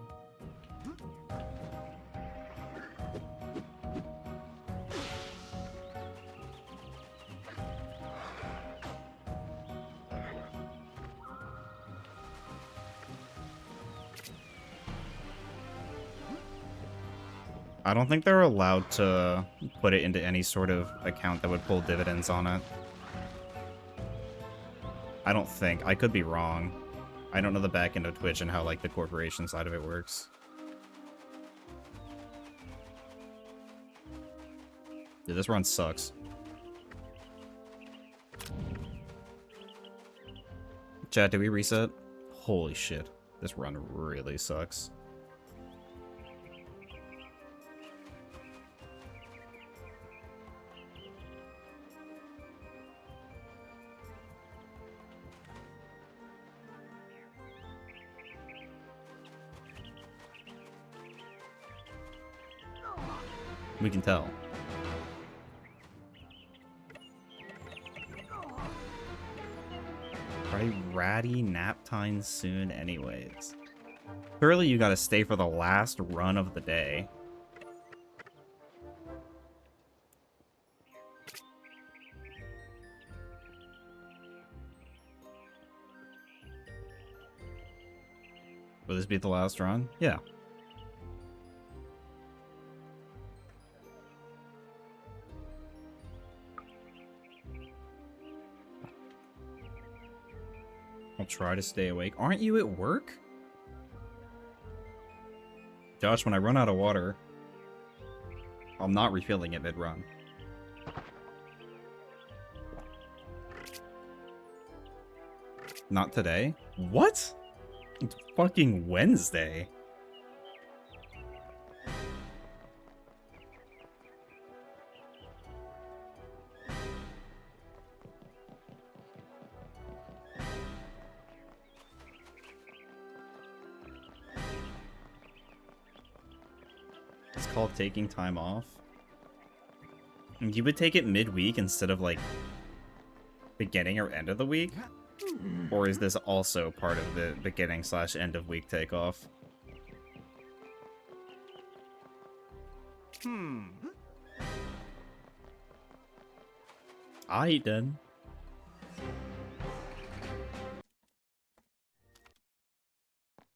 I don't think they're allowed to put it into any sort of account that would pull dividends on it. I don't think. I could be wrong. I don't know the back end of Twitch and how, like, the corporation side of it works. Dude, this run sucks. Chat, did we reset? Holy shit. This run really sucks. We can tell. Probably ratty nap time soon anyways. Surely you gotta stay for the last run of the day. Will this be the last run? Yeah. I'll try to stay awake. Aren't you at work? Josh, when I run out of water, I'm not refilling it mid-run. Not today? What? It's fucking Wednesday. It's called taking time off. You would take it midweek instead of like beginning or end of the week? Or is this also part of the beginning / end of week takeoff? I did.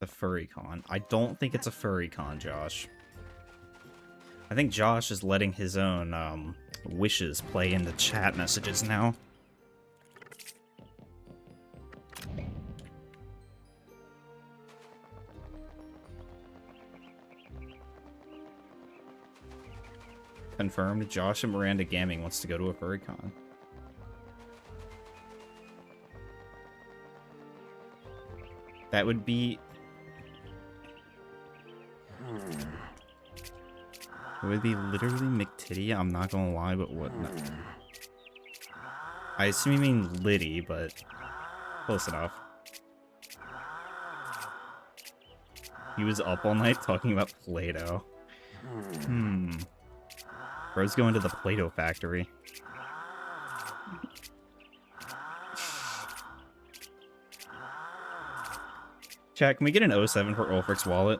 The furry con. I don't think it's a furry con, Josh. I think Josh is letting his own wishes play in the chat messages now. Confirmed, Josh and Miranda Gaming wants to go to a furry con. That would be... It would be literally McTitty, I'm not gonna lie, but what? No. I assume you mean Liddy, but close enough. He was up all night talking about Play-Doh. Bro's going to the Play-Doh factory. Chat, can we get an 07 for Ulfric's wallet?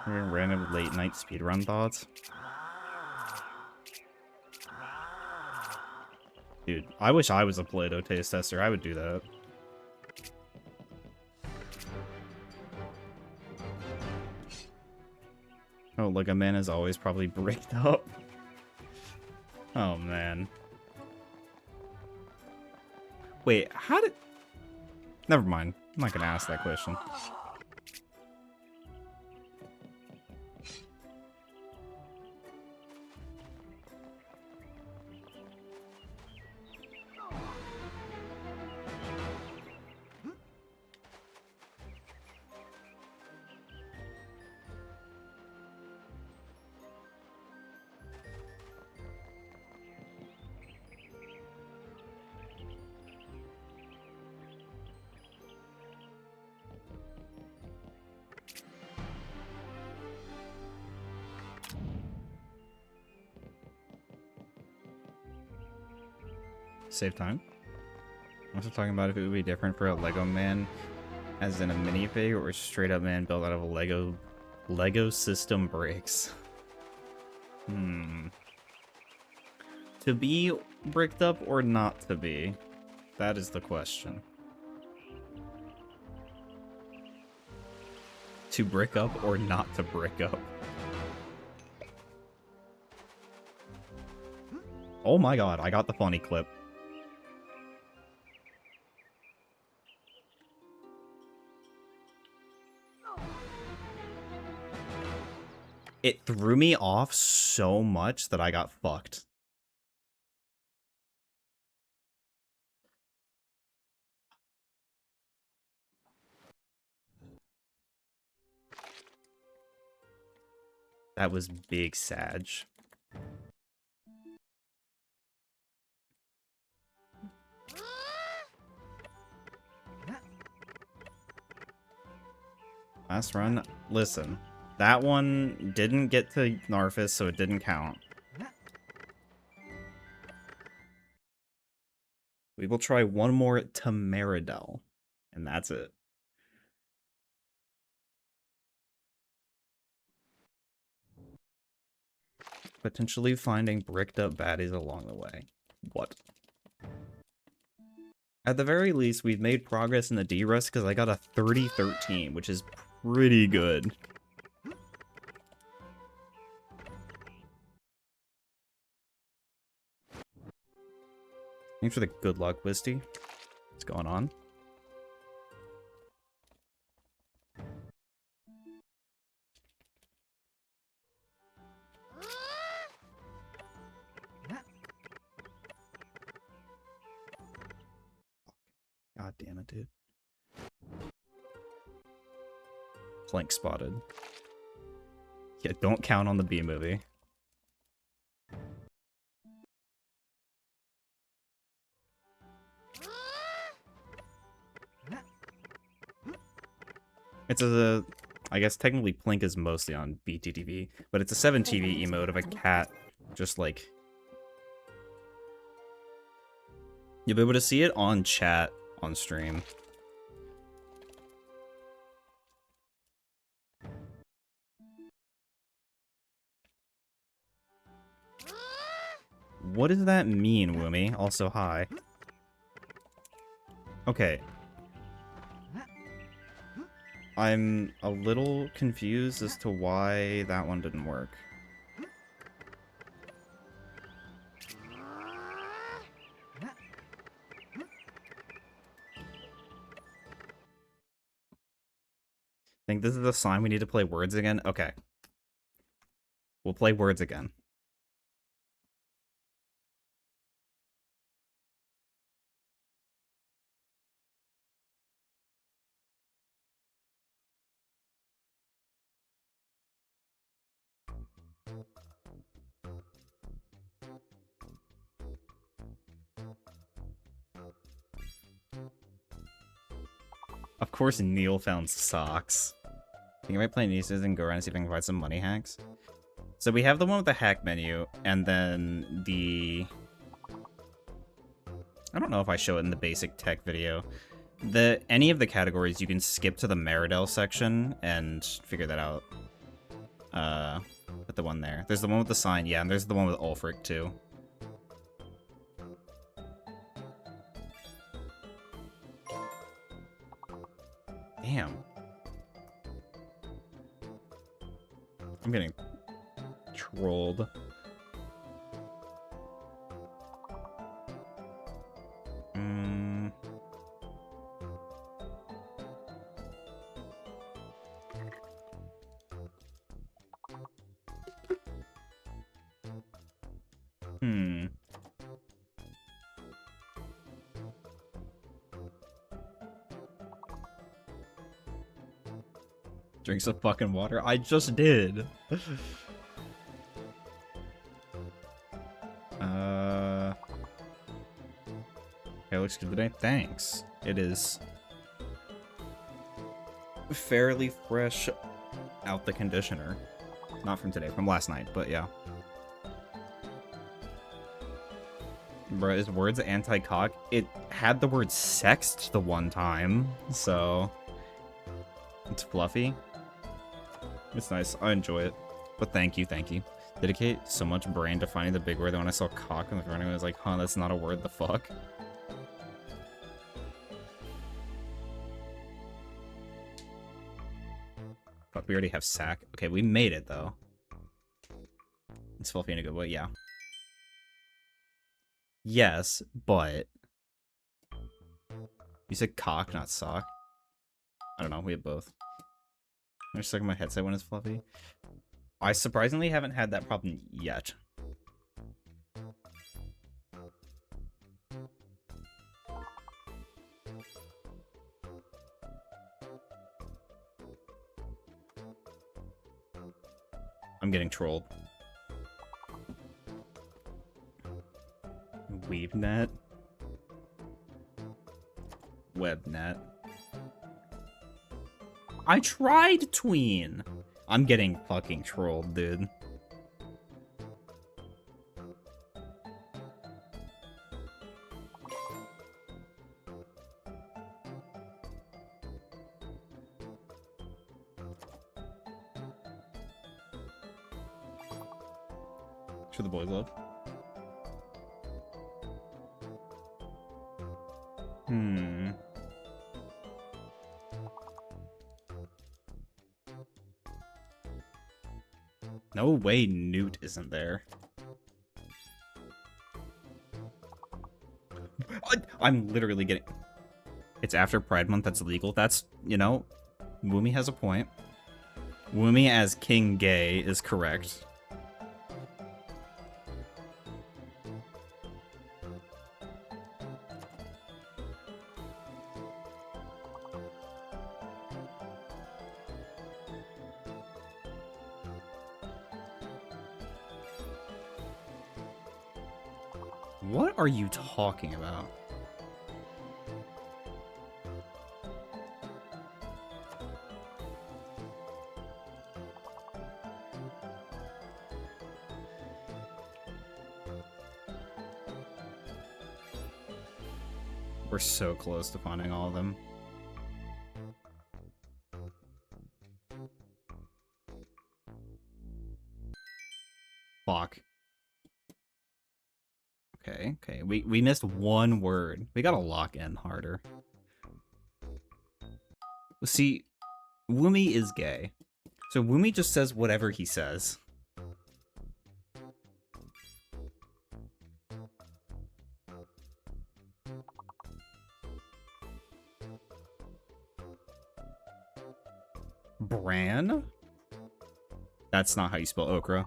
Random late night speedrun thoughts. Dude, I wish I was a Play-Doh taste tester. I would do that. Oh, Lego Man is always probably bricked up. Oh, man. Wait, how did... Never mind. I'm not gonna ask that question. Save time. I'm also talking about if it would be different for a Lego Man as in a minifig or a straight up man built out of a Lego system bricks. To be bricked up or not to be? That is the question. To brick up or not to brick up? Oh my god, I got the funny clip. It threw me off so much that I got fucked. That was big Sag. Last run? Listen. That one didn't get to Narfus, so it didn't count. We will try one more to Meridel, and that's it. Potentially finding bricked up baddies along the way. What? At the very least, we've made progress in the D-Rest because I got a 30-13, which is pretty good. Thanks for the good luck, Wisty. What's going on? God damn it, dude. Plank spotted. Yeah, don't count on the B movie. It's a... I guess technically Plink is mostly on BTTV, but it's a 7TV emote of a cat just like... You'll be able to see it on chat on stream. What does that mean, Woomy? Also, hi. Okay. I'm a little confused as to why that one didn't work. Think this is the sign we need to play words again? Okay. We'll play words again. Of course Neil found socks. Think I might play Nieces and go around and see if I can find some money hacks. So we have the one with the hack menu, and then the... I don't know if I show it in the basic tech video. Any of the categories, you can skip to the Meridel section and figure that out. With the one there. There's the one with the sign, yeah, and there's the one with Ulfric, too. Damn. I'm getting trolled. Drink some fucking water. I just did. Okay, looks good today. Thanks. It is fairly fresh out the conditioner. Not from today, from last night, but yeah. Bruh, is words anti-cock? It had the word sexed the one time, so it's fluffy. It's nice. I enjoy it. But thank you, thank you. Dedicate so much brain to finding the big word that when I saw cock in the front of it, I was like, huh, that's not a word, the fuck? Fuck, we already have sack. Okay, we made it, though. It's fluffy in a good way, yeah. Yes, but... You said cock, not sock. I don't know, we have both. I'm just sucking my headset when it's fluffy. I surprisingly haven't had that problem yet. I'm getting trolled. Weebnet. Webnet. I tried tween. I'm getting fucking trolled, dude. For the boys love. No way Newt isn't there. I'm literally getting... It's after Pride Month, that's illegal. That's, you know, Woomy has a point. Woomy as King Gay is correct. What are you talking about? We're so close to finding all of them. Fuck. Okay. We missed one word. We gotta lock in harder. See, Woomy is gay. So Woomy just says whatever he says. Bran? That's not how you spell okra.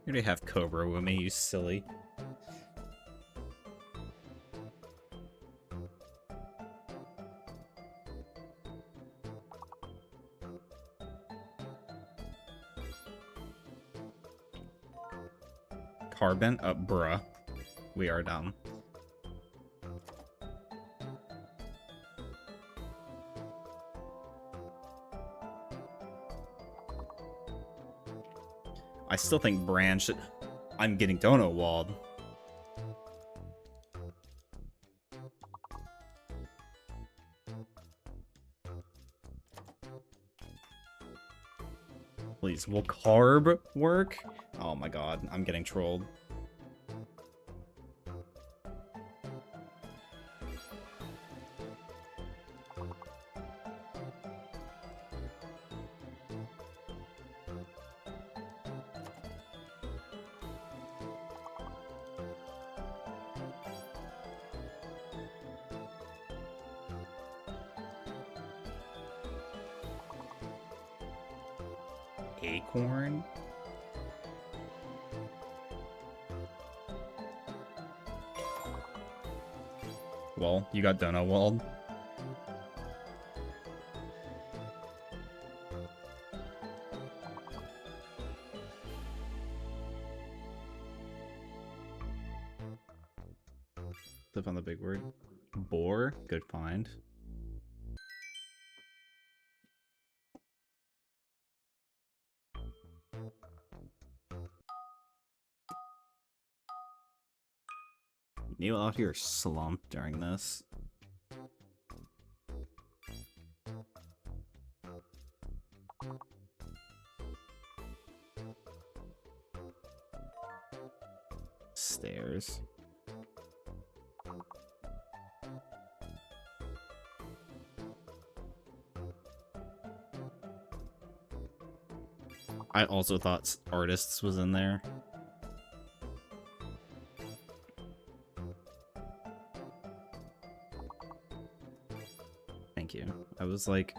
You already have Cobra Woomy, you silly. Carbon? Bruh. We are dumb. I still think Bran should... I'm getting donut walled. Please, will carb work? Oh my god, I'm getting trolled. Acorn? Well, you got donut walled. Flip on the big word. Boar? Good find. You out here slumped during this. Stairs. I also thought artists was in there. Thank you. I was like,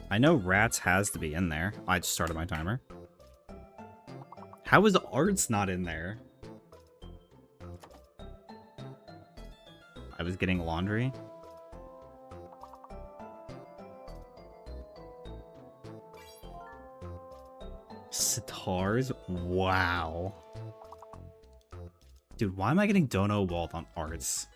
I know rats has to be in there. I just started my timer. How is arts not in there? I was getting laundry. Sitars? Wow. Dude, why am I getting dono walled on arts?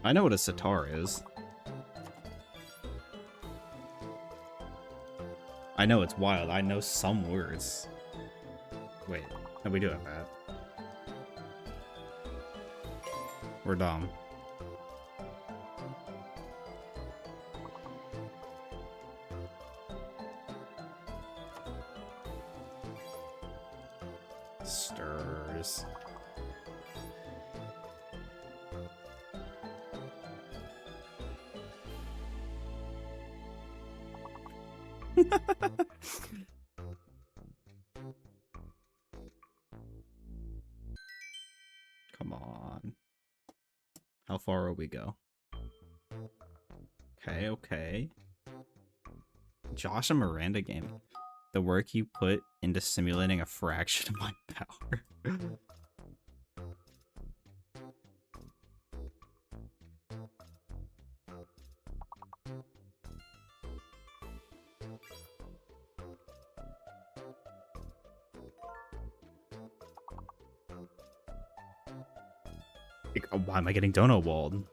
I know what a sitar is. I know it's wild. I know some words. Wait, no, we do have that. We're dumb. Come on. How far will we go? Okay, okay. Josh and Miranda game. The work you put into simulating a fraction of my power. Why am I getting donut walled?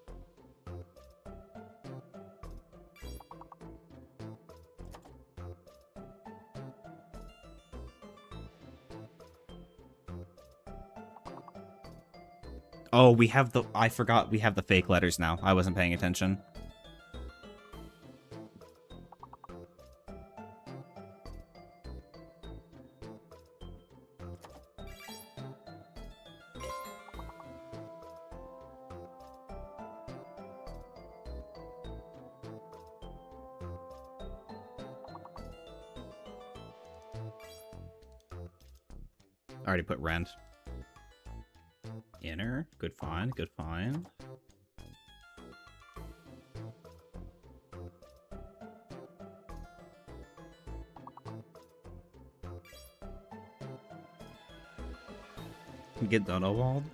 Oh, we have the... I forgot we have the fake letters now. I wasn't paying attention. I already put rent. Inner. Good find, good find. Get donut walled.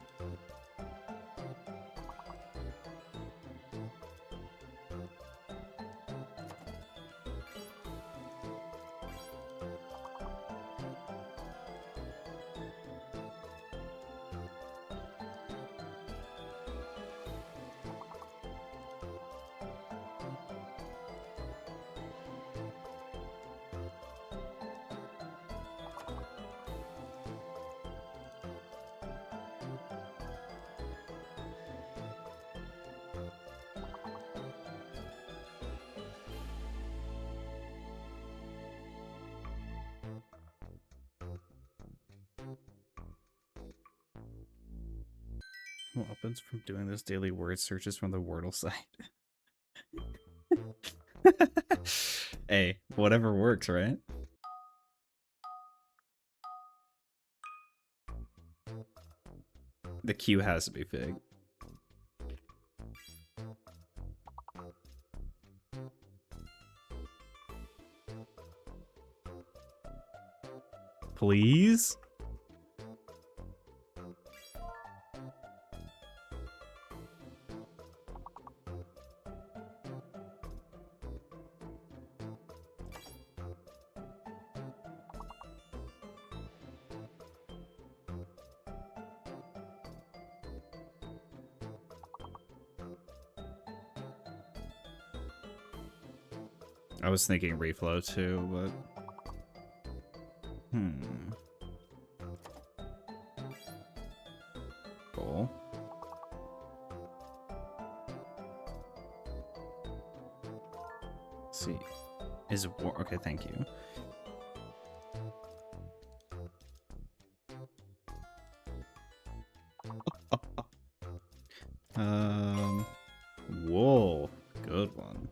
What happens from doing this daily word searches from the Wordle site? Hey, whatever works, right? The Q has to be fake. Please? I was thinking reflow too, but... Cool. Let's see. Is war... Okay, thank you. Whoa. Good one.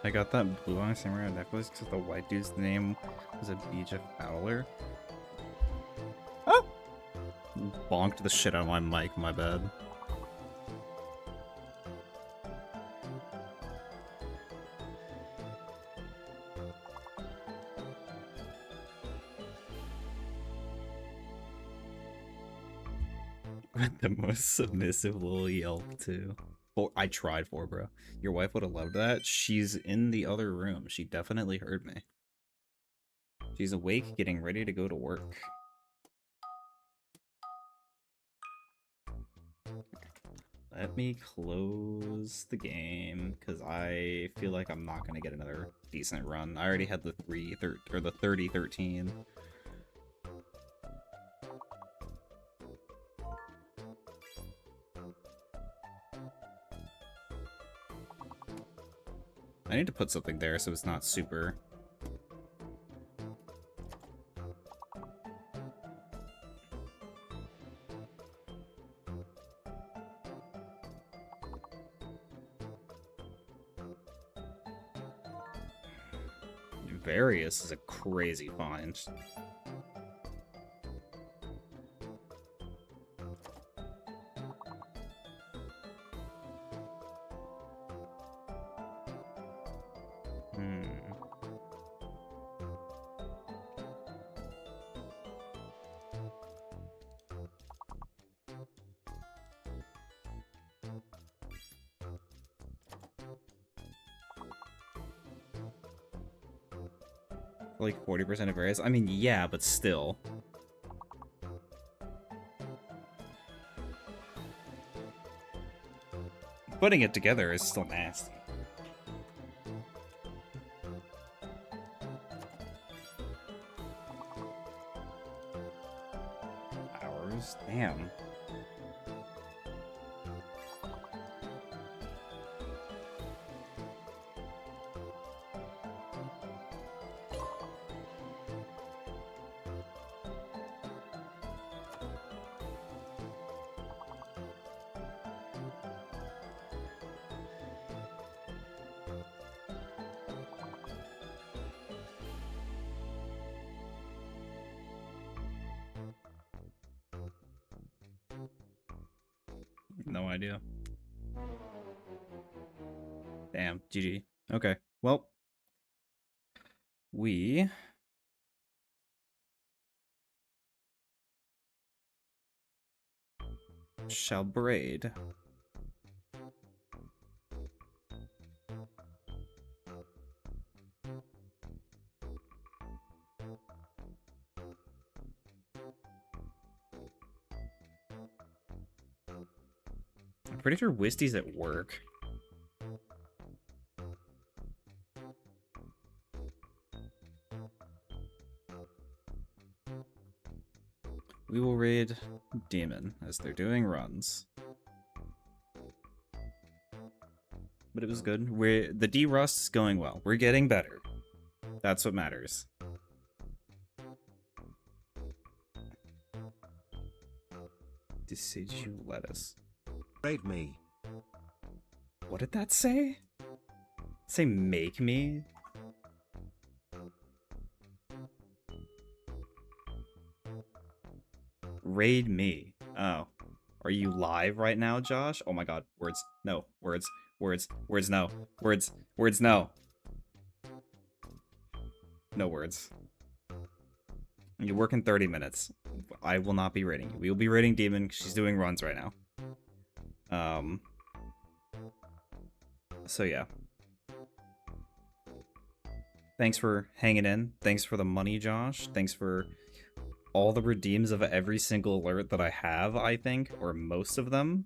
I got that blue on samurai necklace because the white dude's name was Abijah Fowler. Oh! Bonked the shit out of my mic, my bad. The most submissive little yelp too. I tried for, bro. Your wife would have loved that. She's in the other room. She definitely heard me. She's awake, getting ready to go to work. Let me close the game, because I feel like I'm not going to get another decent run. I already had the 30-13. I need to put something there so it's not super... Various is a crazy find. Like 40% of various? I mean, yeah, but still. Putting it together is still nasty. Hours? Damn. No idea. Damn, GG. Okay, well. We... shall braid. I'm pretty sure Wisty's at work. We will raid Demon as they're doing runs. But it was good. The D-Rust is going well. We're getting better. That's what matters. Did you let us? Raid me. What did that say? Say make me? Raid me. Oh. Are you live right now, Josh? Oh my god. Words. No. Words. Words. Words no. Words. Words no. No words. You work in 30 minutes. I will not be raiding you. We will be raiding Demon. She's doing runs right now. So yeah. Thanks for hanging in. Thanks for the money, Josh. Thanks for all the redeems of every single alert that I have, I think, or most of them.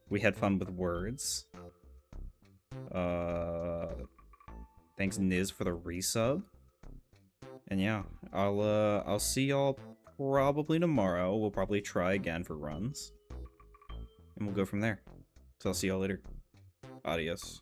We had fun with words. Thanks Niz for the resub. And yeah, I'll see y'all probably tomorrow. We'll probably try again for runs. And we'll go from there. So I'll see y'all later. Adios.